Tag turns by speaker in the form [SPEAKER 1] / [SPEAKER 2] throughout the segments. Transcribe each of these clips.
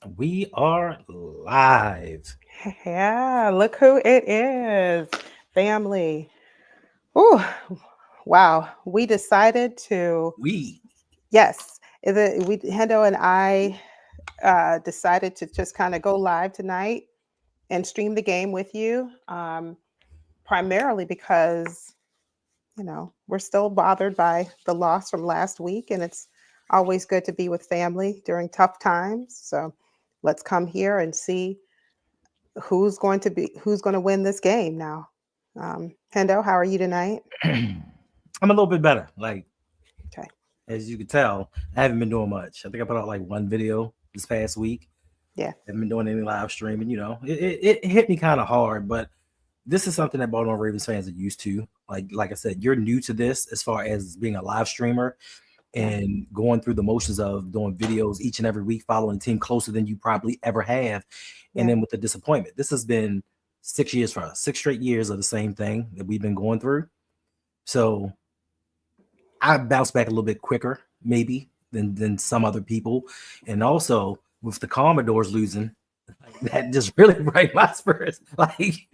[SPEAKER 1] We are live.
[SPEAKER 2] Yeah, look who it is. Family. Ooh, wow. We decided to,
[SPEAKER 1] We.
[SPEAKER 2] yes, Hendo and I decided to just kind of go live tonight and stream the game with you, primarily because, we're still bothered by the loss from last week, and it's always good to be with family during tough times. So let's come here and see who's going to win this game now. Hendo, how are you tonight?
[SPEAKER 1] I'm a little bit better. Like,
[SPEAKER 2] Okay.
[SPEAKER 1] as you can tell, I haven't been doing much. I think I put out like one video this past week.
[SPEAKER 2] Yeah.
[SPEAKER 1] Haven't been doing any live streaming. It hit me kind of hard, but this is something that Baltimore Ravens fans are used to. Like I said, you're new to this as far as being a live streamer
[SPEAKER 2] Yeah.
[SPEAKER 1] and going through the motions of doing videos each and every week, following the team closer than you probably ever have. And
[SPEAKER 2] Yeah.
[SPEAKER 1] then with the disappointment, this has been 6 years for us, 6 straight years of the same thing that we've been going through. So I bounce back a little bit quicker, maybe than some other people. And also with the Commodores losing, that just really break my spirits. Like,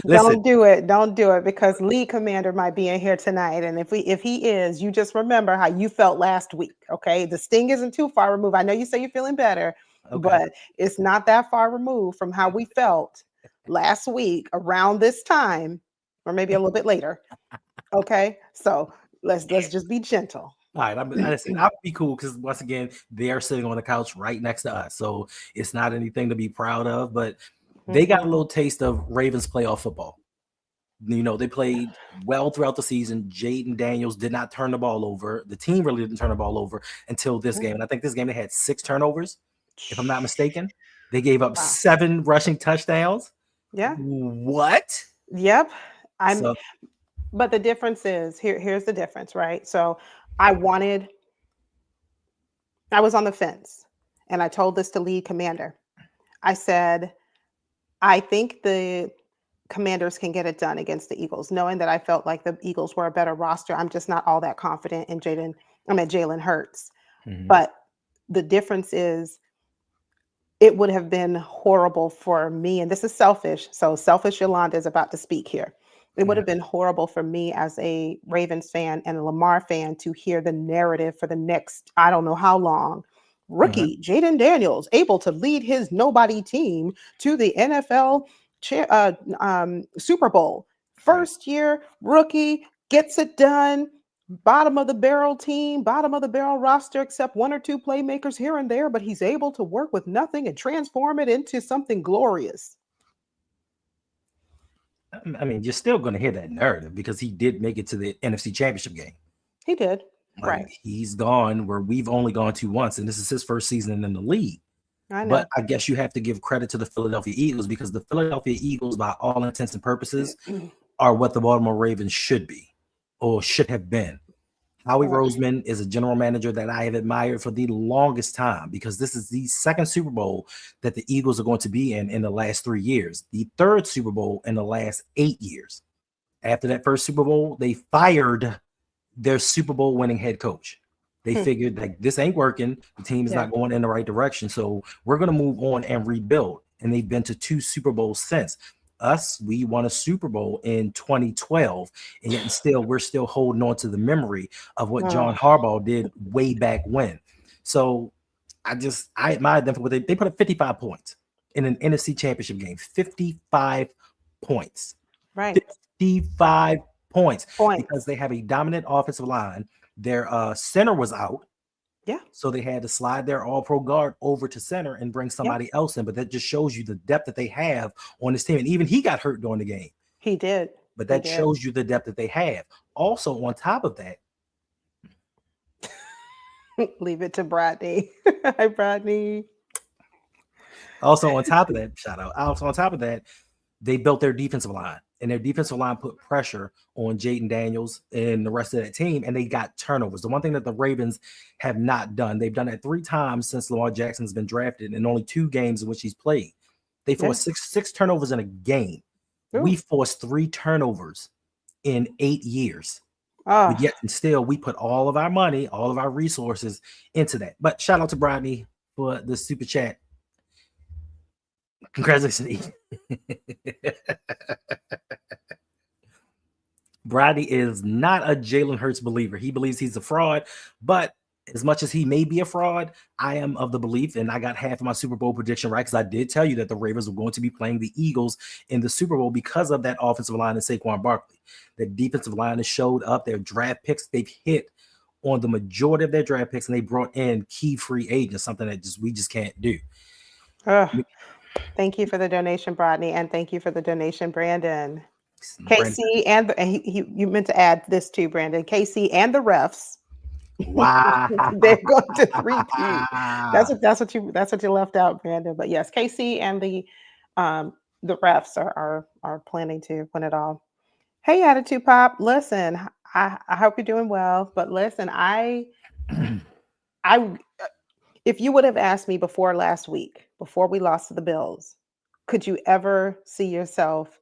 [SPEAKER 1] listen,
[SPEAKER 2] Don't do it. Don't do it because lead commander might be in here tonight. And if he is, you just remember how you felt last week. Okay. The sting isn't too far removed. I know you say you're feeling better,
[SPEAKER 1] okay.
[SPEAKER 2] but it's not that far removed from how we felt last week around this time, or maybe a little bit later. Okay. So let's just be gentle.
[SPEAKER 1] All right, I said I'll be cool because once again, they are sitting on the couch right next to us, so it's not anything to be proud of. But they got a
[SPEAKER 2] Mhm.
[SPEAKER 1] little taste of Ravens playoff football. They played well throughout the season. Jaden Daniels did not turn the ball over. The team really didn't turn the ball over until this game, and I think this game they had 6 turnovers, if I'm not mistaken. They gave up
[SPEAKER 2] Wow.
[SPEAKER 1] 7 rushing touchdowns.
[SPEAKER 2] Yeah.
[SPEAKER 1] What?
[SPEAKER 2] Yep. I'm
[SPEAKER 1] So
[SPEAKER 2] But the difference is here's the difference, right? So I wanted I was on the fence and I told this to lead commander. I said, I think the Commanders can get it done against the Eagles, knowing that I felt like the Eagles were a better roster. I'm just not all that confident in Jalen Hurts.
[SPEAKER 1] mhm,
[SPEAKER 2] But the difference is it would have been horrible for me, and this is selfish. So selfish Yolanda is about to speak here. It would
[SPEAKER 1] mhm,
[SPEAKER 2] have been horrible for me as a Ravens fan and a Lamar fan to hear the narrative for the next, I don't know how long.
[SPEAKER 1] mhm,
[SPEAKER 2] Rookie Jaden Daniels able to lead his nobody team to the NFL Super Bowl.
[SPEAKER 1] right.
[SPEAKER 2] First year rookie gets it done, bottom of the barrel team, bottom of the barrel roster, except one or two playmakers here and there, but he's able to work with nothing and transform it into something glorious.
[SPEAKER 1] I mean, you're still going to hear that narrative because he did make it to the NFC Championship game.
[SPEAKER 2] He did.
[SPEAKER 1] Like
[SPEAKER 2] Right.
[SPEAKER 1] he's gone where we've only gone to once, and this is his first season in the league.
[SPEAKER 2] I
[SPEAKER 1] But
[SPEAKER 2] know.
[SPEAKER 1] I guess you have to give credit to the Philadelphia Eagles because the Philadelphia Eagles, by all intents and purposes, are what the Baltimore Ravens should be or should have been. Howie
[SPEAKER 2] Uh,
[SPEAKER 1] Roseman is a general manager that I have admired for the longest time because this is the second Super Bowl that the Eagles are going to be in the last 3 years, the third Super Bowl in the last 8 years. After that first Super Bowl, they fired their Super Bowl winning head coach. They
[SPEAKER 2] hmm,
[SPEAKER 1] figured like this ain't working. The team is
[SPEAKER 2] yeah.
[SPEAKER 1] not going in the right direction. So we're going to move on and rebuild. And they've been to 2 Super Bowls since. Us, we won a Super Bowl in 2012, and yet and still we're still holding on to the memory of what
[SPEAKER 2] Uh,
[SPEAKER 1] John Harbaugh did way back when. So I admire them for what they put up 55 points in an NFC championship game. 55 points.
[SPEAKER 2] right.
[SPEAKER 1] 55 points because
[SPEAKER 2] Points.
[SPEAKER 1] they have a dominant offensive line. Their center was out,
[SPEAKER 2] Yeah.
[SPEAKER 1] so they had to slide their all pro guard over to center and bring
[SPEAKER 2] Yeah.
[SPEAKER 1] somebody else in. But that just shows you the depth that they have on this team. And even he got hurt during the game,
[SPEAKER 2] He did.
[SPEAKER 1] but
[SPEAKER 2] He
[SPEAKER 1] that
[SPEAKER 2] did.
[SPEAKER 1] shows you the depth that they have. Also, on top of that,
[SPEAKER 2] Leave it to Bradney. Hi, Bradney.
[SPEAKER 1] shout out. Also, on top of that, they built their defensive line, and their defensive line put pressure on Jaden Daniels and the rest of that team, and they got turnovers. The one thing that the Ravens have not done, they've done it 3 times since Lamar Jackson's been drafted, and only 2 games in which he's played. They
[SPEAKER 2] Yeah.
[SPEAKER 1] forced six turnovers in a game. We
[SPEAKER 2] Ooh.
[SPEAKER 1] forced 3 turnovers in 8 years. But
[SPEAKER 2] Ah.
[SPEAKER 1] yet and still, we put all of our money, all of our resources into that. But shout out to Brodney. for the super chat. Congratulations. Brady is not a Jalen Hurts believer. He believes he's a fraud, but as much as he may be a fraud, I am of the belief, and I got half of my Super Bowl prediction right because I did tell you that the Ravens were going to be playing the Eagles in the Super Bowl because of that offensive line and Saquon Barkley. The defensive line has showed up. Their draft picks, they've hit on the majority of their draft picks, and they brought in key free agents, something that we just can't do.
[SPEAKER 2] Thank you for the donation, Brodney, and thank you for the donation, Brandon.
[SPEAKER 1] Brandon.
[SPEAKER 2] KC and you meant to add this too, Brandon. KC and the refs.
[SPEAKER 1] Wow.
[SPEAKER 2] They're going to three-peat. That's what you left out, Brandon. But yes, KC and the refs are planning to win it all. Hey, Attitude Pop. Listen, I hope you're doing well. But listen, I if you would have asked me before last week, before we lost to the Bills, could you ever see yourself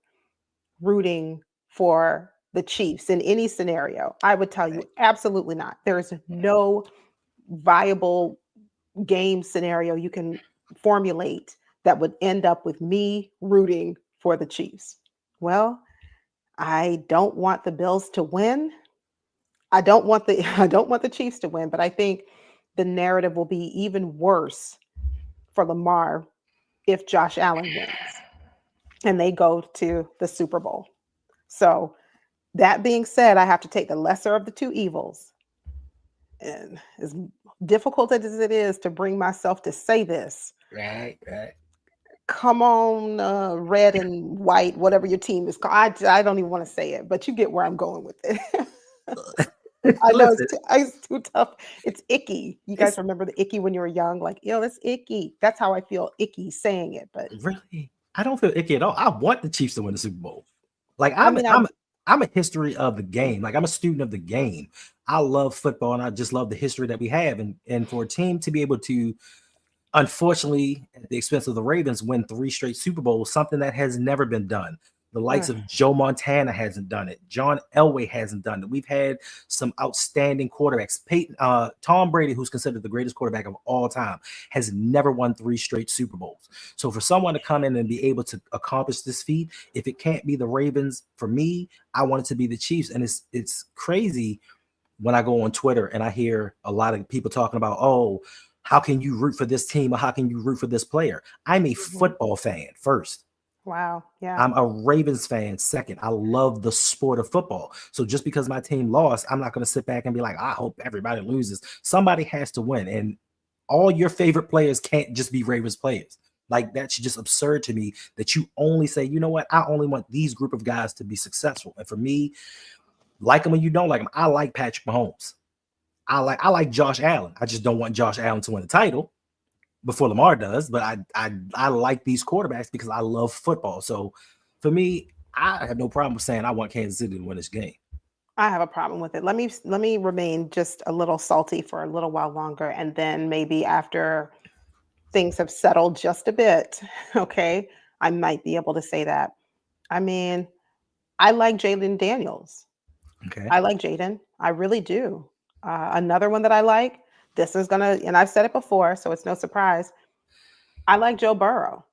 [SPEAKER 2] rooting for the Chiefs in any scenario? I would tell you absolutely not. There is no viable game scenario you can formulate that would end up with me rooting for the Chiefs. Well, I don't want the Bills to win. I don't want the Chiefs to win, but I think the narrative will be even worse for Lamar if Josh Allen wins and they go to the Super Bowl. So that being said, I have to take the lesser of the two evils. And as difficult as it is to bring myself to say this,
[SPEAKER 1] right.
[SPEAKER 2] Come on, red and white, whatever your team is called. I don't even want to say it, but you get where I'm going with it. I know it's too tough. It's icky. You guys remember the icky when you were young? Like, yo, that's icky. That's how I feel icky saying it. But
[SPEAKER 1] really, I don't feel icky at all. I want the Chiefs to win the Super Bowl. Like I'm a history of the game. Like I'm a student of the game. I love football and I just love the history that we have. And for a team to be able to, unfortunately, at the expense of the Ravens, win 3 straight Super Bowls, something that has never been done. The likes of Joe Montana hasn't done it. John Elway hasn't done it. We've had some outstanding quarterbacks. Tom Brady, who's considered the greatest quarterback of all time, has never won 3 straight Super Bowls. So for someone to come in and be able to accomplish this feat, if it can't be the Ravens, for me, I want it to be the Chiefs. And it's crazy when I go on Twitter and I hear a lot of people talking about, oh, how can you root for this team or how can you root for this player? I'm a football fan first.
[SPEAKER 2] Wow. Yeah.
[SPEAKER 1] I'm a Ravens fan second. I love the sport of football. So just because my team lost, I'm not going to sit back and be like, I hope everybody loses. Somebody has to win. And all your favorite players can't just be Ravens players. Like, that's just absurd to me that you only say, you know what, I only want these group of guys to be successful. And for me, like them when you don't like them, I like Patrick Mahomes. I like Josh Allen. I just don't want Josh Allen to win the title before Lamar does, but I like these quarterbacks because I love football. So for me, I have no problem with saying I want Kansas City to win this game.
[SPEAKER 2] I have a problem with it. Let me remain just a little salty for a little while longer, and then maybe after things have settled just a bit, okay, I might be able to say that. I mean, I like Jaden Daniels.
[SPEAKER 1] Okay.
[SPEAKER 2] I like Jaden. I really do. Another one that I like, this is gonna, and I've said it before, so it's no surprise. I like Joe Burrow.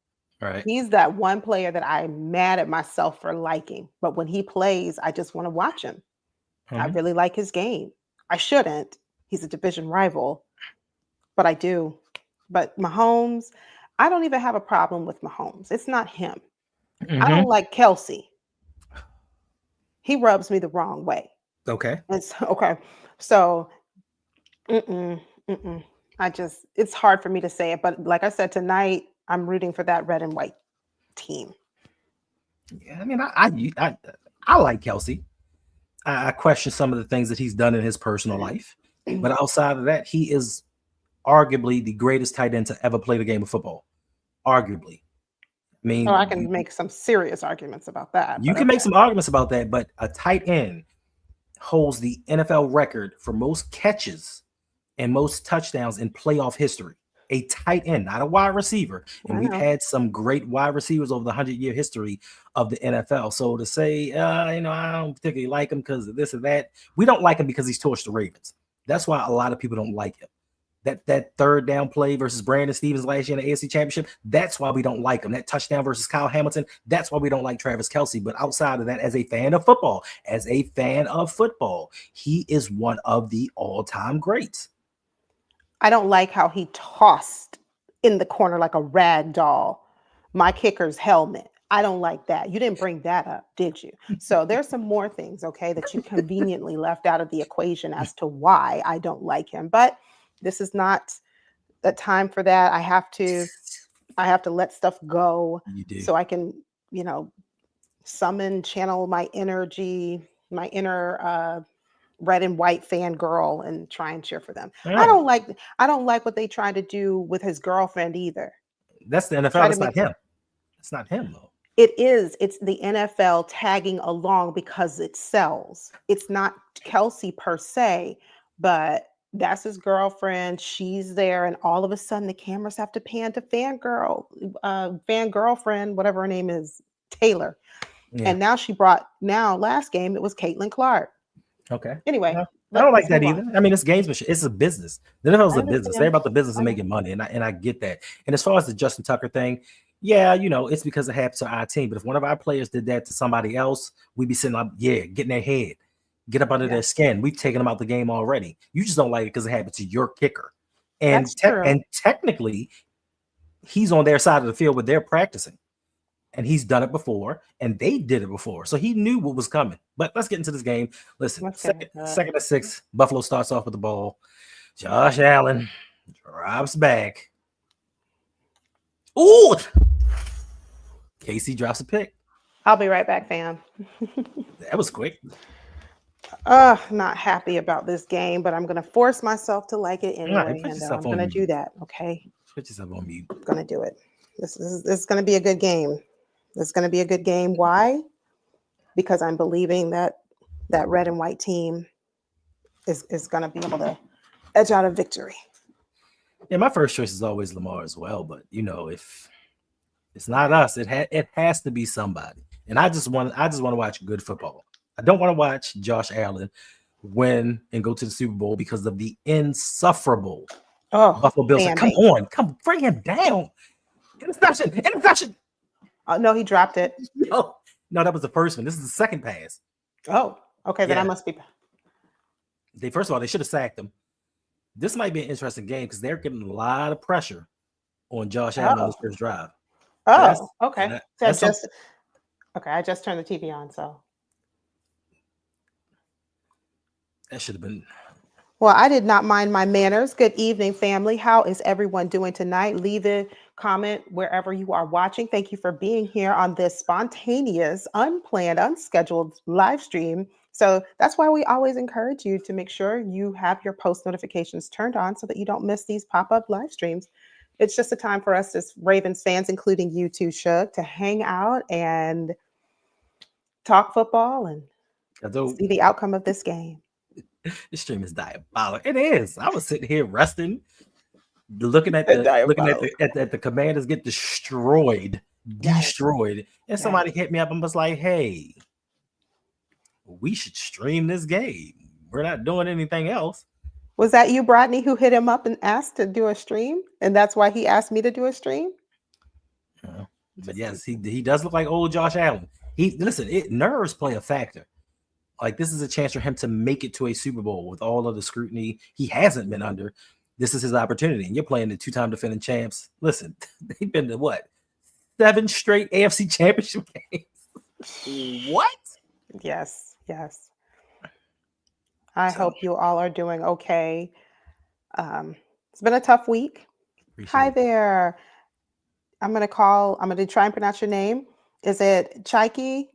[SPEAKER 1] Right.
[SPEAKER 2] He's that one player that I'm mad at myself for liking, but when he plays, I just want to watch him. I really like his game. I shouldn't. He's a division rival, but I do. But Mahomes, I don't even have a problem with Mahomes. It's not him. I don't like Kelce. He rubs me the wrong way.
[SPEAKER 1] Okay.
[SPEAKER 2] It's okay. So, it's hard for me to say it. But like I said, tonight, I'm rooting for that red and white team.
[SPEAKER 1] Yeah, I mean, I like Kelce. I question some of the things that he's done in his personal life, but outside of that, he is arguably the greatest tight end to ever play the game of football. Arguably. I mean,
[SPEAKER 2] I can make some serious arguments about that.
[SPEAKER 1] You can make some arguments about that, but a tight end holds the NFL record for most catches and most touchdowns in playoff history. A tight end, not a wide receiver. And we've had some great wide receivers over the 100-year history of the NFL. So to say, I don't particularly like him because of this or that, we don't like him because he's torched the Ravens. That's why a lot of people don't like him. That third down play versus Brandon Stevens last year in the AFC Championship, that's why we don't like him. That touchdown versus Kyle Hamilton, that's why we don't like Travis Kelce. But outside of that, as a fan of football, he is one of the all-time greats.
[SPEAKER 2] I don't like how he tossed in the corner like a rag doll my kicker's helmet. I don't like that. You didn't bring that up, did you? So there's some more things, okay, that you conveniently left out of the equation as to why I don't like him. But this is not the time for that. I have to let stuff go
[SPEAKER 1] You do.
[SPEAKER 2] so I can, channel my energy, my inner red and white fangirl, and try and cheer for them.
[SPEAKER 1] All
[SPEAKER 2] I
[SPEAKER 1] right.
[SPEAKER 2] don't like what they tried to do with his girlfriend either.
[SPEAKER 1] That's the NFL.
[SPEAKER 2] Try to
[SPEAKER 1] That's not
[SPEAKER 2] make
[SPEAKER 1] him. It's not him, though.
[SPEAKER 2] it's the NFL tagging along because it sells. It's not Kelce per se, but that's his girlfriend. She's there, and all of a sudden the cameras have to pan to fan girlfriend, whatever her name is, Taylor.
[SPEAKER 1] Yeah.
[SPEAKER 2] And now last game it was Caitlin Clark.
[SPEAKER 1] Okay.
[SPEAKER 2] Anyway,
[SPEAKER 1] I don't like that either. I mean, it's gamesmanship. It's a business. The NFL is a business. They're about the business of making money, and I get that. And as far as the Justin Tucker thing, yeah, it's because it happens to our team. But if one of our players did that to somebody else, we'd be sitting up, get in their head, get up under their skin. We've taken them out the game already. You just don't like it because it happened to your kicker. And and technically, he's on their side of the field where they're practicing. And he's done it before, and they did it before. So he knew what was coming. But let's get into this game. Listen, second and 6, Buffalo starts off with the ball. Josh Allen drops back. Ooh! Casey drops a pick.
[SPEAKER 2] I'll be right back, fam.
[SPEAKER 1] That was quick.
[SPEAKER 2] Not happy about this game, but I'm going to force myself to like it anyway. And I'm going to do that, okay?
[SPEAKER 1] Put yourself on mute.
[SPEAKER 2] I'm going to do it. This is going to be a good game. It's going to be a good game. Why? Because I'm believing that red and white team is going to be able to edge out a victory.
[SPEAKER 1] Yeah, my first choice is always Lamar as well. But if it's not us, it has to be somebody. And I just want to watch good football. I don't want to watch Josh Allen win and go to the Super Bowl because of the insufferable Buffalo Bills. Come bring him down. Interception.
[SPEAKER 2] No, he dropped it.
[SPEAKER 1] No, that was the first one. This is the second pass.
[SPEAKER 2] Oh, okay. Then I must be.
[SPEAKER 1] First of all, they should have sacked him. This might be an interesting game because they're getting a lot of pressure on Josh Allen on his first drive.
[SPEAKER 2] Oh, okay. I just turned the TV on, so
[SPEAKER 1] that should have been.
[SPEAKER 2] Well, I did not mind my manners. Good evening, family. How is everyone doing tonight? Leave a comment wherever you are watching. Thank you for being here on this spontaneous, unplanned, unscheduled live stream. So that's why we always encourage you to make sure you have your post notifications turned on so that you don't miss these pop-up live streams. It's just a time for us as Ravens fans, including you too, Shug, to hang out and talk football and see the outcome of this game.
[SPEAKER 1] This stream is diabolical. It is. I was sitting here resting, looking at the Commanders get destroyed, and somebody hit me up and was like, "Hey, we should stream this game. We're not doing anything else."
[SPEAKER 2] Was that you, Brodney, who hit him up and asked to do a stream, and that's why he asked me to do a stream?
[SPEAKER 1] But yes, he does look like old Josh Allen. Nerves play a factor. Like, this is a chance for him to make it to a Super Bowl with all of the scrutiny he hasn't been under. This is his opportunity. And you're playing the 2-time defending champs. Listen, they've been to 7 straight AFC Championship games. What?
[SPEAKER 2] Yes. I hope you all are doing okay. It's been a tough week. Hi there. I'm going to try and pronounce your name. Is it Chiaki?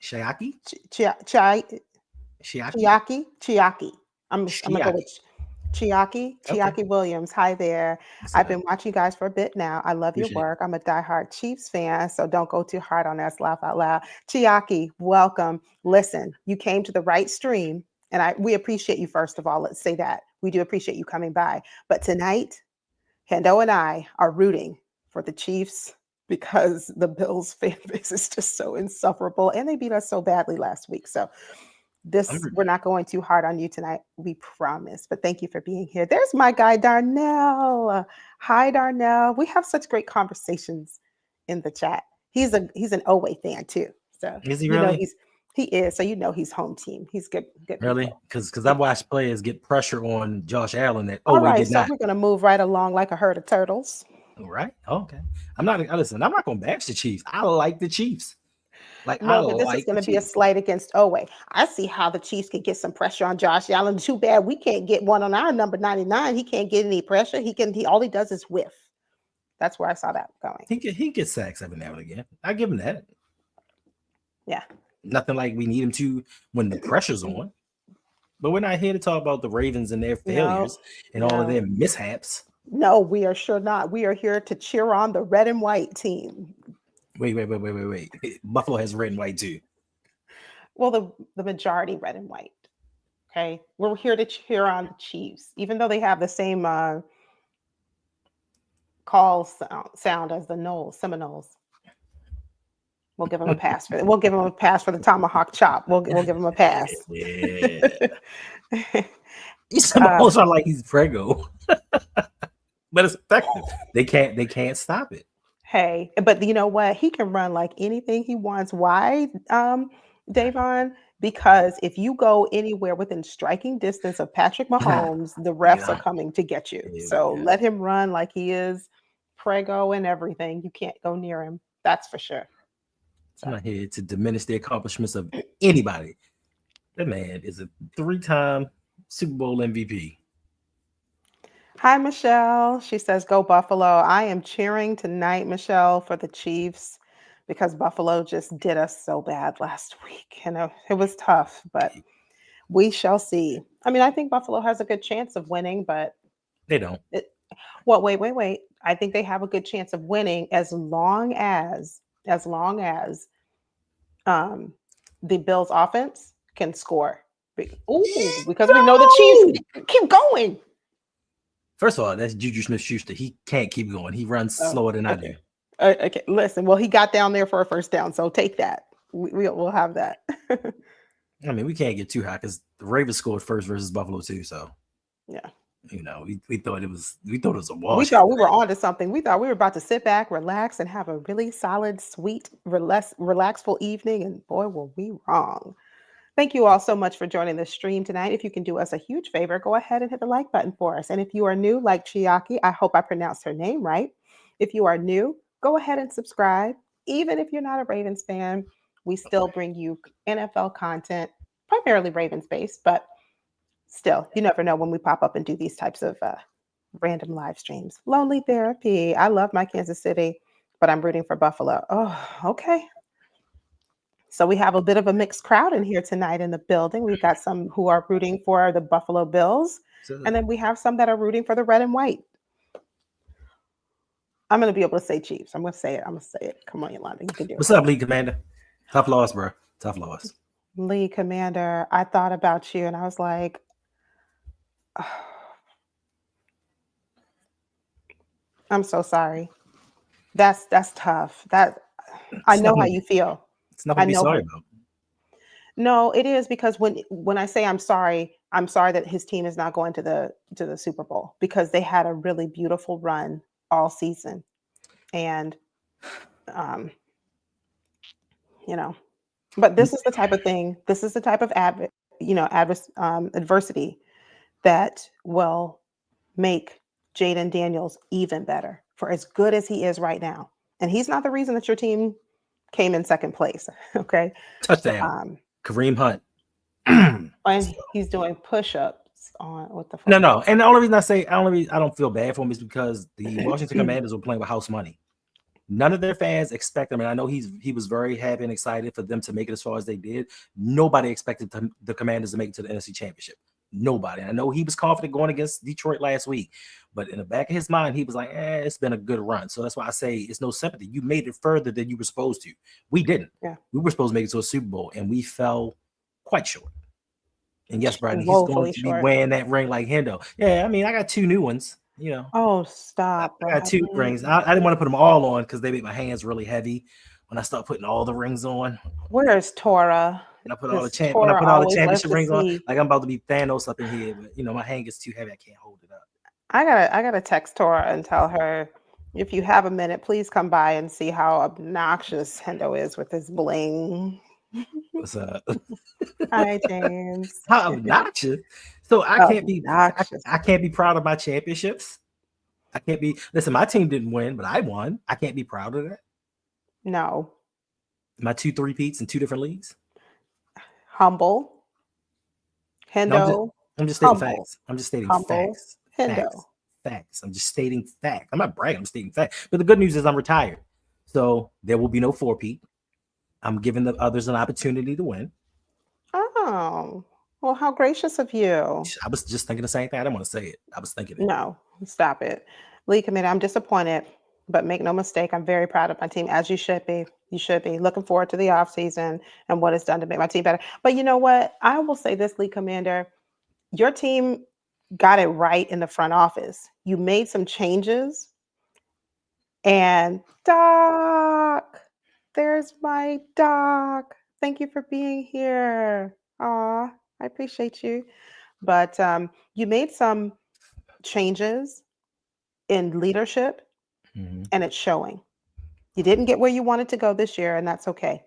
[SPEAKER 1] Chiaki?
[SPEAKER 2] Chiaki. I'm gonna go with Chiaki Williams. Hi there. I've been watching you guys for a bit now. I love your work. I'm a diehard Chiefs fan, so don't go too hard on us. Laugh out loud. Chiaki, welcome. Listen, you came to the right stream, and we appreciate you. First of all, let's say that we do appreciate you coming by. But tonight, Hendo and I are rooting for the Chiefs, because the Bills fan base is just so insufferable, and they beat us so badly last week. So We're not going too hard on you tonight. We promise. But thank you for being here. There's my guy, Darnell. Hi, Darnell. We have such great conversations in the chat. He's an Oway fan too. So
[SPEAKER 1] is he really?
[SPEAKER 2] He is. So he's home team. He's good.
[SPEAKER 1] Really? Because I watched players get pressure on Josh Allen that
[SPEAKER 2] all right. So we're gonna move right along like a herd of turtles.
[SPEAKER 1] All right. Okay. I'm not gonna bash the Chiefs. I like the Chiefs.
[SPEAKER 2] But this is going to be a slight against Oway. I see how the Chiefs can get some pressure on Josh Allen. Too bad we can't get one on our number 99. He can't get any pressure. All he does is whiff. That's where I saw that going.
[SPEAKER 1] He gets sacks every now and again. I give him that.
[SPEAKER 2] Yeah.
[SPEAKER 1] Nothing like we need him to when the pressure's on. But we're not here to talk about the Ravens and their failures and all of their mishaps.
[SPEAKER 2] No, we are sure not. We are here to cheer on the red and white team.
[SPEAKER 1] Wait. Buffalo has red and white too.
[SPEAKER 2] Well, the majority red and white. Okay. We're here to cheer on the Chiefs, even though they have the same call sound as the Seminoles. We'll give them a pass for it. We'll give them a pass for the tomahawk chop. We'll give them a pass.
[SPEAKER 1] Yeah. These Seminoles are like he's Prego. But it's effective. They can't stop it.
[SPEAKER 2] Hey, but you know what? He can run like anything he wants. Why, Davon? Because if you go anywhere within striking distance of Patrick Mahomes, the refs are coming to get you. So let him run like he is Prego and everything. You can't go near him. That's for sure.
[SPEAKER 1] I'm not here to diminish the accomplishments of anybody. That man is a 3-time Super Bowl MVP.
[SPEAKER 2] Hi, Michelle. She says, go Buffalo. I am cheering tonight, Michelle, for the Chiefs because Buffalo just did us so bad last week. It was tough, but we shall see. I mean, I think Buffalo has a good chance of winning, but
[SPEAKER 1] they don't.
[SPEAKER 2] Wait. I think they have a good chance of winning as long as the Bills offense can score. Because we know the Chiefs keep going.
[SPEAKER 1] First of all, that's Juju Smith-Schuster. He can't keep going. He runs slower than I do.
[SPEAKER 2] Okay, listen. Well, he got down there for a first down, so take that. We'll have that.
[SPEAKER 1] I mean, we can't get too high because the Ravens scored first versus Buffalo too. So
[SPEAKER 2] yeah,
[SPEAKER 1] we thought it was a wash.
[SPEAKER 2] We thought we were onto something. We thought we were about to sit back, relax, and have a really solid, sweet, relaxful evening. And boy, were we wrong. Thank you all so much for joining the stream tonight. If you can do us a huge favor, go ahead and hit the like button for us. And if you are new, like Chiaki, I hope I pronounced her name right. If you are new, go ahead and subscribe. Even if you're not a Ravens fan, we still bring you NFL content, primarily Ravens-based, but still, you never know when we pop up and do these types of random live streams. Lonely therapy. I love my Kansas City, but I'm rooting for Buffalo. Oh, okay. So we have a bit of a mixed crowd in here tonight in the building. We've got some who are rooting for the Buffalo Bills, and then we have some that are rooting for the red and white. I'm going to be able to say Chiefs. I'm going to say it. Come on, Yolanda. You can do it.
[SPEAKER 1] What's up, League Commander? Tough loss, bro. Tough loss.
[SPEAKER 2] League Commander, I thought about you, and I was like, oh, I'm so sorry. That's tough. I know how you feel.
[SPEAKER 1] It's nothing to be sorry about.
[SPEAKER 2] No, it is because when I say I'm sorry that his team is not going to the Super Bowl because they had a really beautiful run all season, and but this is the type of thing. This is the type of adversity that will make Jaden Daniels even better for as good as he is right now. And he's not the reason that your team came in second place. Okay.
[SPEAKER 1] Touchdown. Kareem Hunt.
[SPEAKER 2] And he's doing push-ups on with the football.
[SPEAKER 1] No. And the only reason I don't feel bad for him is because the Washington Commanders were playing with house money. None of their fans expect them. And I know he was very happy and excited for them to make it as far as they did. Nobody expected the Commanders to make it to the NFC Championship. Nobody. I know he was confident going against Detroit last week, but in the back of his mind, he was like, it's been a good run. So that's why I say it's no sympathy. You made it further than you were supposed to. We didn't.
[SPEAKER 2] Yeah.
[SPEAKER 1] We were supposed to make it to a Super Bowl, and we fell quite short. And yes, Brandon, he's going to be wearing that ring like Hendo. Yeah, I mean, I got 2 new ones,
[SPEAKER 2] Oh, stop.
[SPEAKER 1] I got 2 rings. I didn't want to put them all on because they make my hands really heavy when I start putting all the rings on.
[SPEAKER 2] Where's Tora? This
[SPEAKER 1] when I
[SPEAKER 2] Torah
[SPEAKER 1] put all the
[SPEAKER 2] always loves
[SPEAKER 1] championship
[SPEAKER 2] to
[SPEAKER 1] rings on,
[SPEAKER 2] see.
[SPEAKER 1] like I'm about to be Thanos up in here, but my hand gets too heavy, I can't hold it up.
[SPEAKER 2] I gotta text Torah and tell her if you have a minute, please come by and see how obnoxious Hendo is with his bling.
[SPEAKER 1] What's
[SPEAKER 2] Hi, James.
[SPEAKER 1] how obnoxious. So
[SPEAKER 2] Obnoxious.
[SPEAKER 1] I can't be proud of my championships. I can't be listen, my team didn't win, but I won. I can't be proud of that.
[SPEAKER 2] No.
[SPEAKER 1] My 2 3-peats in 2 different leagues.
[SPEAKER 2] Humble.
[SPEAKER 1] No,
[SPEAKER 2] Hendo.
[SPEAKER 1] I'm just stating
[SPEAKER 2] Humble.
[SPEAKER 1] facts. I'm just stating
[SPEAKER 2] Humble.
[SPEAKER 1] facts.
[SPEAKER 2] Hendo.
[SPEAKER 1] Facts. I'm just stating facts. I'm not bragging, I'm stating facts. But the good news is I'm retired. So there will be no 4-peat. I'm giving the others an opportunity to win.
[SPEAKER 2] Oh. Well, how gracious of you.
[SPEAKER 1] I was just thinking the same thing. I didn't want to say it. I was thinking it.
[SPEAKER 2] No, stop it. League committee, I'm disappointed, but make no mistake, I'm very proud of my team, as you should be. You should be looking forward to the off season and what it's done to make my team better. But you know what? I will say this, League Commander, your team got it right in the front office. You made some changes, and Doc, there's my Doc. Thank you for being here. Aw, I appreciate you. But you made some changes in leadership,
[SPEAKER 1] Mhm.
[SPEAKER 2] and it's showing. You didn't get where you wanted to go this year, and that's okay.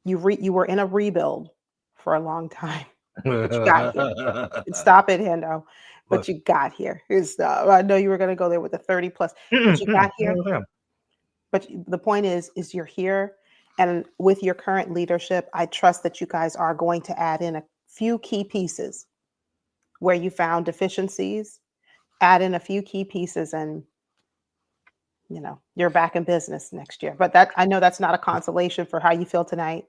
[SPEAKER 2] You were in a rebuild for a long time, but you got here. Stop it, Hendo. But
[SPEAKER 1] But
[SPEAKER 2] you got here. I know you were going to go there with the 30 plus, but you got here. But the point is you're here, and with your current leadership, I trust that you guys are going to add in a few key pieces where you found deficiencies, add in a few key pieces, and you're back in business next year. But I know that's not a consolation for how you feel tonight.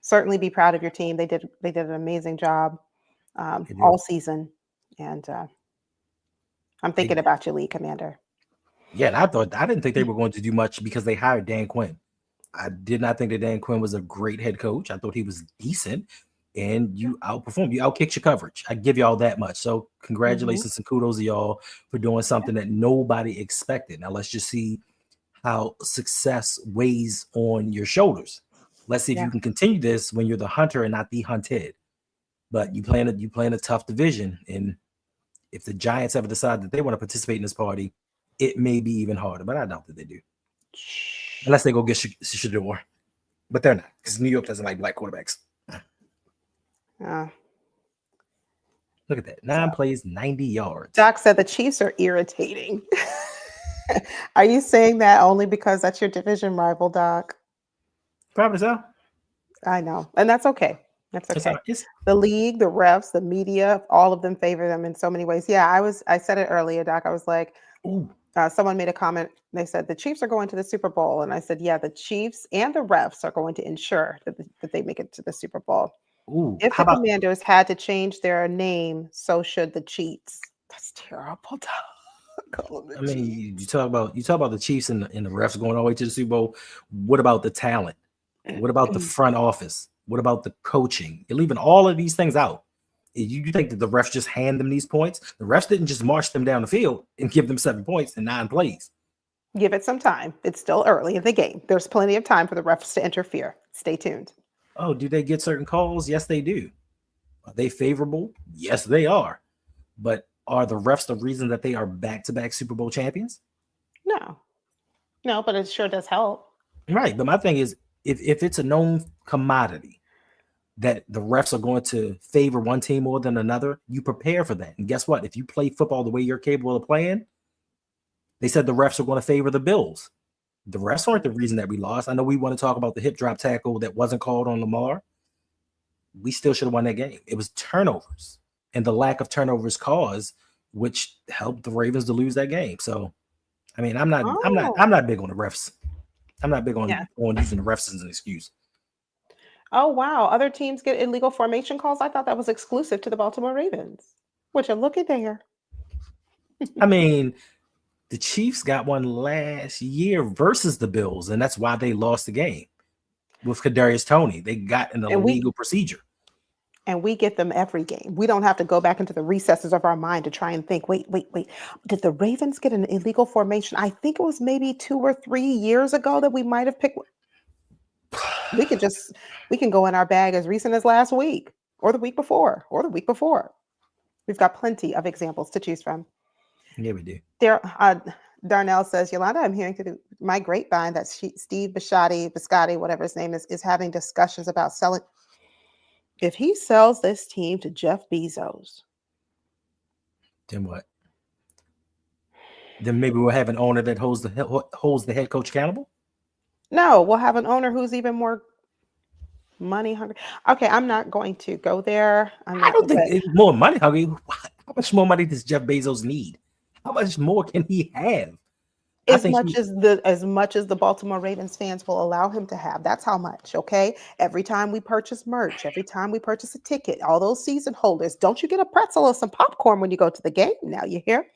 [SPEAKER 2] Certainly be proud of your team. They did an amazing job all season, and I'm thinking about you, League Commander.
[SPEAKER 1] Yeah, and I didn't think they were going to do much because they hired Dan Quinn. I did not think that Dan Quinn was a great head coach. I thought he was decent, and you outperformed. You outkicked your coverage. I give y'all that much. So congratulations and kudos to y'all for doing something that nobody expected. Now let's just see how success weighs on your shoulders. Let's see if you can continue this when you're the hunter and not the hunted. But you playing a tough division, and if the Giants ever decide that they want to participate in this party, it may be even harder. But I doubt that they do, unless they go get Shador. But they're not, because New York doesn't like black quarterbacks. Look at that. 9 plays, 90 yards.
[SPEAKER 2] Doc said the Chiefs are irritating. Are you saying that only because that's your division rival, Doc?
[SPEAKER 1] Probably so.
[SPEAKER 2] I know. And that's okay. That's okay.
[SPEAKER 1] It's
[SPEAKER 2] the league, the refs, the media, all of them favor them in so many ways. Yeah, I said it earlier, Doc. I was like, someone made a comment. They said the Chiefs are going to the Super Bowl. And I said, yeah, the Chiefs and the refs are going to ensure that they make it to the Super Bowl. If the Commanders had to change their name, so should the Chiefs. That's terrible, Doc.
[SPEAKER 1] I mean, you talk about the Chiefs and the refs going all the way to the Super Bowl. What about the talent? What about the front office? What about the coaching? You're leaving all of these things out. You think that the refs just hand them these points? The refs didn't just march them down the field and give them 7 points in 9 plays.
[SPEAKER 2] Give it some time. It's still early in the game. There's plenty of time for the refs to interfere. Stay tuned.
[SPEAKER 1] Oh, do they get certain calls? Yes, they do. Are they favorable? Yes, they are. But are the refs the reason that they are back-to-back Super Bowl champions?
[SPEAKER 2] No, but it sure does help.
[SPEAKER 1] Right. But my thing is, if it's a known commodity that the refs are going to favor one team more than another, you prepare for that. And guess what? If you play football the way you're capable of playing, they said the refs are going to favor the Bills. The refs aren't the reason that we lost. I know we want to talk about the hip drop tackle that wasn't called on Lamar. We still should have won that game. It was turnovers and the lack of turnovers caused, which helped the Ravens to lose that game. So, I mean, I'm not big on the refs. I'm not big on using the refs as an excuse.
[SPEAKER 2] Oh, wow. Other teams get illegal formation calls. I thought that was exclusive to the Baltimore Ravens. Would you look at there?
[SPEAKER 1] I mean, the Chiefs got one last year versus the Bills, and that's why they lost the game with Kadarius Toney. They got an illegal procedure.
[SPEAKER 2] And we get them every game. We don't have to go back into the recesses of our mind to try and think, wait. Did the Ravens get an illegal formation? I think it was maybe 2 or 3 years ago that we might have picked. We can go in our bag as recent as last week or the week before or the week before. We've got plenty of examples to choose from.
[SPEAKER 1] Yeah, we do.
[SPEAKER 2] There, Darnell says, Yolanda, I'm hearing through my grapevine that Steve Biscotti, whatever his name is having discussions about selling. If he sells this team to Jeff Bezos,
[SPEAKER 1] then what? Then maybe we'll have an owner that holds the head coach accountable.
[SPEAKER 2] No, we'll have an owner who's even more money hungry. Okay, I'm not going to go there.
[SPEAKER 1] I don't think it's more money hungry. How much more money does Jeff Bezos need? How much more can he have?
[SPEAKER 2] As much as the Baltimore Ravens fans will allow him to have. That's how much, okay? Every time we purchase merch, every time we purchase a ticket, all those season holders, don't you get a pretzel or some popcorn when you go to the game? Now you hear?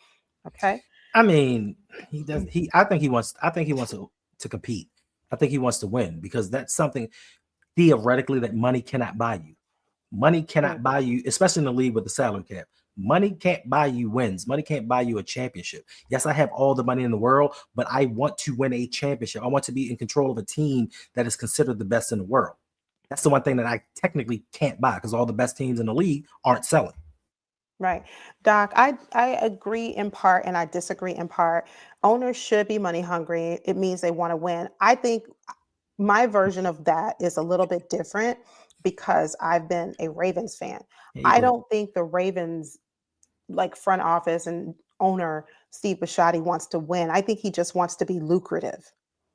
[SPEAKER 2] Okay.
[SPEAKER 1] I mean, he does. I think he wants to compete. I think he wants to win because that's something theoretically that money cannot buy you. Money cannot buy you, especially in the league with the salary cap. Money can't buy you wins. Money can't buy you a championship. Yes, I have all the money in the world, but I want to win a championship. I want to be in control of a team that is considered the best in the world. That's the one thing that I technically can't buy because all the best teams in the league aren't selling.
[SPEAKER 2] Right. Doc, I agree in part and I disagree in part. Owners should be money hungry. It means they want to win. I think my version of that is a little bit different because I've been a Ravens fan. I don't think the Ravens like front office and owner Steve Biscotti wants to win. I think he just wants to be lucrative.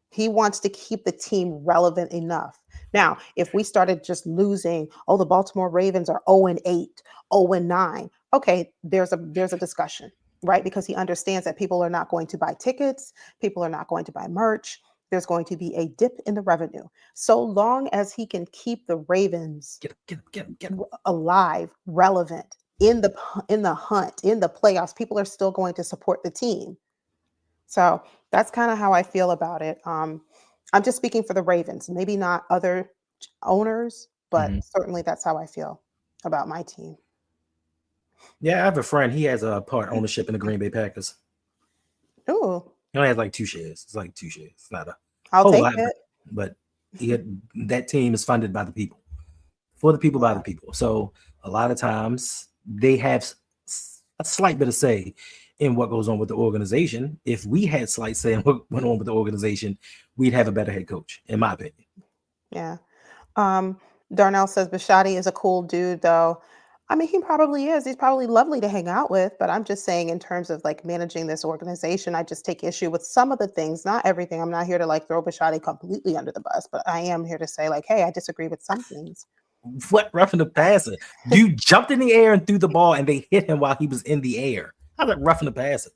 [SPEAKER 2] He wants to keep the team relevant enough. Now, if we started just losing, the Baltimore Ravens are 0-8, 0-9. Okay, there's a discussion, right? Because he understands that people are not going to buy tickets, people are not going to buy merch. There's going to be a dip in the revenue. So long as he can keep the Ravens alive, relevant in the hunt, in the playoffs, people are still going to support the team. So that's kind of how I feel about it. I'm just speaking for the Ravens, maybe not other owners, but certainly that's how I feel about my team.
[SPEAKER 1] Yeah, I have a friend. He has a part ownership in the Green Bay Packers.
[SPEAKER 2] Ooh.
[SPEAKER 1] He only has like 2 shares. It's like 2 shares. It's not a
[SPEAKER 2] I'll take it.
[SPEAKER 1] But that team is funded by the people, for the people, by the people. So a lot of times they have a slight bit of say in what goes on with the organization. If we had slight say in what went on with the organization, we'd have a better head coach, in my opinion.
[SPEAKER 2] Yeah. Darnell says Biscotti is a cool dude, though. I mean, he probably is. He's probably lovely to hang out with, but I'm just saying in terms of like managing this organization, I just take issue with some of the things, not everything. I'm not here to like throw Biscotti completely under the bus, but I am here to say like, hey, I disagree with some things.
[SPEAKER 1] What roughing the passer? Dude jumped in the air and threw the ball and they hit him while he was in the air. How's that roughing the passer?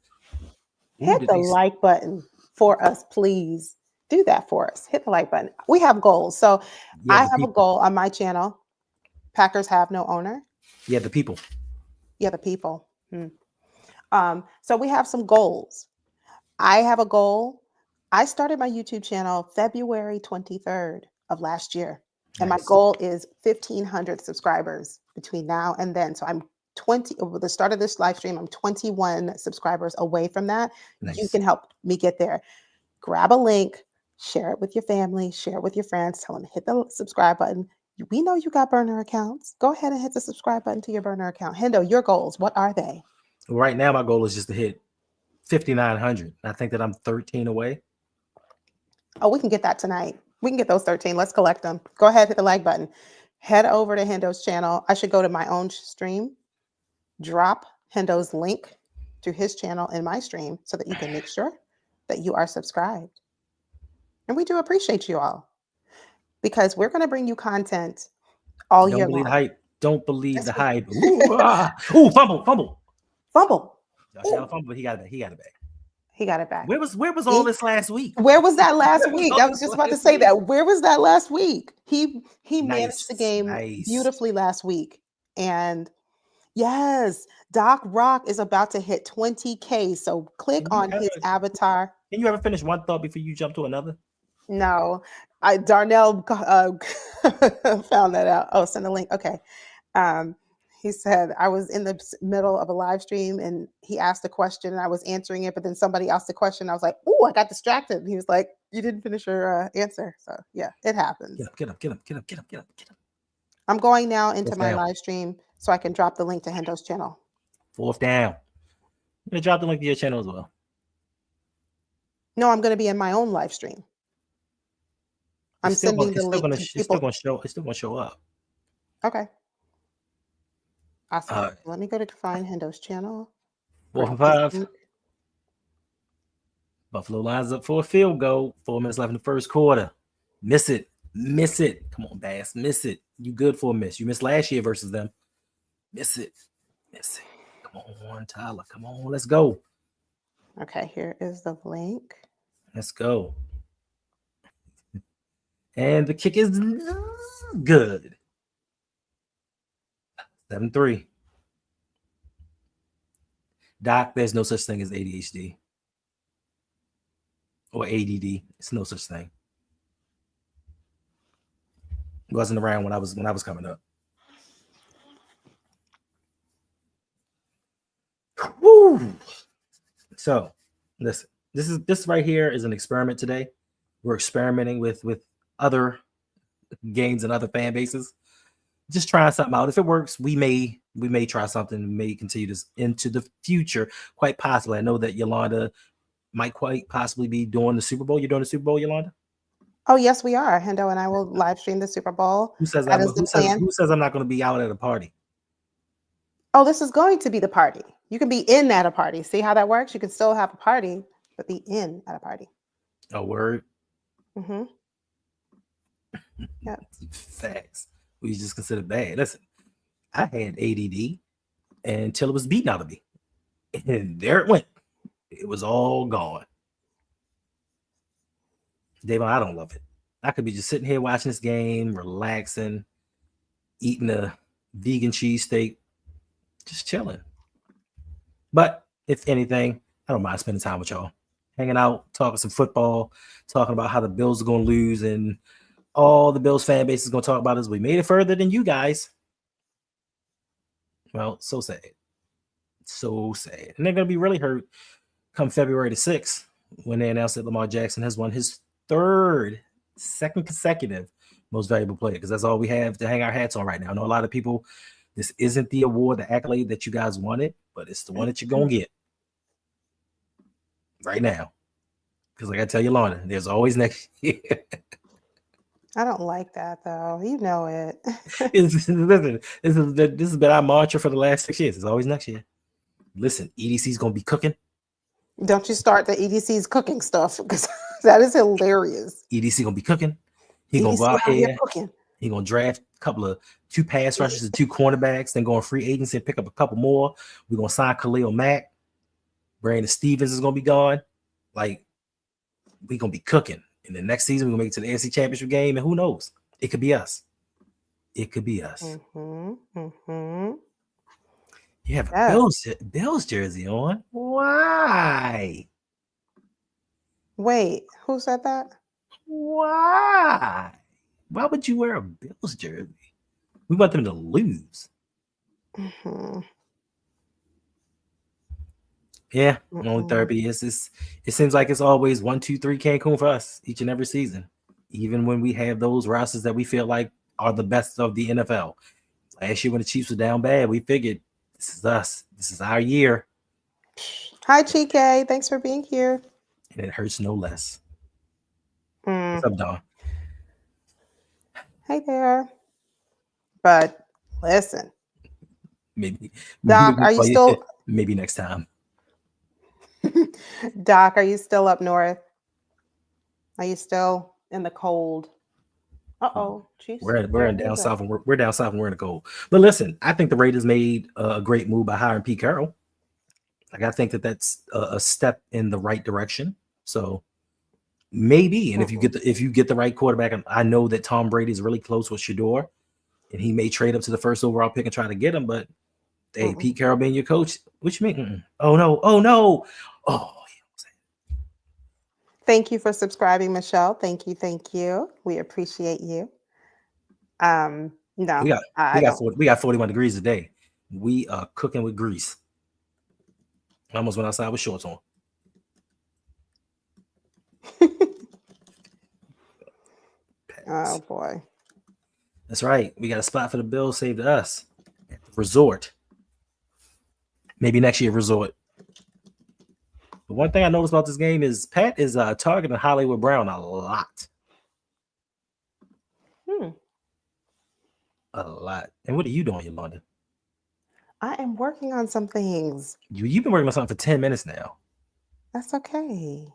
[SPEAKER 2] Hit the like button for us, please. Do that for us. Hit the like button. We have goals. So I have a goal on my channel. Packers have no owner.
[SPEAKER 1] Yeah, the people.
[SPEAKER 2] Yeah, the people. So we have some goals. I have a goal. I started my YouTube channel February 23rd of last year. And my goal is 1,500 subscribers between now and then. So I'm 20, over the start of this live stream, I'm 21 subscribers away from that. Nice. You can help me get there. Grab a link, share it with your family, share it with your friends, tell them to hit the subscribe button. We know you got burner accounts. Go ahead and hit the subscribe button to your burner account. Hendo, your goals, what are they?
[SPEAKER 1] Right now, my goal is just to hit 5,900. I think that I'm 13 away.
[SPEAKER 2] Oh, we can get that tonight. We can get those 13. Let's collect them. Go ahead, hit the like button. Head over to Hendo's channel. I should go to my own stream, drop Hendo's link to his channel in my stream so that you can make sure that you are subscribed. And we do appreciate you all, because we're going to bring you content all year long.
[SPEAKER 1] Hype. Don't believe the hype. Ooh, fumble. Fumble. He got it back.
[SPEAKER 2] He got it back.
[SPEAKER 1] Where was all this last week?
[SPEAKER 2] Where was that last week? I was just about to say that. Where was that last week? He managed the game beautifully last week. And yes, Doc Rock is about to hit 20K. So click on his avatar.
[SPEAKER 1] Can you ever finish one thought before you jump to another?
[SPEAKER 2] No, Darnell found that out. Oh, send a link. Okay. He said, I was in the middle of a live stream and he asked a question and I was answering it, but then somebody asked the question. I was like, oh, I got distracted. And he was like, you didn't finish your answer. So yeah, it happens.
[SPEAKER 1] Get up, get up, get up, get up, get up, get up.
[SPEAKER 2] I'm going now into
[SPEAKER 1] Fourth
[SPEAKER 2] my
[SPEAKER 1] down.
[SPEAKER 2] live stream so I can drop the link to Hendo's channel.
[SPEAKER 1] Fourth down. I'm gonna drop the link to your channel as well.
[SPEAKER 2] No, I'm going to be in my own live stream. I'm sending the link to
[SPEAKER 1] It's
[SPEAKER 2] people.
[SPEAKER 1] still gonna show up.
[SPEAKER 2] Okay. Awesome. Let me go to find Hendo's channel.
[SPEAKER 1] 4th and 5. Buffalo lines up for a field goal. 4 minutes left in the first quarter. Miss it. Miss it. Come on, Bass. Miss it. You good for a miss. You missed last year versus them. Miss it. Miss it. Come on, Tyler. Come on. Let's go.
[SPEAKER 2] Okay, here is the link.
[SPEAKER 1] Let's go. And the kick is good. 7-3. Doc, there's no such thing as ADHD or ADD. It's no such thing. It wasn't around when I was coming up. Woo! So, listen. This right here is an experiment today. We're experimenting with other games and other fan bases. Just trying something out. If it works, we may try something. We may continue this into the future, quite possibly. I know that Yolanda might quite possibly be doing the Super Bowl. You're doing the Super Bowl, Yolanda?
[SPEAKER 2] Oh, yes, we are. Hendo and I will live stream the Super Bowl.
[SPEAKER 1] Who says
[SPEAKER 2] That is the plan.
[SPEAKER 1] who says I'm not going to be out at a party?
[SPEAKER 2] Oh, this is going to be the party. You can be in at a party. See how that works? You can still have a party, but be in at a party.
[SPEAKER 1] A word.
[SPEAKER 2] Mm-hmm. Yep.
[SPEAKER 1] Facts. We just consider bad. Listen, I had ADD until it was beaten out of me. And there it went. It was all gone. Davon, I don't love it. I could be just sitting here watching this game, relaxing, eating a vegan cheesesteak, just chilling. But if anything, I don't mind spending time with y'all, hanging out, talking some football, talking about how the Bills are going to lose, and all the Bills fan base is going to talk about is we made it further than you guys. Well, so sad. So sad. And they're going to be really hurt come February the 6th when they announce that Lamar Jackson has won his second consecutive most valuable player, because that's all we have to hang our hats on right now. I know a lot of people, this isn't the award, the accolade that you guys wanted, but it's the one that you're going to get right now. Because like I tell you, Lorna, there's always next year.
[SPEAKER 2] I don't like that, though. You know it.
[SPEAKER 1] Listen, this has been our mantra for the last 6 years. It's always next year. Listen, EDC's going to be cooking.
[SPEAKER 2] Don't you start the EDC's cooking stuff, because that is hilarious.
[SPEAKER 1] EDC going to be cooking. He's going to go out here. He's going to draft two pass rushers and 2 cornerbacks, then go on free agency and pick up a couple more. We're going to sign Khalil Mack. Brandon Stevens is going to be gone. Like, we're going to be cooking. And the next season, we're going to make it to the AFC Championship game, and who knows? It could be us. It could be us.
[SPEAKER 2] Mm-hmm. Mm-hmm.
[SPEAKER 1] You have a Bills jersey on. Why?
[SPEAKER 2] Wait, who said that?
[SPEAKER 1] Why? Why would you wear a Bills jersey? We want them to lose.
[SPEAKER 2] Mm-hmm.
[SPEAKER 1] Yeah, only therapy is this. It seems like it's always 1, 2, 3 Cancun for us each and every season, even when we have those rosters that we feel like are the best of the NFL. Last year when the Chiefs were down bad, we figured this is us. This is our year.
[SPEAKER 2] Hi, Chike. Thanks for being here.
[SPEAKER 1] And it hurts no less. What's up, Dawn?
[SPEAKER 2] Hey there. But listen.
[SPEAKER 1] Maybe.
[SPEAKER 2] Doc, are you still...
[SPEAKER 1] Maybe next time.
[SPEAKER 2] Doc, are you still up north? Are you still in the cold? Uh-oh.
[SPEAKER 1] We're in down south, and we're down south and we're in the cold. But listen, I think the Raiders made a great move by hiring Pete Carroll. Like, I think that that's a step in the right direction. So maybe, and if you get the right quarterback, and I know that Tom Brady is really close with Shador, and he may trade up to the first overall pick and try to get him. But hey, Pete Carroll being your coach, what you mean? Oh no! Oh.
[SPEAKER 2] Thank you for subscribing, Michelle. Thank you. We appreciate you. No,
[SPEAKER 1] we got 41 degrees a day. We are cooking with grease. I almost went outside with shorts on.
[SPEAKER 2] Oh boy.
[SPEAKER 1] That's right. We got a spot for the Bills saved to us at the resort. Maybe next year resort. But one thing I noticed about this game is Pat is targeting Hollywood Brown a lot. A lot. And what are you doing, Yolanda?
[SPEAKER 2] I am working on some things.
[SPEAKER 1] You've been working on something for 10 minutes now.
[SPEAKER 2] That's okay.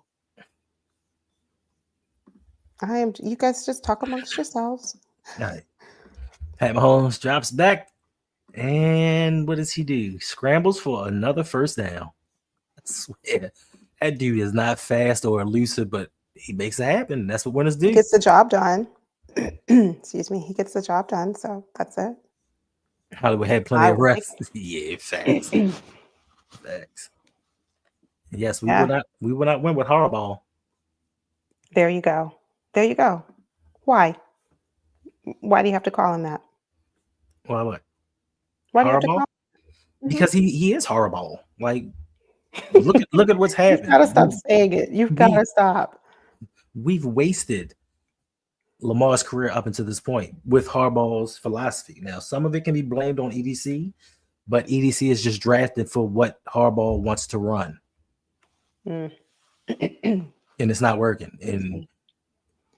[SPEAKER 2] You guys just talk amongst yourselves.
[SPEAKER 1] All right. Pat Mahomes drops back. And what does he do? Scrambles for another first down. I swear. That dude is not fast or elusive, but he makes it happen. That's what winners do.
[SPEAKER 2] He gets the job done. Excuse me. He gets the job done. So that's it.
[SPEAKER 1] Hollywood had plenty of rest. Yeah, facts. Facts. Yes, we will not win with Harbaugh.
[SPEAKER 2] There you go. There you go. Why? Why do you have to call him that?
[SPEAKER 1] Why what?
[SPEAKER 2] Why do you have to call him?
[SPEAKER 1] Because he is Harbaugh. Like look at what's happening.
[SPEAKER 2] You've got to stop saying it. You've got to stop.
[SPEAKER 1] We've wasted Lamar's career up until this point with Harbaugh's philosophy. Now, some of it can be blamed on EDC, but EDC is just drafted for what Harbaugh wants to run. And it's not working.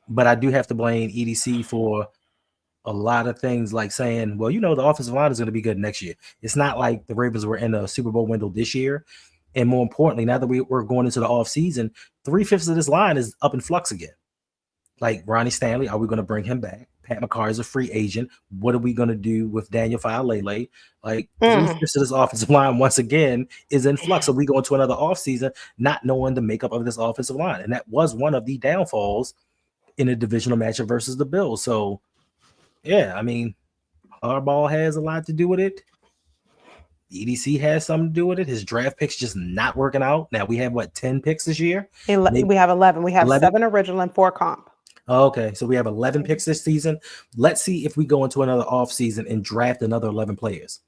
[SPEAKER 1] But I do have to blame EDC for a lot of things, like saying, well, the offensive line is going to be good next year. It's not like the Ravens were in a Super Bowl window this year. And more importantly, now that we're going into the offseason, 3/5 of this line is up in flux again. Like Ronnie Stanley, are we going to bring him back? Pat McCarr is a free agent. What are we going to do with Daniel Faalele? Like 3/5 of this offensive line, once again, is in flux. So we go into another offseason not knowing the makeup of this offensive line. And that was one of the downfalls in a divisional matchup versus the Bills. So, yeah, I mean, Harbaugh has a lot to do with it. EDC has something to do with it. His draft picks just not working out. Now, we have, 10 picks this year?
[SPEAKER 2] We have 11. We have
[SPEAKER 1] 11?
[SPEAKER 2] 7 original and 4 comp.
[SPEAKER 1] Okay, so we have 11 picks this season. Let's see if we go into another offseason and draft another 11 players.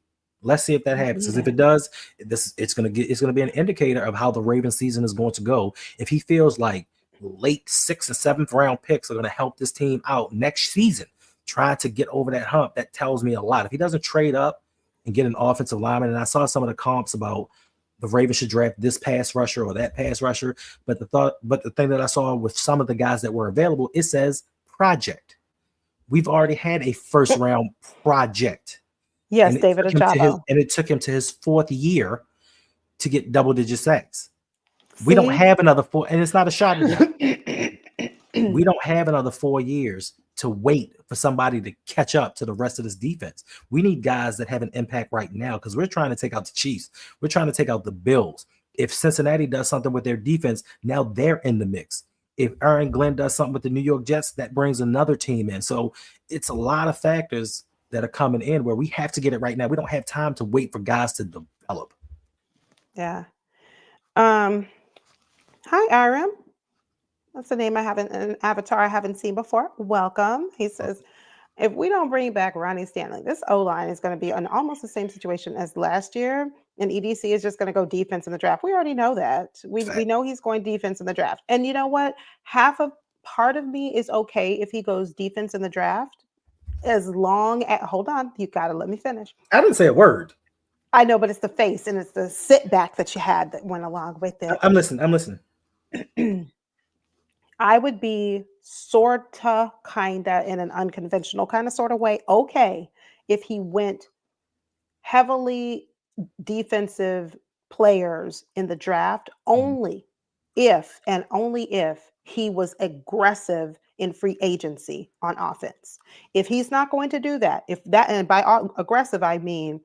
[SPEAKER 1] Let's see if that happens. Because if it does, it's going to be an indicator of how the Ravens season is going to go. If he feels like late 6th and 7th round picks are going to help this team out next season, trying to get over that hump, that tells me a lot. If he doesn't trade up and get an offensive lineman, and I saw some of the comps about the Ravens should draft this pass rusher or that pass rusher, but the thing that I saw with some of the guys that were available, it says project. We've already had a first round project.
[SPEAKER 2] Yes, David Ajabo.
[SPEAKER 1] And it took him to his 4th year to get double-digit sacks. We don't have another 4, and it's not a shot at him. We don't have another 4 years to wait for somebody to catch up to the rest of this defense. We need guys that have an impact right now because we're trying to take out the Chiefs. We're trying to take out the Bills. If Cincinnati does something with their defense, now they're in the mix. If Aaron Glenn does something with the New York Jets, that brings another team in. So it's a lot of factors that are coming in where we have to get it right now. We don't have time to wait for guys to develop.
[SPEAKER 2] Yeah. Hi, Aram. That's a name an avatar I haven't seen before. Welcome. He says, if we don't bring back Ronnie Stanley, this O-line is going to be in almost the same situation as last year. And EDC is just going to go defense in the draft. We already know that. We know he's going defense in the draft. And you know what? Part of me is okay if he goes defense in the draft, as long as, hold on, you got to let me finish.
[SPEAKER 1] I didn't say a word.
[SPEAKER 2] I know, but it's the face and it's the sit back that you had that went along with it.
[SPEAKER 1] I'm listening.
[SPEAKER 2] I would be sorta, kinda in an unconventional kind of sort of way, okay, if he went heavily defensive players in the draft, only if he was aggressive in free agency on offense. If he's not going to do that, and by aggressive, I mean,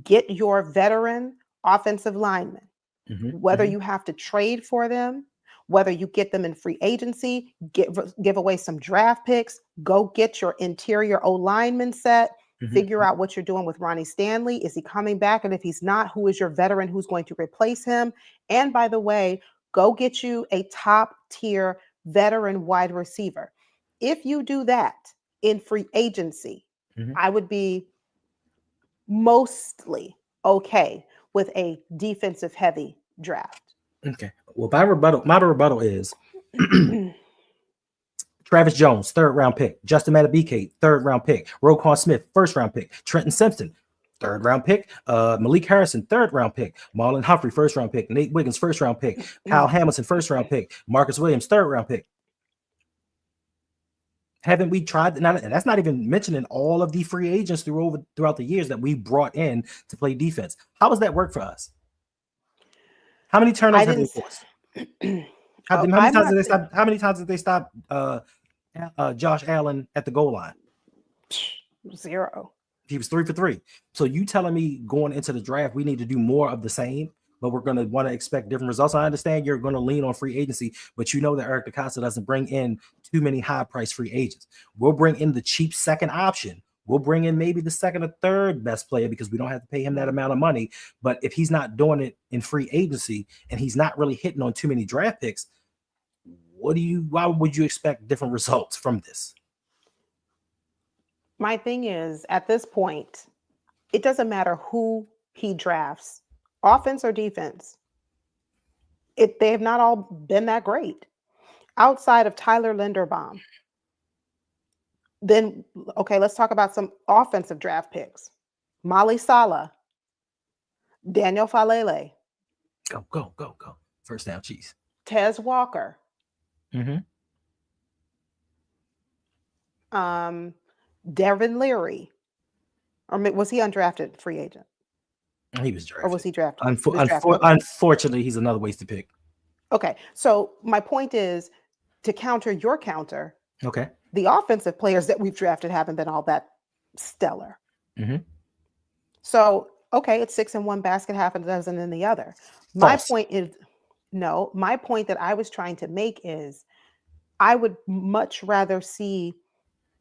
[SPEAKER 2] get your veteran offensive linemen, whether you have to trade for them, whether you get them in free agency, give away some draft picks, go get your interior O-lineman set, figure out what you're doing with Ronnie Stanley. Is he coming back? And if he's not, who is your veteran who's going to replace him? And by the way, go get you a top tier veteran wide receiver. If you do that in free agency, I would be mostly okay with a defensive heavy draft.
[SPEAKER 1] Okay. Well, my rebuttal is Travis Jones, 3rd-round pick. Justin Matabike, 3rd-round pick. Roquan Smith, 1st-round pick. Trenton Simpson, 3rd-round pick. Malik Harrison, 3rd-round pick. Marlon Humphrey, 1st-round pick. Nate Wiggins, 1st-round pick. Kyle Hamilton, 1st-round pick. Marcus Williams, 3rd-round pick. Haven't we tried? And that's not even mentioning all of the free agents throughout the years that we brought in to play defense. How does that work for us? How many turnovers have they forced? How many times did they stop Josh Allen at the goal line?
[SPEAKER 2] 0.
[SPEAKER 1] He was 3 for 3. So you telling me going into the draft, we need to do more of the same, but we're going to want to expect different results. I understand you're going to lean on free agency, but you know that Eric DeCosta doesn't bring in too many high-priced free agents. We'll bring in the cheap second option. We'll bring in maybe the 2nd or 3rd best player because we don't have to pay him that amount of money. But if he's not doing it in free agency and he's not really hitting on too many draft picks, why would you expect different results from this?
[SPEAKER 2] My thing is, at this point, it doesn't matter who he drafts, offense or defense. They have not all been that great. Outside of Tyler Linderbaum, then, okay, let's talk about some offensive draft picks. Molly Sala, Daniel Falele.
[SPEAKER 1] Go. First down, cheese.
[SPEAKER 2] Tez Walker.
[SPEAKER 1] Mm-hmm.
[SPEAKER 2] Devin Leary. Or was he undrafted free agent?
[SPEAKER 1] He was drafted.
[SPEAKER 2] Or was he drafted?
[SPEAKER 1] Unfortunately, he's another wasted pick.
[SPEAKER 2] Okay. So my point is to counter your counter.
[SPEAKER 1] Okay.
[SPEAKER 2] The offensive players that we've drafted haven't been all that stellar.
[SPEAKER 1] Mm-hmm.
[SPEAKER 2] So, okay, it's 6 in one basket, half a dozen in the other. My point that I was trying to make is I would much rather see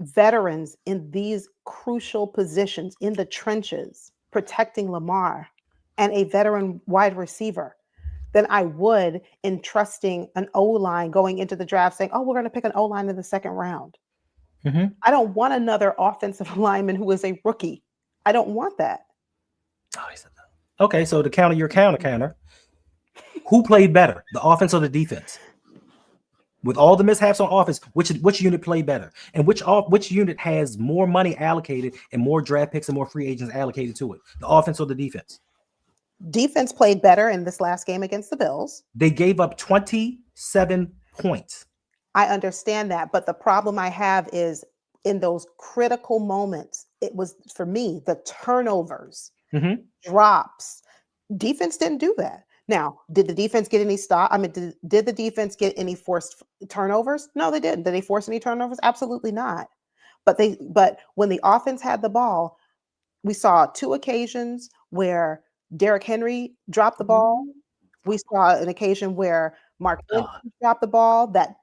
[SPEAKER 2] veterans in these crucial positions in the trenches protecting Lamar and a veteran wide receiver than I would in trusting an O-line going into the draft saying, oh, we're going to pick an O-line in the 2nd round.
[SPEAKER 1] Mm-hmm.
[SPEAKER 2] I don't want another offensive lineman who is a rookie. I don't want that.
[SPEAKER 1] Oh, he said that. Okay, so to counter your counter, who played better, the offense or the defense? With all the mishaps on offense, which unit played better? And which unit has more money allocated and more draft picks and more free agents allocated to it? The offense or the defense?
[SPEAKER 2] Defense played better in this last game against the Bills.
[SPEAKER 1] They gave up 27 points.
[SPEAKER 2] I understand that, but the problem I have is in those critical moments, it was, for me, the turnovers, drops. Defense didn't do that. Now, did the defense get any stop? I mean, did the defense get any forced turnovers? No, they didn't. Did they force any turnovers? Absolutely not. But when the offense had the ball, we saw 2 occasions where Derrick Henry dropped the ball. We saw an occasion where Mark dropped the ball, that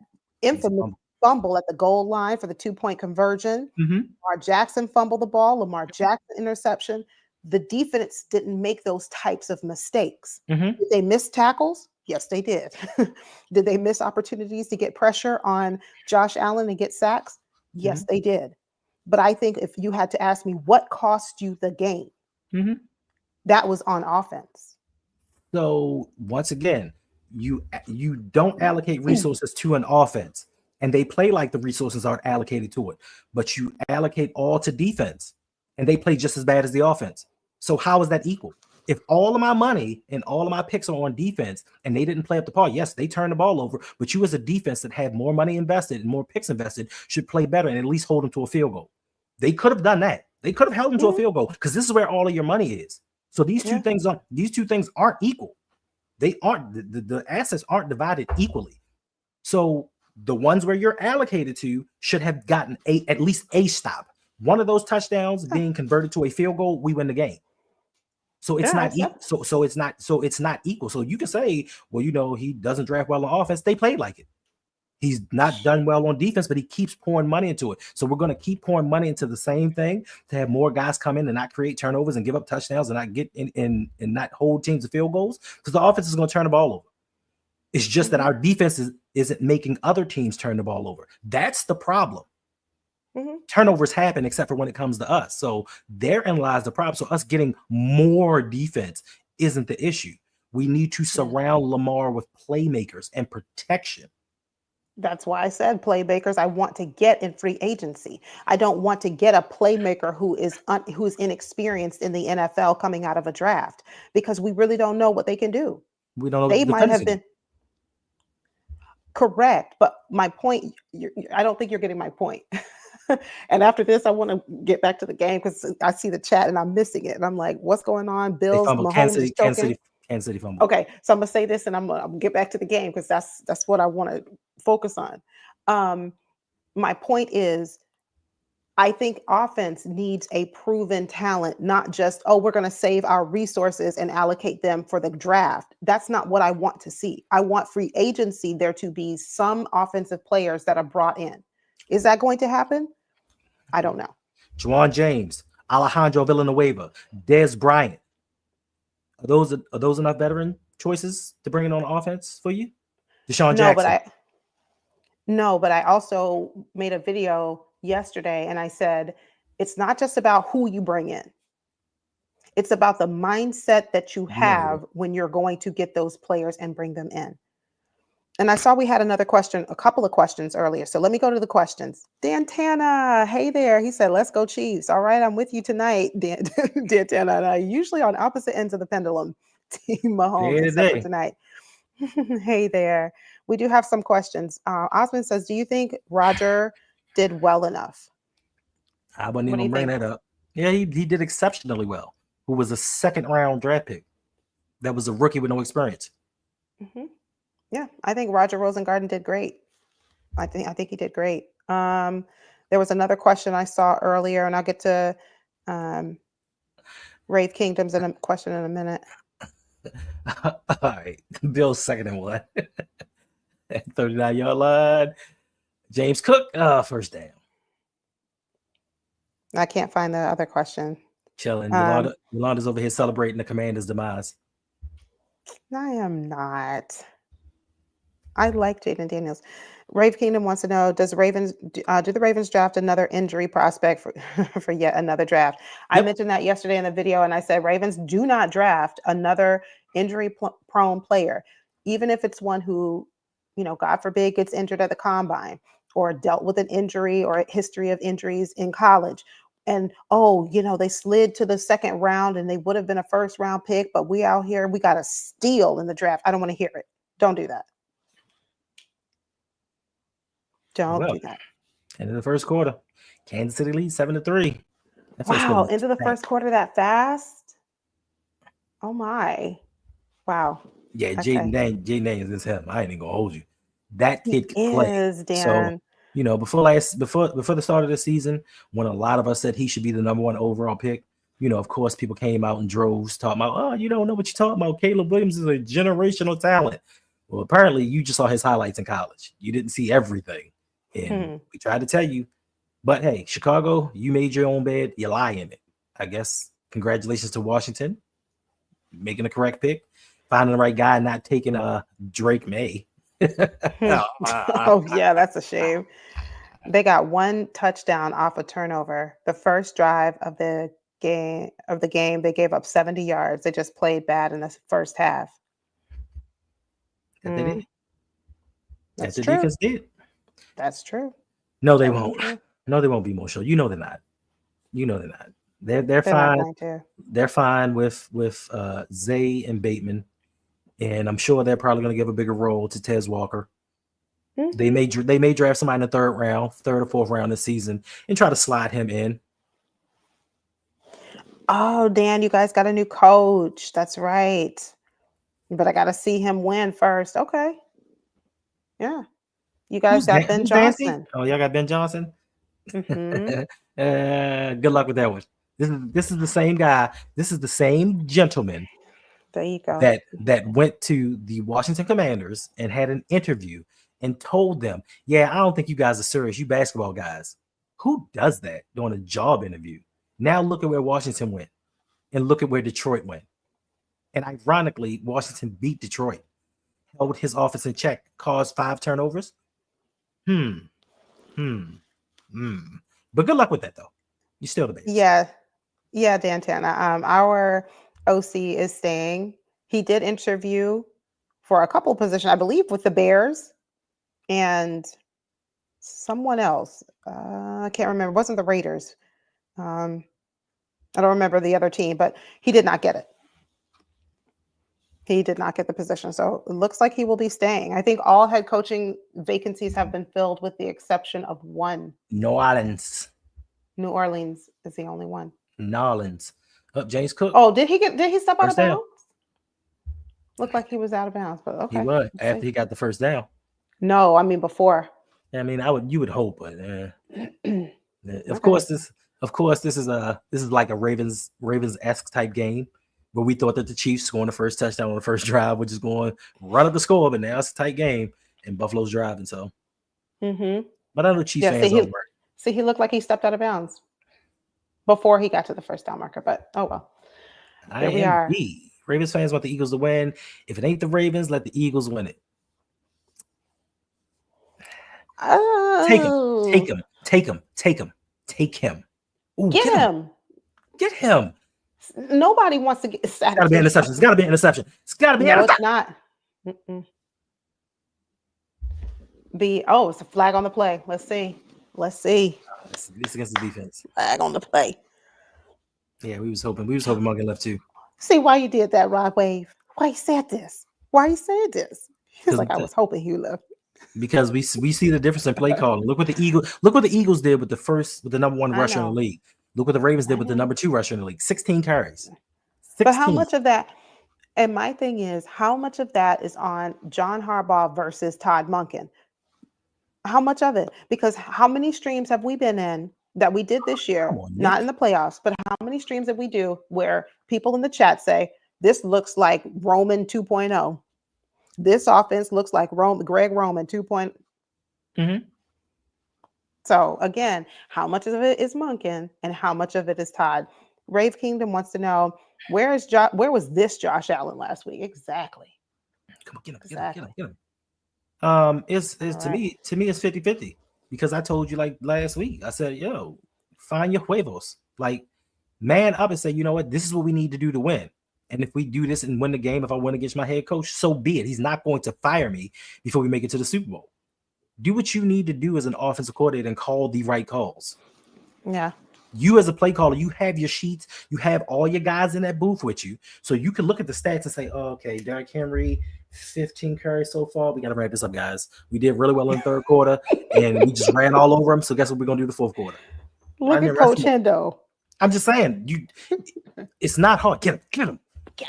[SPEAKER 2] infamous fumble at the goal line for the 2-point conversion. Lamar Jackson fumbled the ball. Lamar Jackson interception. The defense didn't make those types of mistakes. Did they miss tackles? Yes, they did. Did they miss opportunities to get pressure on Josh Allen and get sacks? Yes, they did. But I think if you had to ask me what cost you the game, that was on offense.
[SPEAKER 1] So once again, you don't allocate resources to an offense, and they play like the resources aren't allocated to it, but you allocate all to defense, and they play just as bad as the offense. So how is that equal? If all of my money and all of my picks are on defense and they didn't play up the par, yes, they turned the ball over, but you as a defense that had more money invested and more picks invested should play better and at least hold them to a field goal. They could have done that. They could have held them to a field goal because this is where all of your money is. So these two things aren't equal. They aren't. The assets aren't divided equally. So the ones where you're allocated to should have gotten at least a stop. One of those touchdowns being converted to a field goal, we win the game. So it's not equal. So it's not equal. So you can say, well, he doesn't draft well on offense. They played like it. He's not done well on defense, but he keeps pouring money into it. So we're going to keep pouring money into the same thing to have more guys come in and not create turnovers and give up touchdowns and not get in and not hold teams to field goals because the offense is going to turn the ball over. It's just that our defense isn't making other teams turn the ball over. That's the problem. Turnovers happen except for when it comes to us. So therein lies the problem. So us getting more defense isn't the issue. We need to surround Lamar with playmakers and protection.
[SPEAKER 2] That's why I said playmakers I want to get in free agency. I don't want to get a playmaker who's inexperienced in the NFL coming out of a draft, because we really don't know what they can do.
[SPEAKER 1] We don't know
[SPEAKER 2] They
[SPEAKER 1] the
[SPEAKER 2] might have
[SPEAKER 1] defense.
[SPEAKER 2] been correct, but my point, I don't think you're getting my point. And after this, I want to get back to the game because I see the chat and I'm missing it. And I'm like, what's going on?
[SPEAKER 1] They
[SPEAKER 2] Bills,
[SPEAKER 1] fumbled. Kansas
[SPEAKER 2] Mahomes is
[SPEAKER 1] City, Kansas
[SPEAKER 2] choking.
[SPEAKER 1] City, Kansas City fumbled.
[SPEAKER 2] Okay, so I'm gonna say this and I'm gonna get back to the game because that's what I want to focus on. My point is, I think offense needs a proven talent, not just, oh, we're going to save our resources and allocate them for the draft. That's not what I want to see. I want free agency there to be some offensive players that are brought in. Is that going to happen? I don't know.
[SPEAKER 1] Juwan James, Alejandro Villanueva, Dez Bryant. Are those enough veteran choices to bring in on offense for you? Deshaun Jackson.
[SPEAKER 2] But I also made a video yesterday and I said, it's not just about who you bring in. It's about the mindset that you have when you're going to get those players and bring them in. And I saw we had another question, a couple of questions earlier. So let me go to the questions. Dan Tana, hey there. He said, let's go Chiefs. All right, I'm with you tonight, Dan Tana. And I usually on opposite ends of the pendulum, Team Mahomes, except for tonight. Hey there. We do have some questions. Osmond says, do you think Roger did well enough?
[SPEAKER 1] I wasn't even going to bring that up. Yeah, he did exceptionally well. Who was a second-round draft pick that was a rookie with no experience.
[SPEAKER 2] Yeah, I think Roger Rosengarten did great. I think he did great. There was another question I saw earlier, and I'll get to Wraith Kingdoms in a question in a minute.
[SPEAKER 1] All right, Bill's second and one. 39-yard line. James Cook, first down.
[SPEAKER 2] I can't find the other question.
[SPEAKER 1] Chilling. Yolanda's over here celebrating the Commander's demise.
[SPEAKER 2] I am not. I like Jaden Daniels. Rave Kingdom wants to know, do the Ravens draft another injury prospect for yet another draft? Yep. I mentioned that yesterday in the video, and I said Ravens do not draft another injury-prone player, even if it's one who, God forbid, gets injured at the combine or dealt with an injury or a history of injuries in college. And, they slid to the second round and they would have been a first-round pick, but we out here, we got a steal in the draft. I don't want to hear it. Don't do that. Don't do that.
[SPEAKER 1] Into the first quarter, Kansas City leads 7-3.
[SPEAKER 2] Wow, into the first quarter that fast? Oh my! Wow.
[SPEAKER 1] Yeah, Jaden Daniels is him. I ain't even gonna hold you. That kid can play.
[SPEAKER 2] Dan.
[SPEAKER 1] So before the start of the season, when a lot of us said he should be the number one overall pick, of course, people came out in droves talking about, oh, you don't know what you're talking about. Caleb Williams is a generational talent. Well, apparently, you just saw his highlights in college. You didn't see everything. And we tried to tell you, but hey, Chicago, you made your own bed, you lie in it. I guess congratulations to Washington, making the correct pick, finding the right guy, not taking Drake May.
[SPEAKER 2] Oh yeah, that's a shame. They got one touchdown off a turnover. The first drive of the game, they gave up 70 yards. They just played bad in the first half.
[SPEAKER 1] That they did. That's the defense did.
[SPEAKER 2] That's true.
[SPEAKER 1] No, they won't. No, they won't be emotional. They're not. They're not. They're fine. They're fine with Zay and Bateman, and I'm sure they're probably going to give a bigger role to Tez Walker. They may draft somebody in the third or fourth round this season, and try to slide him in.
[SPEAKER 2] Oh, Dan, you guys got a new coach. That's right. But I got to see him win first. Okay. Yeah. You guys got Ben Johnson.
[SPEAKER 1] Dancy? Oh, y'all got Ben Johnson? Good luck with that one. This is the same guy. This is the same gentleman.
[SPEAKER 2] There you go.
[SPEAKER 1] That went to the Washington Commanders and had an interview and told them, yeah, I don't think you guys are serious. You basketball guys. Who does that during a job interview? Now look at where Washington went and look at where Detroit went. And ironically, Washington beat Detroit, held his offense in check, caused 5 turnovers. But good luck with that, though. You're still the Bears.
[SPEAKER 2] Yeah, yeah, Dantana. Our OC is staying. He did interview for a couple positions, I believe, with the Bears and someone else. I can't remember. It wasn't the Raiders. I don't remember the other team, but he did not get it. He did not get the position. So it looks like he will be staying. I think all head coaching vacancies have been filled with the exception of one.
[SPEAKER 1] New Orleans.
[SPEAKER 2] New Orleans is the only one.
[SPEAKER 1] New Orleans. James Cook.
[SPEAKER 2] Oh, did he step out of
[SPEAKER 1] First down.
[SPEAKER 2] bounds? Looked like he was out of bounds, but okay.
[SPEAKER 1] He was after he got the first down.
[SPEAKER 2] No, I mean before.
[SPEAKER 1] I mean, you would hope, but
[SPEAKER 2] Okay.
[SPEAKER 1] of course this is like a Ravens-esque type game where we thought that the Chiefs scoring the first touchdown on the first drive, which is going run up the score, but now it's a tight game and Buffalo's driving. So, but I know Chiefs fans don't work.
[SPEAKER 2] See, he looked like he stepped out of bounds before he got to the first down marker, but oh well. There we are.
[SPEAKER 1] Ravens fans want the Eagles to win. If it ain't the Ravens, let the Eagles win it.
[SPEAKER 2] Oh.
[SPEAKER 1] Take him. Ooh,
[SPEAKER 2] Get him.
[SPEAKER 1] Get him.
[SPEAKER 2] Nobody wants to get.
[SPEAKER 1] It's got to be an interception. It's got to be an interception.
[SPEAKER 2] No, it's not. It's a flag on the play. Let's see.
[SPEAKER 1] This against the defense.
[SPEAKER 2] Flag on the play.
[SPEAKER 1] Yeah, we was hoping Morgan left too.
[SPEAKER 2] See why you did that, Rod Wave? Why you said this? Why you said this? He's like, I was hoping he left.
[SPEAKER 1] Because we see the difference in play calling. Look what the Eagles did with the number one rusher in the league. Look what the Ravens did with the number 2 rusher in the league. 16 carries. 16.
[SPEAKER 2] But how much of that? And my thing is, how much of that is on John Harbaugh versus Todd Monken? How much of it? Because how many streams have we been in that we did this year? Not in the playoffs, but how many streams did we do where people in the chat say, this looks like Roman 2.0? This offense looks like Greg Roman 2.0. So again, how much of it is Monken and how much of it is Todd? Rave Kingdom wants to know where was this Josh Allen last week? Exactly.
[SPEAKER 1] Come on, get him. It's to me it's 50-50 because I told you like last week. I said, yo, find your huevos. Like, man up and say, you know what, this is what we need to do to win. And if we do this and win the game, if I win against my head coach, so be it. He's not going to fire me before we make it to the Super Bowl. Do what you need to do as an offensive coordinator and call the right calls.
[SPEAKER 2] Yeah.
[SPEAKER 1] You as a play caller, you have your sheets. You have all your guys in that booth with you. So you can look at the stats and say, oh, okay, Derrick Henry, 15 carries so far. We got to wrap this up, guys. We did really well in the third quarter, and we just ran all over them. So guess what we're going to do the fourth quarter?
[SPEAKER 2] Look at Coach Hendo.
[SPEAKER 1] I'm just saying, it's not hard. Get him.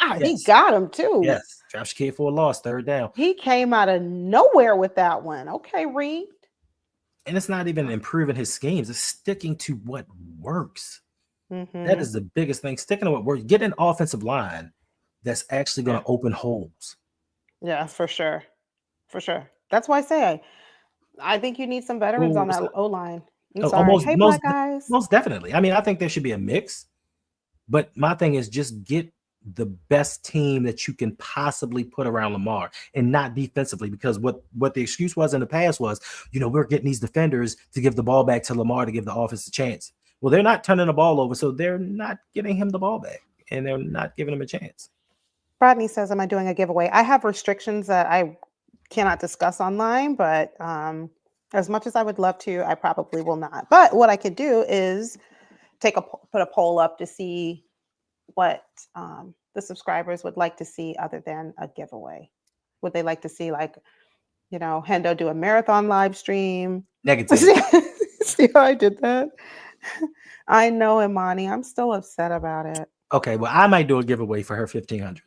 [SPEAKER 2] God, yes. He got him too.
[SPEAKER 1] Yes, traps kid for a loss, third down.
[SPEAKER 2] He came out of nowhere with that one. Okay, Reed.
[SPEAKER 1] And it's not even improving his schemes; it's sticking to what works. That is the biggest thing. Sticking to what works. Get an offensive line that's actually going to open holes.
[SPEAKER 2] Yeah, for sure. That's why I say I think you need some veterans on that O line.
[SPEAKER 1] Most definitely. I mean, I think there should be a mix. But my thing is just get the best team that you can possibly put around Lamar and not defensively, because what the excuse was in the past was, we're getting these defenders to give the ball back to Lamar to give the offense a chance. Well, they're not turning the ball over, so they're not giving him the ball back and they're not giving him a chance.
[SPEAKER 2] Rodney says, am I doing a giveaway? I have restrictions that I cannot discuss online, but as much as I would love to, I probably will not. But what I could do is put a poll up to see what the subscribers would like to see other than a giveaway. Would they like to see, like, Hendo do a marathon live stream?
[SPEAKER 1] Negative.
[SPEAKER 2] See how I did that? I know, Imani. I'm still upset about it.
[SPEAKER 1] Okay, well, I might do a giveaway for her 1,500.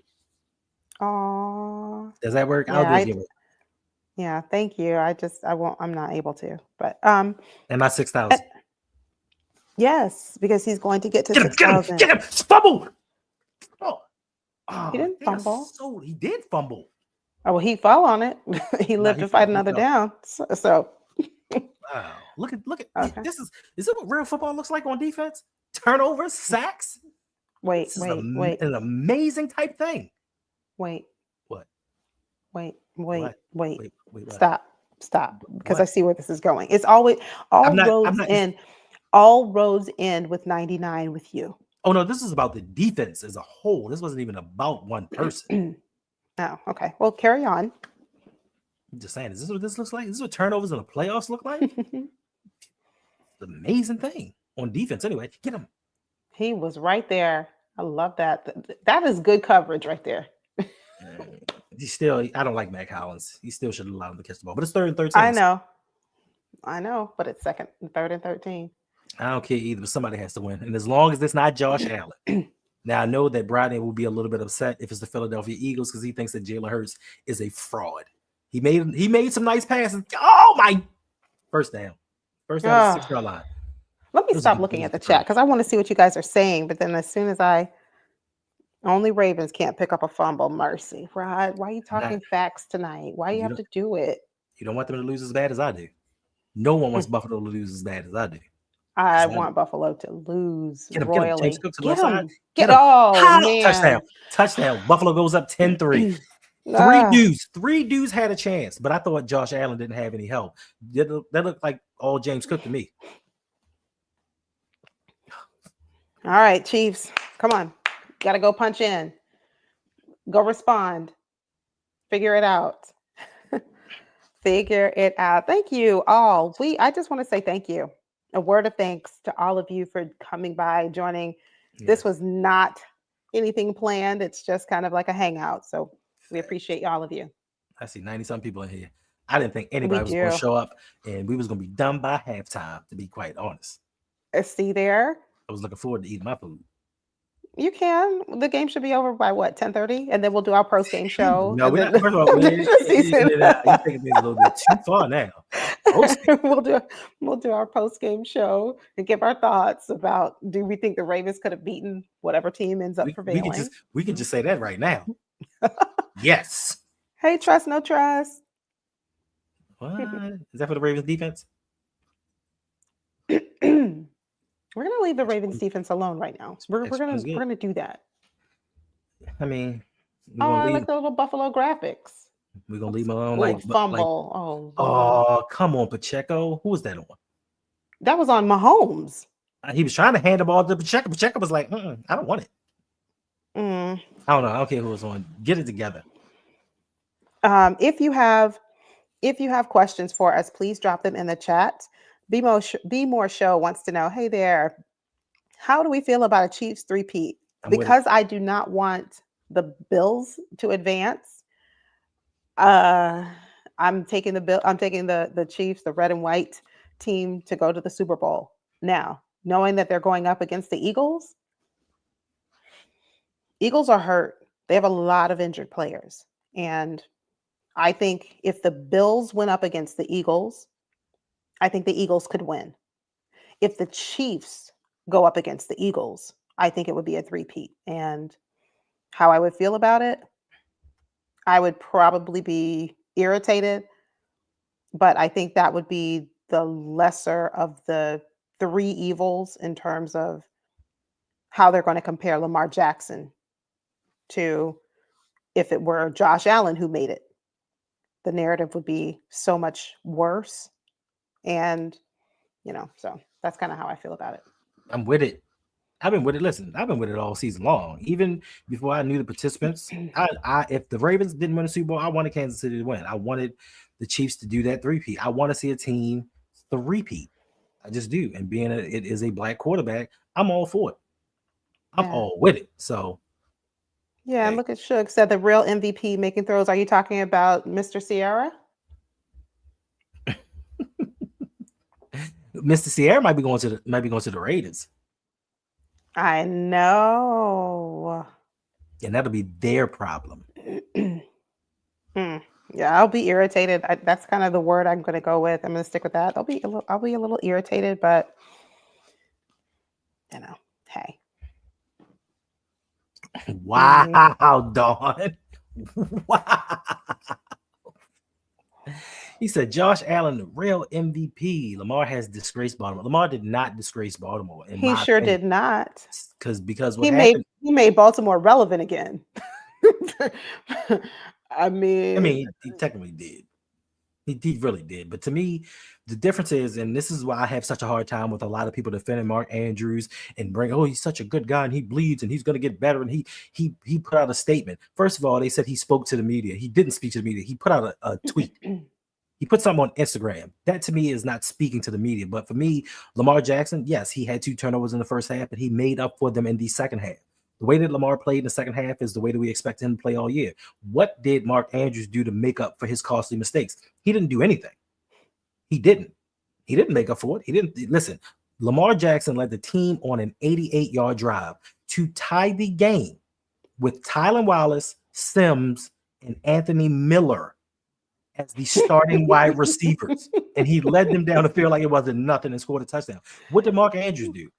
[SPEAKER 2] Oh,
[SPEAKER 1] does that work? I'll do a giveaway.
[SPEAKER 2] Yeah, thank you. I'm not able to, but
[SPEAKER 1] and my 6,000.
[SPEAKER 2] Yes, because he's going to get to 6,000.
[SPEAKER 1] Get him! Fumble!
[SPEAKER 2] He didn't fumble.
[SPEAKER 1] He did fumble.
[SPEAKER 2] Oh, well, he fell on it. He lived to fight another down. So.
[SPEAKER 1] Wow! Look at
[SPEAKER 2] okay.
[SPEAKER 1] This is it what real football looks like on defense? Turnovers, sacks.
[SPEAKER 2] Wait.
[SPEAKER 1] An amazing type thing.
[SPEAKER 2] Wait.
[SPEAKER 1] What?
[SPEAKER 2] Wait. Stop. Because I see where this is going. It's always All roads end with 99 with you.
[SPEAKER 1] Oh no, this is about the defense as a whole. This wasn't even about one person.
[SPEAKER 2] Oh, okay. Well, carry on.
[SPEAKER 1] I'm just saying, is this what this looks like? Is this what turnovers in the playoffs look like? It's an amazing thing on defense. Anyway, get him.
[SPEAKER 2] He was right there. I love that. That is good coverage right there.
[SPEAKER 1] He's still, I don't like Mac Hollins. He still should allow him to catch the ball, but it's 3rd and 13.
[SPEAKER 2] I know, but it's 3rd and 13.
[SPEAKER 1] I don't care either, but somebody has to win. And as long as it's not Josh Allen. Now, I know that Bradley will be a little bit upset if it's the Philadelphia Eagles because he thinks that Jalen Hurts is a fraud. He made some nice passes. Oh, my. First down. First down to the 6-yard line.
[SPEAKER 2] Let me stop looking at the chat because I want to see what you guys are saying. But then as soon as only Ravens can't pick up a fumble. Mercy, Rod. Why are you talking facts tonight? Why do you have to do it?
[SPEAKER 1] You don't want them to lose as bad as I do. No one wants Buffalo to lose as bad as I do.
[SPEAKER 2] I want Buffalo to lose royally.
[SPEAKER 1] James Cook to the left side.
[SPEAKER 2] Get him. Oh,
[SPEAKER 1] man. Touchdown. Buffalo goes up 10-3. Three dudes had a chance, but I thought Josh Allen didn't have any help. That looked like all James Cook to me.
[SPEAKER 2] All right, Chiefs. Come on. Got to go punch in. Go respond. Figure it out. Figure it out. Thank you all. I just want to say thank you. A word of thanks to all of you for coming by, joining. Yeah. This was not anything planned. It's just kind of like a hangout. So we appreciate all of you.
[SPEAKER 1] I see 90-some people in here. I didn't think anybody was going to show up, and we was going to be done by halftime, to be quite honest.
[SPEAKER 2] See there?
[SPEAKER 1] I was looking forward to eating my food.
[SPEAKER 2] You can. The game should be over by what, 10:30? And then we'll do our post-game show.
[SPEAKER 1] No, we're not. First of all, you're taking me a little bit too far now.
[SPEAKER 2] We'll do our post-game show and give our thoughts about, do we think the Ravens could have beaten whatever team ends up prevailing?
[SPEAKER 1] We can just say that right now. Yes.
[SPEAKER 2] Hey, trust, no trust.
[SPEAKER 1] What? Is that for the Ravens defense?
[SPEAKER 2] We're gonna leave the Ravens defense alone right now. We're gonna do that.
[SPEAKER 1] I mean,
[SPEAKER 2] I like the little Buffalo graphics.
[SPEAKER 1] We're gonna leave them alone.
[SPEAKER 2] Like fumble.
[SPEAKER 1] Come on, Pacheco. Who was that on?
[SPEAKER 2] That was on Mahomes.
[SPEAKER 1] He was trying to hand the ball to Pacheco. Pacheco was like, I don't want it. I don't know. I don't care who was on. Get it together.
[SPEAKER 2] If you have questions for us, please drop them in the chat. Be More Show wants to know, hey there, how do we feel about a Chiefs 3-peat? Because I do not want the Bills to advance. I'm taking the Chiefs, the red and white team, to go to the Super Bowl. Now, knowing that they're going up against the Eagles. Eagles are hurt. They have a lot of injured players. And I think if the Bills went up against the Eagles, I think the Eagles could win. If the Chiefs go up against the Eagles, I think it would be a 3-peat. And how I would feel about it, I would probably be irritated, but I think that would be the lesser of the 3 evils in terms of how they're going to compare Lamar Jackson to if it were Josh Allen who made it. The narrative would be so much worse. And, so that's kind of how I feel about it.
[SPEAKER 1] I'm with it. I've been with it. Listen, I've been with it all season long. Even before I knew the participants, if the Ravens didn't win the Super Bowl, I wanted Kansas City to win. I wanted the Chiefs to do that 3-peat. I want to see a team 3-peat. I just do. And being it is a black quarterback, I'm all for it. I'm all with it. So.
[SPEAKER 2] Yeah, and look at Suge said the real MVP making throws. Are you talking about Mr. Sierra?
[SPEAKER 1] Mr. Sierra might be going to the Raiders.
[SPEAKER 2] I know.
[SPEAKER 1] And that'll be their problem.
[SPEAKER 2] Yeah, I'll be irritated. That's kind of the word I'm going to go with. I'm going to stick with that. I'll be a little irritated, but hey.
[SPEAKER 1] Wow, Dawn. Wow. He said Josh Allen, the real MVP. Lamar has disgraced Baltimore. Lamar did not disgrace Baltimore.
[SPEAKER 2] He sure did not.
[SPEAKER 1] Because
[SPEAKER 2] he made Baltimore relevant again. I mean,
[SPEAKER 1] he technically did. He really did. But to me, the difference is, and this is why I have such a hard time with a lot of people defending Mark Andrews and bring, oh, he's such a good guy and he bleeds and he's going to get better. And he put out a statement. First of all, they said he spoke to the media. He didn't speak to the media. He put out a tweet. He put something on Instagram. That to me is not speaking to the media. But for me, Lamar Jackson, yes, he had 2 turnovers in the first half, but he made up for them in the second half. The way that Lamar played in the second half is the way that we expect him to play all year. What did Mark Andrews do to make up for his costly mistakes? He didn't do anything. He didn't. He didn't make up for it. He didn't. Listen, Lamar Jackson led the team on an 88-yard drive to tie the game with Tylan Wallace, Sims, and Anthony Miller as the starting wide receivers. And he led them down the field like it wasn't nothing and scored a touchdown. What did Mark Andrews do?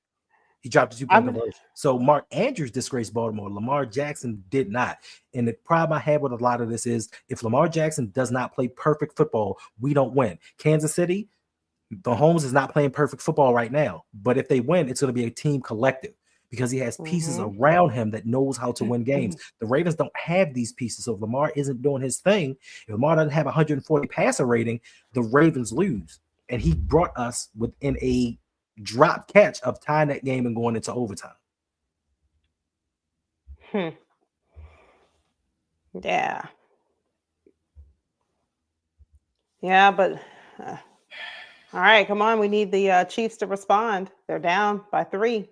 [SPEAKER 1] He dropped a 2-point conversion. So Mark Andrews disgraced Baltimore. Lamar Jackson did not. And the problem I have with a lot of this is if Lamar Jackson does not play perfect football, we don't win. Kansas City, Mahomes is not playing perfect football right now. But if they win, it's going to be a team collective because he has pieces around him that knows how to win games. The Ravens don't have these pieces. So if Lamar isn't doing his thing, if Lamar doesn't have 140 passer rating, the Ravens lose. And he brought us within a drop catch of tying that game and going into overtime.
[SPEAKER 2] Yeah. Yeah, but all right, come on. We need the Chiefs to respond. They're down by 3.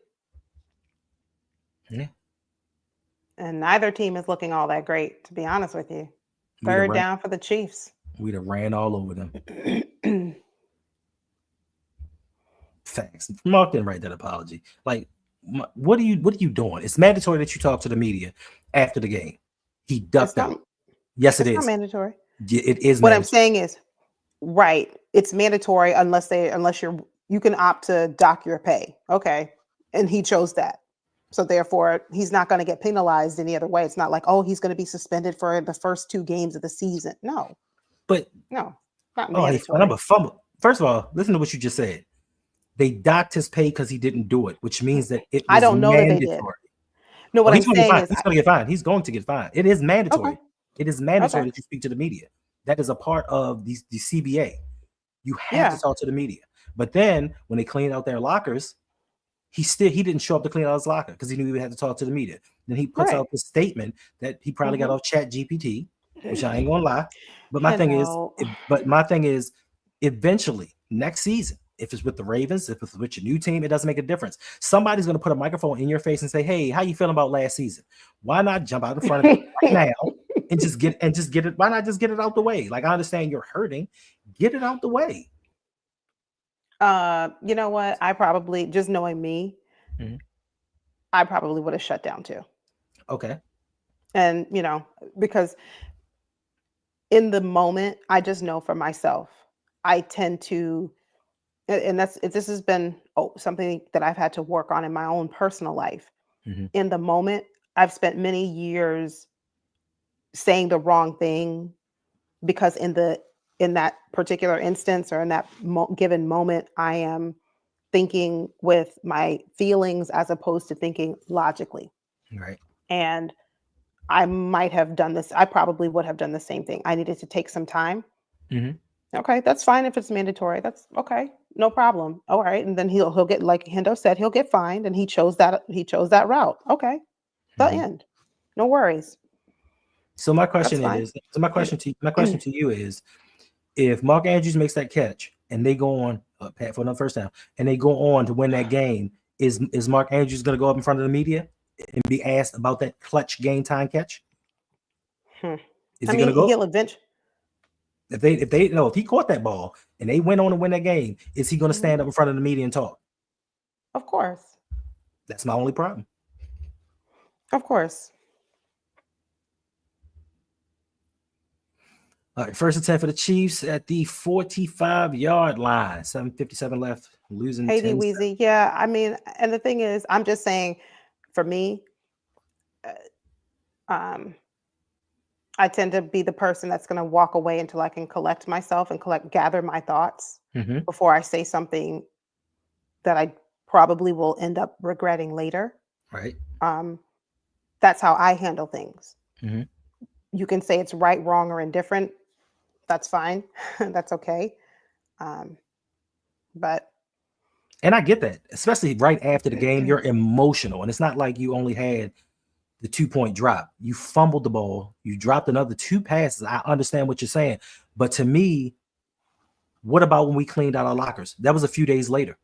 [SPEAKER 1] Yeah.
[SPEAKER 2] And neither team is looking all that great, to be honest with you. Third down for the Chiefs.
[SPEAKER 1] We'd have ran all over them. Facts. Mark didn't write that apology. Like, what are you doing? It's mandatory that you talk to the media after the game. He ducked out. Yes, it is.
[SPEAKER 2] It's not mandatory.
[SPEAKER 1] It is.
[SPEAKER 2] What I'm saying is, right? It's mandatory unless you can opt to dock your pay. Okay, and he chose that. So therefore, he's not going to get penalized any other way. It's not like, oh, he's going to be suspended for the first 2 games of the season. No.
[SPEAKER 1] But
[SPEAKER 2] no, not mandatory.
[SPEAKER 1] I'm a fumble. First of all, listen to what you just said. They docked his pay because he didn't do it, which means that it was
[SPEAKER 2] I don't know
[SPEAKER 1] mandatory.
[SPEAKER 2] that they did. No, what I'm saying is
[SPEAKER 1] he's going to get fined. He's going to get fined. It is mandatory.
[SPEAKER 2] Okay.
[SPEAKER 1] It is mandatory that you speak to the media. That is a part of the CBA. You have to talk to the media. But then when they cleaned out their lockers, he didn't show up to clean out his locker because he knew he had to talk to the media. Then he puts out this statement that he probably got off Chat GPT, which I ain't gonna lie. But my thing is, eventually next season, if it's with the Ravens, if it's with your new team, it doesn't make a difference. Somebody's gonna put a microphone in your face and say, "Hey, how you feeling about last season?" Why not jump out in front of it right now and just get it? Why not just get it out the way? Like, I understand you're hurting, get it out the way.
[SPEAKER 2] You know what? I probably, just knowing me, I probably would have shut down too.
[SPEAKER 1] Okay.
[SPEAKER 2] And because in the moment, I just know for myself, I tend to, and this has been something that I've had to work on in my own personal life. In the moment, I've spent many years saying the wrong thing because in that particular instance or in that given moment, I am thinking with my feelings as opposed to thinking logically.
[SPEAKER 1] Right.
[SPEAKER 2] And I might have done this. I probably would have done the same thing. I needed to take some time. Okay, that's fine if it's mandatory. That's okay, no problem. All right, and then he'll get, like Hendo said, he'll get fined, and he chose that route. Okay, the end. No worries.
[SPEAKER 1] So my question to you is, if Mark Andrews makes that catch and they go on Pat for another first down and they go on to win that game, is Mark Andrews going to go up in front of the media and be asked about that clutch game time catch? Is he going to go?
[SPEAKER 2] He'll eventually.
[SPEAKER 1] If he caught that ball and they went on to win that game, is he going to stand up in front of the media and talk?
[SPEAKER 2] Of course.
[SPEAKER 1] That's my only problem.
[SPEAKER 2] Of course.
[SPEAKER 1] All right, 1st and 10 for the Chiefs at the 45-yard line. 7:57 left. Losing.
[SPEAKER 2] Hey, Weezy. Yeah, and the thing is, I'm just saying, for me, I tend to be the person that's going to walk away until I can collect myself and gather my thoughts before I say something that I probably will end up regretting later.
[SPEAKER 1] Right.
[SPEAKER 2] That's how I handle things. You can say it's right, wrong, or indifferent. That's fine. That's okay. Um, but
[SPEAKER 1] And I get that, especially right after the game, you're emotional. And it's not like you only had the 2-point drop. You fumbled the ball. You dropped another 2 passes. I understand what you're saying. But to me, what about when we cleaned out our lockers? That was a few days later.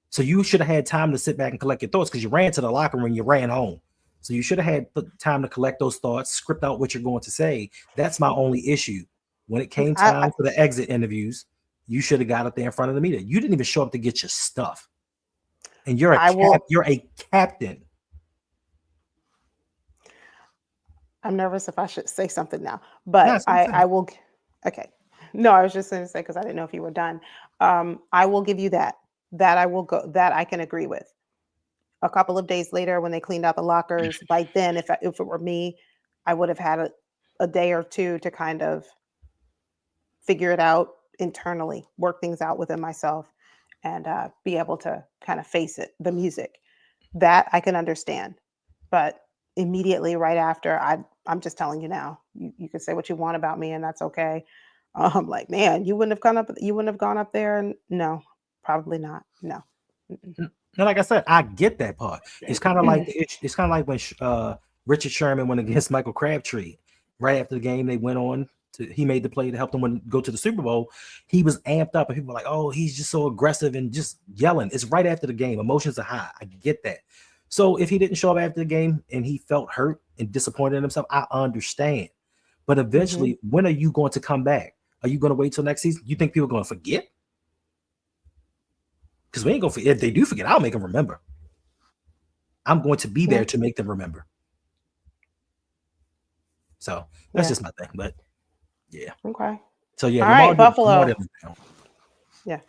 [SPEAKER 1] So you should have had time to sit back and collect your thoughts because you ran to the locker room and you ran home. So you should have had time to collect those thoughts, script out what you're going to say. That's my only issue. When it came
[SPEAKER 2] I,
[SPEAKER 1] time for the exit interviews, you should have got up there in front of the media. You didn't even show up to get your stuff. And you're
[SPEAKER 2] I will.
[SPEAKER 1] you're a captain.
[SPEAKER 2] I'm nervous if I should say something now,
[SPEAKER 1] No,
[SPEAKER 2] but
[SPEAKER 1] it's okay.
[SPEAKER 2] I will. Okay. No, I was just going to say because I didn't know if you were done. I will give you that. That I will go. That I can agree with. A couple of days later, when they cleaned out the lockers, by then, if it were me, I would have had a day or two to kind of figure it out internally, work things out within myself, and be able to kind of face it. The music that I can understand, but immediately right after, I'm just telling you now. You can say what you want about me, and that's okay. Like, man, you wouldn't have gone up. You wouldn't have gone up there, and no, probably not. No. Mm-mm.
[SPEAKER 1] And like I said, I get that part. It's kind of like it's kind of like when Richard Sherman went against Michael Crabtree. Right after the game, they went on to he made the play to help them go to the Super Bowl. He was amped up, and people were like, "Oh, he's just so aggressive and just yelling." It's right after the game. Emotions are high. I get that. So if he didn't show up after the game and he felt hurt and disappointed in himself, I understand. But eventually, when are you going to come back? Are you going to wait till next season? You think people are going to forget? Because we ain't gonna forget. If they do forget, I'll make them remember. I'm going to be there to make them remember. So that's just my thing. But yeah.
[SPEAKER 2] Okay.
[SPEAKER 1] So yeah,
[SPEAKER 2] All
[SPEAKER 1] Lamar
[SPEAKER 2] right, Buffalo.
[SPEAKER 1] down.
[SPEAKER 2] Yeah.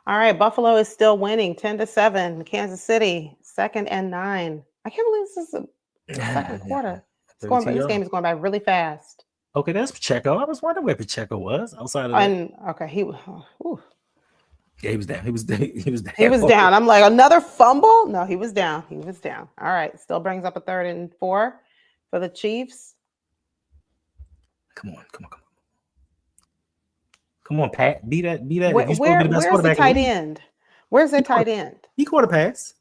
[SPEAKER 2] All right, Buffalo is still winning 10-7. Kansas City, 2nd and 9. I can't believe this is the second quarter. This game is going by really fast.
[SPEAKER 1] Okay, that's Pacheco. I was wondering where Pacheco was outside of
[SPEAKER 2] that. Okay,
[SPEAKER 1] yeah, he was down. He was down.
[SPEAKER 2] He was down. I'm like, another fumble? No, he was down. He was down. All right. Still brings up a 3rd and 4 for the Chiefs.
[SPEAKER 1] Come on, Pat. Be that.
[SPEAKER 2] Where's the tight end? Where's the tight end?
[SPEAKER 1] He caught a pass.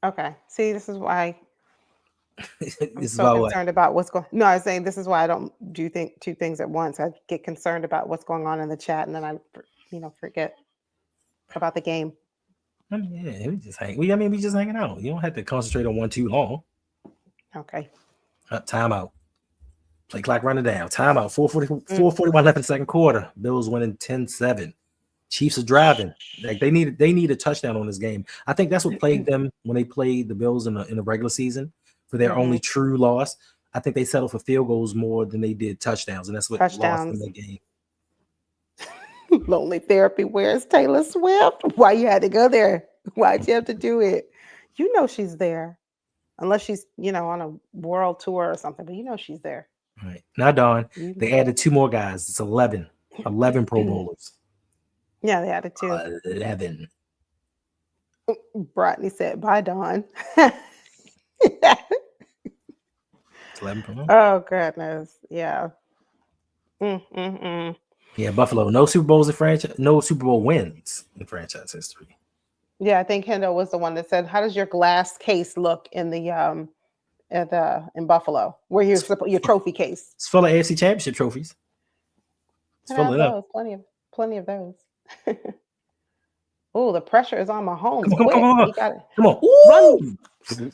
[SPEAKER 2] Okay. See, this is why I'm so concerned about what's going. No, I was saying this is why I don't do two things at once. I get concerned about what's going on in the chat, and then I, forget about the game.
[SPEAKER 1] Yeah, we just hanging out. You don't have to concentrate on one too long.
[SPEAKER 2] Okay.
[SPEAKER 1] Timeout. Play clock running down. Timeout. 4:41 left in the second quarter. Bills winning 10-7. Chiefs are driving. Like they need a touchdown on this game. I think that's what plagued them when they played the Bills in the regular season for their only true loss. I think they settled for field goals more than they did touchdowns, and that's what lost them the game.
[SPEAKER 2] Lonely therapy. Where's Taylor Swift? Why you had to go there? Why'd you have to do it? You know she's there, unless she's on a world tour or something. But she's there.
[SPEAKER 1] All right now, Dawn. They added 2 more guys. It's 11 Pro Bowlers.
[SPEAKER 2] Yeah, they added 2.
[SPEAKER 1] 11.
[SPEAKER 2] Brodney said, "Bye, Dawn."
[SPEAKER 1] 11.
[SPEAKER 2] Oh goodness, yeah.
[SPEAKER 1] Yeah, Buffalo. No Super Bowls in franchise. No Super Bowl wins in franchise history.
[SPEAKER 2] Yeah, I think Hendo was the one that said, "How does your glass case look in the in Buffalo? Where your trophy case?"
[SPEAKER 1] It's full of AFC Championship trophies. It's full of them.
[SPEAKER 2] Plenty of those. Oh, the pressure is on Mahomes.
[SPEAKER 1] Come on. Come on.
[SPEAKER 2] Run.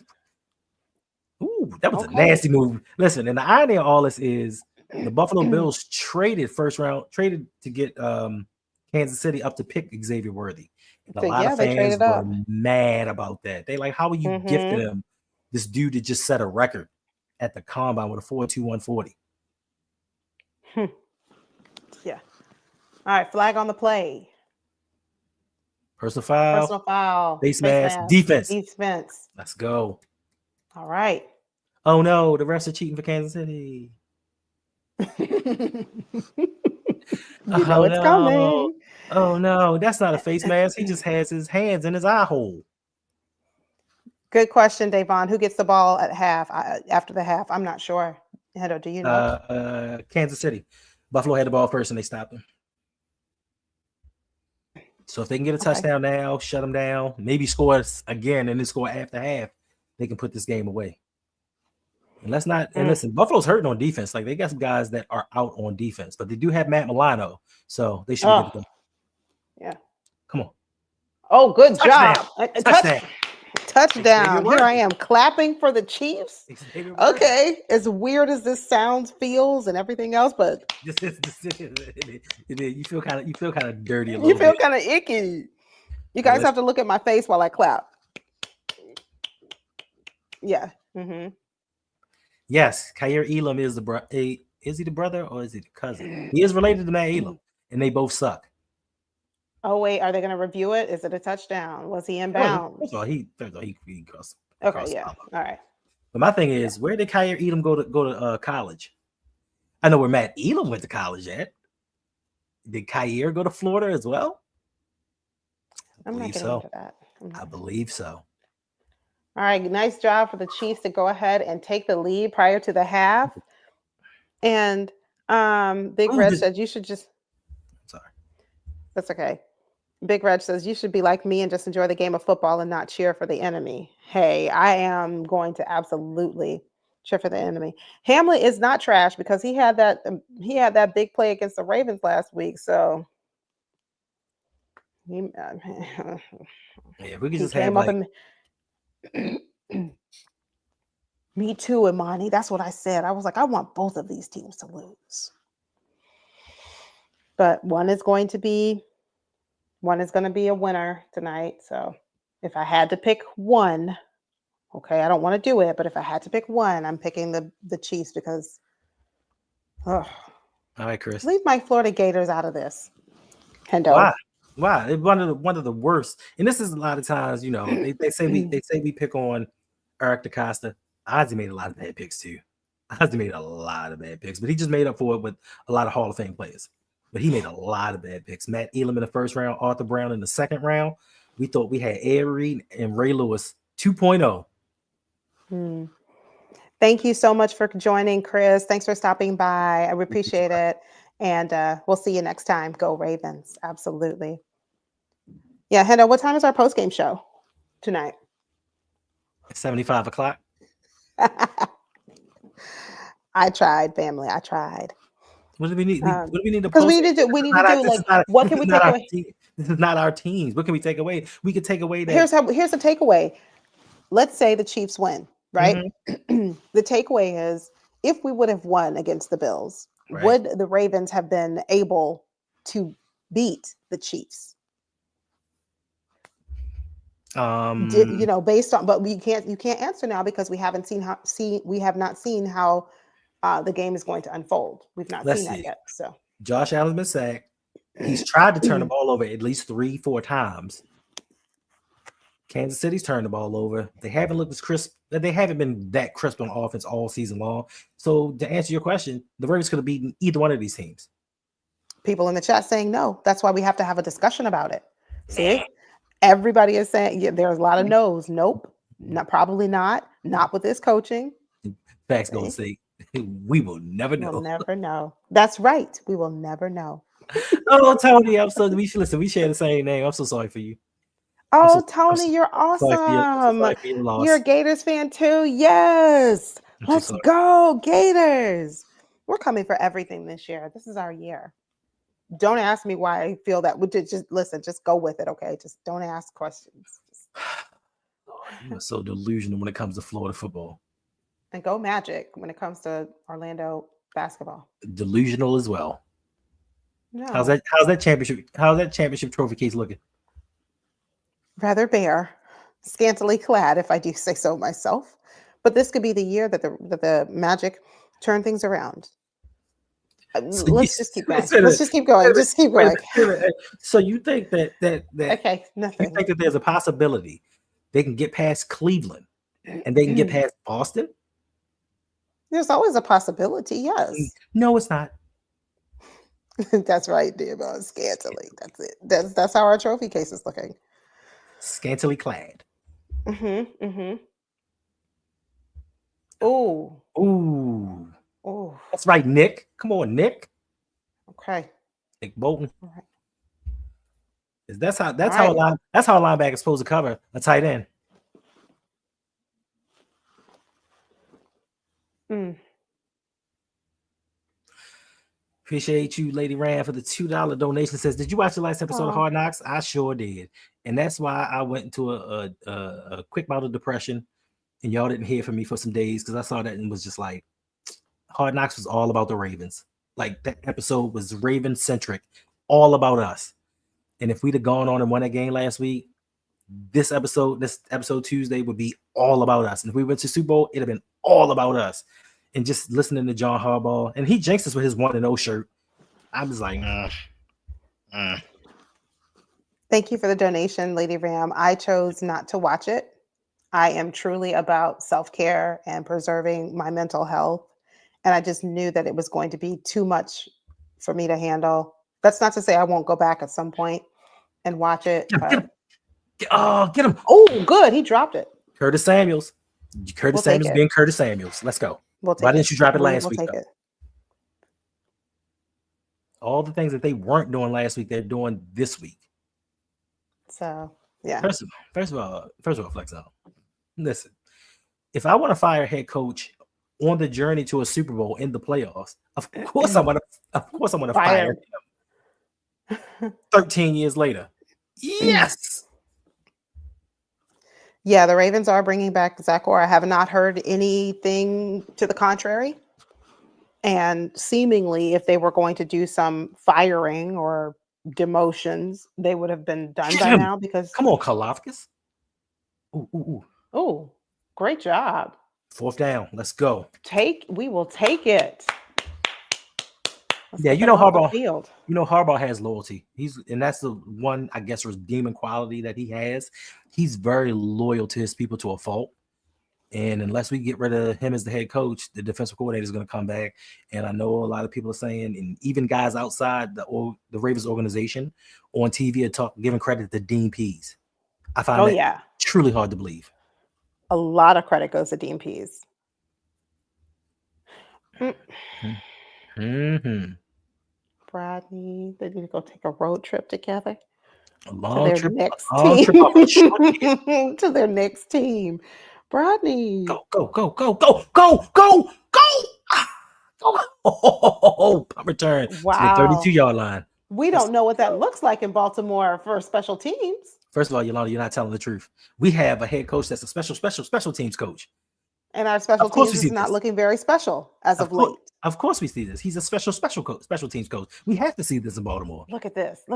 [SPEAKER 1] Ooh, that was a nasty move. Listen, and the irony of all this is the Buffalo Bills traded to get Kansas City up to pick Xavier Worthy. And a lot of fans were mad about that. They like, how are you gifting him this dude that just set a record at the combine with a 4.21 40?
[SPEAKER 2] Yeah. All right, flag on the play.
[SPEAKER 1] Personal foul. Face mask. Defense. Let's go.
[SPEAKER 2] All right.
[SPEAKER 1] Oh no, the refs are cheating for Kansas City.
[SPEAKER 2] It's coming.
[SPEAKER 1] Oh no, that's not a face mask. He just has his hands in his eye hole.
[SPEAKER 2] Good question, Davon. Who gets the ball at half? After the half, I'm not sure. Hedo, do you know?
[SPEAKER 1] Kansas City. Buffalo had the ball first and they stopped them. So if they can get a touchdown now, shut them down, maybe score again and then score after half, they can put this game away. And let's not and listen, Buffalo's hurting on defense. Like they got some guys that are out on defense, but they do have Matt Milano, so they should be good to go.
[SPEAKER 2] Yeah.
[SPEAKER 1] Come on.
[SPEAKER 2] Oh, good
[SPEAKER 1] Touchdown.
[SPEAKER 2] job. Touchdown. Here I am clapping for the Chiefs. Okay. As weird as this sounds, feels, and everything else, but
[SPEAKER 1] you feel kind of dirty a little bit.
[SPEAKER 2] You feel kind of icky. You guys have to look at my face while I clap. Yeah. Mm-hmm.
[SPEAKER 1] Yes, Kaiir Elam is the brother. Is he the brother or is he the cousin? He is related to Matt Elam, and they both suck.
[SPEAKER 2] Oh wait, are they going to review it? Is it a touchdown? Was he inbound?
[SPEAKER 1] First of all, he crossed.
[SPEAKER 2] Okay, yeah, all right.
[SPEAKER 1] But my thing is, where did Kaiir Elam go to college? I know where Matt Elam went to college at. Did Kaiir go to Florida as well?
[SPEAKER 2] I'm not getting into that.
[SPEAKER 1] I believe so.
[SPEAKER 2] All right, nice job for the Chiefs to go ahead and take the lead prior to the half. And Big Red said you should just.
[SPEAKER 1] Sorry.
[SPEAKER 2] That's okay. Big Red says you should be like me and just enjoy the game of football and not cheer for the enemy. Hey, I am going to absolutely cheer for the enemy. Hamlet is not trash because he had that big play against the Ravens last week. So
[SPEAKER 1] we could just have like.
[SPEAKER 2] Me too, Imani. That's what I said. I was like, I want both of these teams to lose. But one is going to be a winner tonight. So if I had to pick one, okay, I don't want to do it, but if I had to pick one, I'm picking the Chiefs because
[SPEAKER 1] all right, Chris.
[SPEAKER 2] Leave my Florida Gators out of this. Hendo.
[SPEAKER 1] Why? It's one of the worst. And this is a lot of times, they say we pick on Eric DeCosta. Ozzy made a lot of bad picks too. Ozzy made a lot of bad picks, but he just made up for it with a lot of Hall of Fame players. But he made a lot of bad picks. Matt Elam in the first round, Arthur Brown in the second round. We thought we had Ed Reed and Ray Lewis 2.0.
[SPEAKER 2] Thank you so much for joining, Chris. Thanks for stopping by. I appreciate it. And we'll see you next time. Go Ravens. Absolutely. Yeah, Hendo, what time is our post-game show tonight?
[SPEAKER 1] 75 o'clock.
[SPEAKER 2] I tried, family. I tried.
[SPEAKER 1] What do we need? What do we need to
[SPEAKER 2] post? We need to do like what can we take away?
[SPEAKER 1] This is not our teams. What can we take away? We could take away that.
[SPEAKER 2] Here's the takeaway. Let's say the Chiefs win, right? Mm-hmm. The takeaway is if we would have won against the Bills, right, would the Ravens have been able to beat the Chiefs? Based on, but you can't answer now because we haven't we have not seen how the game is going to unfold. We've not seen that yet. So
[SPEAKER 1] Josh Allen's been sacked. He's tried to turn the ball over at least 3-4 times. Kansas City's turned the ball over. They haven't looked as crisp. They haven't been that crisp on offense all season long. So to answer your question, the Ravens could have beaten either one of these teams.
[SPEAKER 2] People in the chat saying no. That's why we have to have a discussion about it. See? Everybody is saying there's a lot of no's. Nope. Probably not. Not with this coaching.
[SPEAKER 1] Facts gonna say we will never know.
[SPEAKER 2] We'll never know. That's right. We will never know.
[SPEAKER 1] Oh, Tony, we share the same name. I'm so sorry for you.
[SPEAKER 2] Oh, Tony, you're awesome. You're a Gators fan too. Yes. Let's go, Gators. We're coming for everything this year. This is our year. Don't ask me why I feel that. Just listen, just go with it, okay? Just don't ask questions.
[SPEAKER 1] You are so delusional when it comes to Florida football.
[SPEAKER 2] And go Magic when it comes to Orlando basketball.
[SPEAKER 1] Delusional as well.
[SPEAKER 2] No.
[SPEAKER 1] How's that championship trophy case looking?
[SPEAKER 2] Rather bare, scantily clad, if I do say so myself. But this could be the year that the Magic turn things around. Let's just keep going. Just keep going.
[SPEAKER 1] So you think that
[SPEAKER 2] okay, nothing.
[SPEAKER 1] You think that there's a possibility they can get past Cleveland and they can get past Boston?
[SPEAKER 2] There's always a possibility, yes.
[SPEAKER 1] No, it's not.
[SPEAKER 2] That's right, Debo. Scantily. That's it. That's how our trophy case is looking.
[SPEAKER 1] Scantily clad.
[SPEAKER 2] Ooh.
[SPEAKER 1] That's right, Nick. Come on, Nick.
[SPEAKER 2] Okay.
[SPEAKER 1] Nick Bolton.
[SPEAKER 2] All right.
[SPEAKER 1] That's how
[SPEAKER 2] All right.
[SPEAKER 1] that's how a linebacker is supposed to cover a tight end.
[SPEAKER 2] Mm.
[SPEAKER 1] Appreciate you, Lady Ram, for the $2 donation. Says, did you watch the last episode of Hard Knocks? I sure did, and that's why I went into a quick bout of depression, and y'all didn't hear from me for some days because I saw that and was just like, Hard Knocks was all about the Ravens. Like that episode was Raven centric, all about us. And if we'd have gone on and won that game last week, this episode Tuesday would be all about us. And if we went to Super Bowl, it'd have been all about us. And just listening to John Harbaugh, and he jinxed us with his 1-0 shirt. I was like,
[SPEAKER 2] Thank you for the donation, Lady Ram. I chose not to watch it. I am truly about self-care and preserving my mental health. And I just knew that it was going to be too much for me to handle. That's not to say I won't go back at some point and watch it.
[SPEAKER 1] get him.
[SPEAKER 2] Oh, good. He dropped it.
[SPEAKER 1] Curtis Samuels. Curtis Samuels being Curtis Samuels. Let's go. Why didn't you drop it last week? All the things that they weren't doing last week, they're doing this week.
[SPEAKER 2] So, yeah.
[SPEAKER 1] First of all, Flex out. Listen, if I want to fire a head coach on the journey to a Super Bowl in the playoffs, of course I want to fire him 13 years later. Yes.
[SPEAKER 2] Yeah, the Ravens are bringing back Zach Orr. I have not heard anything to the contrary. And seemingly, if they were going to do some firing or demotions, they would have been done by now. Because
[SPEAKER 1] come on, Kalafkas.
[SPEAKER 2] Oh, great job.
[SPEAKER 1] 4th down. Let's go.
[SPEAKER 2] We will take it.
[SPEAKER 1] Yeah, you know Harbaugh. You know Harbaugh has loyalty. And that's the one, I guess, redeeming quality that he has. He's very loyal to his people to a fault. And unless we get rid of him as the head coach, the defensive coordinator is going to come back. And I know a lot of people are saying, and even guys outside the Ravens organization on TV are giving credit to Dean Pease. I find that truly hard to believe.
[SPEAKER 2] A lot of credit goes to Dean Pease.
[SPEAKER 1] Mm-hmm.
[SPEAKER 2] Bradley, they need to go take a road trip together.
[SPEAKER 1] A long trip.
[SPEAKER 2] To their next team. Bradley.
[SPEAKER 1] Go. Oh, punt return to the 32-yard line.
[SPEAKER 2] We don't know what that looks like in Baltimore for special teams.
[SPEAKER 1] First of all, Yolanda, you're not telling the truth. We have a head coach that's a special teams coach.
[SPEAKER 2] And our special teams is not looking very special as of late.
[SPEAKER 1] Of course we see this. He's a special teams coach. We have to see this in Baltimore.
[SPEAKER 2] Look at this.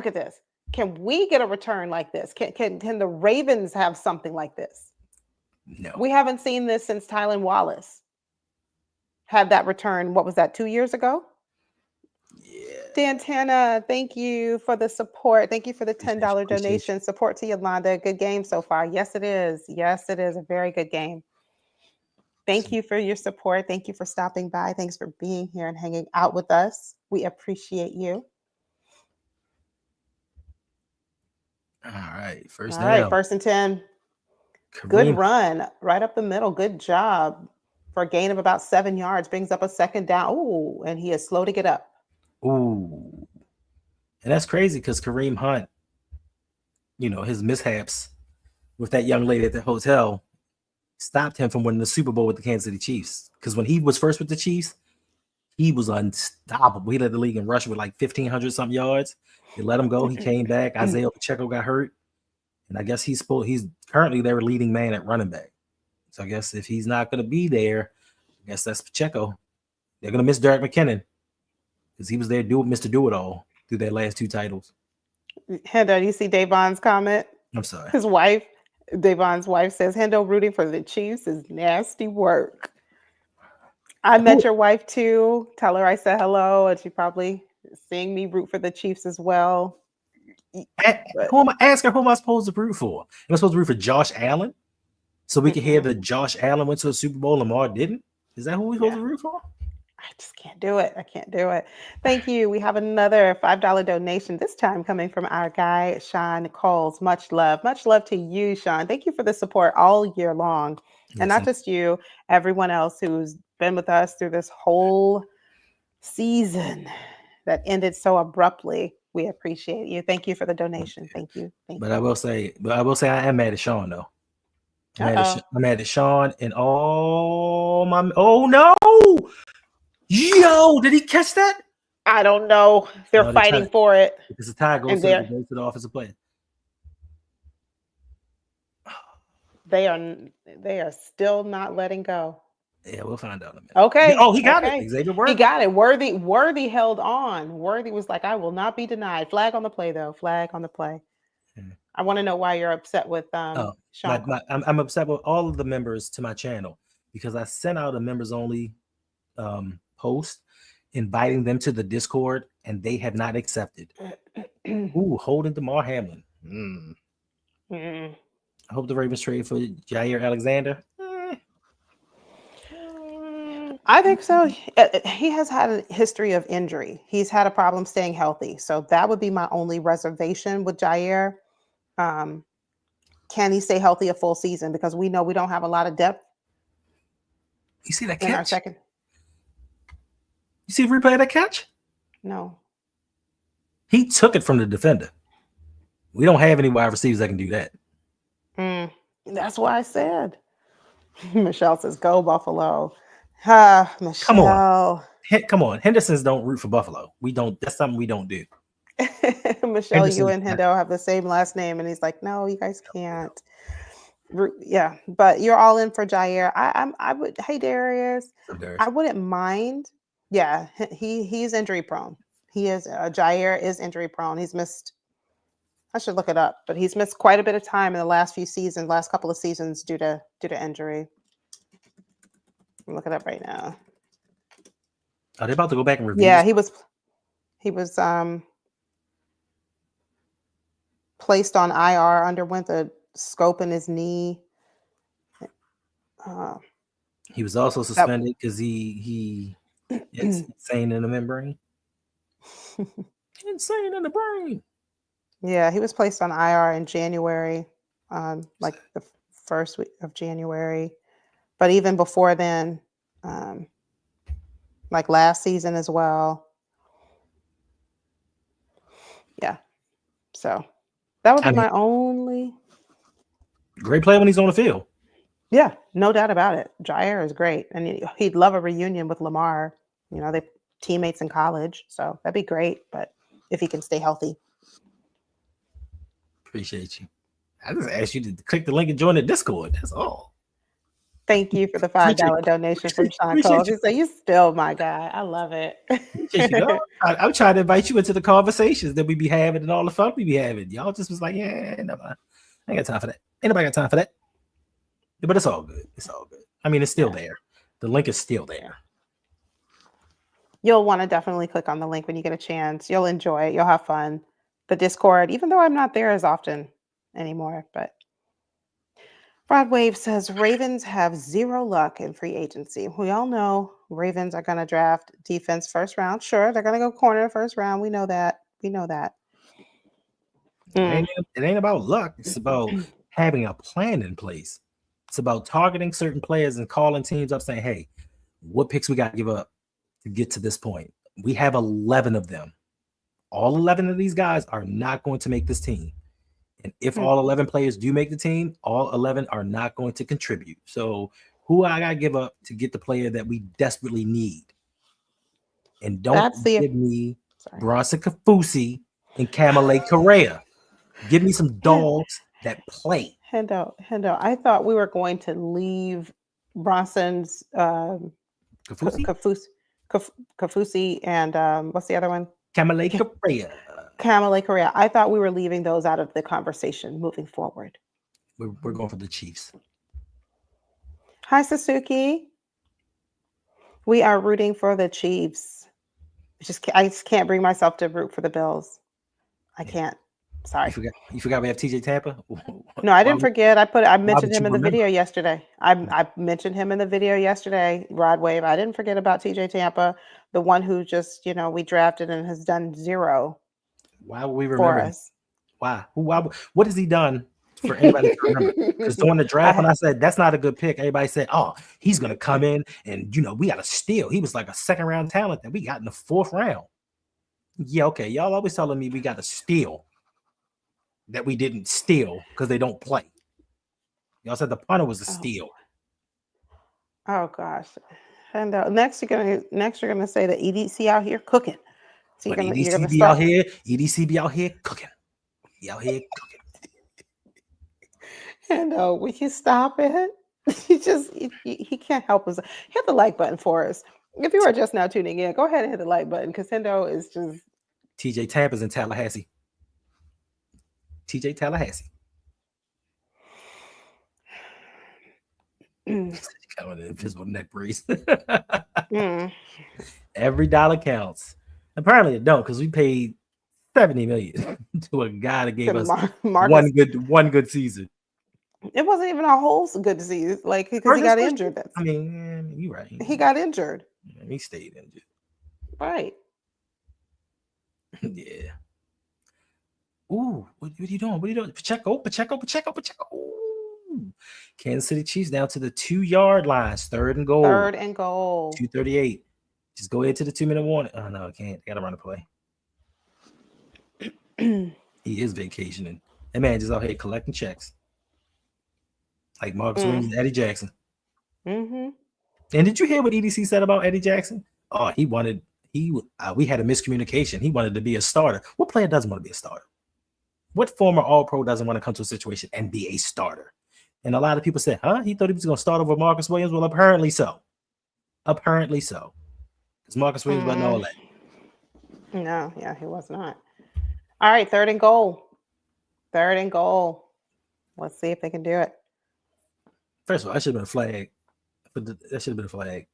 [SPEAKER 2] Can we get a return like this? Can the Ravens have something like this?
[SPEAKER 1] No.
[SPEAKER 2] We haven't seen this since Tylan Wallace had that return. What was that, 2 years ago?
[SPEAKER 1] Yeah.
[SPEAKER 2] Dantana, thank you for the support. Thank you for the $10 donation. Support to Yolanda. Good game so far. Yes, it is. A very good game. Thank you for your support. Thank you for stopping by. Thanks for being here and hanging out with us. We appreciate you.
[SPEAKER 1] All right. First
[SPEAKER 2] and 10. Kareem. Good run. Right up the middle. Good job. For a gain of about 7 yards. Brings up a 2nd down. Ooh, and he is slow to get up.
[SPEAKER 1] Ooh. And that's crazy because Kareem Hunt, his mishaps with that young lady at the hotel stopped him from winning the Super Bowl with the Kansas City Chiefs. Because when he was first with the Chiefs, he was unstoppable. He led the league in rushing with like 1,500 something yards. They let him go. He came back. Isaiah Pacheco got hurt. And I guess he's currently their leading man at running back. So I guess if he's not going to be there, I guess that's Pacheco. They're going to miss Derek McKinnon because he was there, Mr. Do-It-All through their last 2 titles.
[SPEAKER 2] Hendo, you see Davon's comment?
[SPEAKER 1] I'm sorry.
[SPEAKER 2] Davon's wife says, Hendo rooting for the Chiefs is nasty work. I met your wife too. Tell her I said hello, and she probably is seeing me root for the Chiefs as well.
[SPEAKER 1] Ask her who am I supposed to root for? Am I supposed to root for Josh Allen? So we can hear that Josh Allen went to a Super Bowl, Lamar didn't? Is that who we're supposed to root for?
[SPEAKER 2] I just can't do it. I can't do it. Thank you. We have another $5 donation, this time coming from our guy, Sean Coles. Much love. Much love to you, Sean. Thank you for the support all year long. Yes, and not just you, everyone else who's been with us through this whole season. that ended so abruptly. We appreciate you. Thank you for the donation. Thank you.
[SPEAKER 1] But I will say, I am mad at Sean though.
[SPEAKER 2] Uh-oh.
[SPEAKER 1] I'm mad at Sean and all my. Oh no! Yo, did he catch that?
[SPEAKER 2] I don't know. They're fighting for it.
[SPEAKER 1] Because the tie goes to the offensive player.
[SPEAKER 2] They are still not letting go.
[SPEAKER 1] Yeah, we'll find out in a minute.
[SPEAKER 2] Okay.
[SPEAKER 1] Oh, he got it. Xavier Worthy.
[SPEAKER 2] He got it. Worthy held on. Worthy was like, I will not be denied. Flag on the play, though. Flag on the play. I want to know why you're upset with Sean.
[SPEAKER 1] I'm upset with all of the members to my channel because I sent out a members only post inviting them to the Discord and they have not accepted. Ooh, holding DeMar Hamlin. I hope the Ravens trade for Jair Alexander.
[SPEAKER 2] I think so. He has had a history of injury. He's had a problem staying healthy. So that would be my only reservation with Jair. Can he stay healthy a full season? Because we know we don't have a lot of depth.
[SPEAKER 1] You see that
[SPEAKER 2] in
[SPEAKER 1] catch?
[SPEAKER 2] Our second.
[SPEAKER 1] You see the replay of that catch?
[SPEAKER 2] No.
[SPEAKER 1] He took it from the defender. We don't have any wide receivers that can do that.
[SPEAKER 2] That's why I said. Michelle says, "Go Buffalo." Michelle.
[SPEAKER 1] Come on. Hendersons don't root for Buffalo. We don't. That's something we don't do.
[SPEAKER 2] Michelle, you and Hendo have the same last name, and he's like, "No, you guys can't." Yeah, but you're all in for Jair. I would. Hey, Darius. I wouldn't mind. Yeah, he's injury prone. He is. Jair is injury prone. He's missed. I should look it up, but he's missed quite a bit of time in the last couple of seasons due to injury. Look it up right now.
[SPEAKER 1] Are they about to go back and review?
[SPEAKER 2] Yeah, he was placed on IR, underwent a scope in his knee.
[SPEAKER 1] He was also suspended because he insane in the membrane. Insane in the brain.
[SPEAKER 2] Yeah, he was placed on IR in January, like the first week of January. But even before then, like last season as well. Yeah. So that would be my only.
[SPEAKER 1] Great play when he's on the field.
[SPEAKER 2] Yeah, no doubt about it. Jair is great. And he'd love a reunion with Lamar. You know, they teammates in college. So that'd be great. But if he can stay healthy.
[SPEAKER 1] Appreciate you. I just asked you to click the link and join the Discord. That's all.
[SPEAKER 2] Thank you for the $5 donation from Sean Cole. He said, "You still my guy." I love it.
[SPEAKER 1] I'm trying to invite you into the conversations that we be having and all the fun we be having. Y'all just was like, yeah, no, I ain't got time for that. Ain't nobody got time for that. But it's all good. It's all good. I mean, it's still there. The link is still there.
[SPEAKER 2] You'll want to definitely click on the link when you get a chance. You'll enjoy it. You'll have fun. The Discord, even though I'm not there as often anymore, but Rod Wave says Ravens have zero luck in free agency. We all know Ravens are going to draft defense first round. Sure, they're going to go corner first round. We know that.
[SPEAKER 1] It ain't about luck. It's about having a plan in place. It's about targeting certain players and calling teams up saying, hey, what picks we got to give up to get to this point? We have 11 of them. All 11 of these guys are not going to make this team. And if all 11 players do make the team, all 11 are not going to contribute. So who I got to give up to get the player that we desperately need? And don't give me Bronson Kafusi and Kamale Correa. Give me some dogs that play.
[SPEAKER 2] Hendo, I thought we were going to leave Bronson's Kafusi and what's the other one? Kamale Correa. I thought we were leaving those out of the conversation moving forward.
[SPEAKER 1] We're going for the Chiefs.
[SPEAKER 2] Hi, Sasuke. We are rooting for the Chiefs. I just can't bring myself to root for the Bills. I can't. Sorry.
[SPEAKER 1] You forgot we have TJ Tampa?
[SPEAKER 2] No, I didn't forget. I mentioned him in the video yesterday. I mentioned him in the video yesterday, Rod Wave. I didn't forget about TJ Tampa, the one who just, we drafted and has done zero.
[SPEAKER 1] Why would we remember us? Why? What has he done for anybody to remember? Because during the draft, when I said that's not a good pick, everybody said, oh, he's going to come in and, we got to steal. He was like a second round talent that we got in the 4th round. Yeah, okay. Y'all always telling me we got to steal that we didn't steal because they don't play. Y'all said the punter was a
[SPEAKER 2] Oh,
[SPEAKER 1] steal.
[SPEAKER 2] oh gosh. And next you're gonna say the EDC out here cooking. So
[SPEAKER 1] But
[SPEAKER 2] you're
[SPEAKER 1] EDC
[SPEAKER 2] gonna
[SPEAKER 1] be out
[SPEAKER 2] start.
[SPEAKER 1] here, EDC be out here cooking. Be out here cooking.
[SPEAKER 2] And will you stop it? He can't help us. Hit the like button for us. If you are just now tuning in, go ahead and hit the like button because Hendo is just
[SPEAKER 1] TJ Tampa's in Tallahassee. TJ Tallahassee. Coming in invisible neck brace. Every dollar counts. Apparently it don't, because we paid $70 million to a guy that gave us
[SPEAKER 2] Marcus.
[SPEAKER 1] one good season.
[SPEAKER 2] It wasn't even a whole good disease, like because he got injured.
[SPEAKER 1] I mean, you're right.
[SPEAKER 2] He got injured.
[SPEAKER 1] He stayed injured.
[SPEAKER 2] Right.
[SPEAKER 1] Yeah. Ooh, what are you doing? What are you doing? Pacheco. Ooh. Kansas City Chiefs down to the 2-yard lines. Third and goal. 2:38. Just go ahead to the 2-minute warning. Oh no, I can't. I gotta run a play. He is vacationing. That man just out here collecting checks. Like Marcus Williams and Eddie Jackson.
[SPEAKER 2] Mm-hmm.
[SPEAKER 1] And did you hear what EDC said about Eddie Jackson? Oh, we had a miscommunication. He wanted to be a starter. What player doesn't want to be a starter? What former All-Pro doesn't want to come to a situation and be a starter? And a lot of people said, he thought he was going to start over Marcus Williams. Well, apparently so. Because Marcus Williams wasn't all that.
[SPEAKER 2] No, yeah, he was not. All right, third and goal. Let's see if they can do it.
[SPEAKER 1] First of all, that should have been a flag. That should have been a flag.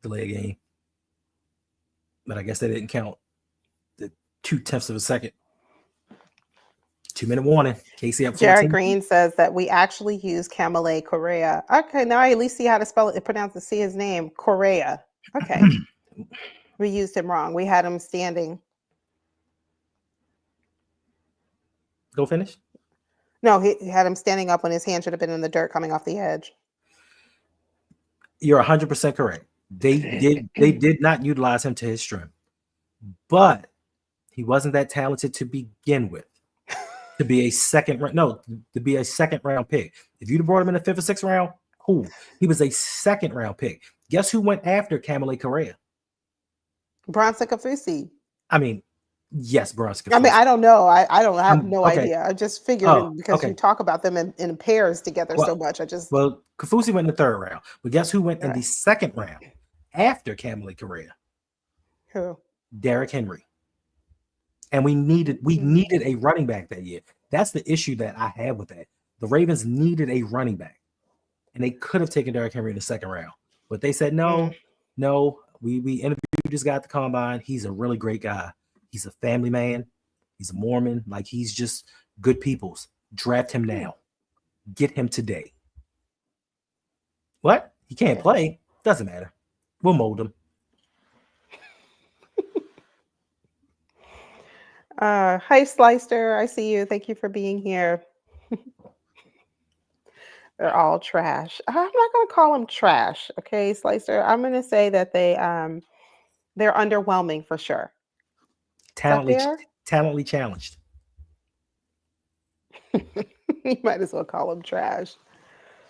[SPEAKER 1] Delay game. But I guess they didn't count the 0.2 of a second. 2-minute warning. Casey up 14.
[SPEAKER 2] Jared Green says that we actually use Kamale Correa. Okay, now I at least see how to spell it. Pronounce and see his name. Correa. Okay. We used him wrong. We had him standing.
[SPEAKER 1] Go finish?
[SPEAKER 2] No, he had him standing up when his hand should have been in the dirt coming off the edge.
[SPEAKER 1] You're 100% correct. They did not utilize him to his strength. But he wasn't that talented to begin with. To be a second round pick. If you'd have brought him in the 5th or 6th round, cool. He was a second round pick. Guess who went after Kamale Correa?
[SPEAKER 2] Bronson Kafusi.
[SPEAKER 1] I mean, yes, Bronson Kafusi.
[SPEAKER 2] I mean, I don't know. I have no idea. I just figured because you talk about them in pairs together so much.
[SPEAKER 1] Kafusi went in the 3rd round. But guess who went in the 2nd round after Kamale Correa?
[SPEAKER 2] Who?
[SPEAKER 1] Derrick Henry. And we needed a running back that year. That's the issue that I have with that. The Ravens needed a running back. And they could have taken Derrick Henry in the 2nd round. But they said, no, we interviewed this guy at the combine. He's a really great guy. He's a family man. He's a Mormon. Like, he's just good people's. Draft him now. Get him today. What? He can't play? Doesn't matter. We'll mold him.
[SPEAKER 2] Hi, Slicer. I see you. Thank you for being here. They're all trash. I'm not going to call them trash. Okay, Slicer. I'm going to say that they're underwhelming for sure.
[SPEAKER 1] Talently challenged.
[SPEAKER 2] You might as well call them trash.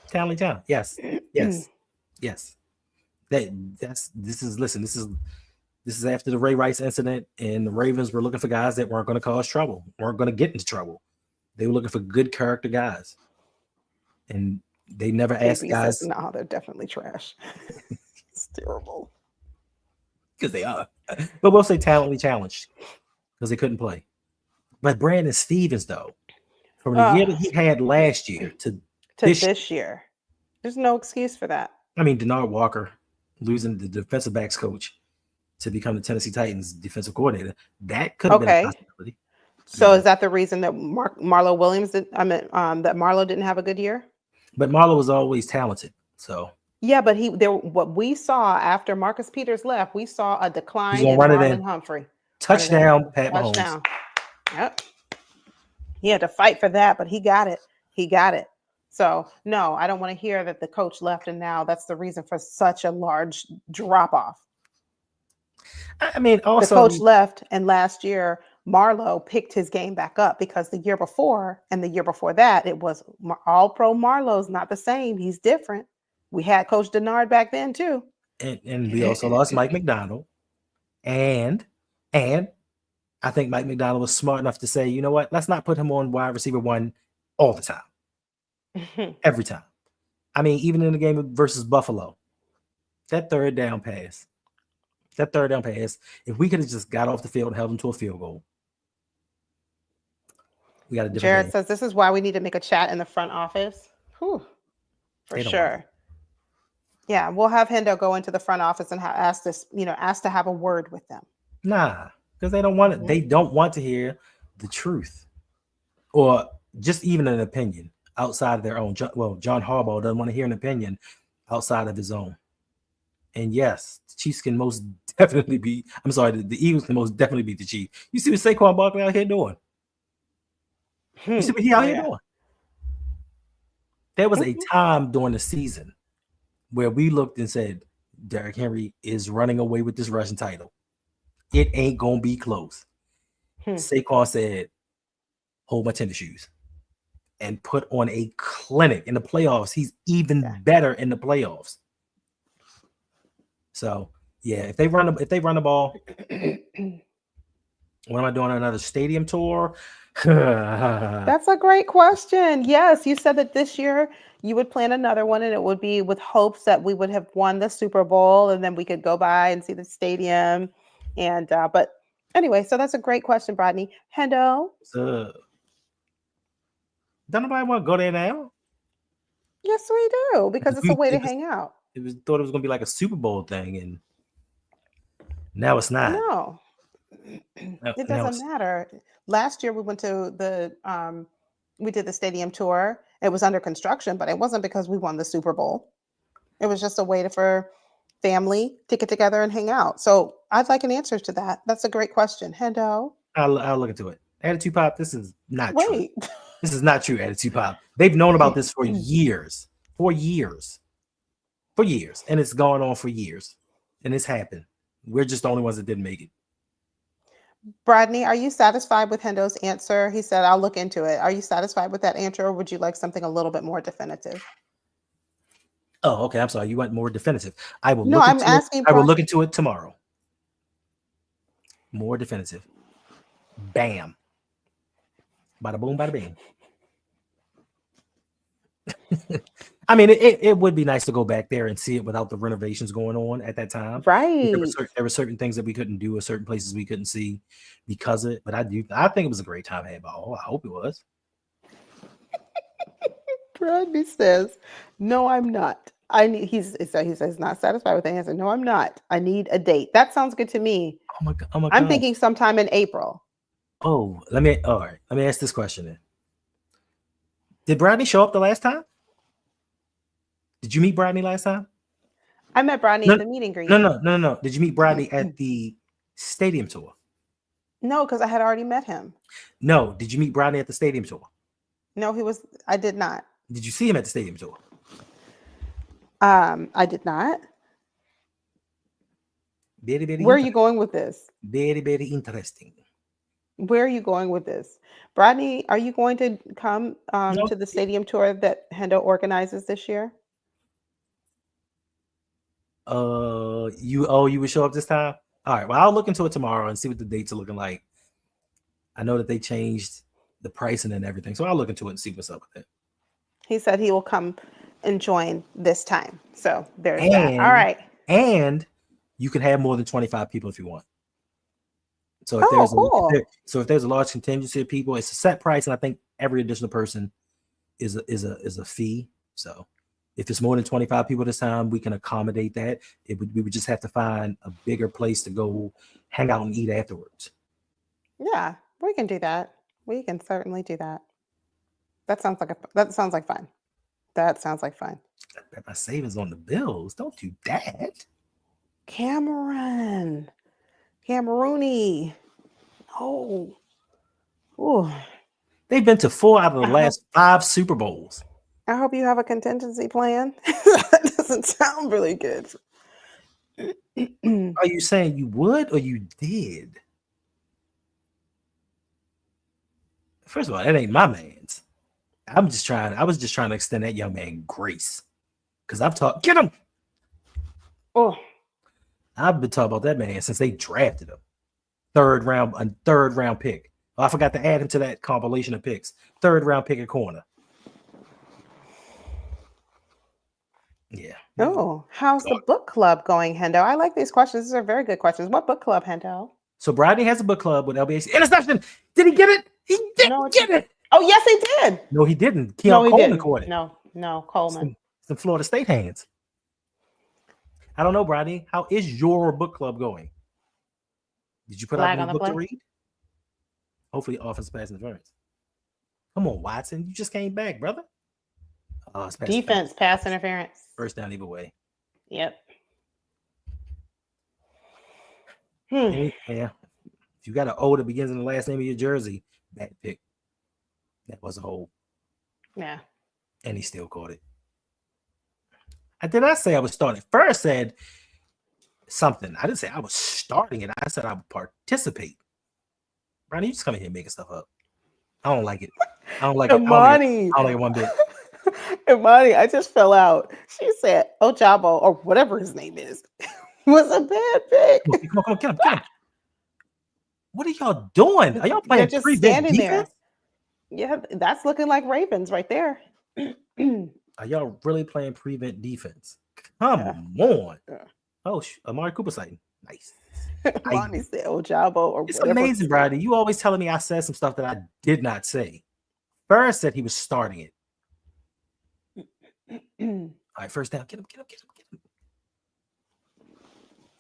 [SPEAKER 1] Talently challenged. Yes. This is after the Ray Rice incident, and the Ravens were looking for guys that weren't going to cause trouble, weren't going to get into trouble. They were looking for good character guys. And they never asked guys.
[SPEAKER 2] No, they're definitely trash. It's terrible.
[SPEAKER 1] Because they are. But we'll say talently challenged because they couldn't play. But Brandon Stevens, though, from the year that he had last year to this year,
[SPEAKER 2] there's no excuse for that.
[SPEAKER 1] I mean, Denard Walker losing the defensive backs coach to become the Tennessee Titans defensive coordinator, that could have been a possibility.
[SPEAKER 2] So is that the reason that Marlo Williams that Marlo didn't have a good year?
[SPEAKER 1] But Marlo was always talented. So
[SPEAKER 2] yeah, but what we saw after Marcus Peters left, we saw a decline in Marlon Humphrey.
[SPEAKER 1] Touchdown, Pat Mahomes.
[SPEAKER 2] Yep. He had to fight for that, but he got it. So no, I don't want to hear that the coach left and now that's the reason for such a large drop off.
[SPEAKER 1] I mean,
[SPEAKER 2] The
[SPEAKER 1] also,
[SPEAKER 2] coach left, and last year Marlowe picked his game back up because the year before and the year before that, it was all pro. Marlowe's not the same. He's different. We had Coach Denard back then too.
[SPEAKER 1] and we also lost Mike McDonald, and and I think Mike McDonald was smart enough to say, you know what, let's not put him on wide receiver one all the time, every time. I mean, even in the game versus Buffalo, that third down pass, if we could have just got off the field and held them to a field goal, we got a different
[SPEAKER 2] Jared
[SPEAKER 1] game.
[SPEAKER 2] says this is why we need to make a chat in the front office. Whew, for
[SPEAKER 1] They don't want
[SPEAKER 2] sure. Yeah, we'll have Hendo go into the front office and ask to have a word with them.
[SPEAKER 1] Nah, because they don't want it. They don't want to hear the truth, or just even an opinion outside of their own. Well, John Harbaugh doesn't want to hear an opinion outside of his own. And yes, the Chiefs can most definitely be. I'm sorry, the Eagles can most definitely beat the Chiefs. You see what Saquon Barkley out here doing? You see what he out here doing? There was a time during the season where we looked and said, Derrick Henry is running away with this rushing title. It ain't gonna be close. Saquon said, hold my tennis shoes, and put on a clinic in the playoffs. He's even better in the playoffs. So yeah, if they run the ball, what am I doing? Another stadium tour?
[SPEAKER 2] That's a great question. Yes, you said that this year you would plan another one, and it would be with hopes that we would have won the Super Bowl, and then we could go by and see the stadium. And but anyway, so that's a great question, Brodney. Hendo.
[SPEAKER 1] Don't nobody want to go there now?
[SPEAKER 2] Yes, we do, because it's a way to hang out.
[SPEAKER 1] Thought it was gonna be like a Super Bowl thing, and now it's not.
[SPEAKER 2] No, it doesn't matter. Last year we went to we did the stadium tour. It was under construction, but it wasn't because we won the Super Bowl. It was just a way for family to get together and hang out. So I'd like an answer to that. That's a great question. Hendo.
[SPEAKER 1] I'll look into it. Attitude Pop, this is not true.
[SPEAKER 2] Wait.
[SPEAKER 1] This is not true, Attitude Pop. They've known about this for years. For years. And it's gone on for years. And it's happened. We're just the only ones that didn't make it.
[SPEAKER 2] Brodney, are you satisfied with Hendo's answer? He said, I'll look into it. Are you satisfied with that answer, or would you like something a little bit more definitive?
[SPEAKER 1] Oh, okay. I'm sorry. You want more definitive. I will look into it tomorrow. More definitive. Bam. Bada boom, bada bing. I mean, it would be nice to go back there and see it without the renovations going on at that time.
[SPEAKER 2] Right.
[SPEAKER 1] There were certain things that we couldn't do, or certain places we couldn't see because of it. But I think it was a great time at ball. I hope it was.
[SPEAKER 2] Brodney says, "No, I'm not. He says he's not satisfied with the answer. No, I'm not. I need a date. That sounds good to me.
[SPEAKER 1] Oh my God.
[SPEAKER 2] I'm thinking sometime in April.
[SPEAKER 1] Oh, let me ask this question then. Did Brodney show up the last time? Did you meet Brodney last time?
[SPEAKER 2] I met Brodney at the meet and greet.
[SPEAKER 1] No. Did you meet Brodney at the stadium tour?
[SPEAKER 2] No, because I had already met him.
[SPEAKER 1] No. Did you meet Brodney at the stadium tour?
[SPEAKER 2] No, I did not.
[SPEAKER 1] Did you see him at the stadium tour?
[SPEAKER 2] I did not. Where are you going with this?
[SPEAKER 1] Very, very interesting.
[SPEAKER 2] Where are you going with this? Brodney, are you going to come to the stadium tour that Hendo organizes this year?
[SPEAKER 1] You would show up this time? All right. Well, I'll look into it tomorrow and see what the dates are looking like. I know that they changed the pricing and everything, so I'll look into it and see what's up with it.
[SPEAKER 2] He said he will come and join this time. So there's that. All right.
[SPEAKER 1] And you can have more than 25 people if you want. So if there's a large contingency of people, it's a set price, and I think every additional person is a fee. So if it's more than 25 people this time, we can accommodate that. We would just have to find a bigger place to go hang out and eat afterwards.
[SPEAKER 2] Yeah, we can do that. We can certainly do that. That sounds like fun. That sounds like fun.
[SPEAKER 1] I bet my savings on the Bills. Don't do that.
[SPEAKER 2] Cameroony. Oh. Ooh.
[SPEAKER 1] They've been to 4 out of the last 5 Super Bowls.
[SPEAKER 2] I hope you have a contingency plan. That doesn't sound really good.
[SPEAKER 1] Are you saying you would or you did? First of all, that ain't my man's. I was just trying to extend that young man grace. Because get him.
[SPEAKER 2] Oh,
[SPEAKER 1] I've been talking about that man since they drafted him. Third round pick. Oh, I forgot to add him to that compilation of picks. Third round pick at corner. Yeah.
[SPEAKER 2] Oh, how's the book club going, Hendo? I like these questions. These are very good questions. What book club, Hendo?
[SPEAKER 1] So Brodney has a book club with LBAC. Interception. Did he get it? He didn't get it.
[SPEAKER 2] Oh, yes, he did.
[SPEAKER 1] No, he didn't.
[SPEAKER 2] No, he
[SPEAKER 1] Coleman
[SPEAKER 2] didn't.
[SPEAKER 1] caught it.
[SPEAKER 2] No, Coleman.
[SPEAKER 1] Some Florida State hands. I don't know, Brodney. How is your book club going? Did you put out a new book to read? Hopefully, offensive pass interference. Come on, Watson. You just came back, brother. Oh, it's
[SPEAKER 2] defense pass interference.
[SPEAKER 1] First down either way.
[SPEAKER 2] Yep.
[SPEAKER 1] Yeah. If you got an O that begins in the last name of your jersey, bad pick. That was a hole.
[SPEAKER 2] Yeah.
[SPEAKER 1] And he still caught it. I did not say I was starting. First said something. I didn't say I was starting it. I said I would participate. Ronnie, you just come in here making stuff up. I don't like it. I don't like
[SPEAKER 2] Imani.
[SPEAKER 1] it. I don't like it one bit.
[SPEAKER 2] Imani, I just fell out. She said Ojabo, or whatever his name is, was a bad pick.
[SPEAKER 1] Come on, get him. What are y'all doing? Are y'all playing
[SPEAKER 2] just
[SPEAKER 1] prevent
[SPEAKER 2] standing
[SPEAKER 1] defense?
[SPEAKER 2] There? Yeah, that's looking like Ravens right there.
[SPEAKER 1] Are y'all really playing prevent defense? Come on.
[SPEAKER 2] Yeah.
[SPEAKER 1] Oh, Amari Cooper sighting. Nice.
[SPEAKER 2] Ronnie said Ojabo or
[SPEAKER 1] it's
[SPEAKER 2] whatever.
[SPEAKER 1] Amazing, Brady. You always telling me I said some stuff that I did not say. First said he was starting it. All right, first down. Get him.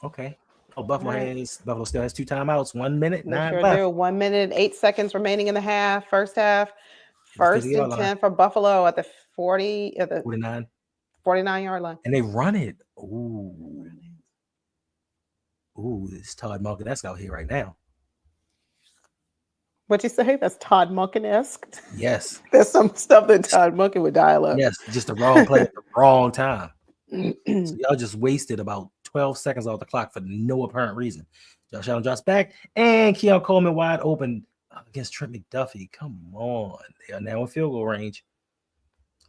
[SPEAKER 1] Okay. Oh, Buffalo still has 2 timeouts. 1 minute, 9 left.
[SPEAKER 2] 1 minute, 8 seconds remaining in the half. First half. First and 10 for Buffalo at the 49-yard line.
[SPEAKER 1] And they run it. Ooh, this Todd Monken-esque out here right now.
[SPEAKER 2] What'd you say? That's Todd Monken-esque?
[SPEAKER 1] Yes.
[SPEAKER 2] There's some stuff that Todd Monken would dial up.
[SPEAKER 1] Yes, just the wrong play at the wrong time. So y'all just wasted about 12 seconds off the clock for no apparent reason. Josh Allen drops back, and Keon Coleman wide open against Trent McDuffie. Come on. They are now in field goal range.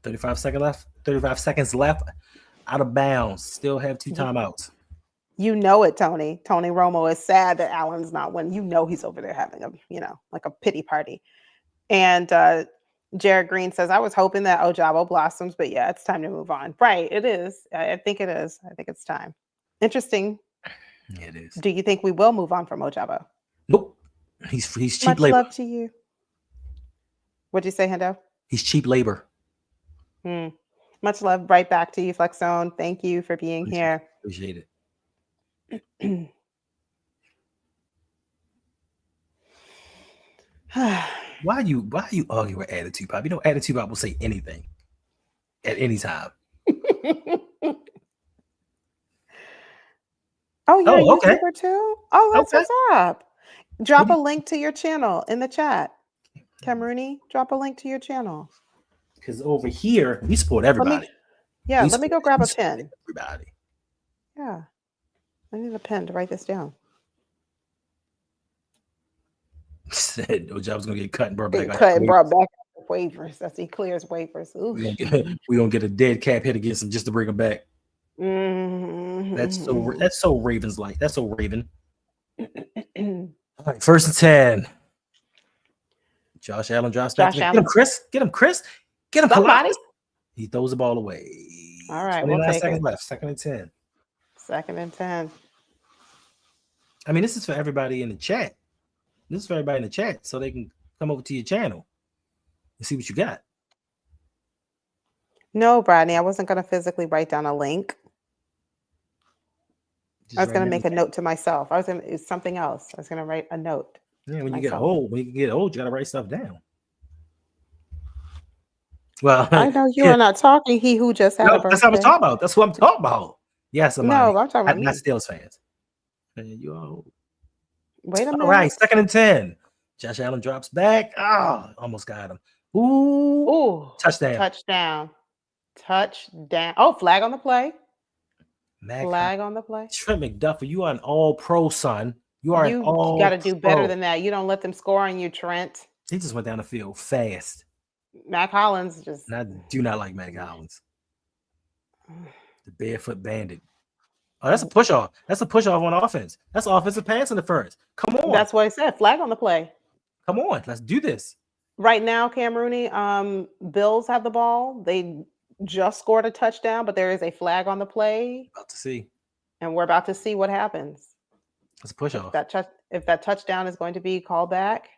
[SPEAKER 1] 35 seconds left. Out of bounds. Still have 2 timeouts.
[SPEAKER 2] You know it, Tony. Tony Romo is sad that Allen's not winning. You know he's over there having like a pity party. And Jared Green says, I was hoping that Ojabo blossoms, but yeah, it's time to move on. Right, it is. I think it is. I think it's time. Interesting.
[SPEAKER 1] Yeah, it is.
[SPEAKER 2] Do you think we will move on from Ojabo?
[SPEAKER 1] Nope. He's cheap
[SPEAKER 2] Much
[SPEAKER 1] labor.
[SPEAKER 2] Much love to you. What'd you say, Hendo?
[SPEAKER 1] He's cheap labor.
[SPEAKER 2] Much love right back to you, Flex Zone. Thank you for being here.
[SPEAKER 1] Appreciate it. Why you argue with Attitude Pop? You know, Attitude Pop will say anything at any time.
[SPEAKER 2] Oh, you're a
[SPEAKER 1] okay.
[SPEAKER 2] YouTuber too? Oh, that's what's up. Drop a link to your channel in the chat. Camerooni, drop a link to your channel.
[SPEAKER 1] Because over here, we support everybody.
[SPEAKER 2] Let me go grab a pen.
[SPEAKER 1] Everybody.
[SPEAKER 2] Yeah. I need a pen to write this down.
[SPEAKER 1] Said Ojab's gonna get cut and brought back.
[SPEAKER 2] Brought back waivers as he clears waivers.
[SPEAKER 1] We gonna get a dead cap hit against him just to bring him back.
[SPEAKER 2] Mm-hmm.
[SPEAKER 1] That's so Ravens like. That's so Raven. All right, 1st and 10. Josh Allen drops back. Get him, Chris. Get him, somebody. He throws the ball away.
[SPEAKER 2] All right,
[SPEAKER 1] 29 seconds left. 2nd and 10.
[SPEAKER 2] 2nd and 10.
[SPEAKER 1] I mean, this is for everybody in the chat. So they can come over to your channel and see what you got.
[SPEAKER 2] No, Bradney, I wasn't going to physically write down a link. I was going to make a note to myself. It's something else. I was going to write a note.
[SPEAKER 1] Yeah, when you get old, you got to write stuff down. Well,
[SPEAKER 2] I know you are not talking. He who just had a birthday.
[SPEAKER 1] That's what I'm talking about. That's what I'm talking about. Yes,
[SPEAKER 2] I'm talking about
[SPEAKER 1] not Steelers fans. You old.
[SPEAKER 2] Wait a minute.
[SPEAKER 1] All right, 2nd and 10. Josh Allen drops back. Oh, almost got him. Ooh. Touchdown.
[SPEAKER 2] Oh, flag on the play. Flag on the play.
[SPEAKER 1] Trent McDuffie, you are an all-pro, son. You are an
[SPEAKER 2] You got to do better
[SPEAKER 1] all-pro.
[SPEAKER 2] than that. You don't let them score on you, Trent.
[SPEAKER 1] He just went down the field fast.
[SPEAKER 2] Mac Hollins just.
[SPEAKER 1] And I do not like Mac Hollins. The barefoot bandit. Oh, that's a push off. That's a push off on offense. That's offensive pass interference. Come on.
[SPEAKER 2] That's what I said. Flag on the play.
[SPEAKER 1] Come on. Let's do this.
[SPEAKER 2] Right now, Cam Rooney, Bills have the ball. They just scored a touchdown, but there is a flag on the play.
[SPEAKER 1] About to see.
[SPEAKER 2] And we're about to see what happens.
[SPEAKER 1] That's a push off.
[SPEAKER 2] If that touchdown is going to be called back.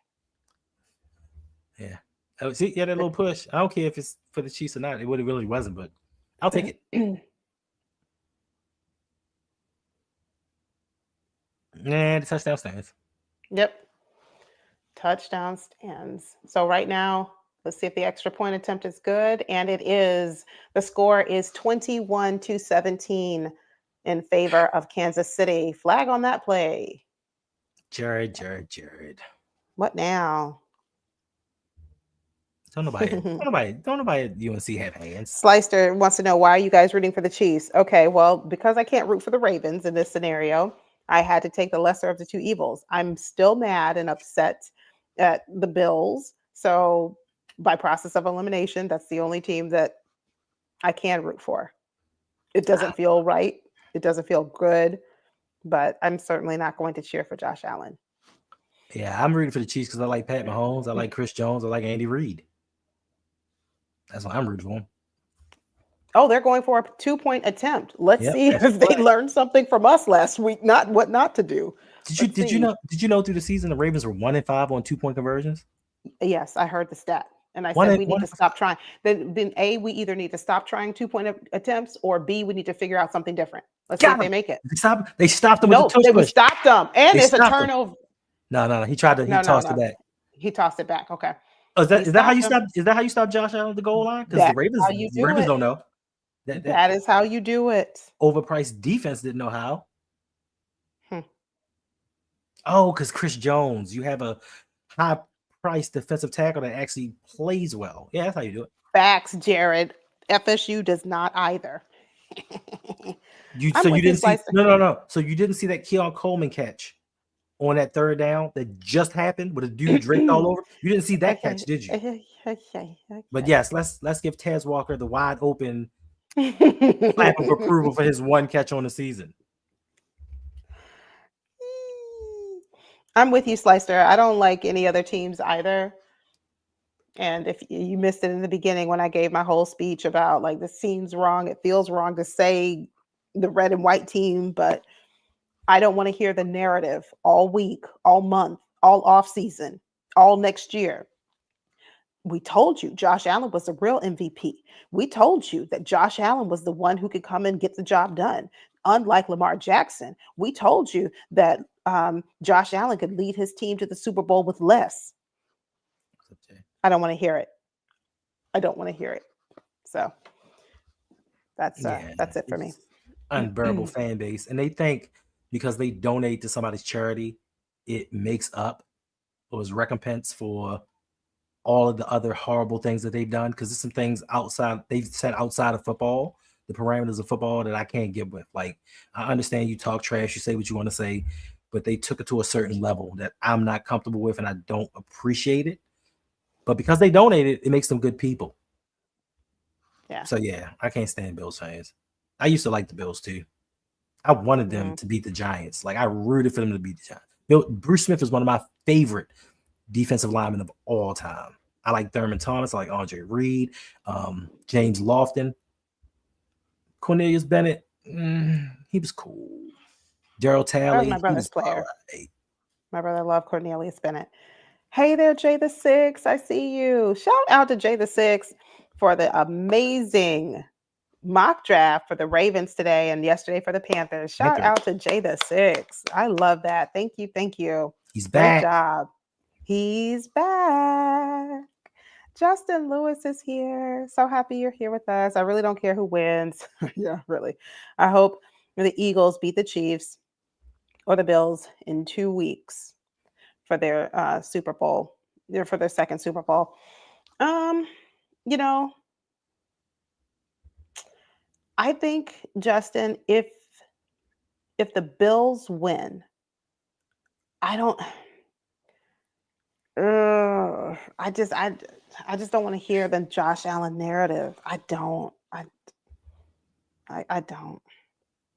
[SPEAKER 1] Yeah. Oh, see, yeah, that little push. I don't care if it's for the Chiefs or not. It really wasn't, but I'll take it. Nah, the touchdown stands.
[SPEAKER 2] Yep. Touchdown stands. So right now, let's see if the extra point attempt is good. And it is. The score is 21-17 in favor of Kansas City. Flag on that play.
[SPEAKER 1] Jared.
[SPEAKER 2] What now?
[SPEAKER 1] Don't nobody at UNC have hands.
[SPEAKER 2] Slicer wants to know, why are you guys rooting for the Chiefs? Okay, well, because I can't root for the Ravens in this scenario, I had to take the lesser of the two evils. I'm still mad and upset at the Bills. So by process of elimination, that's the only team that I can root for. It doesn't feel right. It doesn't feel good, but I'm certainly not going to cheer for Josh Allen.
[SPEAKER 1] Yeah, I'm rooting for the Chiefs because I like Pat Mahomes. I like Chris Jones. I like Andy Reid. That's why I'm rooting for them. Oh,
[SPEAKER 2] they're going for a 2-point attempt. Let's see if they learned something from us last week. Not what not to do.
[SPEAKER 1] Did you know through the season the Ravens were 1-5 on 2-point conversions?
[SPEAKER 2] Yes, I heard the stat. And I said we need to stop trying. Then A, we either need to stop trying 2-point attempts, or B, we need to figure out something different. Let's see if they make it.
[SPEAKER 1] They stopped them with the tush push.
[SPEAKER 2] We stopped them. And it's a turnover.
[SPEAKER 1] No. He tried to. He tossed it back.
[SPEAKER 2] He tossed it back. Okay.
[SPEAKER 1] Oh, is that how you stop? Is that how you stop Josh Allen at the goal line? Because the Ravens don't know.
[SPEAKER 2] That is how you do it.
[SPEAKER 1] Overpriced defense didn't know how. Oh, because Chris Jones, you have a high-priced defensive tackle that actually plays well. Yeah, that's how you do it.
[SPEAKER 2] Facts, Jared. FSU does not either.
[SPEAKER 1] So you didn't see no. So you didn't see that Keon Coleman catch on that third down that just happened with a dude draped all over? You didn't see that catch, did you?
[SPEAKER 2] Okay.
[SPEAKER 1] But yes, let's give Taz Walker the wide open clap of approval for his one catch on the season.
[SPEAKER 2] I'm with you, Slicer. I don't like any other teams either. And if you missed it in the beginning when I gave my whole speech about like this seems wrong, it feels wrong to say the red and white team, but I don't want to hear the narrative all week, all month, all off season, all next year. We told you Josh Allen was the real MVP. We told you that Josh Allen was the one who could come and get the job done. Unlike Lamar Jackson, we told you that Josh Allen could lead his team to the Super Bowl with less. I don't want to hear it. I don't want to hear it. So that's it for me.
[SPEAKER 1] Unbearable fan base. And they think because they donate to somebody's charity, it makes up or is recompense for all of the other horrible things that they've done. Because there's some things they've said outside of football, the parameters of football, that I can't get with. Like, I understand you talk trash, you say what you want to say, but they took it to a certain level that I'm not comfortable with and I don't appreciate it. But because they donated, it makes them good people.
[SPEAKER 2] Yeah.
[SPEAKER 1] So yeah, I can't stand Bills fans. I used to like the Bills too. I wanted them to beat the Giants. Like, I rooted for them to beat the Giants. Bruce Smith is one of my favorite defensive linemen of all time. I like Thurman Thomas. I like Andre Reed, James Lofton, Cornelius Bennett. He was cool. Daryl Talley.
[SPEAKER 2] My brother's player. Right. My brother loved Cornelius Bennett. Hey there, Jay the Six. I see you. Shout out to Jay the Six for the amazing mock draft for the Ravens today and yesterday for the Panthers. Shout out to Jay the Six. I love that. Thank you.
[SPEAKER 1] He's back.
[SPEAKER 2] Great job. He's back. Justin Lewis is here. So happy you're here with us. I really don't care who wins. Yeah, really. I hope the Eagles beat the Chiefs or the Bills in 2 weeks for their Super Bowl. For their second Super Bowl. You know, I think, Justin, if if the Bills win, I don't. I just don't want to hear the Josh Allen narrative. I don't. I don't.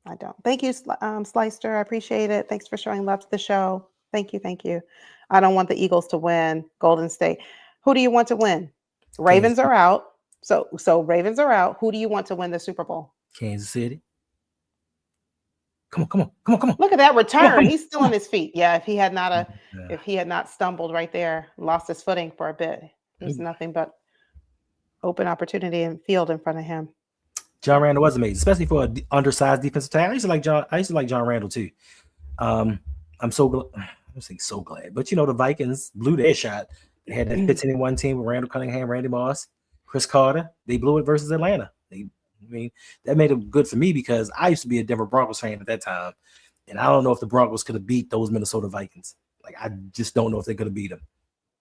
[SPEAKER 2] I don't. Thank you, Slicer. I appreciate it. Thanks for showing love to the show. Thank you. Thank you. I don't want the Eagles to win. Golden State. Who do you want to win? Ravens are out. So Ravens are out. Who do you want to win the Super Bowl?
[SPEAKER 1] Kansas City. Come on.
[SPEAKER 2] Look at that return. He's still on his feet. Yeah, if he had not stumbled right there, lost his footing for a bit, there's nothing but open opportunity and field in front of him.
[SPEAKER 1] John Randall was amazing, especially for an undersized defensive tackle. I used to like John Randall too. I'm so glad. But the Vikings blew their shot. They had that 15-1 team with Randall Cunningham, Randy Moss, Chris Carter. They blew it versus Atlanta. That made it good for me because I used to be a Denver Broncos fan at that time. And I don't know if the Broncos could have beat those Minnesota Vikings. Like, I just don't know if they could have beat them.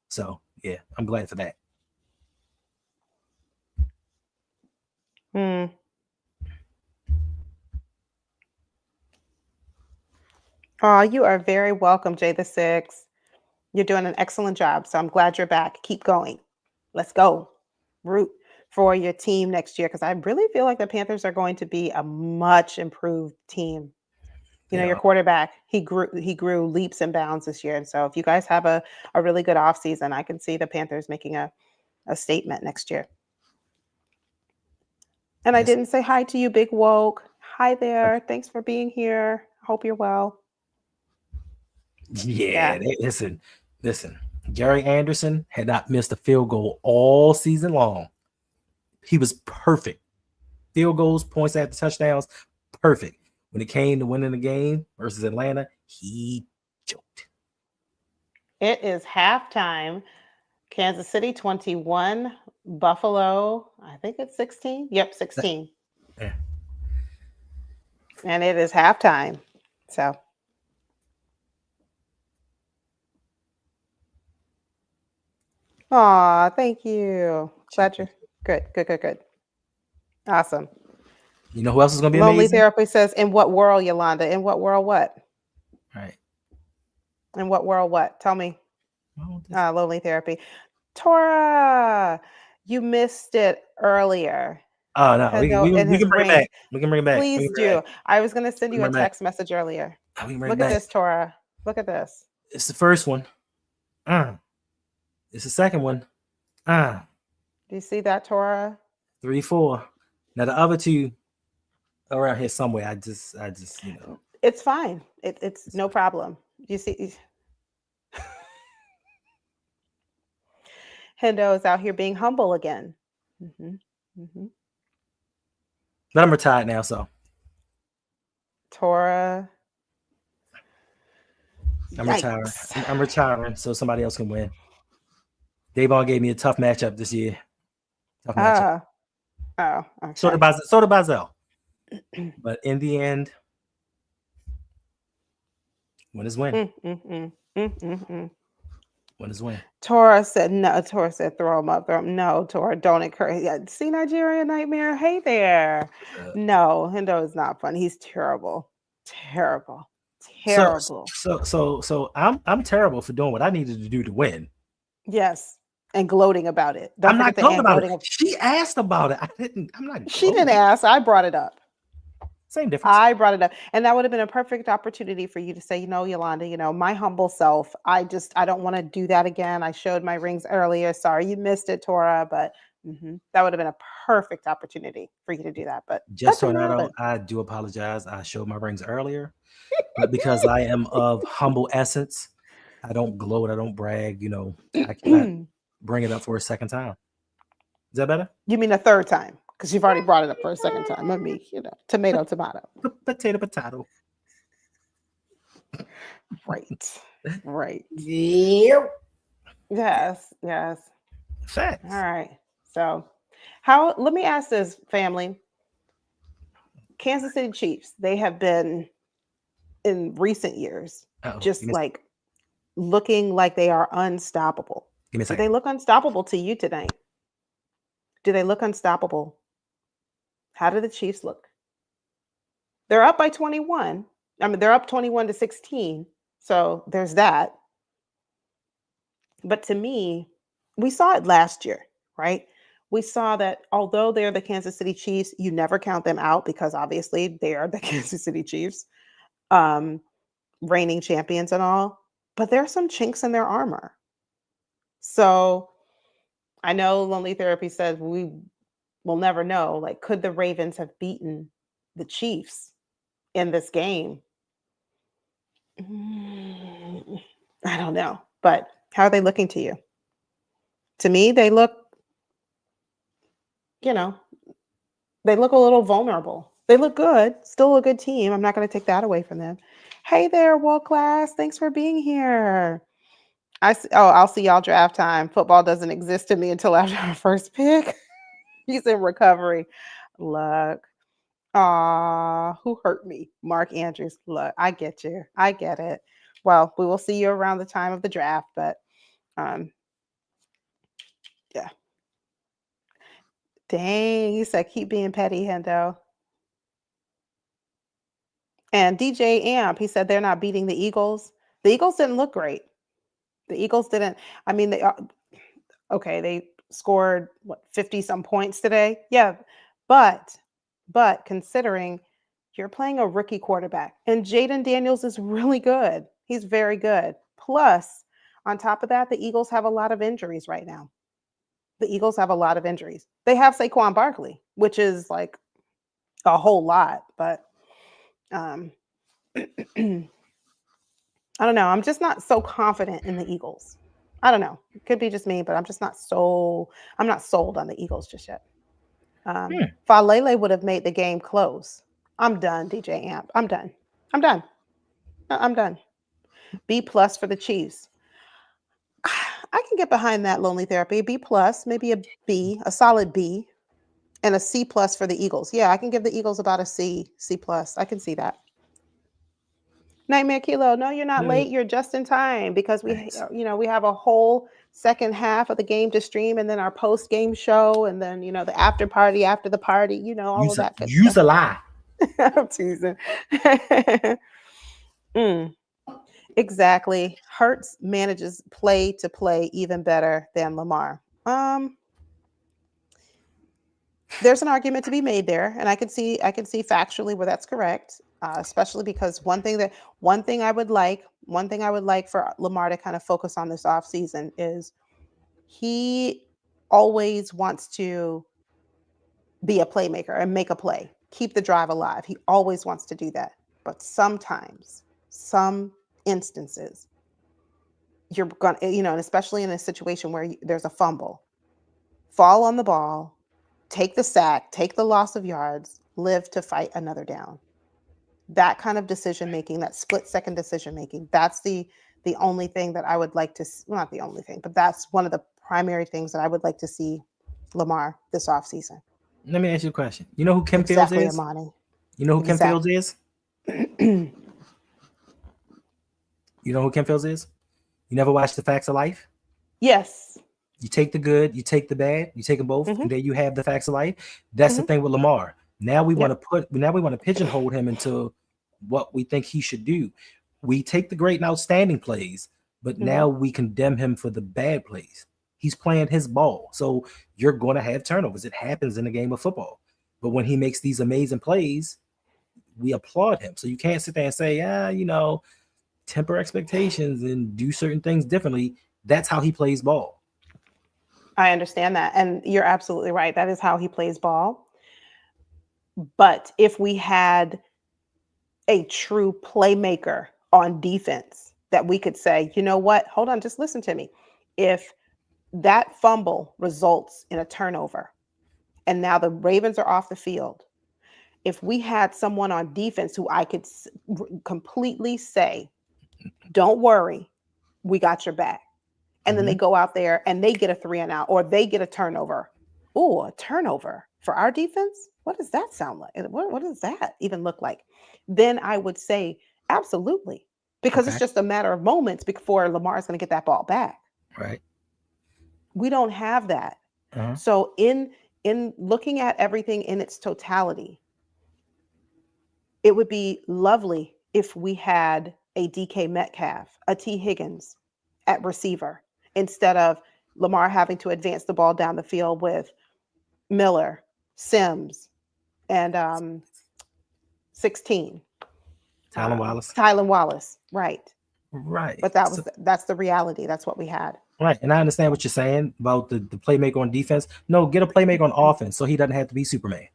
[SPEAKER 1] So, yeah, I'm glad for that.
[SPEAKER 2] Oh, you are very welcome, Jay the Six. You're doing an excellent job. So I'm glad you're back. Keep going. Let's go. Root for your team next year because I really feel like the Panthers are going to be a much improved team. Your quarterback, he grew leaps and bounds this year. And so if you guys have a really good offseason, I can see the Panthers making a statement next year. And I didn't say hi to you, Big Woke. Hi there. Thanks for being here. Hope you're well.
[SPEAKER 1] Yeah. Listen. Gary Anderson had not missed a field goal all season long. He was perfect. Field goals, points after touchdowns, perfect. When it came to winning the game versus Atlanta, he choked.
[SPEAKER 2] It is halftime. Kansas City 21, Buffalo, I think it's 16. Yep, 16.
[SPEAKER 1] Yeah.
[SPEAKER 2] And it is halftime. So. Aw, thank you. Glad you're good. Awesome.
[SPEAKER 1] You know who else is going to be
[SPEAKER 2] Lonely
[SPEAKER 1] amazing?
[SPEAKER 2] Therapy says, in what world, Yolanda? In what world what?
[SPEAKER 1] Right.
[SPEAKER 2] In what world what? Tell me. Lonely Therapy. Tora, you missed it earlier.
[SPEAKER 1] Oh, no. We can bring it back. We can bring it back.
[SPEAKER 2] Please do. I was going to send you a text message earlier. Look at this, Tora. Look at this.
[SPEAKER 1] It's the first one. It's the second one.
[SPEAKER 2] Do you see that, Tora?
[SPEAKER 1] 3, 4. Now the other two are around here somewhere. I just
[SPEAKER 2] It's fine. It's no problem. You see, Hendo is out here being humble again.
[SPEAKER 1] But I'm retired now, so.
[SPEAKER 2] Tora.
[SPEAKER 1] I'm retiring so somebody else can win. Davon gave me a tough matchup this year.
[SPEAKER 2] Okay.
[SPEAKER 1] So did Bazel. But in the end, win is win. Win is win.
[SPEAKER 2] Tora said no. Tora said throw him up. No, Tora, don't encourage. Yeah, see Nigeria Nightmare? Hey there. No, Hendo is not fun. He's terrible. Terrible.
[SPEAKER 1] So I'm terrible for doing what I needed to do to win.
[SPEAKER 2] Yes. And gloating about it.
[SPEAKER 1] I'm not gloating about it. She asked about it. I'm not.
[SPEAKER 2] She didn't ask. I brought it up.
[SPEAKER 1] Same difference.
[SPEAKER 2] I brought it up. And that would have been a perfect opportunity for you to say, Yolanda, my humble self, I don't want to do that again. I showed my rings earlier. Sorry you missed it, Tora. But that would have been a perfect opportunity for you to do that. But
[SPEAKER 1] just so I do apologize. I showed my rings earlier. But because I am of humble essence, I don't gloat. I don't brag. I cannot bring it up for a second time. Is that better?
[SPEAKER 2] You mean a third time? Because you've already brought it up for a second time. I mean, tomato.
[SPEAKER 1] Potato.
[SPEAKER 2] Right.
[SPEAKER 1] Yep.
[SPEAKER 2] Yes.
[SPEAKER 1] Facts.
[SPEAKER 2] All right. So let me ask this, family. Kansas City Chiefs, they have been in recent years like looking like they are unstoppable.
[SPEAKER 1] Give me a second.
[SPEAKER 2] Do they look unstoppable to you tonight? Do they look unstoppable? How do the Chiefs look? They're up by 21. I mean, they're up 21-16. So there's that. But to me, we saw it last year, right? We saw that although they're the Kansas City Chiefs, you never count them out because obviously they are the Kansas City Chiefs, um, reigning champions and all. But there are some chinks in their armor. So I know Lonely Therapy says we will never know. Like, could the Ravens have beaten the Chiefs in this game? I don't know. But how are they looking to you? To me, they look, you know, they look a little vulnerable. They look good, still a good team. I'm not going to take that away from them. Hey there, world class. Thanks for being here. I'll see y'all draft time. Football doesn't exist to me until after our first pick. He's in recovery. Look. Who hurt me? Mark Andrews. Look, I get you. I get it. Well, we will see you around the time of the draft, but yeah. Dang, he said keep being petty, Hendo. And DJ Amp, he said they're not beating the Eagles. The Eagles didn't look great. The Eagles didn't. I mean, okay, they scored what 50 some points today. Yeah, but considering you're playing a rookie quarterback and Jaden Daniels is really good. He's very good. Plus, on top of that, the Eagles have a lot of injuries right now. The Eagles have a lot of injuries. They have Saquon Barkley, which is like a whole lot, but I don't know. I'm just not so confident in the Eagles. I don't know. It could be just me, but I'm not sold on the Eagles just yet. Falele would have made the game close. I'm done, DJ Amp. I'm done. I'm done. B+ for the Chiefs. I can get behind that, Lonely Therapy. B+, maybe a B, a solid B, and a C+ for the Eagles. Yeah, I can give the Eagles about a C+. I can see that. Nightmare Kilo, no, you're not late. You're just in time because we have a whole second half of the game to stream, and then our post game show, and then the after party after the party. All of that good stuff.
[SPEAKER 1] Use a lie.
[SPEAKER 2] I'm teasing. Exactly. Hurts manages play to play even better than Lamar. There's an argument to be made there, and I can see factually where that's correct. Especially because one thing I would like for Lamar to kind of focus on this offseason is he always wants to be a playmaker and make a play, keep the drive alive. He always wants to do that. But sometimes, some instances, you're going to, and especially in a situation where there's a fumble, fall on the ball, take the sack, take the loss of yards, live to fight another down. That kind of decision making, that split second decision making, that's the only thing that I would like to, well, not the only thing, but that's one of the primary things that I would like to see Lamar this offseason.
[SPEAKER 1] Let me ask you a question. You know who Kim Fields is?
[SPEAKER 2] Amani.
[SPEAKER 1] You know who Kim Fields is? You know who Kim Fields is? You never watched The Facts of Life?
[SPEAKER 2] Yes.
[SPEAKER 1] You take the good, you take the bad, you take them both, and then you have the facts of life. That's the thing with Lamar. Now we want to pigeonhole him into what we think he should do. We take the great and outstanding plays, but now we condemn him for the bad plays. He's playing his ball. So you're going to have turnovers. It happens in the game of football. But when he makes these amazing plays, we applaud him. So you can't sit there and say, temper expectations and do certain things differently. That's how he plays ball.
[SPEAKER 2] I understand that. And you're absolutely right. That is how he plays ball. But if we had a true playmaker on defense that we could say, you know what, hold on, just listen to me. If that fumble results in a turnover and now the Ravens are off the field, if we had someone on defense who I could completely say, don't worry, we got your back. And then they go out there and they get a 3-and-out or they get a turnover. Ooh, a turnover for our defense? What does that sound like? What does that even look like? Then I would say absolutely, because it's just a matter of moments before Lamar is going to get that ball back.
[SPEAKER 1] Right.
[SPEAKER 2] We don't have that. So in looking at everything in its totality, it would be lovely if we had a DK Metcalf, a T Higgins at receiver, instead of Lamar having to advance the ball down the field with Miller, Sims, and 16.
[SPEAKER 1] Tylen Wallace.
[SPEAKER 2] Tylen Wallace, right.
[SPEAKER 1] Right.
[SPEAKER 2] But that's the reality. That's what we had.
[SPEAKER 1] Right. And I understand what you're saying about the playmaker on defense. No, get a playmaker on offense so he doesn't have to be Superman.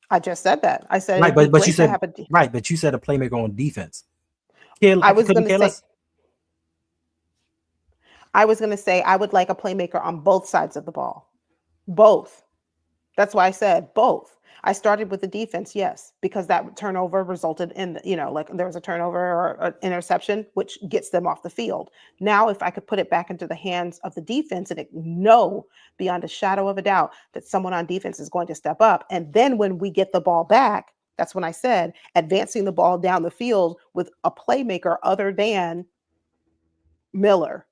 [SPEAKER 2] I just said that. I said
[SPEAKER 1] right,
[SPEAKER 2] it'd be
[SPEAKER 1] but you
[SPEAKER 2] great to
[SPEAKER 1] said
[SPEAKER 2] have
[SPEAKER 1] right, but you said a playmaker on defense.
[SPEAKER 2] I was
[SPEAKER 1] couldn't
[SPEAKER 2] going to
[SPEAKER 1] care
[SPEAKER 2] say
[SPEAKER 1] less.
[SPEAKER 2] I would like a playmaker on both sides of the ball. Both. That's why I said both. I started with the defense, yes, because that turnover resulted in, like there was a turnover or an interception, which gets them off the field. Now, if I could put it back into the hands of the defense and know beyond a shadow of a doubt that someone on defense is going to step up. And then when we get the ball back, that's when I said advancing the ball down the field with a playmaker other than Miller,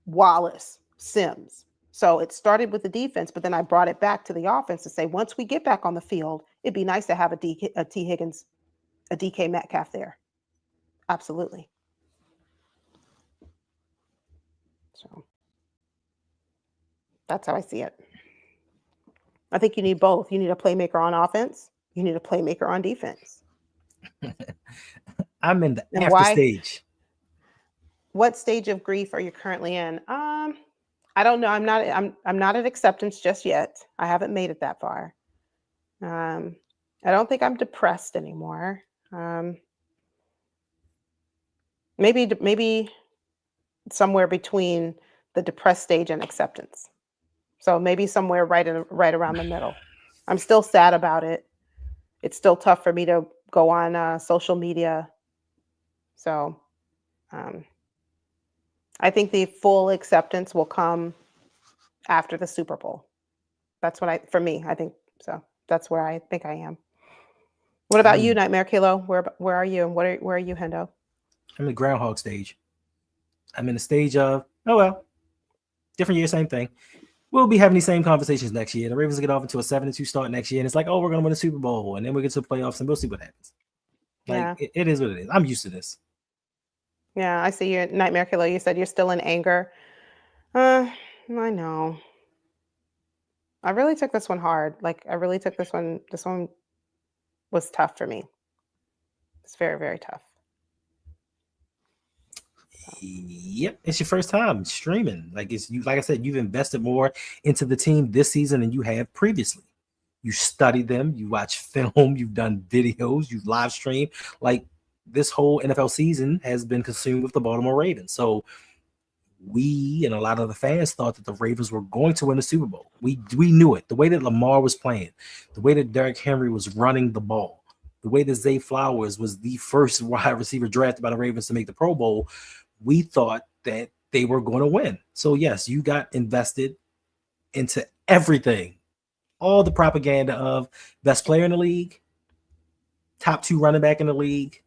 [SPEAKER 2] Wallace, Sims. So it started with the defense, but then I brought it back to the offense to say, once we get back on the field, it'd be nice to have a T Higgins, a DK Metcalf there. Absolutely. So that's how I see it. I think you need both. You need a playmaker on offense. You need a playmaker on defense.
[SPEAKER 1] I'm in the
[SPEAKER 2] And
[SPEAKER 1] after
[SPEAKER 2] why?
[SPEAKER 1] stage.
[SPEAKER 2] What stage of grief are you currently in? I don't know. I'm not at acceptance just yet. I haven't made it that far. I don't think I'm depressed anymore. Maybe somewhere between the depressed stage and acceptance. So maybe somewhere right around the middle. I'm still sad about it. It's still tough for me to go on social media. So I think the full acceptance will come after the Super Bowl. That's for me, I think so. That's where I think I am. What about you, Nightmare Kilo? Where are you, and where are you, Hendo?
[SPEAKER 1] I'm in the groundhog stage. I'm in the stage of, oh well, different year, same thing. We'll be having these same conversations next year. The Ravens will get off into a 7-2 start next year, and it's like, oh, we're going to win the Super Bowl, and then we get to the playoffs, and we'll see what happens. Like, yeah. It is what it is. I'm used to this.
[SPEAKER 2] Yeah, I see you, Nightmare Killer. You said you're still in anger. I know. I really took this one hard. Like, I really took this one. This one was tough for me. It's very, very tough.
[SPEAKER 1] Yep, it's your first time streaming. Like I said, you've invested more into the team this season than you have previously. You studied them, you watch film, you've done videos, you've live streamed. Like, this whole NFL season has been consumed with the Baltimore Ravens. So we and a lot of the fans thought that the Ravens were going to win the Super Bowl. We knew it. The way that Lamar was playing, the way that Derrick Henry was running the ball, the way that Zay Flowers was the first wide receiver drafted by the Ravens to make the Pro Bowl, we thought that they were going to win. So yes, you got invested into everything. All the propaganda of best player in the league, top 2 running back in the league,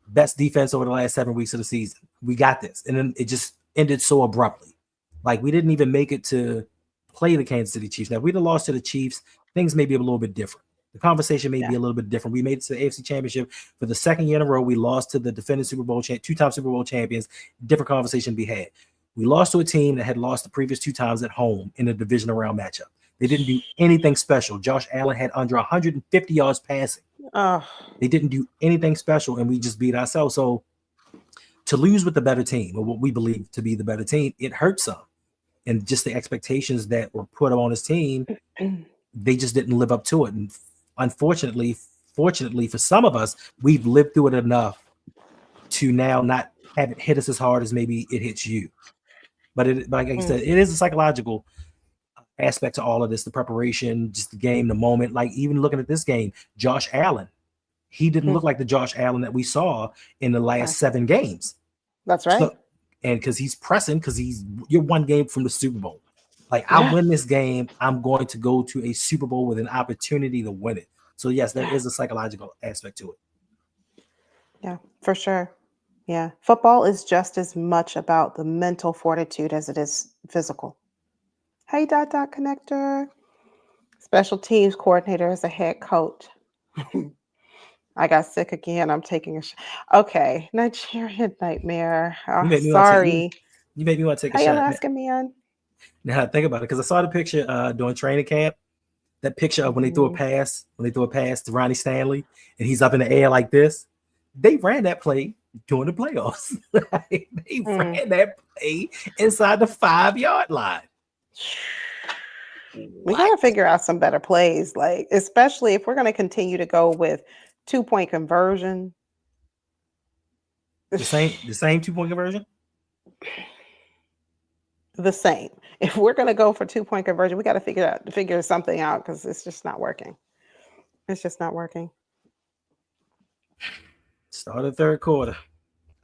[SPEAKER 1] best defense over the last 7 weeks of the season. We got this. And then it just ended so abruptly. Like, we didn't even make it to play the Kansas City Chiefs. Now, if we'd have lost to the Chiefs, things may be a little bit different. The conversation may be a little bit different. We made it to the AFC Championship for the second year in a row. We lost to the defending Super Bowl 2-time Super Bowl champions. Different conversation to be had. We lost to a team that had lost the previous 2 times at home in a divisional round matchup. They didn't do anything special. Josh Allen had under 150 yards passing. They didn't do anything special, and we just beat ourselves. So to lose with the better team, or what we believe to be the better team, it hurts some. And just the expectations that were put on his team, they just didn't live up to it. And unfortunately, fortunately for some of us, we've lived through it enough to now not have it hit us as hard as maybe it hits you. But like I said, it is a psychological aspect to all of this, the preparation, just the game, the moment. Like, even looking at this game, Josh Allen, he didn't look like the Josh Allen that we saw in the last 7 games.
[SPEAKER 2] That's right.
[SPEAKER 1] So, and because he's pressing, because you're 1 game from the Super Bowl. Like, I win this game, I'm going to go to a Super Bowl with an opportunity to win it. So yes, there is a psychological aspect to it.
[SPEAKER 2] Yeah, for sure. Yeah. Football is just as much about the mental fortitude as it is physical. Hey, Connector. Special teams coordinator as a head coach. I got sick again. I'm taking a okay. Nigerian nightmare.
[SPEAKER 1] You
[SPEAKER 2] Oh,
[SPEAKER 1] made me want to take
[SPEAKER 2] sorry.
[SPEAKER 1] you made me want to take a
[SPEAKER 2] Hey,
[SPEAKER 1] shot.
[SPEAKER 2] Alaska man.
[SPEAKER 1] Now think about it, because I saw the picture during training camp. That picture of when they threw a
[SPEAKER 2] Mhm.
[SPEAKER 1] pass, to Ronnie Stanley, and he's up in the air like this. They ran that play during the playoffs. They
[SPEAKER 2] Mm.
[SPEAKER 1] ran that play inside the 5-yard line.
[SPEAKER 2] We
[SPEAKER 1] What?
[SPEAKER 2] gotta figure out some better plays, like especially if we're gonna continue to go with 2-point conversion.
[SPEAKER 1] The same 2-point conversion.
[SPEAKER 2] The same. If we're gonna go for 2-point conversion, we gotta figure something out because it's just not working. It's just not working.
[SPEAKER 1] Start the third quarter.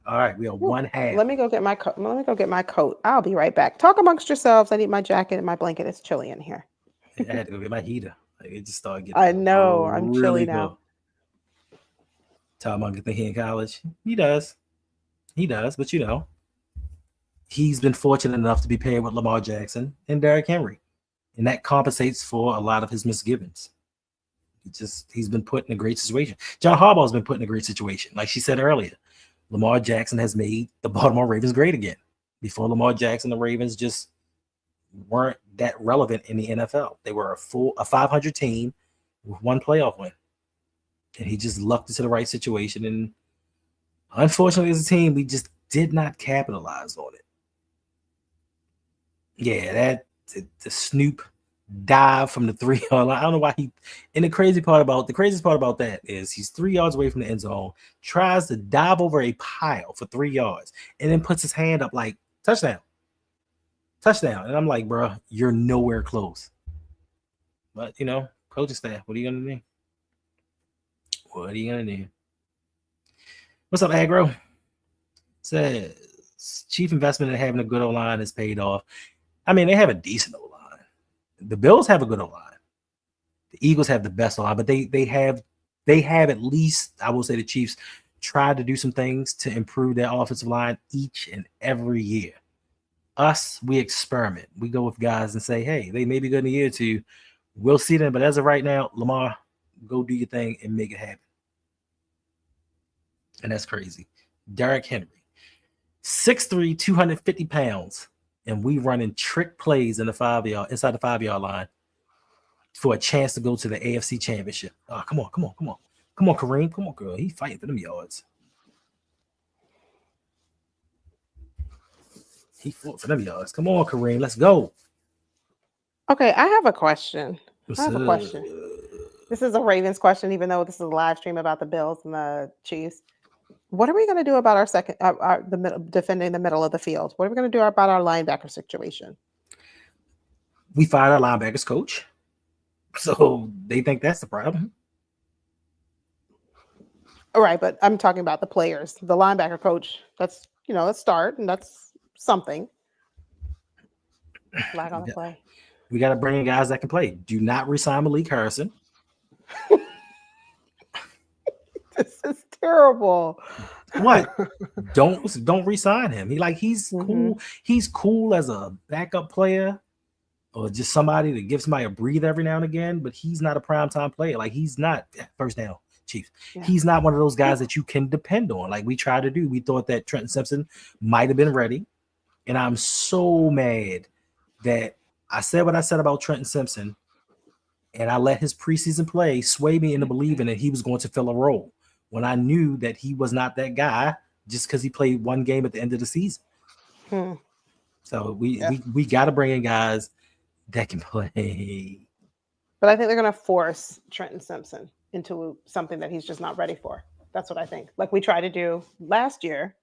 [SPEAKER 1] All right, we are
[SPEAKER 2] Whew.
[SPEAKER 1] one half.
[SPEAKER 2] Let me go get my coat. Let me go get my coat. I'll be right back. Talk amongst yourselves. I need my jacket and my blanket. It's chilly in here.
[SPEAKER 1] I had to go get my heater. Like, it just started
[SPEAKER 2] I
[SPEAKER 1] getting
[SPEAKER 2] know. I'm chilly
[SPEAKER 1] really
[SPEAKER 2] now.
[SPEAKER 1] cold. Tom Munkin think he in college. He does. He does. But he's been fortunate enough to be paired with Lamar Jackson and Derrick Henry, and that compensates for a lot of his misgivings. He's been put in a great situation. John Harbaugh's been put in a great situation. Like she said earlier, Lamar Jackson has made the Baltimore Ravens great again. Before Lamar Jackson, the Ravens just weren't that relevant in the NFL. They were a 500 team with one playoff win, and he just lucked into the right situation. And unfortunately, as a team, we just did not capitalize on it. Yeah, the Snoop dive from the 3-yard line. I don't know why he. And the craziest part about that is he's 3 yards away from the end zone, tries to dive over a pile for 3 yards, and then puts his hand up like touchdown. And I'm like, bro, you're nowhere close. But coaching staff, what are you gonna do? What are you gonna do? What's up, Agro? Says chief investment in having a good O-line is paid off. I mean, they have a decent O-line. The Bills have a good O-line. The Eagles have the best O-line, but they have at least, I will say, the Chiefs tried to do some things to improve their offensive line each and every year. Us, we experiment. We go with guys and say, hey, they may be good in a year or two. We'll see them. But as of right now, Lamar, go do your thing and make it happen. And that's crazy. Derrick Henry, 6'3", 250 pounds, and we running trick plays in the 5-yard inside the 5-yard line for a chance to go to the AFC Championship. Oh, come on, Kareem, come on, girl. He's fighting for them yards. He fought for them yards. Come on, Kareem, let's go.
[SPEAKER 2] Okay, I have a question.
[SPEAKER 1] What's
[SPEAKER 2] I have a
[SPEAKER 1] up?
[SPEAKER 2] question. This is a Ravens question, even though this is a live stream about the Bills and the Chiefs. What are we going to do about defending the middle of the field? What are we going to do about our linebacker situation?
[SPEAKER 1] We fired our linebackers coach, so they think that's the problem.
[SPEAKER 2] All right, but I'm talking about the players, the linebacker coach. That's a start, and that's something. Flag on the play.
[SPEAKER 1] We got to bring in guys that can play. Do not resign Malik Harrison.
[SPEAKER 2] This is terrible.
[SPEAKER 1] What? Don't resign him. He's cool. He's cool as a backup player, or just somebody that gives somebody a breathe every now and again. But he's not a primetime player. Like, he's not first down Chiefs. Yeah. He's not one of those guys that you can depend on. Like we tried to do. We thought that Trenton Simpson might have been ready, and I'm so mad that I said what I said about Trenton Simpson, and I let his preseason play sway me into believing that he was going to fill a role when I knew that he was not that guy just because he played one game at the end of the season. So we got to bring in guys that can play.
[SPEAKER 2] But I think they're going to force Trenton Simpson into something that he's just not ready for. That's what I think. Like we tried to do last year,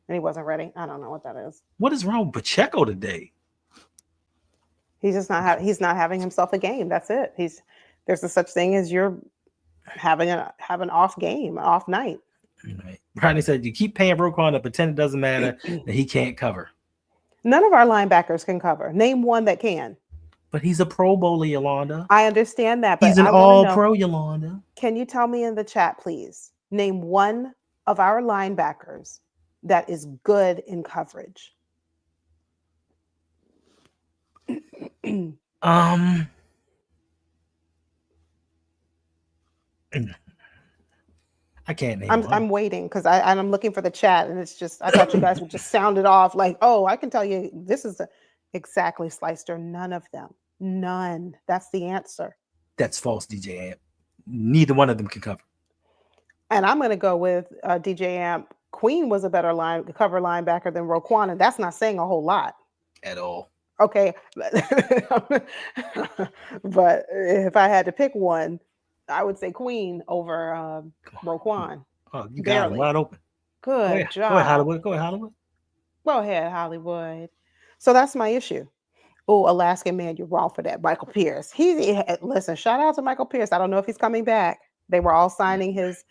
[SPEAKER 2] and he wasn't ready. I don't know what that is.
[SPEAKER 1] What is wrong with Pacheco today?
[SPEAKER 2] He's just not he's not having himself a game. That's it. There's a such thing as you're having an off game, an off night.
[SPEAKER 1] Right. Rodney said you keep paying Roquan to pretend it doesn't matter that he can't cover.
[SPEAKER 2] None of our linebackers can cover. Name one that can.
[SPEAKER 1] But he's a Pro Bowler, Yolanda.
[SPEAKER 2] I understand that, but
[SPEAKER 1] he's an all-pro, Yolanda.
[SPEAKER 2] Can you tell me in the chat, please? Name one of our linebackers that is good in coverage.
[SPEAKER 1] I can't name one.
[SPEAKER 2] I'm waiting because I'm looking for the chat, and it's just I thought you guys would just sound it off like, oh, I can tell you this is exactly Slicer. None of them. None. That's the answer.
[SPEAKER 1] That's false, DJ Amp. Neither one of them can cover.
[SPEAKER 2] And I'm going to go with DJ Amp. Queen was a better cover linebacker than Roquan, and that's not saying a whole lot
[SPEAKER 1] at all.
[SPEAKER 2] Okay, but if I had to pick one, I would say Queen over Roquan.
[SPEAKER 1] Oh, you got him wide open.
[SPEAKER 2] Good job.
[SPEAKER 1] Go ahead, Hollywood. Go ahead, Hollywood.
[SPEAKER 2] Go ahead, Hollywood. So that's my issue. Oh, Alaskan man, you're wrong for that. Michael Pierce. Listen, shout out to Michael Pierce. I don't know if he's coming back. They were all signing his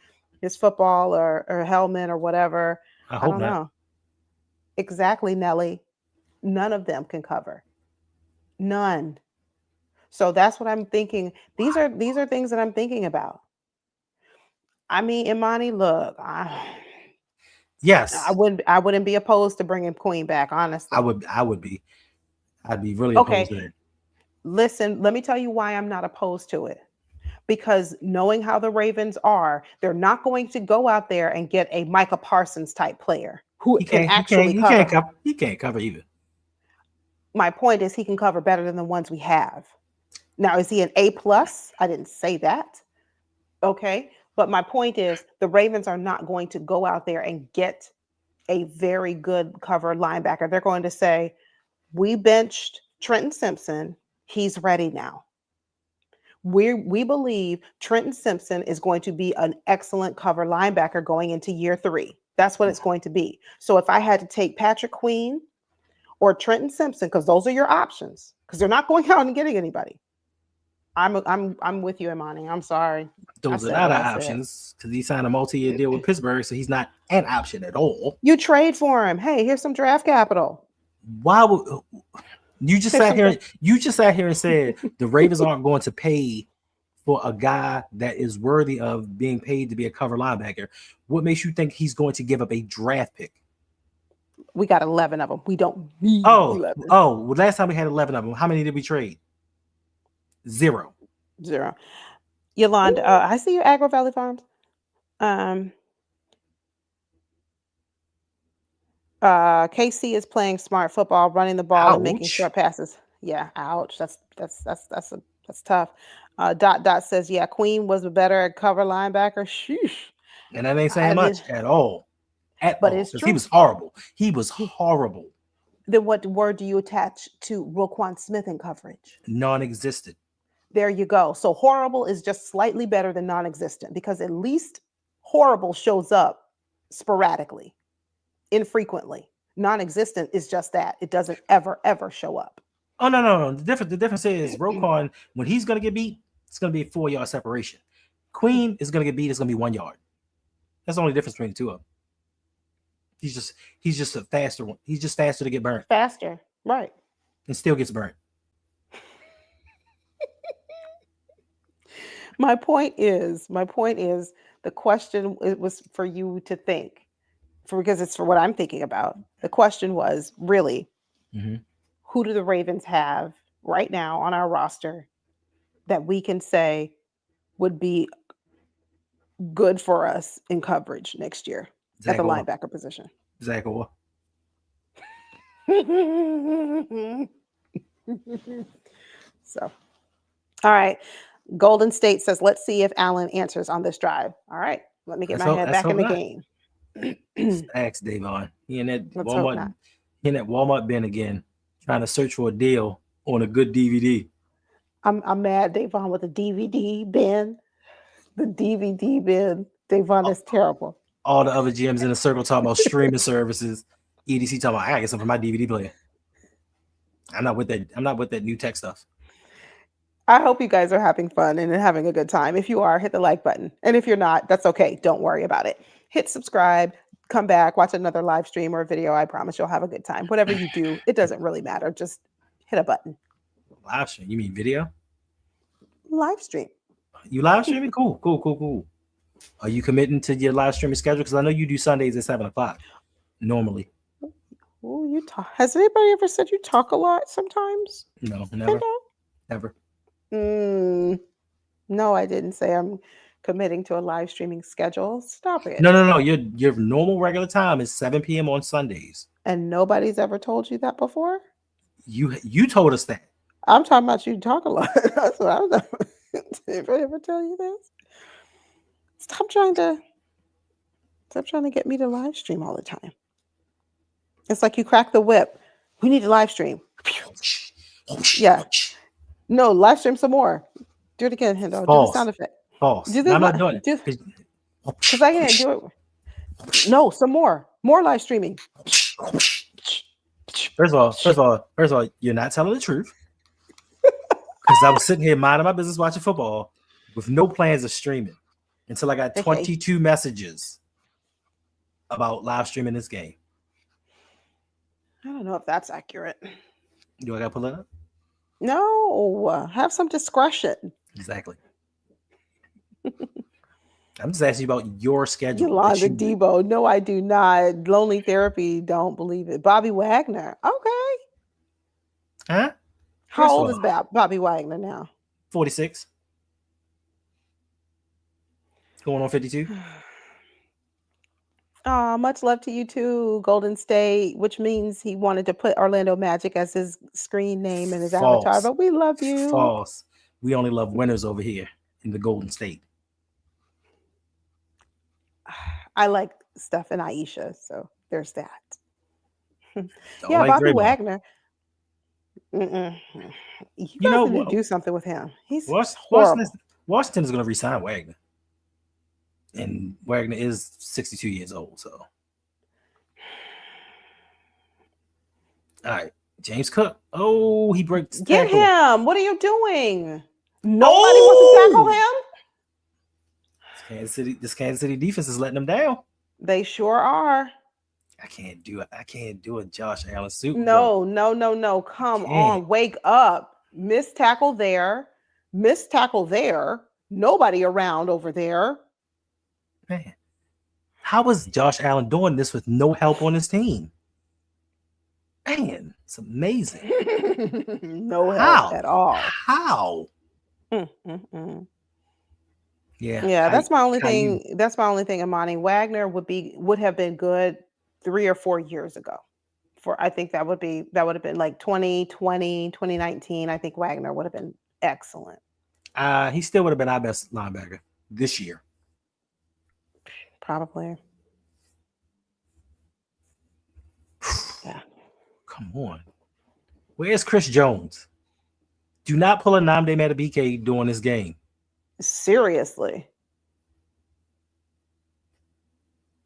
[SPEAKER 2] football or helmet or whatever.
[SPEAKER 1] I don't know.
[SPEAKER 2] Exactly, Nelly. None of them can cover. None. So that's what I'm thinking. These are things that I'm thinking about. I mean, Imani, look,
[SPEAKER 1] yes,
[SPEAKER 2] I wouldn't be opposed to bringing Queen back. Honestly,
[SPEAKER 1] I would be. I'd be really opposed to it.
[SPEAKER 2] Listen, let me tell you why I'm not opposed to it. Because knowing how the Ravens are, they're not going to go out there and get a Micah Parsons type player who can actually cover.
[SPEAKER 1] He can't cover either.
[SPEAKER 2] My point is he can cover better than the ones we have. Now, is he an A+? I didn't say that. Okay. But my point is the Ravens are not going to go out there and get a very good cover linebacker. They're going to say, we benched Trenton Simpson. He's ready now. We believe Trenton Simpson is going to be an excellent cover linebacker going into year 3. That's what it's going to be. So if I had to take Patrick Queen or Trenton Simpson, because those are your options, because they're not going out and getting anybody. I'm with you, Imani. I'm sorry.
[SPEAKER 1] Those are not options because he signed a multi-year deal with Pittsburgh, so he's not an option at all.
[SPEAKER 2] You trade for him. Hey, here's some draft capital.
[SPEAKER 1] Why would you just sat here? You just sat here and said the Ravens aren't going to pay for a guy that is worthy of being paid to be a cover linebacker. What makes you think he's going to give up a draft pick?
[SPEAKER 2] We got 11 of them. We don't need 11.
[SPEAKER 1] Well, last time we had 11 of them. How many did we trade? 0.
[SPEAKER 2] Yolanda, I see you, Agro Valley Farms. KC is playing smart football, running the ball and making short passes. Yeah, ouch. That's tough. Dot says, yeah, Queen was better at cover linebacker. Sheesh.
[SPEAKER 1] And that ain't saying much at all.
[SPEAKER 2] It's true.
[SPEAKER 1] He was horrible. He was horrible.
[SPEAKER 2] Then what word do you attach to Roquan Smith in coverage?
[SPEAKER 1] Non-existent.
[SPEAKER 2] There you go. So horrible is just slightly better than non-existent because at least horrible shows up sporadically, infrequently. Non-existent is just that. It doesn't ever show up.
[SPEAKER 1] Oh, no. The difference is Roquan, when he's going to get beat, it's going to be a 4-yard separation. Queen is going to get beat. It's going to be 1 yard. That's the only difference between the two of them. He's just a faster one. He's just faster to get burnt.
[SPEAKER 2] Faster, right.
[SPEAKER 1] And still gets burnt.
[SPEAKER 2] My point is the question was for you to think, because it's for what I'm thinking about. The question was really, who do the Ravens have right now on our roster that we can say would be good for us in coverage next year at the linebacker position?
[SPEAKER 1] Zach Orr.
[SPEAKER 2] So, all right. Golden State says, let's see if Allen answers on this drive. All right. Let me get my head back in the game.
[SPEAKER 1] Ask Davon. He in that Walmart bin again, trying to search for a deal on a good DVD.
[SPEAKER 2] I'm mad, Davon, with the DVD bin. The DVD bin. Davon is terrible.
[SPEAKER 1] All the other GMs in the circle talking about streaming services. EDC talking about, I gotta get something for my DVD player. I'm not with that new tech stuff.
[SPEAKER 2] I hope you guys are having fun and having a good time. If you are, hit the like button. And if you're not, that's okay. Don't worry about it. Hit subscribe, come back, watch another live stream or a video. I promise you'll have a good time. Whatever you do, it doesn't really matter. Just hit a button.
[SPEAKER 1] Live stream? You mean video?
[SPEAKER 2] Live stream.
[SPEAKER 1] You live streaming? Cool. Are you committing to your live streaming schedule? Because I know you do Sundays at 7:00 normally.
[SPEAKER 2] Oh, you talk. Has anybody ever said you talk a lot sometimes?
[SPEAKER 1] No, never. Never.
[SPEAKER 2] No, I didn't say I'm committing to a live streaming schedule. Stop it.
[SPEAKER 1] No. Your normal regular time is 7 p.m. on Sundays.
[SPEAKER 2] And nobody's ever told you that before?
[SPEAKER 1] You told us that.
[SPEAKER 2] I'm talking about you talk a lot. That's what I was Did I ever tell you this? Stop trying to get me to live stream all the time. It's like you crack the whip. We need to live stream. Yeah. No, live stream some more. Do it again, Hendo. Do the sound effect.
[SPEAKER 1] False.
[SPEAKER 2] Do
[SPEAKER 1] No, I'm not doing it.
[SPEAKER 2] Because I can't do it. No, some more. More live streaming.
[SPEAKER 1] First of all, you're not telling the truth. Because I was sitting here minding my business watching football with no plans of streaming until I got 22 messages about live streaming this game.
[SPEAKER 2] I don't know if that's accurate.
[SPEAKER 1] Do I gotta pull it up?
[SPEAKER 2] No, have some discretion.
[SPEAKER 1] Exactly. I'm just asking you about your schedule.
[SPEAKER 2] Yolanda Debo. No, I do not. Lonely Therapy. Don't believe it. Bobby Wagner. Okay.
[SPEAKER 1] Huh?
[SPEAKER 2] How old is Bobby Wagner now?
[SPEAKER 1] 46. Going on 52.
[SPEAKER 2] Much love to you too, Golden State, which means he wanted to put Orlando Magic as his screen name and his avatar, but we love you.
[SPEAKER 1] False. We only love winners over here in the Golden State.
[SPEAKER 2] I like Steph and Aisha, so there's that. Yeah, like Bobby Wagner. You guys need to do something with him. He's horrible.
[SPEAKER 1] Washington is going to resign Wagner. And Wagner is 62 years old, so. All right. James Cook. Oh, he breaks.
[SPEAKER 2] Get him. What are you doing? Nobody wants to tackle him?
[SPEAKER 1] This Kansas City defense is letting them down.
[SPEAKER 2] They sure are.
[SPEAKER 1] I can't do it. I can't do a Josh Allen Super
[SPEAKER 2] Bowl. No. Come on. Wake up. Missed tackle there. Nobody around over there.
[SPEAKER 1] Man, how is Josh Allen doing this with no help on his team? Man, it's amazing.
[SPEAKER 2] No help at all.
[SPEAKER 1] How?
[SPEAKER 2] Yeah. That's my only thing. That's my only thing. Amani Wagner would have been good 3 or 4 years ago. I think that would have been like 2020, 2019. I think Wagner would have been excellent.
[SPEAKER 1] He still would have been our best linebacker this year.
[SPEAKER 2] Probably.
[SPEAKER 1] Yeah. Come on. Where's Chris Jones? Do not pull a Nnamdi Madubuike during this game.
[SPEAKER 2] Seriously.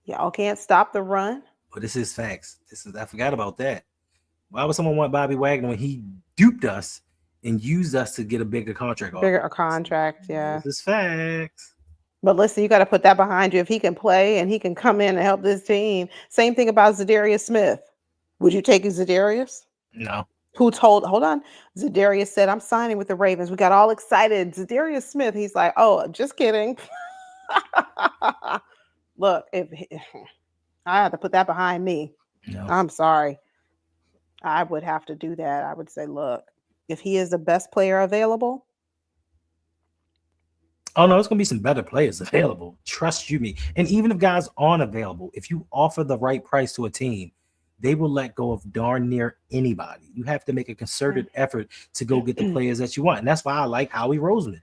[SPEAKER 2] Y'all can't stop the run.
[SPEAKER 1] But this is facts. I forgot about that. Why would someone want Bobby Wagner when he duped us and used us to get a bigger contract?
[SPEAKER 2] Bigger contract, yeah.
[SPEAKER 1] This is facts.
[SPEAKER 2] But listen, you got to put that behind you. If he can play and he can come in and help this team. Same thing about Zadarius Smith. Would you take Zadarius?
[SPEAKER 1] No.
[SPEAKER 2] Hold on. Zadarius said, I'm signing with the Ravens. We got all excited. Zadarius Smith, he's like, oh, just kidding. Look, if I had to put that behind me.
[SPEAKER 1] No.
[SPEAKER 2] I'm sorry. I would have to do that. I would say, look, if he is the best player available.
[SPEAKER 1] Oh, no, it's going to be some better players available. Trust you me. And even if guys aren't available, if you offer the right price to a team, they will let go of darn near anybody. You have to make a concerted effort to go get the players that you want. And that's why I like Howie Roseman.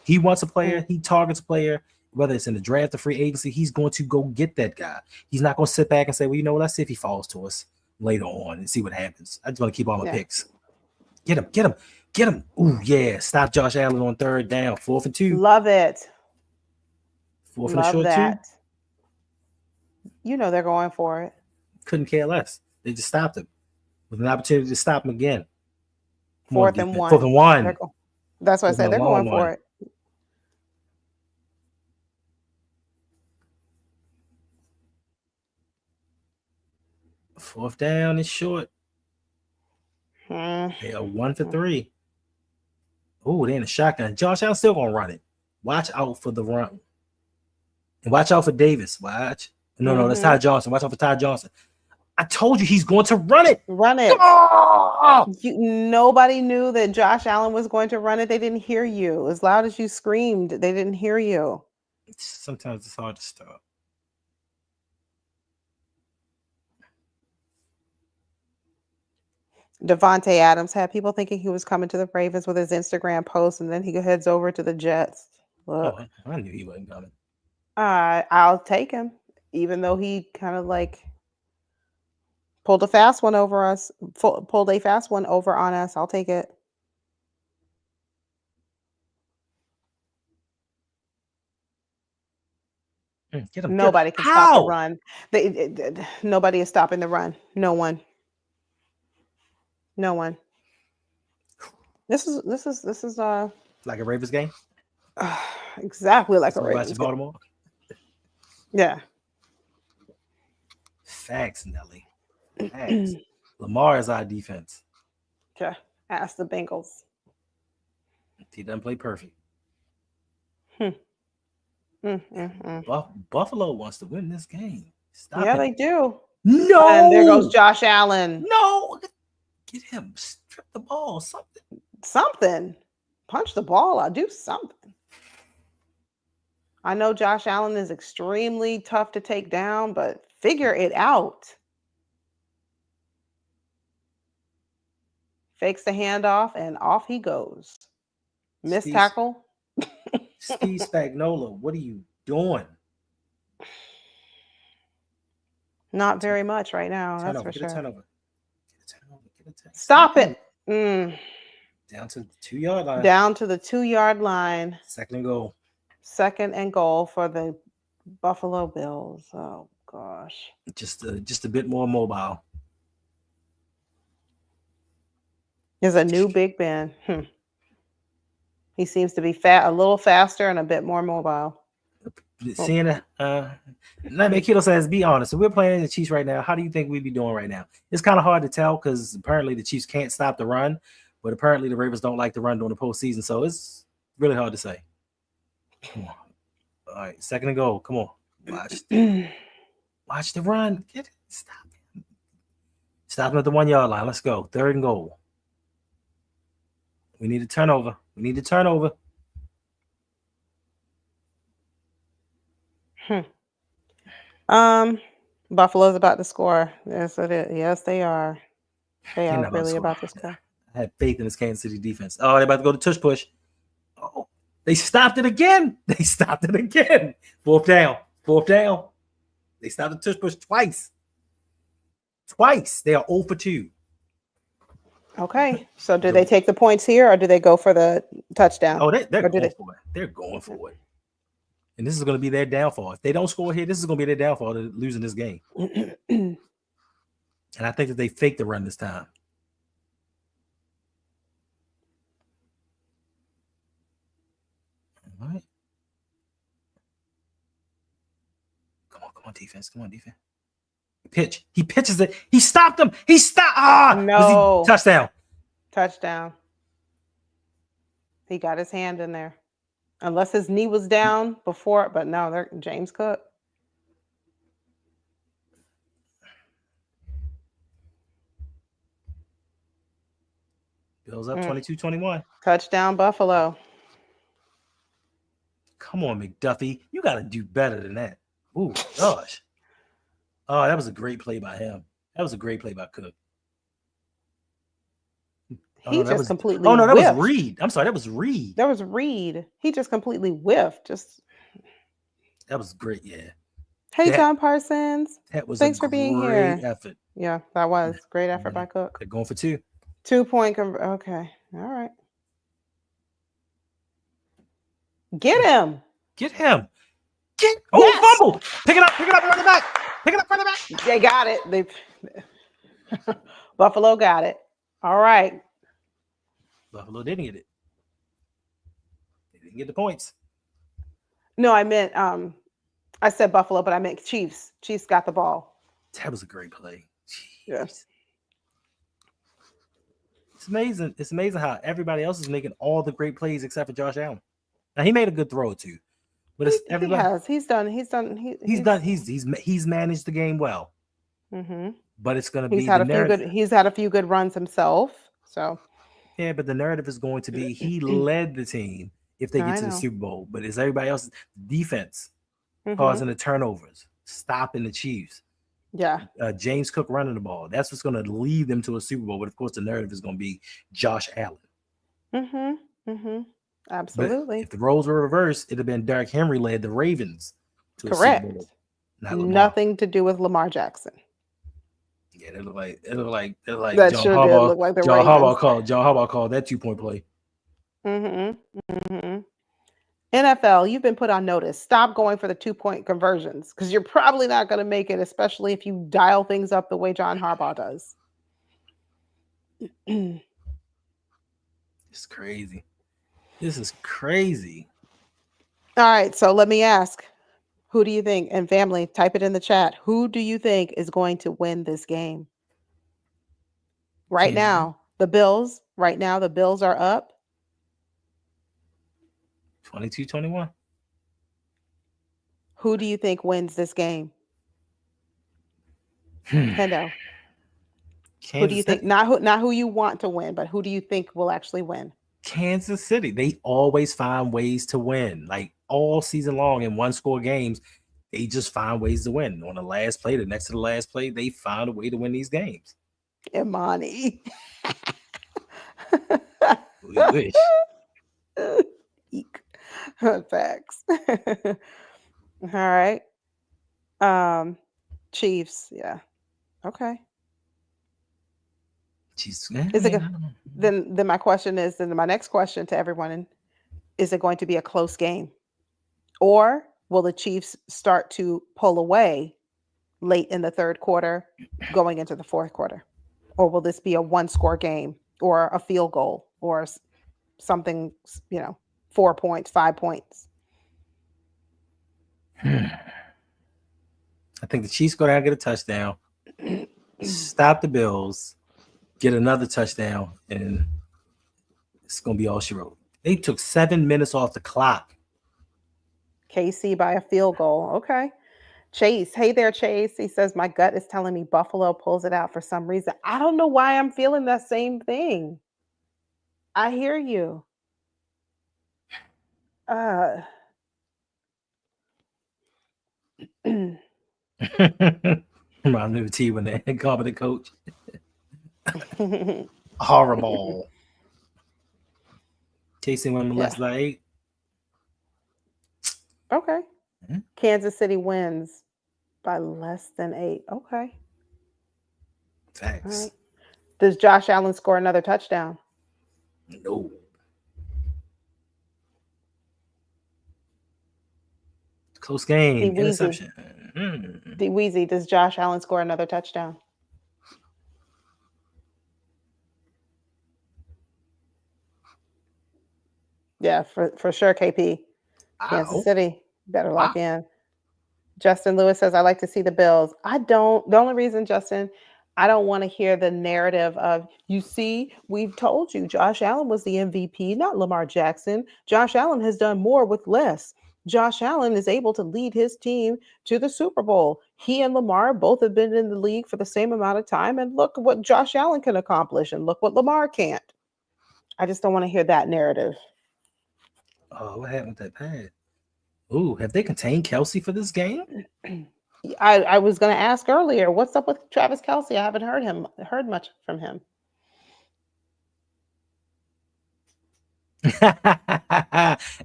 [SPEAKER 1] He wants a player. He targets a player, whether it's in the draft or free agency. He's going to go get that guy. He's not going to sit back and say, well, you know what? Let's see if he falls to us later on and see what happens. I just want to keep all my picks. Get him. Ooh, yeah. Stop Josh Allen on 3rd down. 4th and 2.
[SPEAKER 2] Love it.
[SPEAKER 1] 4th and a short that.
[SPEAKER 2] 2. You know they're going for it.
[SPEAKER 1] Couldn't care less. They just stopped him with an opportunity to stop him again.
[SPEAKER 2] 4th and 1.
[SPEAKER 1] 4th and 1.
[SPEAKER 2] That's what I said. They're going for it.
[SPEAKER 1] Fourth down is short. They are 1 for 3. Oh, they're in a shotgun. Josh Allen still gonna run it. Watch out for the run. And watch out for Davis. Watch. No, that's Ty Johnson. Watch out for Ty Johnson. I told you he's going to run it.
[SPEAKER 2] Run it. Oh! Nobody knew that Josh Allen was going to run it. They didn't hear you. As loud as you screamed, they didn't hear you.
[SPEAKER 1] Sometimes it's hard to stop.
[SPEAKER 2] Devontae Adams had people thinking he was coming to the Ravens with his Instagram post, and then he heads over to the Jets. Look,
[SPEAKER 1] I knew he wasn't coming.
[SPEAKER 2] I'll take him, even though he kind of like pulled a fast one over us. Pulled a fast one over on us. I'll take it.
[SPEAKER 1] Get him.
[SPEAKER 2] Nobody can stop the run. Nobody is stopping the run. No one. No one. This is
[SPEAKER 1] Like a Ravens game.
[SPEAKER 2] Exactly like a
[SPEAKER 1] Watching
[SPEAKER 2] Ravens game.
[SPEAKER 1] Baltimore.
[SPEAKER 2] Yeah.
[SPEAKER 1] Facts, Nelly. Facts. Lamar is our defense.
[SPEAKER 2] Okay. Ask the Bengals.
[SPEAKER 1] He doesn't play perfect. Buffalo wants to win this game. Stop
[SPEAKER 2] yeah,
[SPEAKER 1] it.
[SPEAKER 2] they do.
[SPEAKER 1] No.
[SPEAKER 2] And there goes Josh Allen.
[SPEAKER 1] No. Get him. Strip the ball.
[SPEAKER 2] Something. Punch the ball out. Do something. I know Josh Allen is extremely tough to take down, but figure it out. Fakes the handoff, and off he goes. Missed tackle.
[SPEAKER 1] Steve Spagnuolo, what are you doing?
[SPEAKER 2] Not very much right now, that's for
[SPEAKER 1] sure.
[SPEAKER 2] Get
[SPEAKER 1] a turnover.
[SPEAKER 2] Stop it.
[SPEAKER 1] Down to the 2-yard line.
[SPEAKER 2] Down to the 2-yard line.
[SPEAKER 1] Second and goal.
[SPEAKER 2] Second and goal for the Buffalo Bills. Oh gosh.
[SPEAKER 1] Just a bit more mobile.
[SPEAKER 2] There's a new Big Ben. He seems to be a little faster and a bit more mobile.
[SPEAKER 1] Seeing Kiddo says, be honest. If we're playing the Chiefs right now, how do you think we'd be doing right now? It's kind of hard to tell because apparently the Chiefs can't stop the run, but apparently the Ravens don't like to run during the postseason, so it's really hard to say. Come on. All right, second and goal. Come on. Watch the run. Get it. Stop him. Stop him at the 1-yard line. Let's go. Third and goal. We need a turnover.
[SPEAKER 2] Buffalo's about to score. Yes, it is. Yes, they are. They are really about to score.
[SPEAKER 1] I have faith in this Kansas City defense. Oh, they're about to go to tush push. Oh, they stopped it again. Fourth down. They stopped the tush push twice. They are 0 for 2.
[SPEAKER 2] Okay. So do they take the points here or do they go for the touchdown?
[SPEAKER 1] Oh, they're going for it. They're going for it. And this is going to be their downfall. If they don't score here, this is going to be their downfall. They're losing this game. And I think that they faked the run this time. All right. Come on, defense. Pitch. He pitches it. He stopped him. No.
[SPEAKER 2] Touchdown. He got his hand in there. Unless his knee was down before, but no, they're James Cook.
[SPEAKER 1] Bills up 22-21.
[SPEAKER 2] Touchdown, Buffalo.
[SPEAKER 1] Come on, McDuffie. You got to do better than that. Ooh, gosh. Oh, that was a great play by him. That was a great play by Cook.
[SPEAKER 2] He just completely
[SPEAKER 1] Oh, no, that was Reed. I'm sorry, that was Reed.
[SPEAKER 2] He just completely whiffed.
[SPEAKER 1] That was great, yeah.
[SPEAKER 2] Hey, John Parsons. Thanks for being here.
[SPEAKER 1] Great effort.
[SPEAKER 2] Yeah, that was great effort by Cook.
[SPEAKER 1] They're going for 2.
[SPEAKER 2] 2-point okay. All right. Get him.
[SPEAKER 1] Fumble. Pick it up, running back.
[SPEAKER 2] They got it. Buffalo got it. All right.
[SPEAKER 1] Buffalo didn't get it. They didn't get the points.
[SPEAKER 2] No, I meant I said Buffalo, but I meant Chiefs. Chiefs got the ball.
[SPEAKER 1] That was a great play.
[SPEAKER 2] Yes.
[SPEAKER 1] It's amazing. It's amazing how everybody else is making all the great plays except for Josh Allen. Now he made a good throw too, but it's everybody.
[SPEAKER 2] He has. He's
[SPEAKER 1] managed the game well.
[SPEAKER 2] Mm-hmm.
[SPEAKER 1] But it's going to be
[SPEAKER 2] he's had a few good runs himself. So
[SPEAKER 1] yeah, but the narrative is going to be he led the team if they get
[SPEAKER 2] I
[SPEAKER 1] to the
[SPEAKER 2] know.
[SPEAKER 1] Super Bowl. But it's everybody else's defense
[SPEAKER 2] Mhm.
[SPEAKER 1] causing the turnovers, stopping the Chiefs.
[SPEAKER 2] Yeah.
[SPEAKER 1] James Cook running the ball. That's what's going to lead them to a Super Bowl. But of course, the narrative is going to be Josh Allen.
[SPEAKER 2] Mhm. Mhm.
[SPEAKER 1] But
[SPEAKER 2] Absolutely.
[SPEAKER 1] if the roles were reversed, it'd have been Derrick Henry led the Ravens to a Super Bowl,
[SPEAKER 2] Correct.
[SPEAKER 1] not Lamar.
[SPEAKER 2] Nothing to do with Lamar Jackson.
[SPEAKER 1] Yeah, they look like
[SPEAKER 2] That
[SPEAKER 1] John
[SPEAKER 2] sure did
[SPEAKER 1] Harbaugh.
[SPEAKER 2] look like the
[SPEAKER 1] John Harbaugh
[SPEAKER 2] Ravens.
[SPEAKER 1] called that 2-point play.
[SPEAKER 2] Mhm. Mhm. NFL, you've been put on notice. Stop going for the 2-point conversions because you're probably not going to make it, especially if you dial things up the way John Harbaugh does.
[SPEAKER 1] It's crazy. This is crazy.
[SPEAKER 2] All right, so let me ask, who do you think, and family, type it in the chat, who do you think is going to win this game? Right
[SPEAKER 1] Kansas City,
[SPEAKER 2] now, the Bills are up.
[SPEAKER 1] 22-21.
[SPEAKER 2] Who do you think wins this game? Hendo. Who do you
[SPEAKER 1] Kansas
[SPEAKER 2] think,
[SPEAKER 1] City.
[SPEAKER 2] not who you want to win, but who do you think will actually win?
[SPEAKER 1] Kansas City. They always find ways to win. Like all season long in one-score games, they just find ways to win. On the last play, the next to the last play, they found a way to win these games.
[SPEAKER 2] Imani.
[SPEAKER 1] We wish.
[SPEAKER 2] Eek. Facts. All right. Chiefs. Yeah. Okay.
[SPEAKER 1] Jeez,
[SPEAKER 2] Is it
[SPEAKER 1] man,
[SPEAKER 2] go- then my question is, then my next question to everyone, is it going to be a close game? Or will the Chiefs start to pull away late in the third quarter, going into the fourth quarter? Or will this be a one-score game or a field goal or something, 4 points, 5 points?
[SPEAKER 1] I think the Chiefs go down and get a touchdown, stop the Bills, get another touchdown, and it's going to be all she wrote. They took 7 minutes off the clock.
[SPEAKER 2] KC by a field goal. Okay. Chase. Hey there, Chase. He says, my gut is telling me Buffalo pulls it out for some reason. I don't know why I'm feeling that same thing. I hear you. Uh,
[SPEAKER 1] Reminds me of T when they incompetent coach. Horrible. Casey went less than 8.
[SPEAKER 2] Okay.
[SPEAKER 1] Hmm?
[SPEAKER 2] Kansas City wins by less than 8. Okay.
[SPEAKER 1] Facts.
[SPEAKER 2] All right. Does Josh Allen score another touchdown?
[SPEAKER 1] No. Close game. Interception.
[SPEAKER 2] Weezy, does Josh Allen score another touchdown? Yeah, for sure, KP. Kansas City, better lock in. Justin Lewis says, I like to see the Bills. I don't. The only reason, Justin, I don't want to hear the narrative of, you see, we've told you Josh Allen was the MVP, not Lamar Jackson. Josh Allen has done more with less. Josh Allen is able to lead his team to the Super Bowl. He and Lamar both have been in the league for the same amount of time. And look what Josh Allen can accomplish and look what Lamar can't. I just don't want to hear that narrative.
[SPEAKER 1] Oh, what happened with that pad? Ooh, have they contained Kelce for this game?
[SPEAKER 2] I was going to ask earlier, what's up with Travis Kelce? I haven't heard much from him.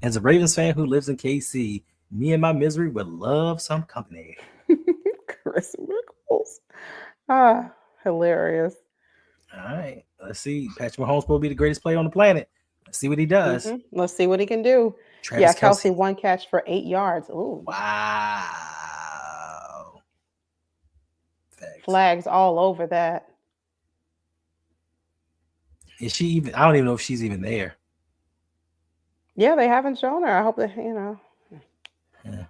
[SPEAKER 1] As a Ravens fan who lives in KC, me and my misery would love some company.
[SPEAKER 2] Chris Mickles. Ah, hilarious.
[SPEAKER 1] All right, let's see. Patrick Mahomes will be the greatest player on the planet. Let's see what he does.
[SPEAKER 2] Mm-hmm. Let's see what he can do.
[SPEAKER 1] Travis
[SPEAKER 2] Kelce 1 catch for 8 yards. Ooh.
[SPEAKER 1] Wow. Thanks.
[SPEAKER 2] Flags all over that.
[SPEAKER 1] Is she even? I don't even know if she's even there.
[SPEAKER 2] Yeah, they haven't shown her. I hope that,
[SPEAKER 1] Yeah.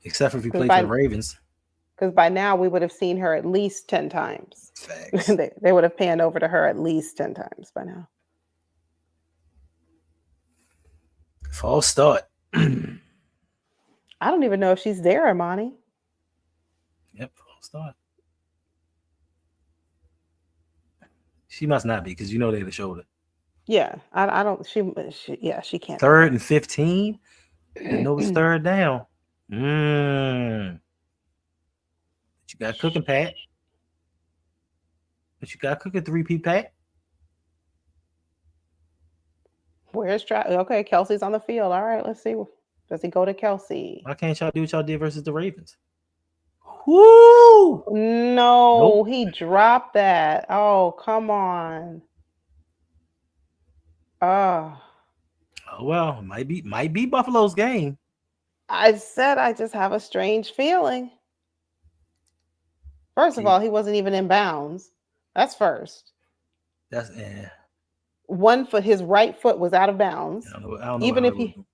[SPEAKER 1] Except for if we play for the Ravens.
[SPEAKER 2] Because by now we would have seen her at least 10 times.
[SPEAKER 1] Facts.
[SPEAKER 2] They would have panned over to her at least 10 times by now.
[SPEAKER 1] False start.
[SPEAKER 2] I don't even know if she's there, Imani.
[SPEAKER 1] Yep, false start. She must not be, because they'd have showed her.
[SPEAKER 2] Yeah, I don't. She can't do
[SPEAKER 1] 3rd and 15. I know it's
[SPEAKER 2] that.
[SPEAKER 1] 3rd down. But you got cooking, Pat. But you got cooking 3P Pat.
[SPEAKER 2] Where's Okay, Kelsey's on the field. All right, let's see. Does he go to Kelsey?
[SPEAKER 1] Why can't y'all do what y'all did versus the Ravens? Whoo!
[SPEAKER 2] No,
[SPEAKER 1] Nope.
[SPEAKER 2] he dropped that. Oh, come on. Oh,
[SPEAKER 1] Oh well, might be Buffalo's game.
[SPEAKER 2] I said I just have a strange feeling. First of
[SPEAKER 1] Okay,
[SPEAKER 2] all, he wasn't even in bounds. That's first.
[SPEAKER 1] that's
[SPEAKER 2] One foot, his right foot was out of bounds.
[SPEAKER 1] I don't know
[SPEAKER 2] Even
[SPEAKER 1] how
[SPEAKER 2] if
[SPEAKER 1] it was.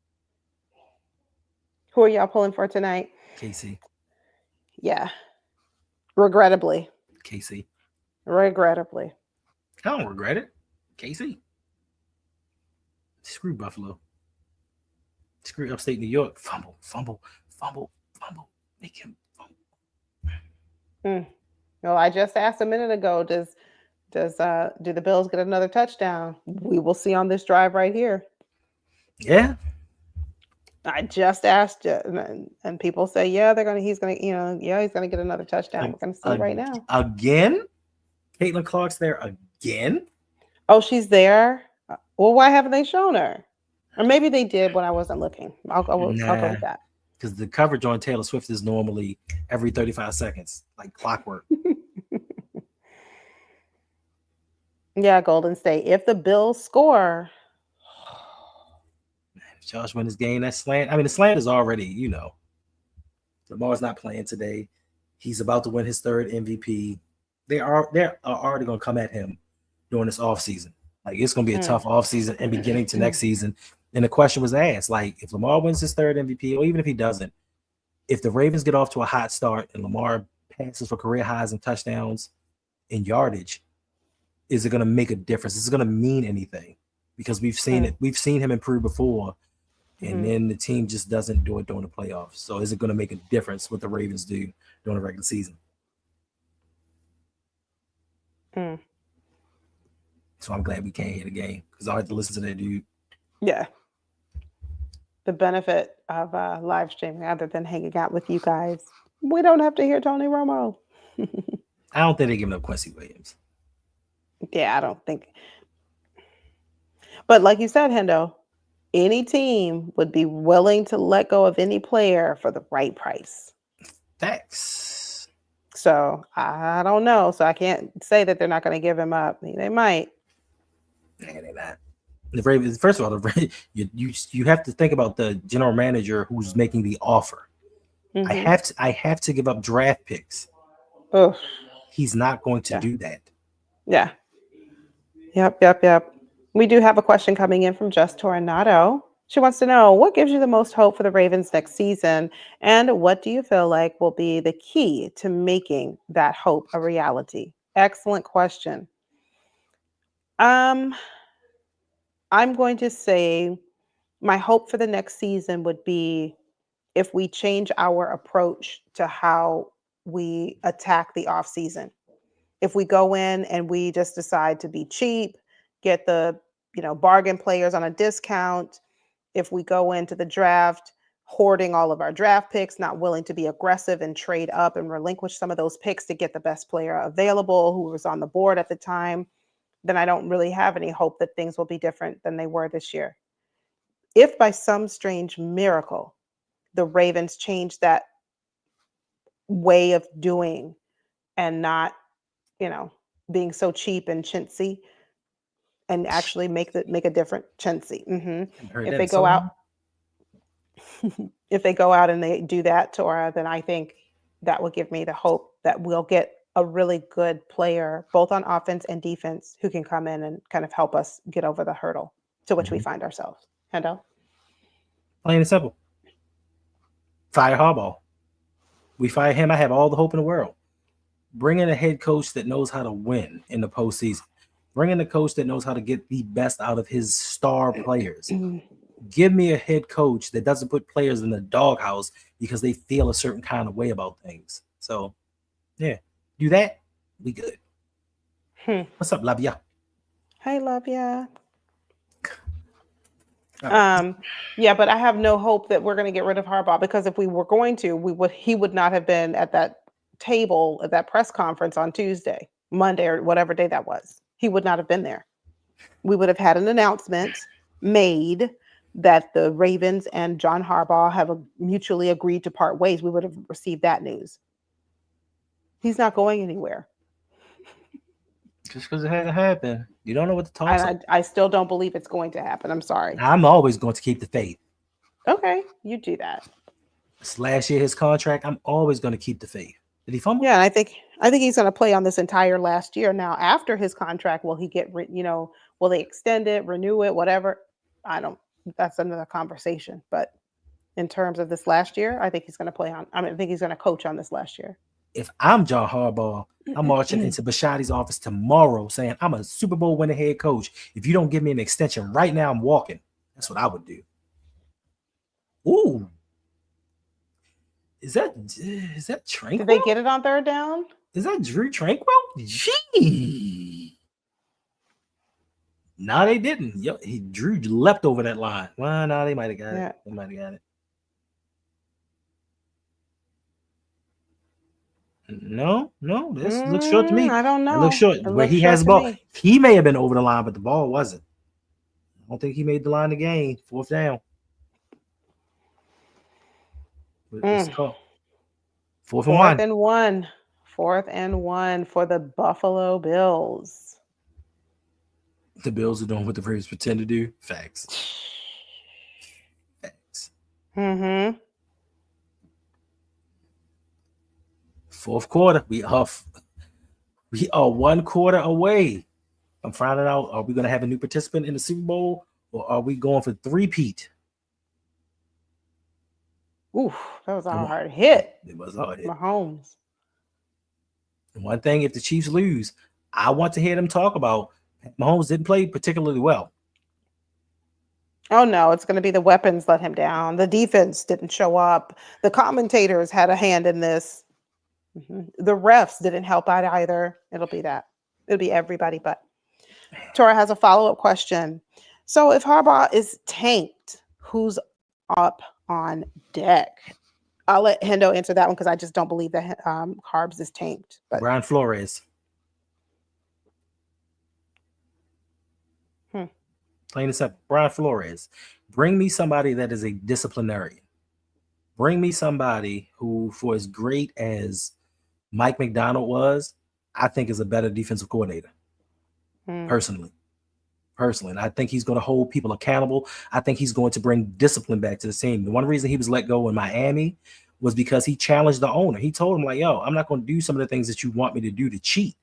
[SPEAKER 2] who are y'all pulling for tonight?
[SPEAKER 1] KC.
[SPEAKER 2] Yeah, regrettably.
[SPEAKER 1] KC.
[SPEAKER 2] Regrettably.
[SPEAKER 1] I don't regret it. KC. Screw Buffalo. Screw upstate New York. Fumble, fumble, fumble, fumble. Make him fumble.
[SPEAKER 2] Well, I just asked a minute ago, do the Bills get another touchdown? We will see on this drive right here.
[SPEAKER 1] Yeah.
[SPEAKER 2] I just asked it, and people say, yeah, he's gonna get another touchdown. We're gonna see right now.
[SPEAKER 1] Again? Caitlin Clark's there again?
[SPEAKER 2] Oh, she's there. Well, why haven't they shown her? Or maybe they did when I wasn't looking. I'll go with that.
[SPEAKER 1] Because the coverage on Taylor Swift is normally every 35 seconds, like clockwork.
[SPEAKER 2] Yeah, Golden State. If the Bills score,
[SPEAKER 1] If Josh win this game, that slant. I mean, the slant is already, Lamar's not playing today. He's about to win his 3rd MVP. They're already going to come at him during this offseason. Like, it's going to be a tough offseason and beginning to next season. And the question was asked, like, if Lamar wins his 3rd MVP, or even if he doesn't, if the Ravens get off to a hot start and Lamar passes for career highs and touchdowns and yardage, is it going to make a difference? Is it going to mean anything? Because we've seen it. We've seen him improve before, and then the team just doesn't do it during the playoffs. So is it going to make a difference what the Ravens do during the regular season? So I'm glad we can't hear the game because I had to listen to that dude.
[SPEAKER 2] Yeah. The benefit of live streaming, other than hanging out with you guys, we don't have to hear Tony Romo.
[SPEAKER 1] I don't think they're giving up Quincy Williams.
[SPEAKER 2] Yeah, I don't think. But like you said, Hendo, any team would be willing to let go of any player for the right price.
[SPEAKER 1] Facts.
[SPEAKER 2] So I don't know. So I can't say that they're not going to give him up. They might.
[SPEAKER 1] Nah, they're not. The Ravens. First of all, you have to think about the general manager who's making the offer. I have to give up draft picks.
[SPEAKER 2] Oh,
[SPEAKER 1] he's not going to do that.
[SPEAKER 2] Yeah. Yep. We do have a question coming in from Just Tornado. She wants to know, what gives you the most hope for the Ravens next season, and what do you feel like will be the key to making that hope a reality? Excellent question. I'm going to say my hope for the next season would be if we change our approach to how we attack the off season. If we go in and we just decide to be cheap, get the bargain players on a discount, if we go into the draft hoarding all of our draft picks, not willing to be aggressive and trade up and relinquish some of those picks to get the best player available who was on the board at the time, then I don't really have any hope that things will be different than they were this year. If by some strange miracle the Ravens change that way of doing and not, being so cheap and chintzy, and actually make a different chintzy. If they go out, if they go out and they do that, Tora, then I think that will give me the hope that we'll get a really good player, both on offense and defense, who can come in and kind of help us get over the hurdle to which we find ourselves. Hendo?
[SPEAKER 1] Plain and simple. Fire Harbaugh. We fire him. I have all the hope in the world. Bring in a head coach that knows how to win in the postseason. Bring in a coach that knows how to get the best out of his star players. Give me a head coach that doesn't put players in the doghouse because they feel a certain kind of way about things. So, yeah, do that. We good. What's up, Lavia?
[SPEAKER 2] Hi, Lavia.
[SPEAKER 1] All right.
[SPEAKER 2] Yeah, but I have no hope that we're going to get rid of Harbaugh, because if we were going to, he would not have been at that table at that press conference on Tuesday, Monday, or whatever day that was. He would not have been there. We would have had an announcement made that the Ravens and John Harbaugh have mutually agreed to part ways. We would have received that news. He's not going anywhere.
[SPEAKER 1] Just because it hasn't happened, you don't know what the talks are.
[SPEAKER 2] And I still don't believe it's going to happen. I'm sorry.
[SPEAKER 1] I'm always going to keep the faith.
[SPEAKER 2] Okay, you do that.
[SPEAKER 1] This last year, his contract, I'm always going to keep the faith. Did he fumble?
[SPEAKER 2] Yeah, and I think he's going to play on this entire last year. Now, after his contract, will he get will they extend it, renew it, whatever? I don't. That's another conversation. But in terms of this last year, I think he's going to play on. I think he's going to coach on this last year.
[SPEAKER 1] If I'm John Harbaugh, I'm marching into Bashadi's office tomorrow saying, I'm a Super Bowl winning head coach. If you don't give me an extension right now, I'm walking. That's what I would do. Ooh. Is that Tranquil?
[SPEAKER 2] Did they get it on third down?
[SPEAKER 1] Is that Drew Tranquil? Gee. No, they didn't. Yo, Drew leapt over that line. Well, no, they might have got it. They might have got it. No, this looks short to me.
[SPEAKER 2] I don't know.
[SPEAKER 1] It looks short. Where he has the ball. He may have been over the line, but the ball wasn't. I don't think he made the line to gain. Fourth down. It's called. Fourth and one.
[SPEAKER 2] Fourth and one for the Buffalo Bills.
[SPEAKER 1] The Bills are doing what the Ravens pretend to do. Facts.
[SPEAKER 2] Mm-hmm.
[SPEAKER 1] Fourth quarter. We are 1 quarter away. I'm finding out, are we going to have a new participant in the Super Bowl, or are we going for three-peat?
[SPEAKER 2] Oof, that was a hard hit.
[SPEAKER 1] It was a hard hit.
[SPEAKER 2] Mahomes.
[SPEAKER 1] And one thing, if the Chiefs lose, I want to hear them talk about Mahomes didn't play particularly well.
[SPEAKER 2] Oh, no, it's going to be the weapons let him down. The defense didn't show up. The commentators had a hand in this. The refs didn't help out either. It'll be that. It'll be everybody but. Tora has a follow-up question. So if Harbaugh is tanked, who's up on deck? I'll let Hendo answer that one because I just don't believe that Harbs is tanked. But
[SPEAKER 1] Brian Flores. Plain and simple. Brian Flores. Bring me somebody that is a disciplinarian. Bring me somebody who, for as great as Mike McDonald was, I think is a better defensive coordinator. Personally. And I think he's going to hold people accountable. I think he's going to bring discipline back to the team. The one reason he was let go in Miami was because he challenged the owner. He told him, like, yo, I'm not going to do some of the things that you want me to do to cheat.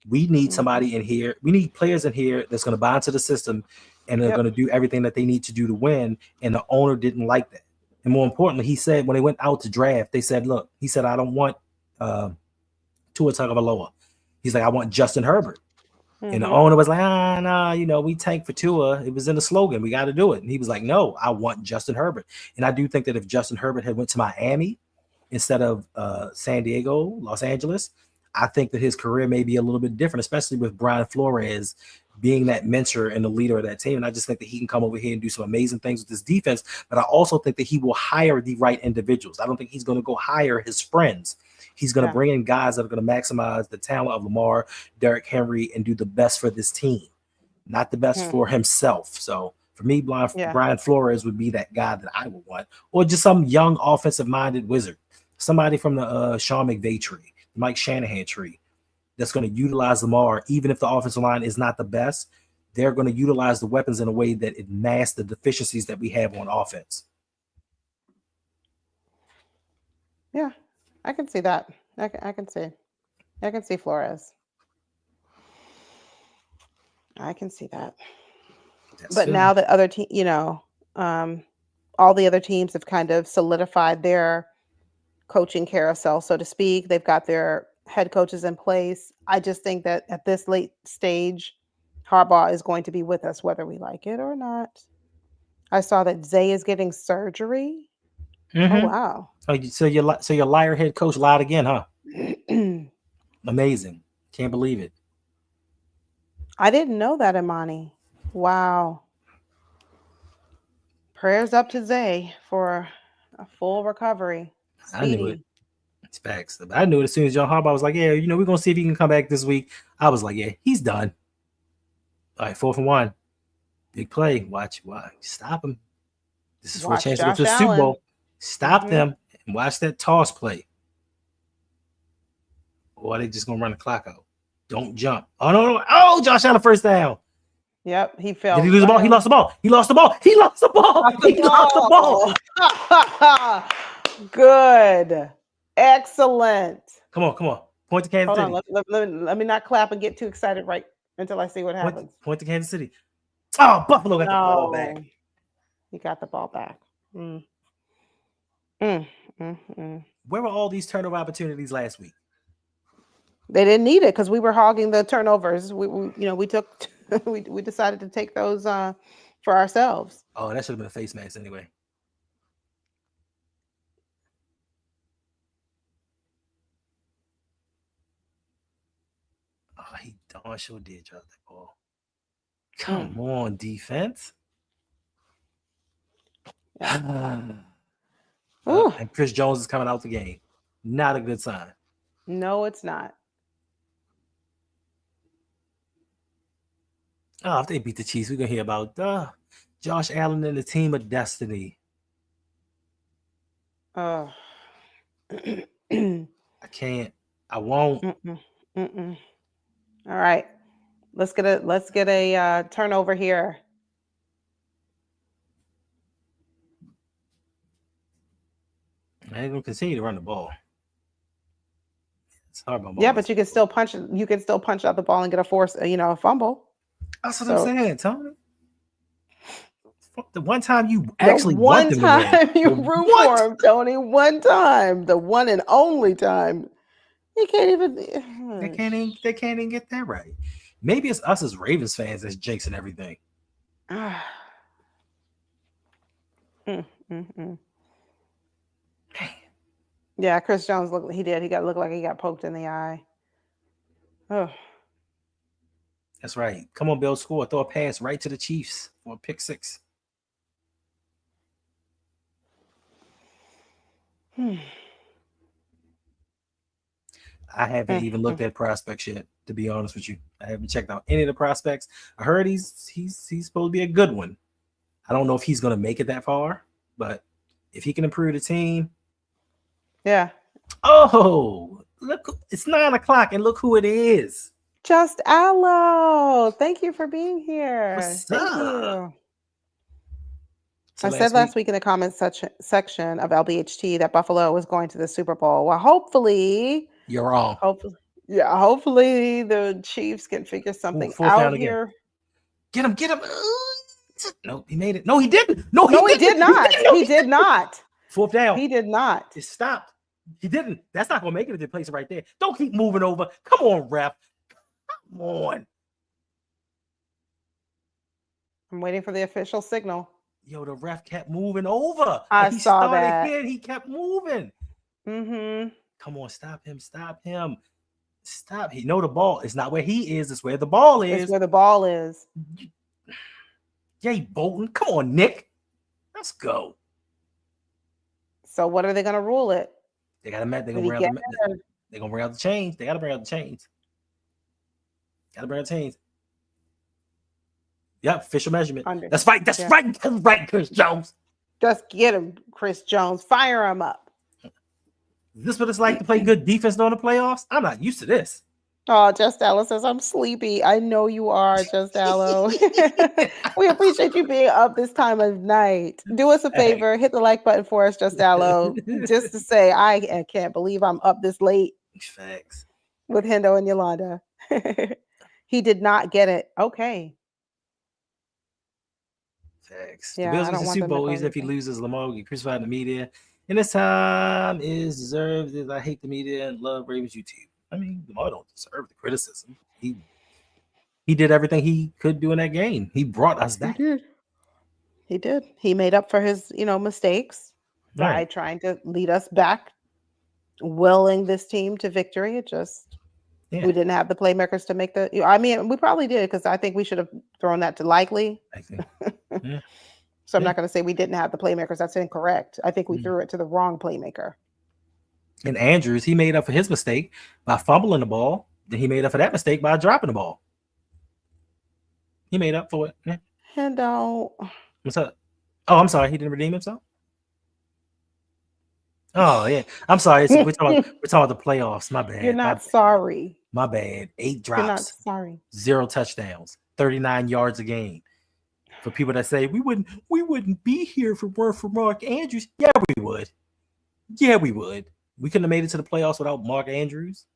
[SPEAKER 1] We need somebody in here. We need players in here that's going to buy into the system, and they're going to do everything that they need to do to win. And the owner didn't like that. And more importantly, he said when they went out to draft, they said, look, he said, I don't want Tua Tagovailoa. He's like, I want Justin Herbert. And the owner was like, no, we tank for Tua. It was in the slogan. We got to do it. And he was like, no, I want Justin Herbert. And I do think that if Justin Herbert had went to Miami instead of San Diego, Los Angeles, I think that his career may be a little bit different, especially with Brian Flores being that mentor and the leader of that team. And I just think that he can come over here and do some amazing things with his defense. But I also think that he will hire the right individuals. I don't think he's going to go hire his friends. He's going to bring in guys that are going to maximize the talent of Lamar, Derrick Henry, and do the best for this team, not the best for himself. So for me, Brian Flores would be that guy that I would want, or just some young offensive-minded wizard, somebody from the Sean McVay tree, Mike Shanahan tree, that's going to utilize Lamar, even if the offensive line is not the best. They're going to utilize the weapons in a way that it masks the deficiencies that we have on offense.
[SPEAKER 2] Yeah. I can see that. I can see Flores. I can see that. But now that other team, all the other teams have kind of solidified their coaching carousel, so to speak. They've got their head coaches in place. I just think that at this late stage, Harbaugh is going to be with us, whether we like it or not. I saw that Zay is getting surgery. Oh wow!
[SPEAKER 1] Oh, so your liar head coach lied again, huh? Amazing! Can't believe it.
[SPEAKER 2] I didn't know that, Imani. Wow. Prayers up to Zay for a full recovery.
[SPEAKER 1] I knew it.
[SPEAKER 2] Speedy.
[SPEAKER 1] It's facts. But I knew it as soon as John Harbaugh was like, yeah, we're going to see if he can come back this week. I was like, yeah, he's done. All right, 4th and 1. Big play. Watch. Stop him. This is for a
[SPEAKER 2] Watch
[SPEAKER 1] chance to go
[SPEAKER 2] Josh
[SPEAKER 1] to the Super
[SPEAKER 2] Allen.
[SPEAKER 1] Bowl. Stop
[SPEAKER 2] Mhm.
[SPEAKER 1] them and watch that toss play. Or are they just going to run the clock out? Don't jump. Oh, no. Oh, Josh Allen first down.
[SPEAKER 2] Yep, he fell.
[SPEAKER 1] Did he lose the ball? He lost the ball. He lost the ball. He lost the ball.
[SPEAKER 2] Good. Excellent.
[SPEAKER 1] Come on. Point to Kansas City.
[SPEAKER 2] Hold on. Let me not clap and get too excited right until I see what happens.
[SPEAKER 1] Point to Kansas City. Oh, Buffalo got the ball back.
[SPEAKER 2] He got the ball back.
[SPEAKER 1] Where were all these turnover opportunities last week?
[SPEAKER 2] They didn't need it because we were hogging the turnovers. We took we decided to take those for ourselves.
[SPEAKER 1] Oh, that should have been a face mask anyway. Oh, he darn sure did drop that ball. Come on, defense. And Chris Jones is coming out the game. Not a good sign.
[SPEAKER 2] No, it's not.
[SPEAKER 1] Oh, if they beat the Chiefs, we're going to hear about Josh Allen and the team of destiny.
[SPEAKER 2] I
[SPEAKER 1] can't. I won't.
[SPEAKER 2] All right. Let's get a turnover here.
[SPEAKER 1] I ain't going to continue to run the ball. It's hard.
[SPEAKER 2] Yeah, but you can still punch. You can still punch out the ball and get a fumble.
[SPEAKER 1] That's what I'm saying, Tony. The one time you actually want them to
[SPEAKER 2] win. You root for him, Tony. One time, the one and only time. They can't even.
[SPEAKER 1] They can't even get that right. Maybe it's us as Ravens fans that's jinxing everything.
[SPEAKER 2] Yeah, Chris Jones looked. He did. He looked like he got poked in the eye. Oh.
[SPEAKER 1] That's right. Come on, Bill. Score. Throw a pass right to the Chiefs for a pick 6. I haven't even looked at prospects yet, to be honest with you. I haven't checked out any of the prospects. I heard he's supposed to be a good one. I don't know if he's going to make it that far, but if he can improve the team.
[SPEAKER 2] Yeah.
[SPEAKER 1] Oh, look, it's 9:00 and look who it is.
[SPEAKER 2] Just Allo. Thank you for being here.
[SPEAKER 1] What's
[SPEAKER 2] up?
[SPEAKER 1] You.
[SPEAKER 2] So I said last week in the comments section of LBHT that Buffalo was going to the Super Bowl. Well, hopefully
[SPEAKER 1] you're wrong.
[SPEAKER 2] Hopefully the Chiefs can figure something out here.
[SPEAKER 1] Get him. No, he made it. No, he didn't. No,
[SPEAKER 2] he did not. He did not.
[SPEAKER 1] 4th down.
[SPEAKER 2] He did not.
[SPEAKER 1] It stopped. He didn't. That's not going to make it if they place it right there. Don't keep moving over. Come on, ref. Come on.
[SPEAKER 2] I'm waiting for the official signal.
[SPEAKER 1] Yo, the ref kept moving over.
[SPEAKER 2] I saw that.
[SPEAKER 1] Here, he kept moving.
[SPEAKER 2] Come
[SPEAKER 1] on, stop him. Stop. He know the ball. It's not where he is. It's where the ball is.
[SPEAKER 2] It's where the ball is.
[SPEAKER 1] Yay, Bolton. Come on, Nick. Let's go.
[SPEAKER 2] So what are they going to rule it?
[SPEAKER 1] They're going to bring out the chains. They got to bring out the chains. Yep, official measurement. That's right. That's right, Chris Jones.
[SPEAKER 2] Just get him, Chris Jones. Fire him up.
[SPEAKER 1] Is this what it's like to play good defense during the playoffs? I'm not used to this.
[SPEAKER 2] Oh, Just Allo says, I'm sleepy. I know you are, Just Allo. We appreciate you being up this time of night. Do us a favor. Hit the like button for us, Just Allo. Just to say, I can't believe I'm up this late.
[SPEAKER 1] Facts.
[SPEAKER 2] With Hendo and Yolanda. He did not get it. Okay.
[SPEAKER 1] Facts. Yeah, the Bills win the Super Bowl even if he loses. Lamar will get crucified in the media. And this time is deserved. I hate the media and love Ravens YouTube. I mean, Lamar don't deserve the criticism. He did everything he could do in that game. He brought us back.
[SPEAKER 2] He did. He made up for his, mistakes by trying to lead us back, willing this team to victory. It just we didn't have the playmakers to make we probably did because I think we should have thrown that to Likely. So I'm not going to say we didn't have the playmakers. That's incorrect. I think we
[SPEAKER 1] Mm.
[SPEAKER 2] threw it to the wrong playmaker.
[SPEAKER 1] And Andrews, he made up for his mistake by fumbling the ball. Then he made up for that mistake by dropping the ball. He made up for it. Yeah.
[SPEAKER 2] Hendo.
[SPEAKER 1] What's up? Oh, I'm sorry. He didn't redeem himself? Oh, yeah. I'm sorry. We're talking about the playoffs. My bad.
[SPEAKER 2] You're not sorry.
[SPEAKER 1] My bad. 8 drops.
[SPEAKER 2] You're not sorry.
[SPEAKER 1] 0 touchdowns. 39 yards a game. For people that say we wouldn't be here if it weren't for Mark Andrews. Yeah, we would. Yeah, we would. We couldn't have made it to the playoffs without Mark Andrews.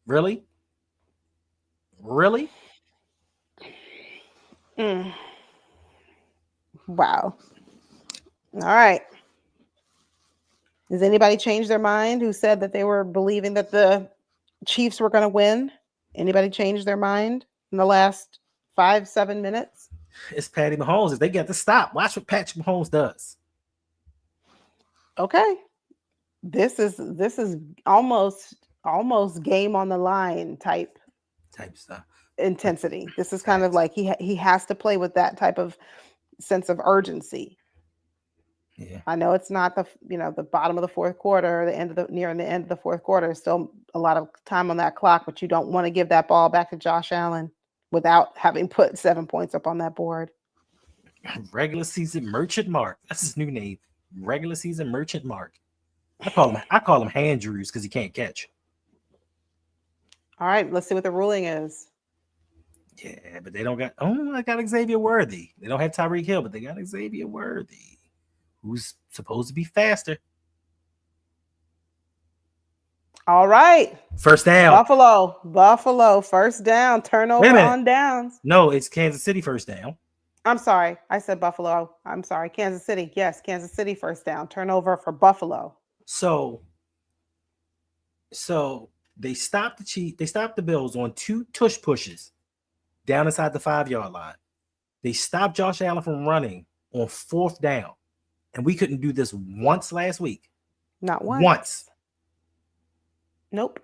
[SPEAKER 1] Really? Really?
[SPEAKER 2] Wow. All right. Has anybody changed their mind who said that they were believing that the Chiefs were going to win? Anybody changed their mind in the last 5-7 minutes?
[SPEAKER 1] It's Patty Mahomes. If they get to stop, watch what Patrick Mahomes does.
[SPEAKER 2] Okay. This is almost game on the line type
[SPEAKER 1] stuff.
[SPEAKER 2] Intensity. This is kind of like he has to play with that type of sense of urgency.
[SPEAKER 1] Yeah.
[SPEAKER 2] I know it's not the bottom of the fourth quarter, or near the end of the fourth quarter. There's still a lot of time on that clock, but you don't want to give that ball back to Josh Allen without having put 7 points up on that board.
[SPEAKER 1] Regular season merchant Mark. That's his new name. Regular season merchant Mark. I call him Handrews because he can't catch.
[SPEAKER 2] All right, let's see what the ruling is.
[SPEAKER 1] Yeah, but they don't got. I got Xavier Worthy. They don't have Tyreek Hill, but they got Xavier Worthy, who's supposed to be faster.
[SPEAKER 2] All right.
[SPEAKER 1] First down.
[SPEAKER 2] Buffalo. First down. Turnover on downs.
[SPEAKER 1] No, it's Kansas City first down.
[SPEAKER 2] I'm sorry. I said Buffalo. I'm sorry. Kansas City. Yes, Kansas City first down. Turnover for Buffalo.
[SPEAKER 1] So they stopped the Chiefs. They stopped the Bills on 2 tush pushes down inside the 5-yard line. They stopped Josh Allen from running on 4th down. And we couldn't do this once last week.
[SPEAKER 2] Not once.
[SPEAKER 1] Once.
[SPEAKER 2] Nope.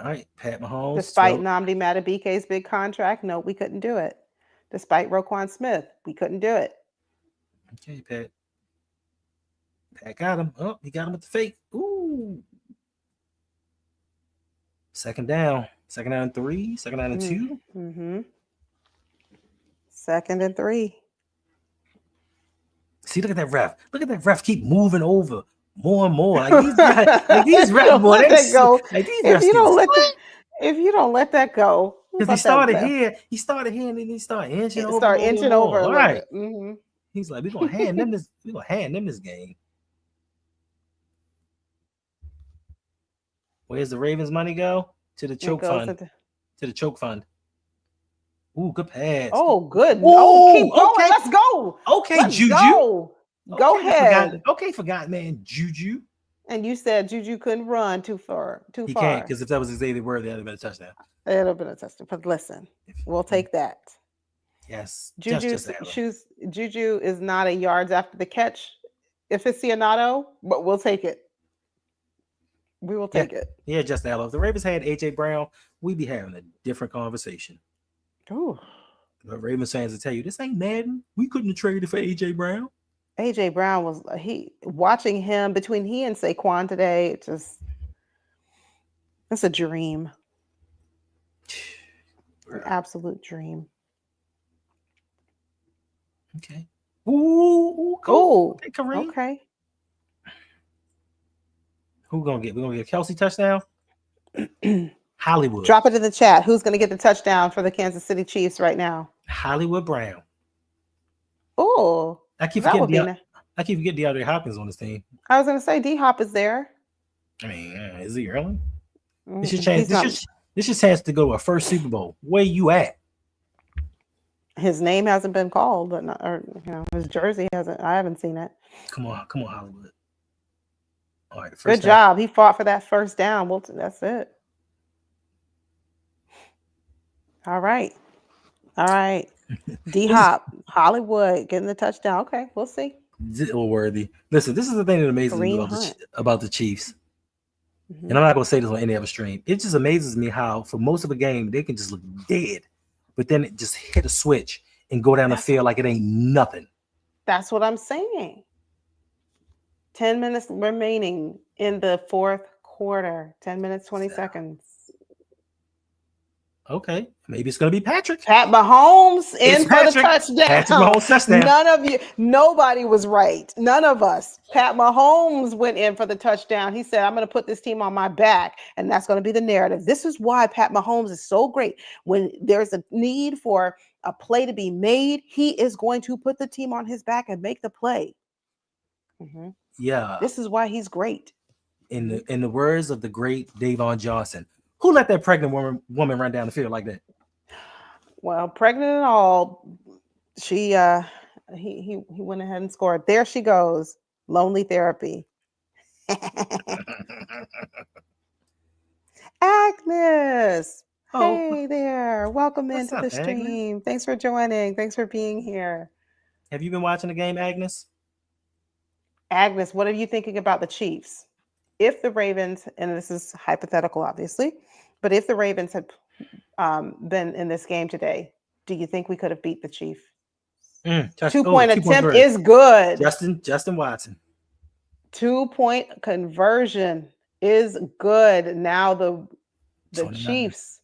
[SPEAKER 1] All right, Pat Mahomes.
[SPEAKER 2] Despite Nnamdi Madubuike's big contract, no, we couldn't do it. Despite Roquan Smith, we couldn't do it.
[SPEAKER 1] Okay, Pat. Pat got him. Oh, he got him with the fake. Ooh. Second down and 3. Second down and 2.
[SPEAKER 2] Mm-hmm. 2nd and 3.
[SPEAKER 1] See, look at that ref. Look at that ref keep moving over more and more. Like these refs, boy,
[SPEAKER 2] if you don't let that go.
[SPEAKER 1] Because he started here, and then he started inching over.
[SPEAKER 2] Start inching over.
[SPEAKER 1] All right.
[SPEAKER 2] Mm-hmm.
[SPEAKER 1] He's like, we're gonna hand them this. We're gonna hand them this game. Where's the Ravens' money go? To the choke fund. To the choke fund. Ooh, good pass.
[SPEAKER 2] Oh, good.
[SPEAKER 1] Oh,
[SPEAKER 2] keep going.
[SPEAKER 1] Okay.
[SPEAKER 2] Let's go.
[SPEAKER 1] Okay,
[SPEAKER 2] Let's
[SPEAKER 1] Juju.
[SPEAKER 2] Go ahead.
[SPEAKER 1] Forgot, man. Juju.
[SPEAKER 2] And you said Juju couldn't run too far.
[SPEAKER 1] He can't, because if that was Xavier Worthy, that'd have been a touchdown.
[SPEAKER 2] It would have been a touchdown. But listen, we'll take that.
[SPEAKER 1] Yes.
[SPEAKER 2] Juju is not a yards after the catch aficionado, but we'll take it. We will take it.
[SPEAKER 1] Yeah, just that. If the Ravens had AJ Brown, we'd be having a different conversation.
[SPEAKER 2] Ooh.
[SPEAKER 1] The Ravens fans will tell you, this ain't Madden. We couldn't have traded for AJ Brown.
[SPEAKER 2] AJ Brown was watching him between he and Saquon today. It's a dream. An absolute dream.
[SPEAKER 1] Okay. Ooh, cool. Okay, Kareem.
[SPEAKER 2] Okay.
[SPEAKER 1] Who we're gonna get a Kelce touchdown? Hollywood.
[SPEAKER 2] Drop it in the chat. Who's gonna get the touchdown for the Kansas City Chiefs right now?
[SPEAKER 1] Hollywood Brown.
[SPEAKER 2] Oh,
[SPEAKER 1] I keep forgetting DeAndre Hopkins on this team.
[SPEAKER 2] I was gonna say D-Hop is there.
[SPEAKER 1] I mean, is he early? This is your chance to go to a first Super Bowl. Where you at?
[SPEAKER 2] His name hasn't been called, but his jersey hasn't. I haven't seen it.
[SPEAKER 1] Come on, Hollywood. All right,
[SPEAKER 2] good job. He fought for that first down. Well, that's it. All right. D-Hop, Hollywood getting the touchdown. Okay, we'll see.
[SPEAKER 1] Worthy. Listen, this is the thing that amazes me about the Chiefs. Mm-hmm. And I'm not going to say this on any other stream. It just amazes me how, for most of the game, they can just look dead. but then it just hit a switch and go down the field like it ain't nothing.
[SPEAKER 2] That's what I'm saying. 10 minutes remaining in the fourth quarter. 10 minutes, 20 seconds.
[SPEAKER 1] Okay, maybe it's gonna be Patrick.
[SPEAKER 2] Pat Mahomes in for
[SPEAKER 1] Patrick.
[SPEAKER 2] the touchdown.
[SPEAKER 1] Patrick Mahomes touchdown.
[SPEAKER 2] Nobody was right. None of us. Pat Mahomes went in for the touchdown. He said, I'm going to put this team on my back, and that's going to be the narrative. This is why Pat Mahomes is so great. When there's a need for a play to be made, he is going to put the team on his back and make the play. Mm-hmm.
[SPEAKER 1] Yeah.
[SPEAKER 2] This is why he's great.
[SPEAKER 1] In the words of the great Davon Johnson, who let that pregnant woman run down the field like that?
[SPEAKER 2] Well, pregnant and all, he went ahead and scored. There she goes. Lonely therapy. Agnes. Oh. Hey there. Welcome into the stream. Agnes? Thanks for joining. Thanks for being here.
[SPEAKER 1] Have you been watching the game, Agnes?
[SPEAKER 2] Agnes, what are you thinking about the Chiefs? If the Ravens, and this is hypothetical, obviously, but if the Ravens had been in this game today, do you think we could have beat the Chiefs? 2-point attempt is good.
[SPEAKER 1] Justin Watson.
[SPEAKER 2] 2-point conversion is good. Now the Chiefs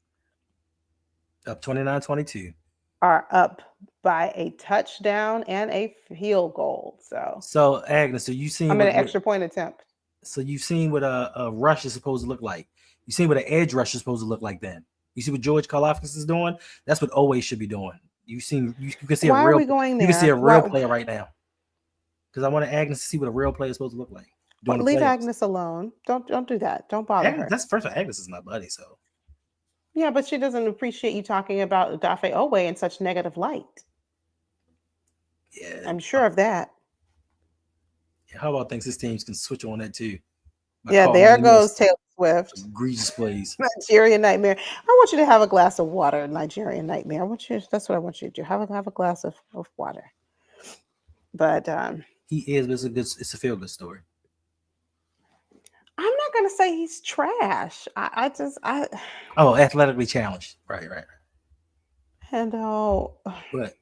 [SPEAKER 1] up 29-22
[SPEAKER 2] are up by a touchdown and a field goal.
[SPEAKER 1] So Agnes, so you seen
[SPEAKER 2] an extra point attempt.
[SPEAKER 1] So you've seen what a rush is supposed to look like. You seen what an edge rush is supposed to look like. Then you see what George Karlaftis is doing. That's what always should be doing. You can see
[SPEAKER 2] Why
[SPEAKER 1] a real.
[SPEAKER 2] Are we going there?
[SPEAKER 1] You can see a real player right now. Because I want Agnes to see what a real player is supposed to look like.
[SPEAKER 2] Leave Agnes alone. Don't do that. Don't bother her.
[SPEAKER 1] That's first of all, Agnes is my buddy, so.
[SPEAKER 2] Yeah, but she doesn't appreciate you talking about Odafe Owe in such negative light.
[SPEAKER 1] Yeah,
[SPEAKER 2] I'm sure of that.
[SPEAKER 1] How about things his teams can switch on that too?
[SPEAKER 2] Yeah, there goes Taylor Swift.
[SPEAKER 1] Egregious plays.
[SPEAKER 2] Nigerian Nightmare. I want you to have a glass of water, Nigerian Nightmare. That's what I want you to do. Have a glass of water. But
[SPEAKER 1] he is, but it's a feel good story.
[SPEAKER 2] I'm not gonna say he's trash.
[SPEAKER 1] Athletically challenged. Right.
[SPEAKER 2] And
[SPEAKER 1] but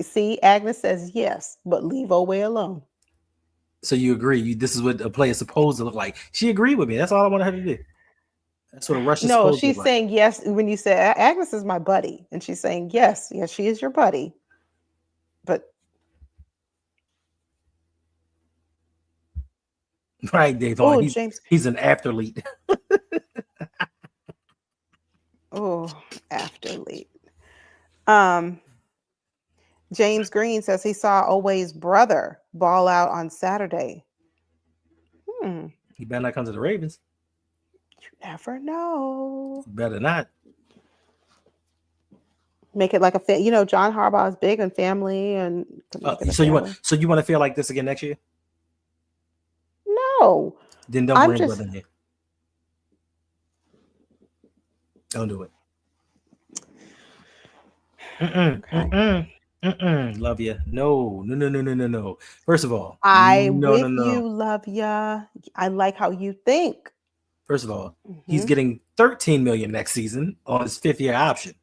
[SPEAKER 2] see, Agnes says yes, but leave Owe alone.
[SPEAKER 1] So you agree? This is what a player is supposed to look like. She agreed with me. That's all I wanted her to do. That's what a rush is supposed to look like. No, she's
[SPEAKER 2] saying yes. When you say Agnes is my buddy, and she's saying yes, she is your buddy. But
[SPEAKER 1] right, Dave. He's an athlete.
[SPEAKER 2] Athlete. James Green says he saw Owe's brother ball out on Saturday.
[SPEAKER 1] He better not come to the Ravens.
[SPEAKER 2] You never know.
[SPEAKER 1] Better not.
[SPEAKER 2] Make it like John Harbaugh is big on family and.
[SPEAKER 1] So you want to feel like this again next year?
[SPEAKER 2] No.
[SPEAKER 1] Then don't bring brother in here. Don't do it. Love you. No. First of all,
[SPEAKER 2] you, love ya. I like how you think.
[SPEAKER 1] First of all, he's getting $13 million next season on his 5th-year option.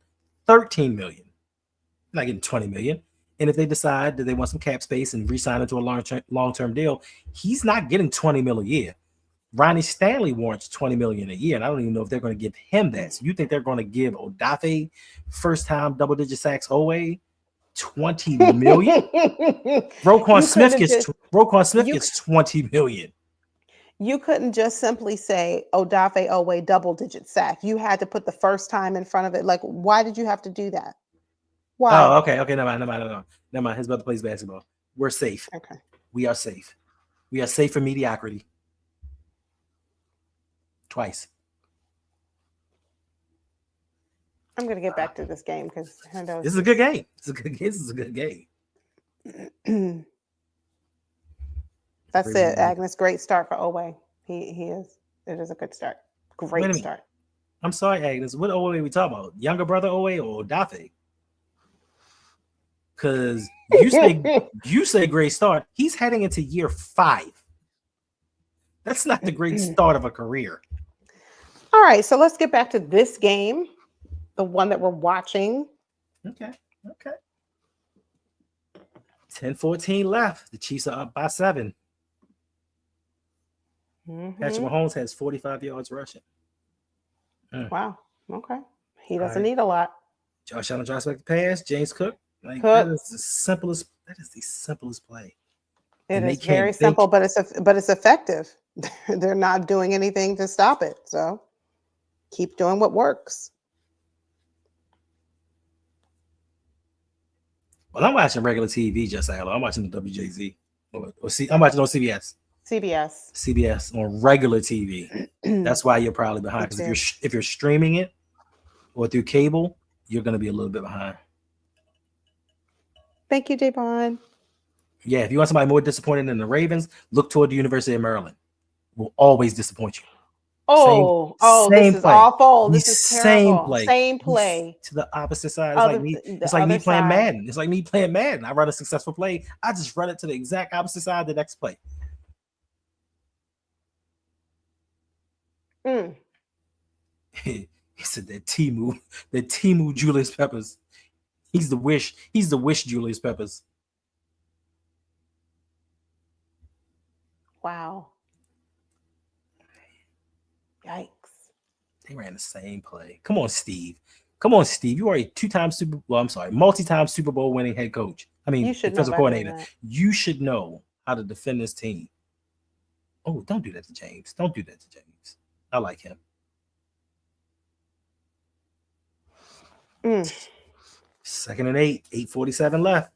[SPEAKER 1] $13 million. Not getting $20 million. And if they decide that they want some cap space and re-sign into a long-term deal, he's not getting $20 million a year. Ronnie Stanley warrants $20 million a year, and I don't even know if they're going to give him that. So you think they're going to give Odafe first-time double-digit sacks Owe $20 million? Roquan Smith gets $20 million.
[SPEAKER 2] You couldn't just simply say Odafe Owe double-digit sack. You had to put the first time in front of it. Like, why did you have to do that? Why?
[SPEAKER 1] Oh, okay. Never mind. His brother plays basketball. We're safe.
[SPEAKER 2] Okay.
[SPEAKER 1] We are safe. We are safe from mediocrity. Twice.
[SPEAKER 2] I'm going to get back to this game because
[SPEAKER 1] this is a good game. This is a good game.
[SPEAKER 2] That's it, Agnes. Great start for Owe. He is. It is a good start. Great start.
[SPEAKER 1] I'm sorry, Agnes. What Owe are we talking about? Younger brother Owe or Odafe? Because you say great start. He's heading into year 5. That's not the great start of a career.
[SPEAKER 2] All right, so let's get back to this game. the one that we're watching.
[SPEAKER 1] Okay. 10-14 left. The Chiefs are up by 7. Patrick Mahomes has 45 yards rushing.
[SPEAKER 2] Wow. Okay. He doesn't
[SPEAKER 1] All right.
[SPEAKER 2] need a lot.
[SPEAKER 1] Josh Allen drops back the pass. James Cook. Like
[SPEAKER 2] Cook.
[SPEAKER 1] that is the simplest play.
[SPEAKER 2] It is very simple, but it's effective. They're not doing anything to stop it. So keep doing what works.
[SPEAKER 1] Well, I'm watching regular TV, just like I'm watching the WJZ. I'm watching on CBS. CBS on regular TV. That's why you're probably behind. Because if you're streaming it or through cable, you're going to be a little bit behind.
[SPEAKER 2] Thank you, Javon.
[SPEAKER 1] Yeah, if you want somebody more disappointed than the Ravens, look toward the University of Maryland. Will always disappoint you.
[SPEAKER 2] This is awful. This is terrible. Same play.
[SPEAKER 1] To the opposite side. It's like me playing Madden. It's like me playing Madden. I run a successful play. I just run it to the exact opposite side of the next play. He said that Temu Julius Peppers. He's the wish Julius Peppers.
[SPEAKER 2] Wow. Yikes.
[SPEAKER 1] They ran the same play. Come on, Steve. You are a multi-time Super Bowl winning head coach. Defensive coordinator. You should know how to defend this team. Oh, don't do that to James. I like him. 2nd and 8, 8:47 left.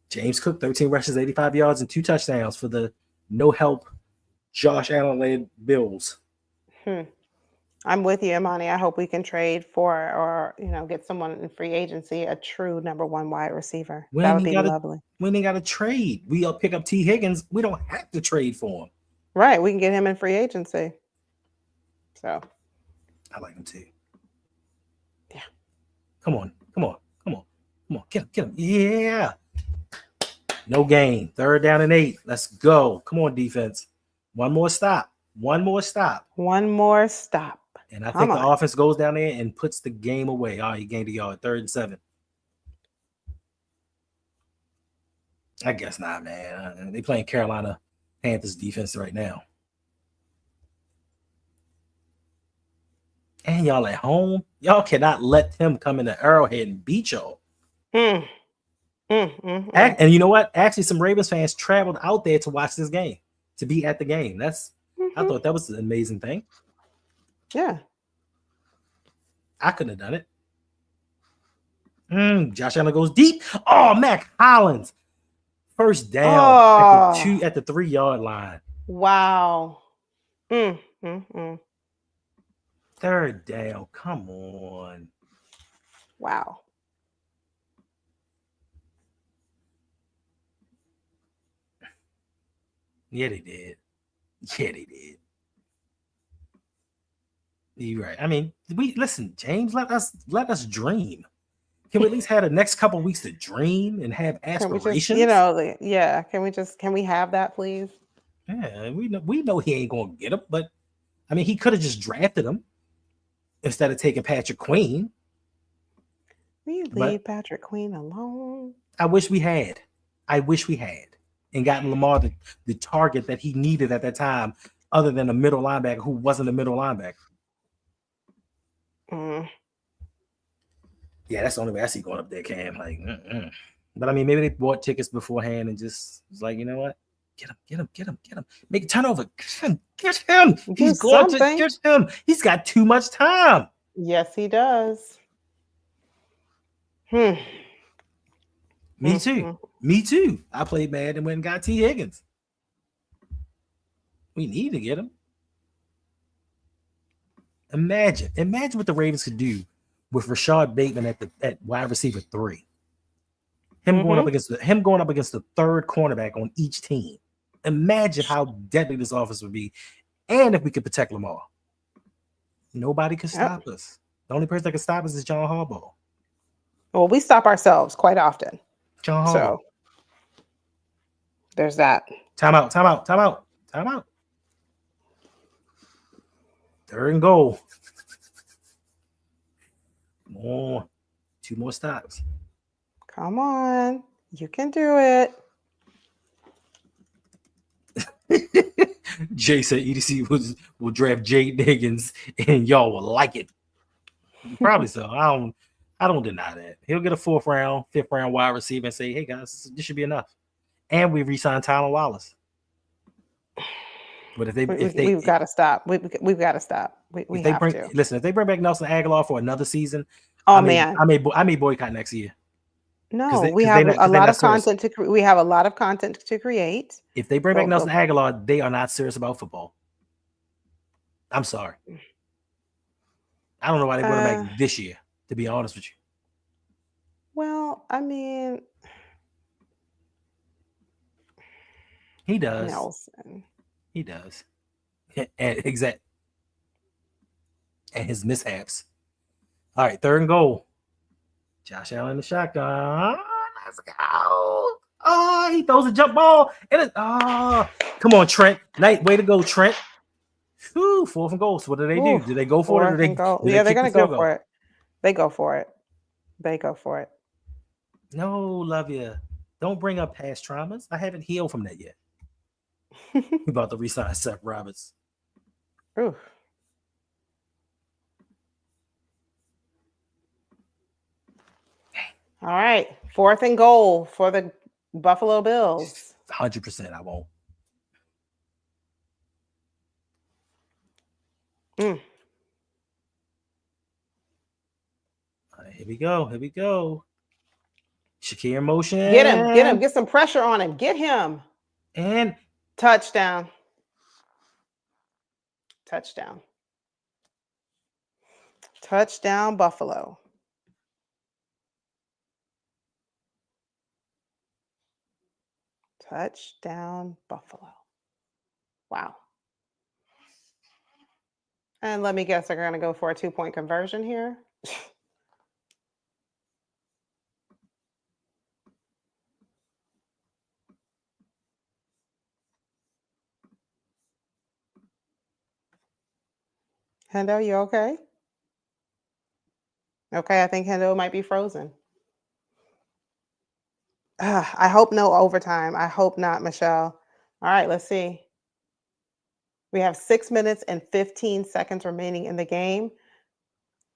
[SPEAKER 1] James Cook, 13 rushes, 85 yards, and 2 touchdowns for the no-help Josh Allen-led Bills.
[SPEAKER 2] I'm with you, Imani. I hope we can trade for or get someone in free agency, a true number 1 wide receiver. That would be lovely.
[SPEAKER 1] We ain't got to trade. We'll pick up T. Higgins. We don't have to trade for him.
[SPEAKER 2] Right. We can get him in free agency. So
[SPEAKER 1] I like him too.
[SPEAKER 2] Yeah.
[SPEAKER 1] Come on. Get him. Yeah. No gain. 3rd down and 8. Let's go. Come on, defense. One more stop. And I think the offense goes down there and puts the game away. Oh, he gained a yard. 3rd and 7. I guess not, man. They playing Carolina Panthers defense right now. And y'all at home. Y'all cannot let him come into Arrowhead and beat y'all. And you know what? Actually, some Ravens fans traveled out there to watch this game, to be at the game. I thought that was an amazing thing.
[SPEAKER 2] Yeah. I
[SPEAKER 1] couldn't have done it. Josh Allen goes deep. Oh, Mac Hollins. 1st down at the 3-yard line.
[SPEAKER 2] Wow.
[SPEAKER 1] 3rd down. Come on.
[SPEAKER 2] Wow.
[SPEAKER 1] Yeah, they did. You're right. Listen, James, let us dream. Can we at least have the next couple of weeks to dream and have aspirations?
[SPEAKER 2] Can we have that, please?
[SPEAKER 1] Yeah, we know he ain't gonna get him, but he could have just drafted him instead of taking Patrick Queen.
[SPEAKER 2] Will you leave Patrick Queen alone?
[SPEAKER 1] I wish we had. And gotten Lamar the target that he needed at that time, other than a middle linebacker who wasn't a middle linebacker. Yeah, that's the only way I see going up there, Cam. But maybe they bought tickets beforehand and just was like, you know what? Get him. Make a turnover. Get him. He's going to get him. He's got too much time.
[SPEAKER 2] Yes, he does.
[SPEAKER 1] Me too. I played Madden and went and got T. Higgins. We need to get him. Imagine what the Ravens could do with Rashad Bateman at wide receiver 3. Him going up against the 3rd cornerback on each team. Imagine how deadly this offense would be, and if we could protect Lamar. Nobody could stop us. The only person that can stop us is John Harbaugh.
[SPEAKER 2] Well, we stop ourselves quite often.
[SPEAKER 1] John Harbaugh.
[SPEAKER 2] So there's that.
[SPEAKER 1] Time out. 3rd and goal. More, 2 more stops.
[SPEAKER 2] Come on. You can do it.
[SPEAKER 1] Jay said EDC will draft Jade Higgins and y'all will like it. Probably so. I don't deny that. He'll get a 4th round, 5th round wide receiver and say, hey guys, this should be enough. And we re-signed Tyler Wallace. But
[SPEAKER 2] We've got to stop. We've got to stop. We have to.
[SPEAKER 1] Listen, if they bring back Nelson Aguilar for another season,
[SPEAKER 2] oh man,
[SPEAKER 1] I may boycott next year.
[SPEAKER 2] No, we have a lot of content to we have a lot of content to create.
[SPEAKER 1] If they bring back Nelson Aguilar, they are not serious about football. I'm sorry. I don't know why they brought him back this year, to be honest with you.
[SPEAKER 2] Well, I mean,
[SPEAKER 1] he does.
[SPEAKER 2] Nelson.
[SPEAKER 1] He does. And his mishaps. All right, 3rd and goal. Josh Allen in the shotgun. Let's go. Oh, he throws a jump ball. And come on, Trent. Way to go, Trent. Whew, 4th and goal. So what do they do? Do they go for it? Or
[SPEAKER 2] they're going to go for it. They go for it. They go for it.
[SPEAKER 1] No, love you. Don't bring up past traumas. I haven't healed from that yet. About to resign Seth Roberts.
[SPEAKER 2] Ooh. All right. 4th and goal for the Buffalo Bills.
[SPEAKER 1] 100% I won't. All right, here we go. Shakir motion.
[SPEAKER 2] Get him. Get some pressure on him. Get him.
[SPEAKER 1] And
[SPEAKER 2] touchdown. Touchdown, Buffalo. Touchdown, Buffalo. Wow. And let me guess, they're going to go for a 2-point conversion here. Hendo, you okay? Okay, I think Hendo might be frozen. I hope no overtime. I hope not, Michelle. All right, let's see. We have 6 minutes and 15 seconds remaining in the game.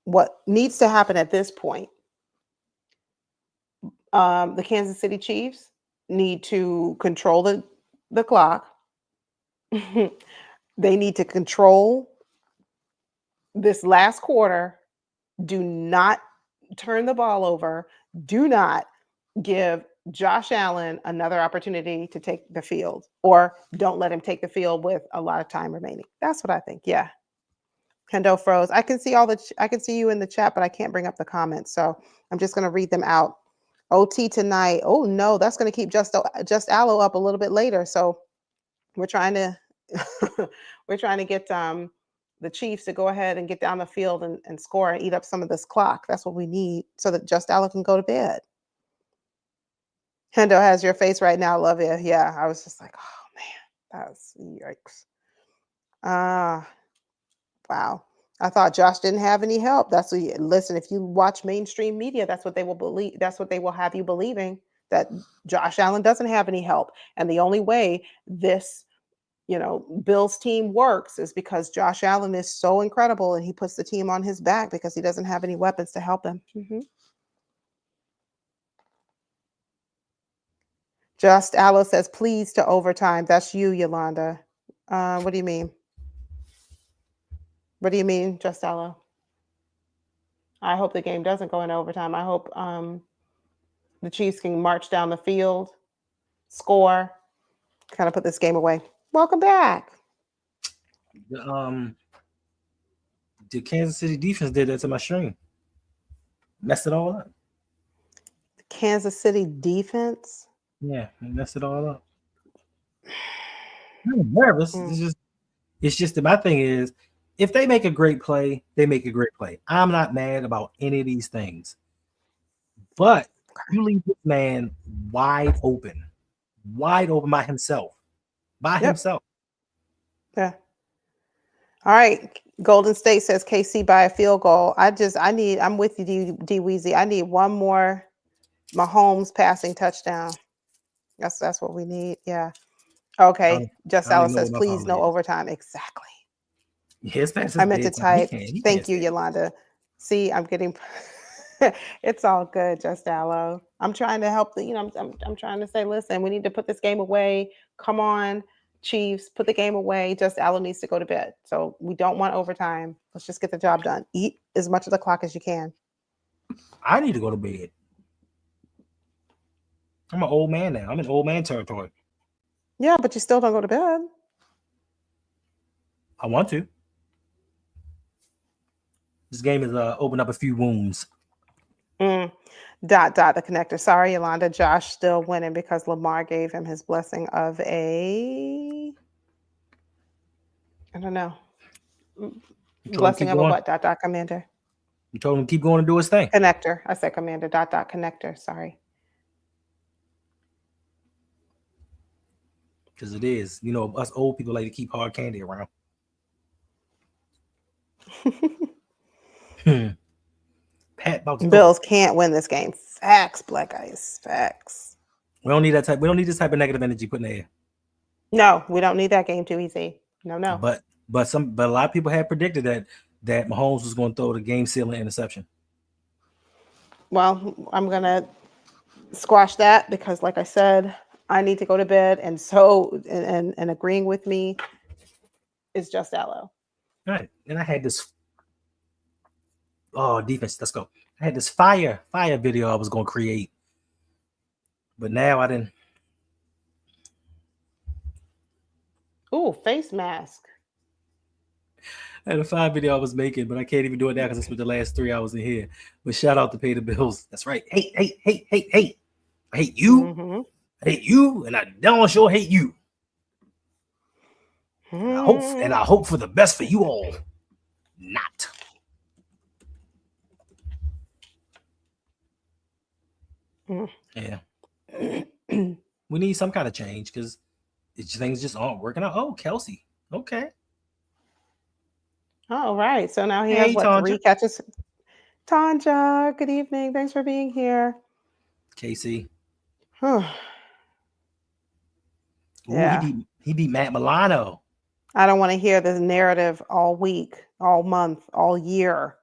[SPEAKER 2] What needs to happen at this point? The Kansas City Chiefs need to control the clock. They need to control this last quarter. Do not turn the ball over. Do not give Josh Allen another opportunity to take the field, or don't let him take the field with a lot of time remaining. That's what I think. Yeah. Kendo froze. I can see I can see you in the chat, but I can't bring up the comments. So I'm just going to read them out. OT tonight. Oh no, that's going to keep Just Allo up a little bit later. So we're trying to get the Chiefs to go ahead and get down the field and score and eat up some of this clock. That's what we need so that Just Allo can go to bed. Hendo has your face right now. Love it. Yeah, I was just like, oh man, that's yikes. Wow. I thought Josh didn't have any help. Listen, if you watch mainstream media, that's what they will believe. That's what they will have you believing, that Josh Allen doesn't have any help. And the only way this, Bills team works is because Josh Allen is so incredible and he puts the team on his back because he doesn't have any weapons to help him. Just Allo says, please to overtime. That's you, Yolanda. What do you mean? What do you mean, Just Allo? I hope the game doesn't go into overtime. I hope the Chiefs can march down the field, score, kind of put this game away. Welcome back.
[SPEAKER 1] The Kansas City defense did that to my stream. Messed it all up.
[SPEAKER 2] The Kansas City defense?
[SPEAKER 1] Yeah, messed it all up. I'm nervous. It's just that my thing is, if they make a great play, they make a great play. I'm not mad about any of these things. But you leave this man wide open by himself. Himself.
[SPEAKER 2] Yeah. All right. Golden State says KC by a field goal. I'm with you, D Weezy. I need one more Mahomes passing touchdown. That's what we need. Yeah. Okay. Just
[SPEAKER 1] I don't
[SPEAKER 2] Alice
[SPEAKER 1] even know
[SPEAKER 2] says,
[SPEAKER 1] what my
[SPEAKER 2] please
[SPEAKER 1] parlay
[SPEAKER 2] no
[SPEAKER 1] is.
[SPEAKER 2] overtime. Exactly.
[SPEAKER 1] Yeah, it's past
[SPEAKER 2] I
[SPEAKER 1] his
[SPEAKER 2] meant to
[SPEAKER 1] bedtime. He
[SPEAKER 2] type.
[SPEAKER 1] can't. He can't
[SPEAKER 2] Thank you,
[SPEAKER 1] stay.
[SPEAKER 2] Yolanda. See, I'm getting. It's all good, Just Allo. I'm trying to help. I'm trying to say, listen, we need to put this game away. Come on, Chiefs, put the game away. Just Allo needs to go to bed. So we don't want overtime. Let's just get the job done. Eat as much of the clock as you can.
[SPEAKER 1] I need to go to bed. I'm an old man now. I'm in old man territory.
[SPEAKER 2] Yeah, but you still don't go to bed.
[SPEAKER 1] I want to. This game has opened up a few wounds.
[SPEAKER 2] The connector. Sorry, Yolanda. Josh still winning because Lamar gave him his blessing of I don't know. Blessing of a what? Commander.
[SPEAKER 1] You told him to keep going and do his thing.
[SPEAKER 2] Connector. I said commander. Connector. Sorry.
[SPEAKER 1] Because it is. Us old people like to keep hard candy around. Pat
[SPEAKER 2] Bills can't win this game. Facts, Black Ice. Facts.
[SPEAKER 1] We don't need that type. We don't need this type of negative energy put in the air.
[SPEAKER 2] No, we don't need that game too easy. No.
[SPEAKER 1] But a lot of people had predicted that Mahomes was going to throw the game sealing interception.
[SPEAKER 2] Well, I'm gonna squash that because, like I said, I need to go to bed, and so and agreeing with me is Just Allo.
[SPEAKER 1] Right, and I had this. Oh, defense. Let's go. I had this fire video I was going to create, but now I didn't.
[SPEAKER 2] Ooh, face mask.
[SPEAKER 1] I had a fire video I was making, but I can't even do it now because I spent the last 3 hours in here. But shout out to Pay the Bills. That's right. Hate. I hate you.
[SPEAKER 2] Mm-hmm.
[SPEAKER 1] I hate you, and I don't sure hate you.
[SPEAKER 2] Mm-hmm.
[SPEAKER 1] I hope for the best for you all. Not. Yeah. We need some kind of change because things just aren't working out. Oh, Kelce. Okay.
[SPEAKER 2] All right. So now he has what,
[SPEAKER 1] Tanja.
[SPEAKER 2] 3 catches? Tanja, good evening. Thanks for being here.
[SPEAKER 1] KC.
[SPEAKER 2] Yeah.
[SPEAKER 1] He beat Matt Milano.
[SPEAKER 2] I don't want to hear this narrative all week, all month, all year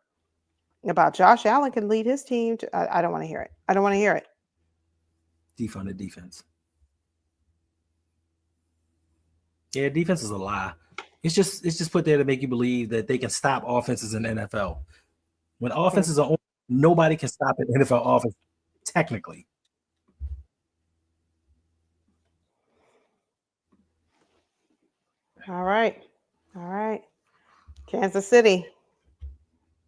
[SPEAKER 2] about Josh Allen can lead his team. I don't want to hear it. I don't want to hear it.
[SPEAKER 1] Defunded defense. Yeah, defense is a lie. It's just put there to make you believe that they can stop offenses in the NFL. When offenses are on, nobody can stop an NFL offense technically.
[SPEAKER 2] All right. Kansas City.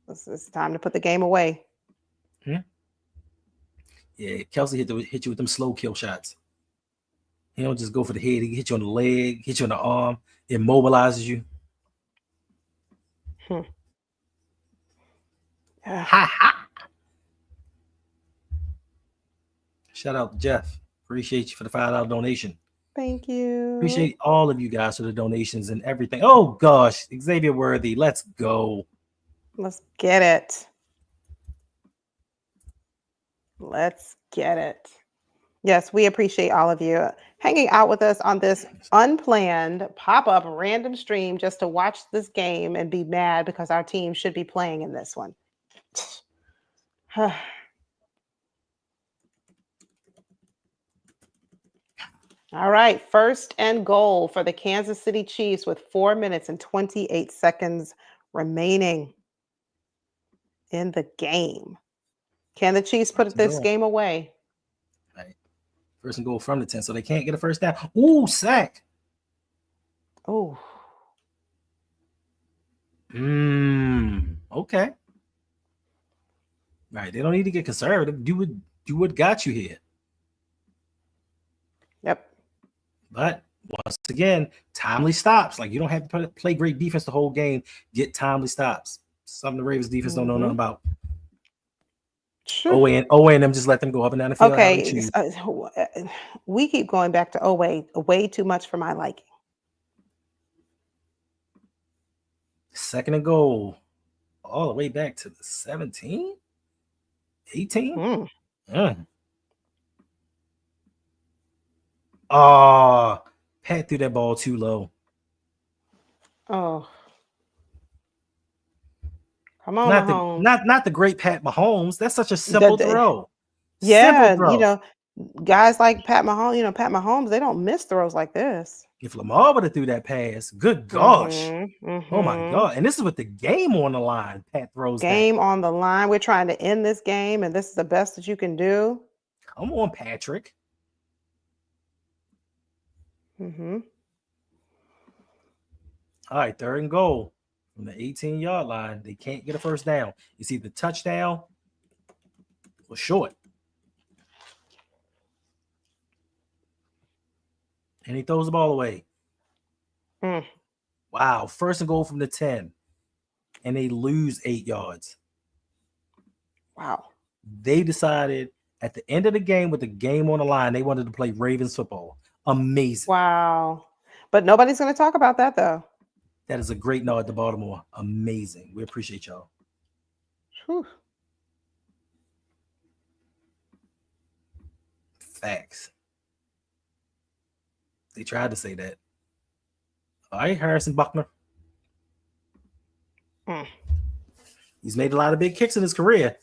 [SPEAKER 2] It's time to put the game away.
[SPEAKER 1] Yeah, Kelce hit you with them slow kill shots. He don't just go for the head. He hit you on the leg, hit you on the arm, immobilizes you. Ha. Shout out to Jeff. Appreciate you for the $5 donation.
[SPEAKER 2] Thank you.
[SPEAKER 1] Appreciate all of you guys for the donations and everything. Oh gosh, Xavier Worthy, let's go.
[SPEAKER 2] Let's get it. Yes, we appreciate all of you hanging out with us on this unplanned pop-up random stream just to watch this game and be mad because our team should be playing in this one. All right, 1st and goal for the Kansas City Chiefs with 4 minutes and 28 seconds remaining in the game. Can the Chiefs put this game away?
[SPEAKER 1] Right. 1st and goal from the 10, so they can't get a first down. Ooh, sack.
[SPEAKER 2] Oh.
[SPEAKER 1] Okay. Right. They don't need to get conservative. Do what got you here.
[SPEAKER 2] Yep.
[SPEAKER 1] But once again, timely stops. Like you don't have to play great defense the whole game. Get timely stops. Something the Ravens defense don't know nothing about.
[SPEAKER 2] Sure.
[SPEAKER 1] Owe and them just let them go up and down the field.
[SPEAKER 2] Okay. We keep going back to Owe way too much for my liking.
[SPEAKER 1] Second and goal. All the way back to the 17? 18? Oh, Pat threw that ball too low.
[SPEAKER 2] Oh. Come on,
[SPEAKER 1] Not
[SPEAKER 2] Mahomes.
[SPEAKER 1] not the great Pat Mahomes. That's such a simple throw. Simple
[SPEAKER 2] Yeah,
[SPEAKER 1] throw.
[SPEAKER 2] guys like Pat Mahomes, Pat Mahomes, they don't miss throws like this.
[SPEAKER 1] If Lamar would have threw that pass, good gosh. Oh my God. And this is with the game on the line. Pat throws
[SPEAKER 2] Game on the line. We're trying to end this game, and this is the best that you can do.
[SPEAKER 1] Come on, Patrick.
[SPEAKER 2] Mm-hmm.
[SPEAKER 1] All right, third and goal from the 18-yard line. They can't get a first down. You see the touchdown was short. And he throws the ball away. Wow, first and goal from the 10. And they lose 8 yards.
[SPEAKER 2] Wow.
[SPEAKER 1] They decided at the end of the game with the game on the line, they wanted to play Ravens football. Amazing.
[SPEAKER 2] Wow. But nobody's going to talk about that, though.
[SPEAKER 1] That is a great nod to Baltimore. Amazing. We appreciate y'all.
[SPEAKER 2] Whew.
[SPEAKER 1] Facts. They tried to say that. All right, Harrison Buckner. He's made a lot of big kicks in his career.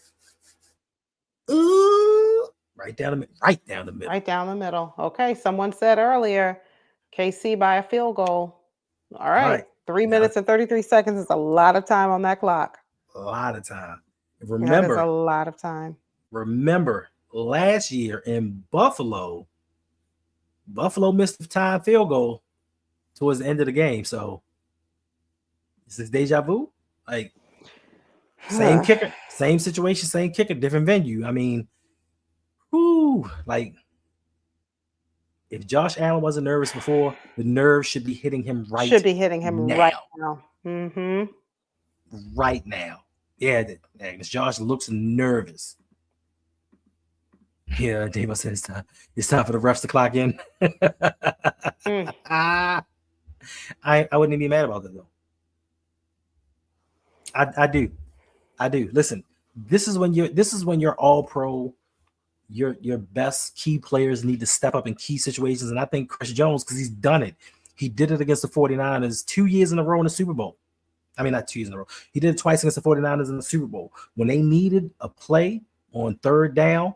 [SPEAKER 1] Ooh, right down the middle.
[SPEAKER 2] Right down the middle. Okay, someone said earlier, KC by a field goal. All right. 3 minutes and 33 seconds is a lot of time on that clock.
[SPEAKER 1] A lot of time.
[SPEAKER 2] That is a lot of time.
[SPEAKER 1] Remember, last year in Buffalo missed the time field goal towards the end of the game. So is this deja vu? Like, same kicker, same situation, same kicker, different venue. I mean, like, if Josh Allen wasn't nervous before, the nerves should be hitting him right now.
[SPEAKER 2] Right now. Mm-hmm.
[SPEAKER 1] Right now. Yeah, Josh looks nervous. Yeah, Dave said it's time for the refs to clock in. I wouldn't be mad about that though. I do. Listen, this is when you're all pro. Your best key players need to step up in key situations. And I think Chris Jones, because he's done it. He did it against the 49ers 2 years in a row in the Super Bowl. I mean, not 2 years in a row. He did it twice against the 49ers in the Super Bowl. When they needed a play on third down,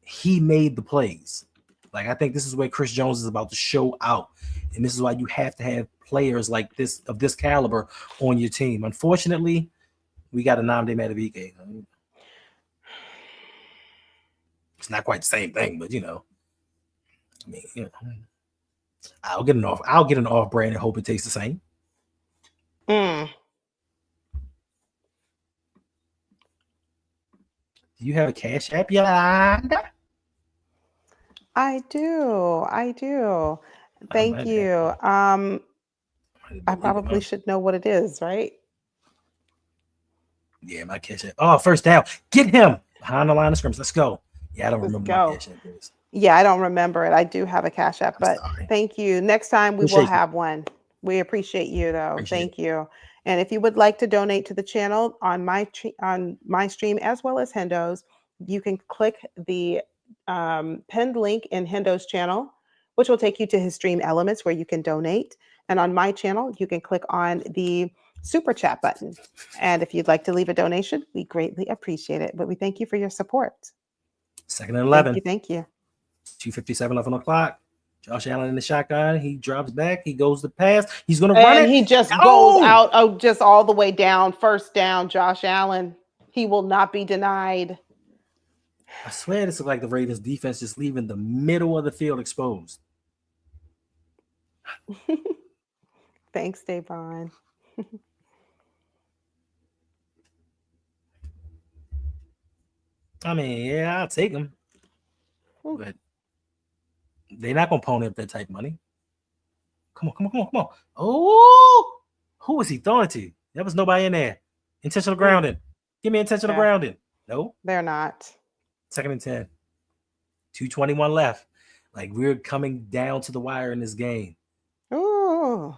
[SPEAKER 1] he made the plays. Like, I think this is where Chris Jones is about to show out. And this is why you have to have players like this, of this caliber, on your team. Unfortunately, we got a Nnamdi Madubuike. It's not quite the same thing, but I mean, I'll get an off brand and hope it tastes the same. Do you have a Cash App, Yolanda?
[SPEAKER 2] I do. Thank you. I probably should know what it is, right?
[SPEAKER 1] Yeah, my Cash App. Oh, first down. Get him behind the line of scrimmage. Let's go. Yeah, I don't remember my Cash App is.
[SPEAKER 2] Yeah, I don't remember it. I do have a Cash App, but thank you. Next time we will have one. We appreciate you, though. Thank you. And if you would like to donate to the channel on my stream as well as Hendo's, you can click the pinned link in Hendo's channel, which will take you to his stream elements where you can donate. And on my channel, you can click on the super chat button. And if you'd like to leave a donation, we greatly appreciate it. But we thank you for your support.
[SPEAKER 1] 2nd and 11.
[SPEAKER 2] Thank you.
[SPEAKER 1] 2:57 left on the clock. Josh Allen in the shotgun. He drops back. He goes to pass. He's going to run it.
[SPEAKER 2] And he just goes out, just all the way down. First down, Josh Allen. He will not be denied.
[SPEAKER 1] I swear this is like the Ravens defense just leaving the middle of the field exposed.
[SPEAKER 2] Thanks, Davon.
[SPEAKER 1] I mean, yeah, I'll take him. But they're not going to pony up that type of money. Come on. Oh, who was he throwing to? There was nobody in there. Intentional grounding. Give me intentional grounding. No.
[SPEAKER 2] They're not.
[SPEAKER 1] 2nd and 10. 2:21 left. Like, we're coming down to the wire in this game.
[SPEAKER 2] Ooh.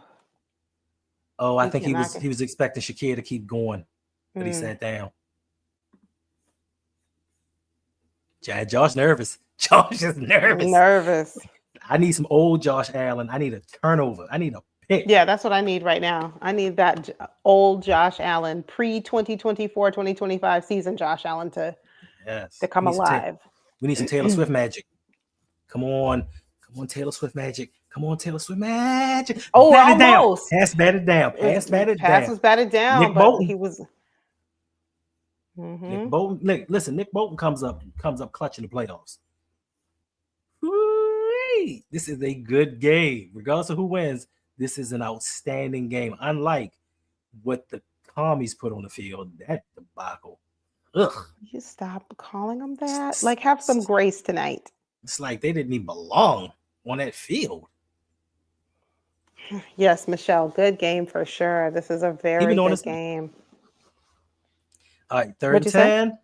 [SPEAKER 1] Oh, I
[SPEAKER 2] You
[SPEAKER 1] think
[SPEAKER 2] cannot.
[SPEAKER 1] he was expecting Shakir to keep going, but he
[SPEAKER 2] Mm.
[SPEAKER 1] sat down. Josh nervous. Josh is nervous.
[SPEAKER 2] Nervous.
[SPEAKER 1] I need some old Josh Allen. I need a turnover. I need a pick.
[SPEAKER 2] Yeah, that's what I need right now. I need that old Josh Allen, pre-2024, 2025 season Josh Allen to come alive.
[SPEAKER 1] We need some Taylor Swift magic. Come on, Taylor Swift magic. Come on, Taylor Swift magic.
[SPEAKER 2] Oh,
[SPEAKER 1] batted
[SPEAKER 2] almost.
[SPEAKER 1] Down. Pass batted down.
[SPEAKER 2] Pass was batted down,
[SPEAKER 1] Nick
[SPEAKER 2] but
[SPEAKER 1] Bolton.
[SPEAKER 2] he was.
[SPEAKER 1] Nick Bolton. Listen, Nick Bolton comes up clutch in the playoffs. Woo-wee. This is a good game, regardless of who wins. This is an outstanding game. Unlike what the commies put on the field, that debacle. Ugh.
[SPEAKER 2] You stop calling them that. Like, have some grace tonight.
[SPEAKER 1] It's like they didn't even belong on that field.
[SPEAKER 2] Yes, Michelle, good game for sure. This is a very good game.
[SPEAKER 1] All right, 3rd and 10.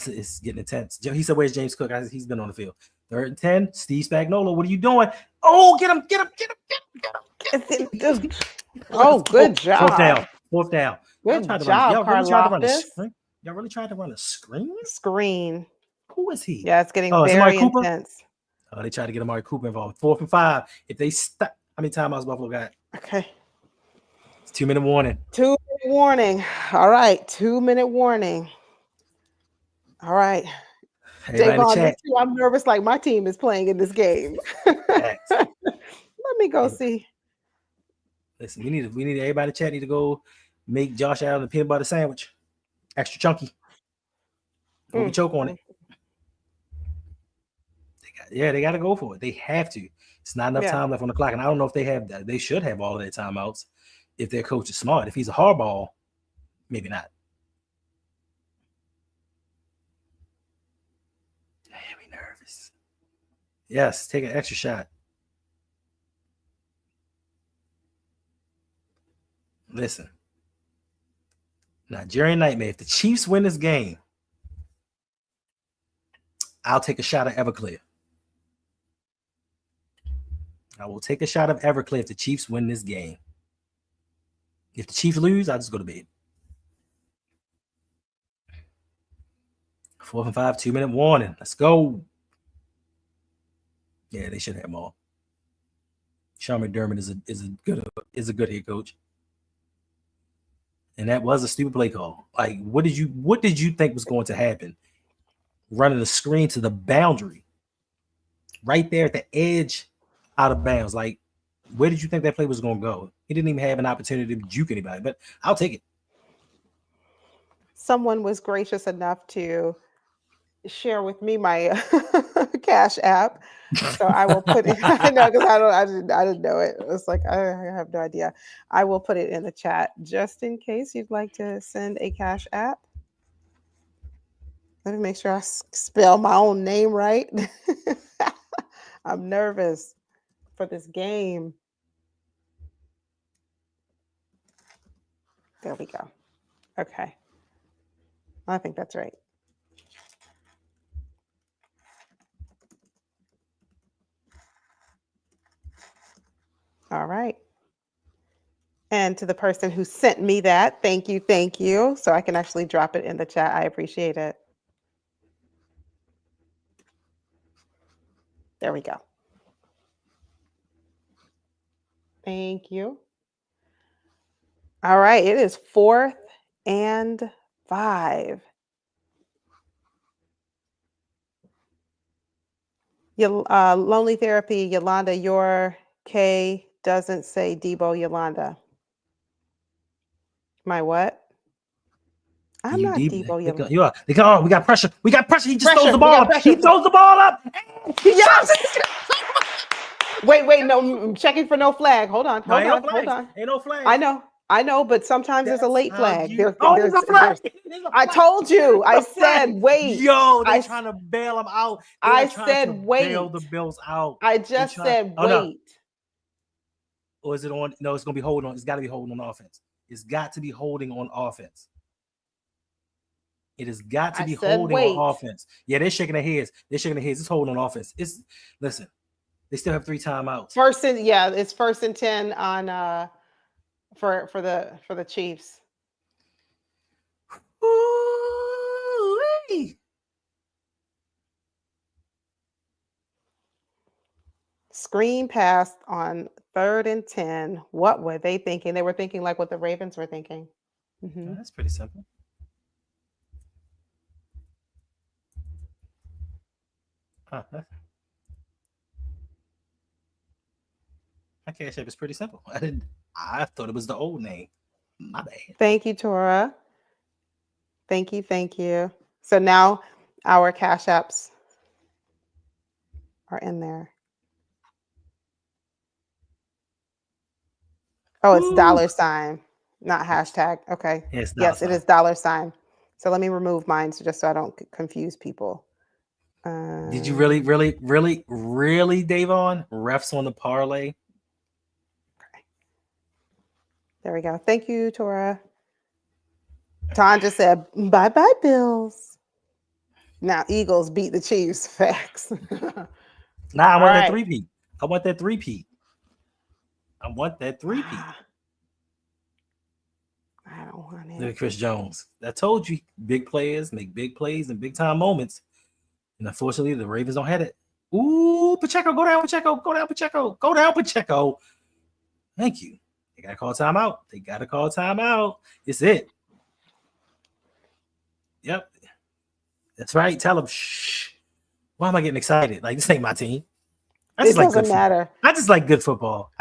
[SPEAKER 1] It's getting intense. He said, "Where's James Cook?" He's been on the field. 3rd and 10. Steve Spagnuolo, what are you doing? Oh, get him!
[SPEAKER 2] Oh, good job.
[SPEAKER 1] Fourth down.
[SPEAKER 2] Good job, Karlaftis.
[SPEAKER 1] Y'all really tried to run a screen?
[SPEAKER 2] Screen.
[SPEAKER 1] Who is he?
[SPEAKER 2] Yeah, it's getting very intense.
[SPEAKER 1] Oh, they tried to get Amari Cooper involved. 4th and 5. If they stop, how many timeouts Buffalo got?
[SPEAKER 2] Okay.
[SPEAKER 1] It's 2-minute warning.
[SPEAKER 2] 2-minute warning. All right. 2-minute warning. All right. Davon, I'm nervous like my team is playing in this game. Let me go see.
[SPEAKER 1] Listen, we need everybody chat need to go make Josh Allen a peanut butter sandwich. Extra chunky. We choke on it. They got to go for it. They have to. It's not enough time left on the clock. And I don't know if they have that. They should have all of their timeouts if their coach is smart. If he's a hardball, maybe not. Damn, we nervous. Yes, take an extra shot. Listen. Nigerian Nightmare. If the Chiefs win this game, I'll take a shot of Everclear. I will take a shot of Everclear if the Chiefs win this game. If the Chiefs lose, I'll just go to bed. 4th and 5, 2-minute warning. Let's go. Yeah, they should have more. Sean McDermott is a good head coach. And that was a stupid play call. Like, what did you think was going to happen? Running the screen to the boundary. Right there at the edge out of bounds. Like, where did you think that play was going to go? He didn't even have an opportunity to juke anybody, but I'll take it.
[SPEAKER 2] Someone was gracious enough to share with me my Cash App, so I will put it. I know because I didn't know it. It's like I have no idea. I will put it in the chat just in case you'd like to send a Cash App. Let me make sure I spell my own name right. I'm nervous for this game. There we go. Okay. I think that's right. All right. And to the person who sent me that, thank you. So I can actually drop it in the chat. I appreciate it. There we go. Thank you. All right, it is 4th and 5. Lonely Therapy, Yolanda, your K doesn't say Debo Yolanda. My what? I'm not Debo Yolanda.
[SPEAKER 1] You are. We got pressure. We got pressure. He just throws the ball up. He throws the ball up.
[SPEAKER 2] Wait, no, I'm checking for no flag. Hold on.
[SPEAKER 1] Ain't no flag.
[SPEAKER 2] I know, but sometimes there's a late flag. There's a flag. I told you. I said wait.
[SPEAKER 1] Yo, they're trying to bail them out.
[SPEAKER 2] I said wait.
[SPEAKER 1] Bail the Bills out.
[SPEAKER 2] I just said wait.
[SPEAKER 1] Or is it on? No, it's gonna be holding on. It's got to be holding on offense. It's got to be holding on offense. It has got to be holding on offense. Yeah, they're shaking their heads. It's holding on offense. Listen. They still have 3 timeouts.
[SPEAKER 2] It's 1st and 10 on for the Chiefs.
[SPEAKER 1] Ooh-wee.
[SPEAKER 2] Screen pass on 3rd and 10. What were they thinking? They were thinking like what the Ravens were thinking.
[SPEAKER 1] Oh, that's pretty simple. Huh, my Cash App is pretty simple. I thought it was the old name. My bad.
[SPEAKER 2] Thank you, Tora. Thank you. So now our Cash Apps are in there. Oh, it's $, not hashtag. Okay.
[SPEAKER 1] Yeah, it's
[SPEAKER 2] yes, it is $. So let me remove mine just so I don't confuse people.
[SPEAKER 1] Did you really, Davon? Refs on the parlay?
[SPEAKER 2] Okay. There we go. Thank you, Tora. Ton just said, bye-bye, Bills. Now, Eagles beat the Chiefs. Facts.
[SPEAKER 1] Nah, I want that three-peat. I want that three-peat. I
[SPEAKER 2] don't want it.
[SPEAKER 1] Look at Chris Jones. I told you, big players make big plays and big-time moments. And unfortunately, the Ravens don't have it. Ooh, Pacheco, go down, Pacheco. Go down, Pacheco. Thank you. They got to call timeout. It's it. Yep. That's right. Tell them, shh. Why am I getting excited? Like, this ain't my team.
[SPEAKER 2] It doesn't matter.
[SPEAKER 1] I just like good football.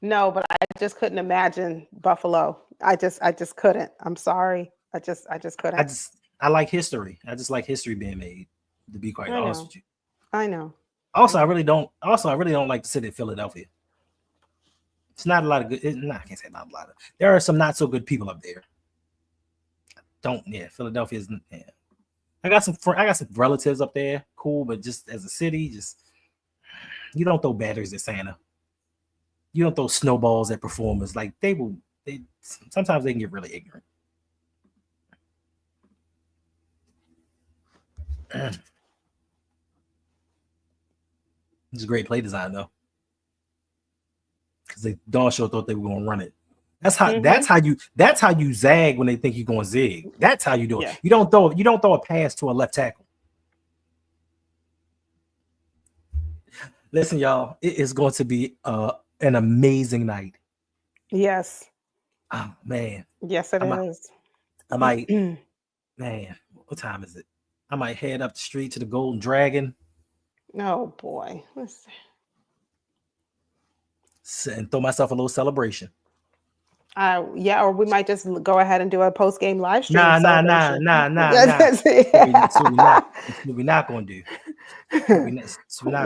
[SPEAKER 2] No, but I just couldn't imagine Buffalo. I just couldn't. I'm sorry. I just couldn't.
[SPEAKER 1] I like history. I just like history being made, to be quite honest with you.
[SPEAKER 2] I know.
[SPEAKER 1] Also, I really don't like the city of Philadelphia. It's not a lot of good. I can't say not a lot of. There are some not so good people up there. Philadelphia is. Yeah. I got some relatives up there, cool, but just as a city, you don't throw batteries at Santa. You don't throw snowballs at performers. Like sometimes they can get really ignorant. It's a great play design though, because they darn sure thought they were going to run it. That's how you zag when they think you're going to zig. That's how you do it. You don't throw a pass to a left tackle. Listen, y'all, it is going to be an amazing night.
[SPEAKER 2] Yes.
[SPEAKER 1] Oh man.
[SPEAKER 2] Yes, it is.
[SPEAKER 1] I might. Man, what time is it? I might head up the street to the Golden Dragon.
[SPEAKER 2] Oh boy.
[SPEAKER 1] And throw myself a little celebration.
[SPEAKER 2] Or we might just go ahead and do a post-game live stream.
[SPEAKER 1] Nah. That's what we're not going to do.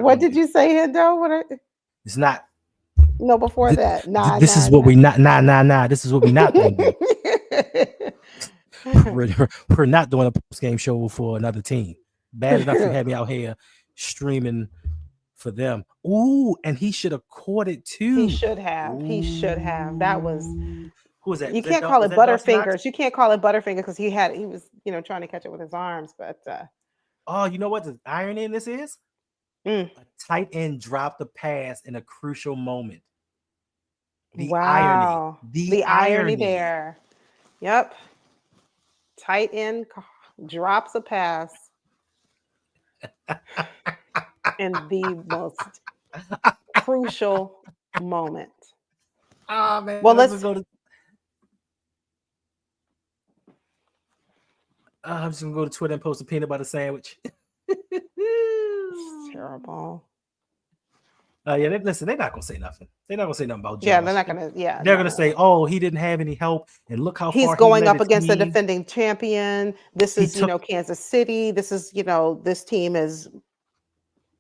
[SPEAKER 2] What did you say, Hendo?
[SPEAKER 1] It's not.
[SPEAKER 2] No, before that.
[SPEAKER 1] This is what we not. This is what we're not going to do. We're not doing a post-game show for another team. Bad enough you had me out here streaming for them. Ooh, and he should have caught it too.
[SPEAKER 2] He should have. That was.
[SPEAKER 1] Who was that?
[SPEAKER 2] You can't call it Butterfingers. You can't call it Butterfinger because he was, trying to catch it with his arms. But
[SPEAKER 1] oh, you know what the irony in this is? A tight end dropped the pass in a crucial moment. The irony
[SPEAKER 2] there. Yep. Tight end drops a pass in the most crucial moment.
[SPEAKER 1] Oh man.
[SPEAKER 2] Well, let's go to.
[SPEAKER 1] I'm just gonna go to Twitter and post a peanut butter sandwich.
[SPEAKER 2] It's terrible.
[SPEAKER 1] They're not gonna say nothing. They're not gonna say nothing about Josh.
[SPEAKER 2] Yeah, they're not gonna. Yeah,
[SPEAKER 1] they're gonna say, "Oh, he didn't have any help, and look how
[SPEAKER 2] he's
[SPEAKER 1] far
[SPEAKER 2] going up against the defending champion." This is, Kansas City. This is, this team is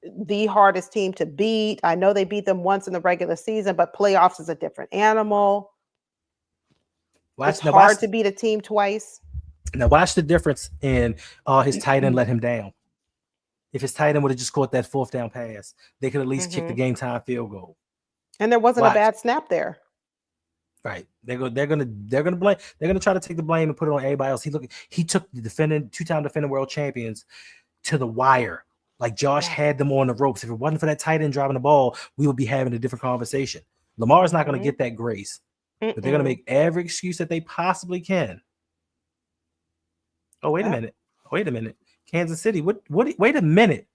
[SPEAKER 2] the hardest team to beat. I know they beat them once in the regular season, but playoffs is a different animal. It's hard to beat a team twice.
[SPEAKER 1] Now watch the difference in his tight end let him down. If his tight end would have just caught that fourth down pass, they could at least kick the game time field goal.
[SPEAKER 2] And there wasn't a bad snap there.
[SPEAKER 1] Right. They're gonna blame. They're gonna try to take the blame and put it on everybody else. He took the two-time defending world champions to the wire. Like Josh had them on the ropes. If it wasn't for that tight end driving the ball, we would be having a different conversation. Lamar's not going to get that grace, but they're going to make every excuse that they possibly can. Oh, wait a minute. Kansas City. What? Wait a minute.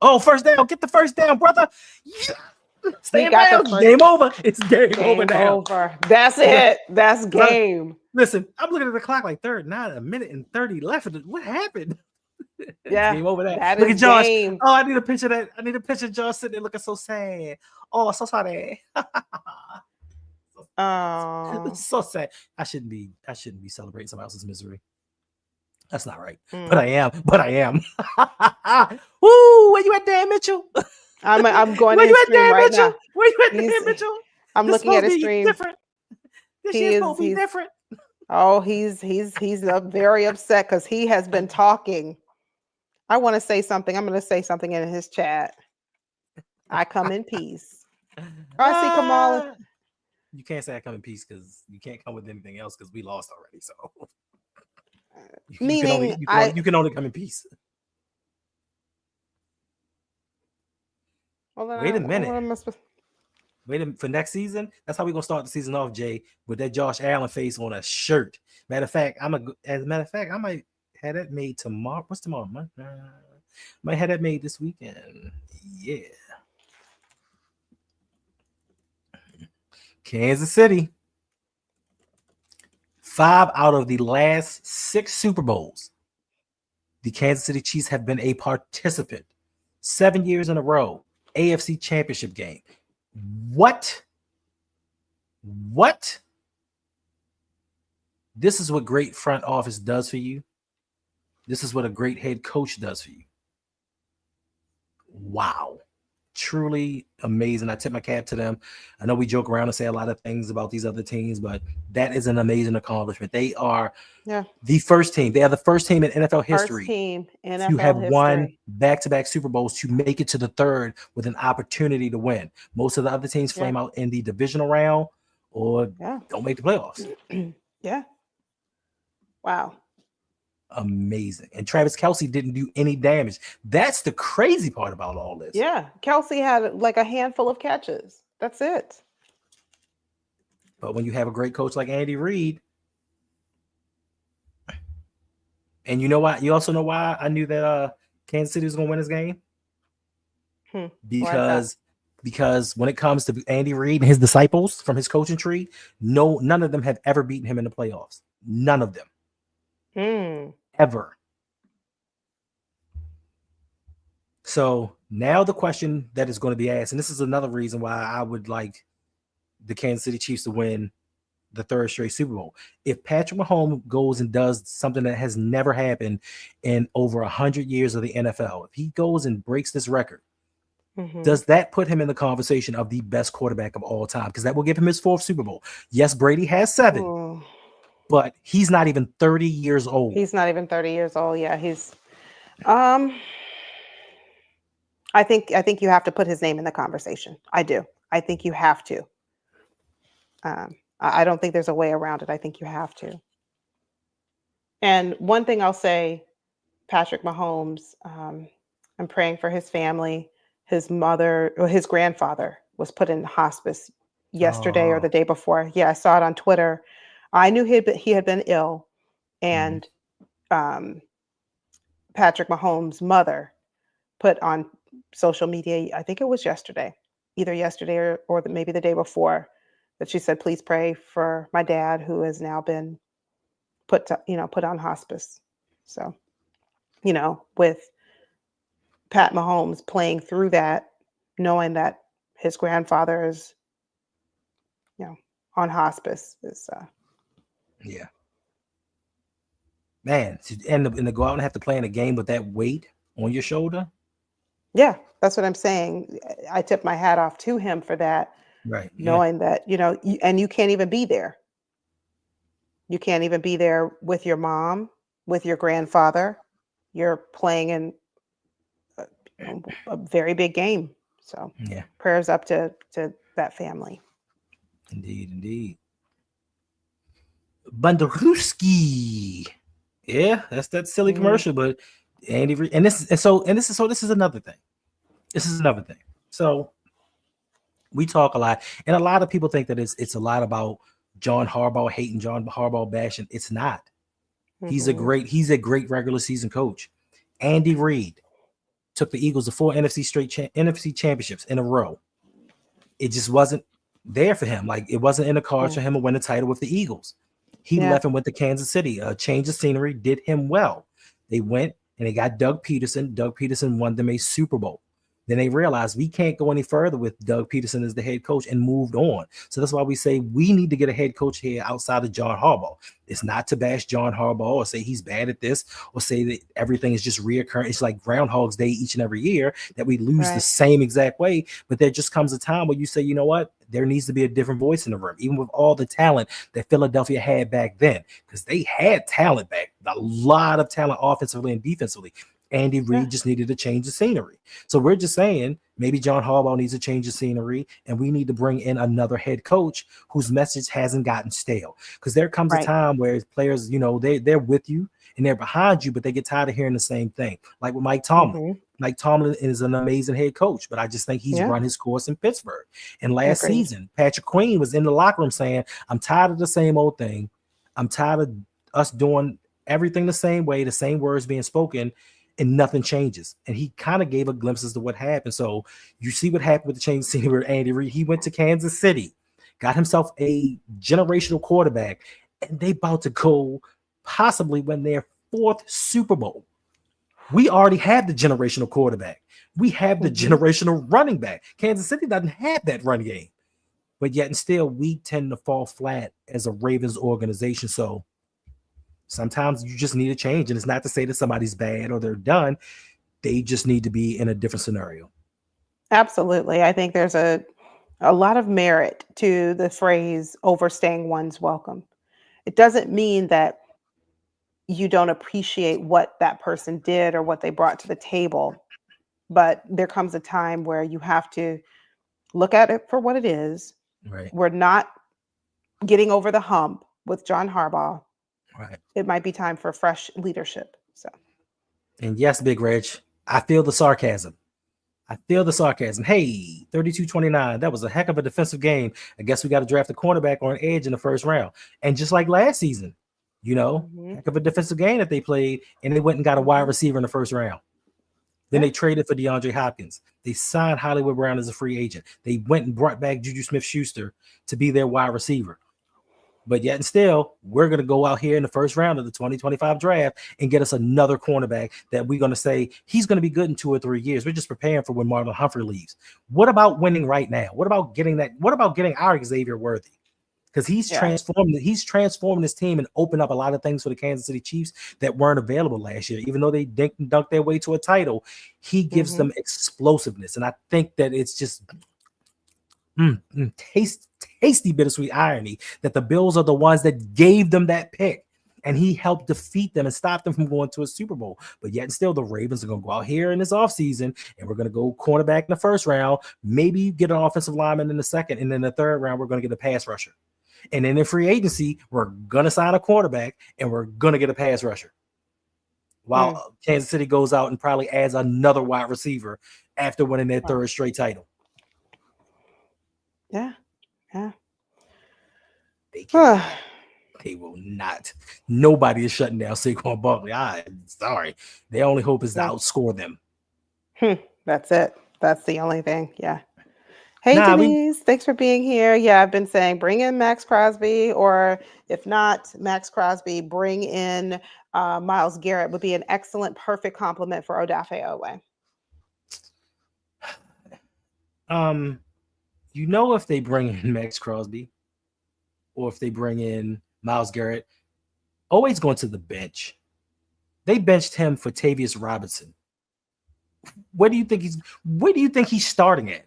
[SPEAKER 1] Oh, first down. Get the first down, brother. Yeah. Stay in bounds. Game over. It's game over now.
[SPEAKER 2] That's it. That's game.
[SPEAKER 1] Listen, I'm looking at the clock like third, not a minute and 30 left. What happened?
[SPEAKER 2] Yeah.
[SPEAKER 1] Game over
[SPEAKER 2] that
[SPEAKER 1] Look
[SPEAKER 2] is
[SPEAKER 1] at Josh.
[SPEAKER 2] Game.
[SPEAKER 1] Oh, I need a picture of that. I need a picture of Josh sitting there looking so sad. Oh, so sorry.
[SPEAKER 2] Oh,
[SPEAKER 1] so sad. I shouldn't be celebrating somebody else's misery. That's not right. But I am. Woo, where you at, Dan Mitchell?
[SPEAKER 2] I'm going to his stream right now.
[SPEAKER 1] Where you at, Dan Mitchell?
[SPEAKER 2] I'm looking at his stream.
[SPEAKER 1] Different. This year's supposed to be different.
[SPEAKER 2] Oh, he's very upset because he has been talking. I want to say something. I'm going to say something in his chat. I come in peace. I see Kamala.
[SPEAKER 1] You can't say I come in peace because you can't come with anything else because we lost already. So, you can only come in peace. Wait a minute. For next season, that's how we're gonna start the season off, Jay, with that Josh Allen face on a shirt. Matter of fact, I might have that made tomorrow. What's tomorrow? Might have that made this weekend. Yeah. Kansas City. 5 out of the last 6 Super Bowls, the Kansas City Chiefs have been a participant. 7 years in a row. AFC Championship game. What? This is what great front office does for you. This is what a great head coach does for you. Wow. Truly amazing. I tip my cap to them. I know we joke around and say a lot of things about these other teams, but that is an amazing accomplishment. They are the first team. They are the first team in NFL history to have won back-to-back Super Bowls to make it to the third with an opportunity to win. Most of the other teams flame out in the divisional round or don't make the playoffs.
[SPEAKER 2] Yeah. Wow.
[SPEAKER 1] Amazing. And Travis Kelce didn't do any damage. That's the crazy part about all this.
[SPEAKER 2] Yeah. Kelce had like a handful of catches. That's it.
[SPEAKER 1] But when you have a great coach like Andy Reid, and you know why? You also know why I knew that Kansas City was going to win this game? Because when it comes to Andy Reid and his disciples from his coaching tree, none of them have ever beaten him in the playoffs. None of them. Ever. So now the question that is going to be asked, and this is another reason why I would like the Kansas City Chiefs to win the third straight Super Bowl. If Patrick Mahomes goes and does something that has never happened in over 100 years of the NFL, if he goes and breaks this record, does that put him in the conversation of the best quarterback of all time? Because that will give him his 4th Super Bowl. Yes, Brady has 7. But he's not even 30 years old.
[SPEAKER 2] He's not even 30 years old. Yeah, he's I think you have to put his name in the conversation. I do. I think you have to. I don't think there's a way around it. I think you have to. And one thing I'll say, Patrick Mahomes, I'm praying for his family. His mother or his grandfather was put in hospice yesterday or the day before. Yeah, I saw it on Twitter. I knew he had been ill, and Patrick Mahomes' mother put on social media, I think it was yesterday, either yesterday or maybe the day before, that she said, "Please pray for my dad who has now been put on hospice." So, with Pat Mahomes playing through that, knowing that his grandfather is, on hospice is.
[SPEAKER 1] Yeah. Man, and to go out and have to play in a game with that weight on your shoulder.
[SPEAKER 2] Yeah, that's what I'm saying. I tip my hat off to him for that.
[SPEAKER 1] Right.
[SPEAKER 2] Knowing that, and you can't even be there. You can't even be there with your mom, with your grandfather. You're playing in a very big game. So prayers up to that family.
[SPEAKER 1] Indeed. Banderuski. Yeah, that's that silly commercial, but Andy Reid, this is another thing. So We talk a lot, and a lot of people think that it's a lot about John Harbaugh, hating John Harbaugh, bashing. It's not.
[SPEAKER 2] Hmm.
[SPEAKER 1] He's a great regular season coach. Andy Reid took the Eagles to 4 NFC championships in a row. It just wasn't there for him. Like, it wasn't in the cards
[SPEAKER 2] Yeah.
[SPEAKER 1] for him to win a title with the Eagles. He
[SPEAKER 2] Yeah.
[SPEAKER 1] left and went to Kansas City. A change of scenery did him well. They went and they got Doug Peterson. Doug Peterson won them a Super Bowl. Then they realized we can't go any further with Doug Peterson as the head coach, and moved on. So that's why we say we need to get a head coach here outside of John Harbaugh. It's not to bash John Harbaugh or say he's bad at this or say that everything is just reoccurring. It's like Groundhog's Day each and every year that we lose the
[SPEAKER 2] Right.
[SPEAKER 1] same exact way. But there just comes a time where you say, you know what? There needs to be a different voice in the room, even with all the talent that Philadelphia had back then, because they had talent back, a lot of talent offensively and defensively. Andy
[SPEAKER 2] Yeah.
[SPEAKER 1] Reid just needed to change the scenery. So we're just saying maybe John Harbaugh needs to change the scenery, and we need to bring in another head coach whose message hasn't gotten stale. Because there comes a
[SPEAKER 2] Right.
[SPEAKER 1] time where players, they're with you and they're behind you, but they get tired of hearing the same thing. Like with Mike Tomlin.
[SPEAKER 2] Hmm.
[SPEAKER 1] Mike Tomlin is an amazing head coach, but I just think he's
[SPEAKER 2] Yeah.
[SPEAKER 1] run his course in Pittsburgh. And last
[SPEAKER 2] Agreed.
[SPEAKER 1] season, Patrick Queen was in the locker room saying, I'm tired of the same old thing. I'm tired of us doing everything the same way, the same words being spoken, and nothing changes. And he kind of gave a glimpse as to what happened. So you see what happened with the change scene with Andy Reid. He went to Kansas City, got himself a generational quarterback, and they about to go possibly win their 4th Super Bowl. We already have the generational quarterback. We have the
[SPEAKER 2] Hmm.
[SPEAKER 1] generational running back. Kansas City doesn't have that run game. But yet and still, we tend to fall flat as a Ravens organization. So sometimes you just need a change. And it's not to say that somebody's bad or they're done. They just need to be in a different scenario.
[SPEAKER 2] Absolutely. I think there's a lot of merit to the phrase overstaying one's welcome. It doesn't mean that you don't appreciate what that person did or what they brought to the table, but there comes a time where you have to look at it for what it is.
[SPEAKER 1] Right.
[SPEAKER 2] We're not getting over the hump with John Harbaugh.
[SPEAKER 1] Right.
[SPEAKER 2] It might be time for fresh leadership. So,
[SPEAKER 1] And yes, Big Reg, I feel the sarcasm. I feel the sarcasm. Hey, 32-29. That was a heck of a defensive game. I guess we got to draft a cornerback or an edge in the first round. And just like last season,
[SPEAKER 2] mhm,
[SPEAKER 1] heck of a defensive game that they played, and they went and got a wide
[SPEAKER 2] mhm.
[SPEAKER 1] receiver in the first round. Then
[SPEAKER 2] Yeah.
[SPEAKER 1] they traded for DeAndre Hopkins. They signed Hollywood Brown as a free agent. They went and brought back Juju Smith-Schuster to be their wide receiver. But yet and still, we're going to go out here in the first round of the 2025 draft and get us another cornerback that we're going to say he's going to be good in 2 or 3 years. We're just preparing for when Marlon Humphrey leaves. What about winning right now? What about getting that? What about getting our Xavier Worthy? Because
[SPEAKER 2] Yeah.
[SPEAKER 1] he's transformed this team and opened up a lot of things for the Kansas City Chiefs that weren't available last year. Even though they dunked their way to a title, he gives
[SPEAKER 2] Mhm.
[SPEAKER 1] them explosiveness. And I think that it's just tasty bittersweet irony that the Bills are the ones that gave them that pick, and he helped defeat them and stop them from going to a Super Bowl. But yet and still, the Ravens are going to go out here in this offseason, and we're going to go cornerback in the first round, maybe get an offensive lineman in the second, and then the third round, we're going to get a pass rusher. And then in free agency, we're going to sign a quarterback, and we're going to get a pass rusher. While Kansas City goes out and probably adds another wide receiver after winning their
[SPEAKER 2] Wow.
[SPEAKER 1] third straight title.
[SPEAKER 2] Yeah. Yeah.
[SPEAKER 1] They cannot. They will not. Nobody is shutting down Saquon Barkley. I'm sorry. Their only hope is to
[SPEAKER 2] Yeah.
[SPEAKER 1] outscore them.
[SPEAKER 2] That's it. That's the only thing. Yeah. Hey,
[SPEAKER 1] Nah, we
[SPEAKER 2] Denise, thanks for being here. Yeah, I've been saying bring in Max Crosby, or if not Max Crosby, bring in Miles Garrett would be an excellent, perfect complement for Odafe Owe.
[SPEAKER 1] if they bring in Max Crosby or if they bring in Miles Garrett, always going to the bench. They benched him for Tavius Robinson. Where do you think he's starting at?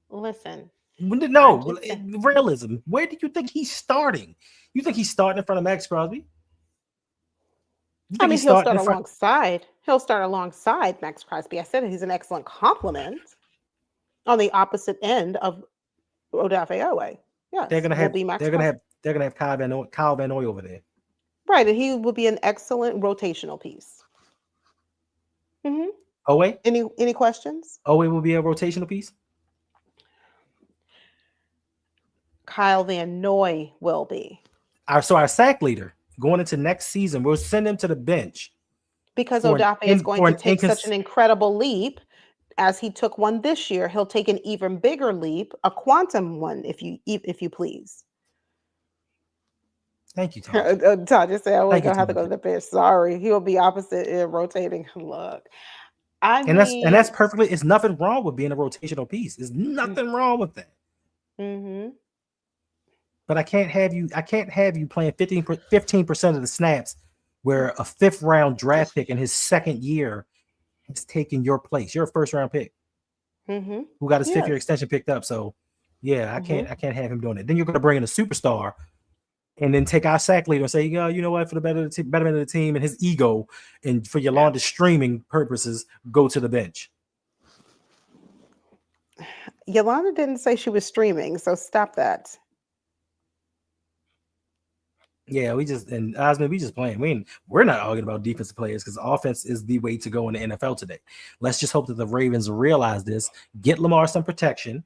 [SPEAKER 2] Listen,
[SPEAKER 1] No,
[SPEAKER 2] I'm just saying.
[SPEAKER 1] realism. Where do you think he's starting? You think he's starting in front of Max Crosby? You
[SPEAKER 2] I
[SPEAKER 1] think
[SPEAKER 2] mean,
[SPEAKER 1] he's starting in front?
[SPEAKER 2] He'll start alongside Max Crosby. I said he's an excellent complement on the opposite end of Odafe Owe.
[SPEAKER 1] They're
[SPEAKER 2] Yes,
[SPEAKER 1] gonna
[SPEAKER 2] will
[SPEAKER 1] have
[SPEAKER 2] be Max
[SPEAKER 1] they're gonna
[SPEAKER 2] Crosby.
[SPEAKER 1] have they're gonna have Kyle Van Noy over there.
[SPEAKER 2] Right, and he will be an excellent rotational piece. Hmm.
[SPEAKER 1] Owe
[SPEAKER 2] Any questions?
[SPEAKER 1] Owe will be a rotational piece.
[SPEAKER 2] Kyle Van Noy will be.
[SPEAKER 1] Our sack leader going into next season, we'll send him to the bench
[SPEAKER 2] Because
[SPEAKER 1] for
[SPEAKER 2] Odafe is going to take such an
[SPEAKER 1] an
[SPEAKER 2] incredible leap as he took one this year. He'll take an even bigger leap, a quantum one, if you please.
[SPEAKER 1] Thank you, Tom.
[SPEAKER 2] Todd just said I wasn't
[SPEAKER 1] Thank you,
[SPEAKER 2] gonna have to go to
[SPEAKER 1] Tom.
[SPEAKER 2] the bench. Sorry, he'll be opposite in rotating. Look, I
[SPEAKER 1] And that's
[SPEAKER 2] mean,
[SPEAKER 1] perfectly. It's nothing wrong with being a rotational piece. There's nothing wrong with that.
[SPEAKER 2] mm-hmm.
[SPEAKER 1] But I can't have you playing 15% of the snaps where a 5th round draft pick in his second year has taken your place. You're a 1st round pick
[SPEAKER 2] Mm-hmm.
[SPEAKER 1] who got his 5th year
[SPEAKER 2] Yes.
[SPEAKER 1] extension picked up. So yeah, I
[SPEAKER 2] Mm-hmm.
[SPEAKER 1] can't have him doing it. Then you're gonna bring in a superstar and then take our sack leader and say, you know what, for the betterment of the team and his ego and for Yolanda's streaming purposes, go to the bench.
[SPEAKER 2] Yolanda didn't say she was streaming, so stop that.
[SPEAKER 1] Yeah, we just playing. We're not arguing about defensive players because offense is the way to go in the NFL today. Let's just hope that the Ravens realize this, get Lamar some protection,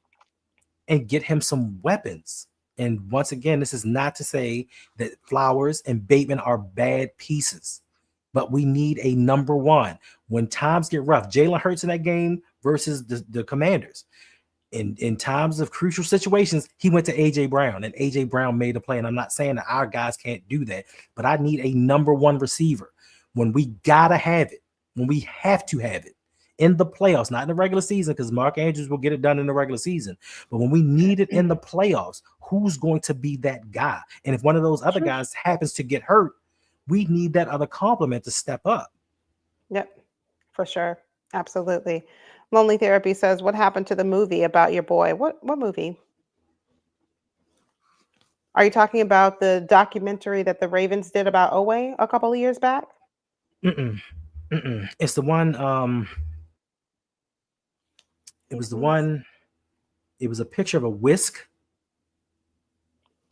[SPEAKER 1] and get him some weapons. And once again, this is not to say that Flowers and Bateman are bad pieces, but we need a number one. When times get rough, Jalen Hurts in that game versus the Commanders. In times of crucial situations, he went to AJ Brown, and AJ Brown made a play. And I'm not saying that our guys can't do that, but I need a number one receiver when we gotta have it, when we have to have it in the playoffs, not in the regular season, because Mark Andrews will get it done in the regular season. But when we need it in the playoffs, who's going to be that guy? And if one of those other guys happens to get hurt, we need that other complement to step up.
[SPEAKER 2] Yep, for sure. Absolutely. Lonely Therapy says, what happened to the movie about your boy? What movie? Are you talking about the documentary that the Ravens did about Owe a couple of years back?
[SPEAKER 1] It's the one, it was the one, it was a picture of a whisk.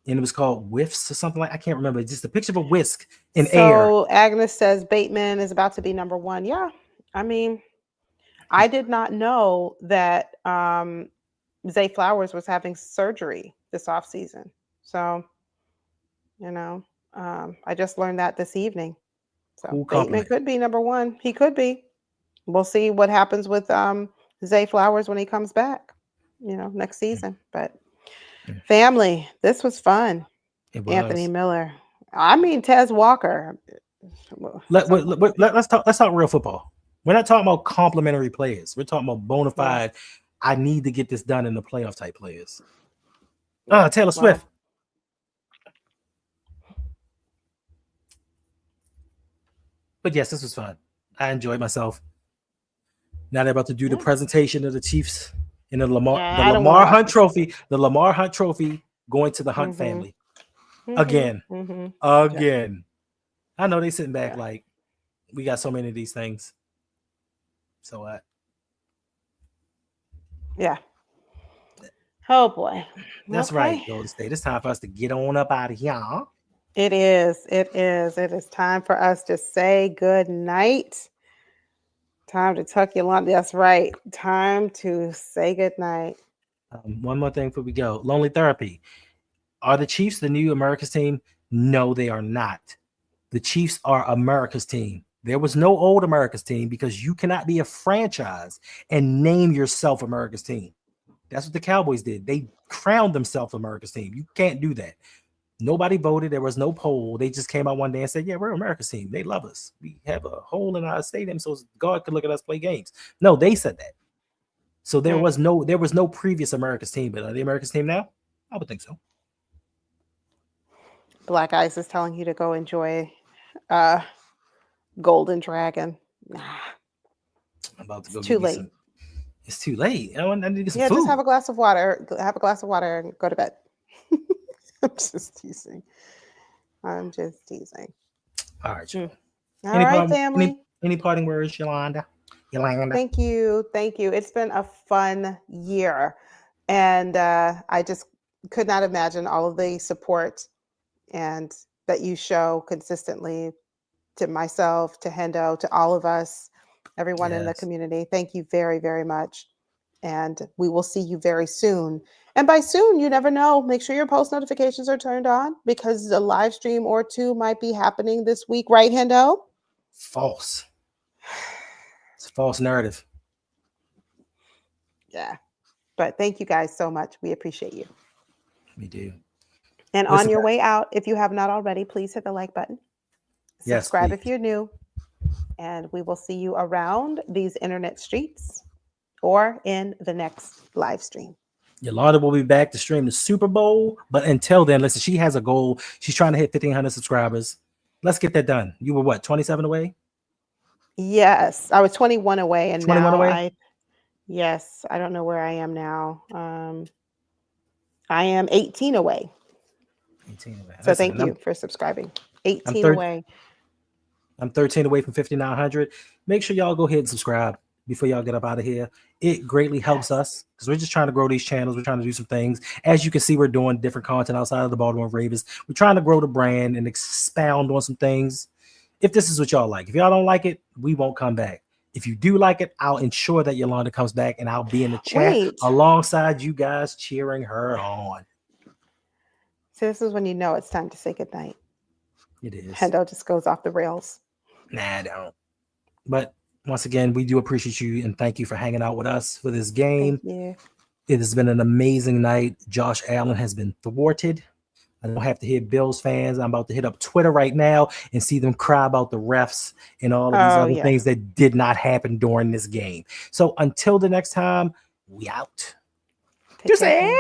[SPEAKER 1] And it was called Whiffs or something like I can't remember. It's just a picture of a whisk in air.
[SPEAKER 2] So Agnes says Bateman is about to be number one. Yeah. I mean, I did not know that Zay Flowers was having surgery this offseason. So, I just learned that this evening. So
[SPEAKER 1] Cool
[SPEAKER 2] Bateman
[SPEAKER 1] compliment.
[SPEAKER 2] could be number one. He could be. We'll see what happens with Zay Flowers when he comes back, next season. But family, this was fun.
[SPEAKER 1] It was.
[SPEAKER 2] Anthony Miller. I mean, Tez Walker.
[SPEAKER 1] Let's talk real football. We're not talking about complimentary players. We're talking about bona fide. I need to get this done in the playoff type players. Taylor Swift. But yes, this was fun. I enjoyed myself. Now they're about to do the presentation of the Chiefs in the Lamar Hunt Trophy. The Lamar Hunt Trophy going to the Hunt family. Again. Again. I know they sitting back like, we got so many of these things. So what?
[SPEAKER 2] Yeah. Oh boy.
[SPEAKER 1] That's right, Golden State. It's time for us to get on up out of here.
[SPEAKER 2] It is. It is time for us to say good night. Time to tuck Yolanda. That's right. Time to say good night.
[SPEAKER 1] One more thing before we go. Lonely Therapy. Are the Chiefs the new America's team? No, they are not. The Chiefs are America's team. There was no old America's team because you cannot be a franchise and name yourself America's team. That's what the Cowboys did. They crowned themselves America's team. You can't do that. Nobody voted. There was no poll. They just came out one day and said, yeah, we're America's team. They love us. We have a hole in our stadium so God could look at us play games. No, they said that. So there was no previous America's team, but are they America's team now? I would think so.
[SPEAKER 2] Black Ice is telling you to go enjoy Golden Dragon. Nah.
[SPEAKER 1] I'm about to go.
[SPEAKER 2] It's too late.
[SPEAKER 1] It's too late. I need to get some food.
[SPEAKER 2] Just have a glass of water. Have a glass of water and go to bed. I'm just teasing. All right.
[SPEAKER 1] Sure.
[SPEAKER 2] All right, family.
[SPEAKER 1] Any parting words, Yolanda?
[SPEAKER 2] Thank you. It's been a fun year. And I just could not imagine all of the support and that you show consistently to myself, to Hendo, to all of us, everyone in the community. Thank you very, very much. And we will see you very soon. And by soon, you never know. Make sure your post notifications are turned on because a live stream or two might be happening this week, right, Hendo?
[SPEAKER 1] False. It's a false narrative.
[SPEAKER 2] Yeah. But thank you guys so much. We appreciate you.
[SPEAKER 1] We do.
[SPEAKER 2] And
[SPEAKER 1] Listen,
[SPEAKER 2] on your way out, if you have not already, please hit the like button.
[SPEAKER 1] Yes,
[SPEAKER 2] Subscribe
[SPEAKER 1] please.
[SPEAKER 2] if you're new. And we will see you around these internet streets or in the next live stream.
[SPEAKER 1] Yolanda will be back to stream the Super Bowl. But until then, listen, she has a goal. She's trying to hit 1,500 subscribers. Let's get that done. You were what, 27 away?
[SPEAKER 2] Yes, I was 21 away, and
[SPEAKER 1] 21
[SPEAKER 2] now
[SPEAKER 1] away?
[SPEAKER 2] yes, I don't know where I am now. I am 18 away.
[SPEAKER 1] 18 away.
[SPEAKER 2] So
[SPEAKER 1] Listen,
[SPEAKER 2] thank you for subscribing. 18
[SPEAKER 1] third-
[SPEAKER 2] away.
[SPEAKER 1] I'm 13 away from 5,900. Make sure y'all go ahead and subscribe before y'all get up out of here. It greatly helps us because we're just trying to grow these channels. We're trying to do some things. As you can see, we're doing different content outside of the Baltimore Ravens. We're trying to grow the brand and expound on some things. If this is what y'all like, if y'all don't like it, we won't come back. If you do like it, I'll ensure that Yolanda comes back and I'll be in the chat alongside you guys cheering her on.
[SPEAKER 2] So this is when you know it's time to say goodnight.
[SPEAKER 1] It is.
[SPEAKER 2] Hendo just goes off the rails.
[SPEAKER 1] Nah, I don't. But once again, we do appreciate you and thank you for hanging out with us for this game.
[SPEAKER 2] Thank you.
[SPEAKER 1] It has been an amazing night. Josh Allen has been thwarted. I don't have to hear Bills fans. I'm about to hit up Twitter right now and see them cry about the refs and all of these other things that did not happen during this game. So until the next time, we out.
[SPEAKER 2] Take care.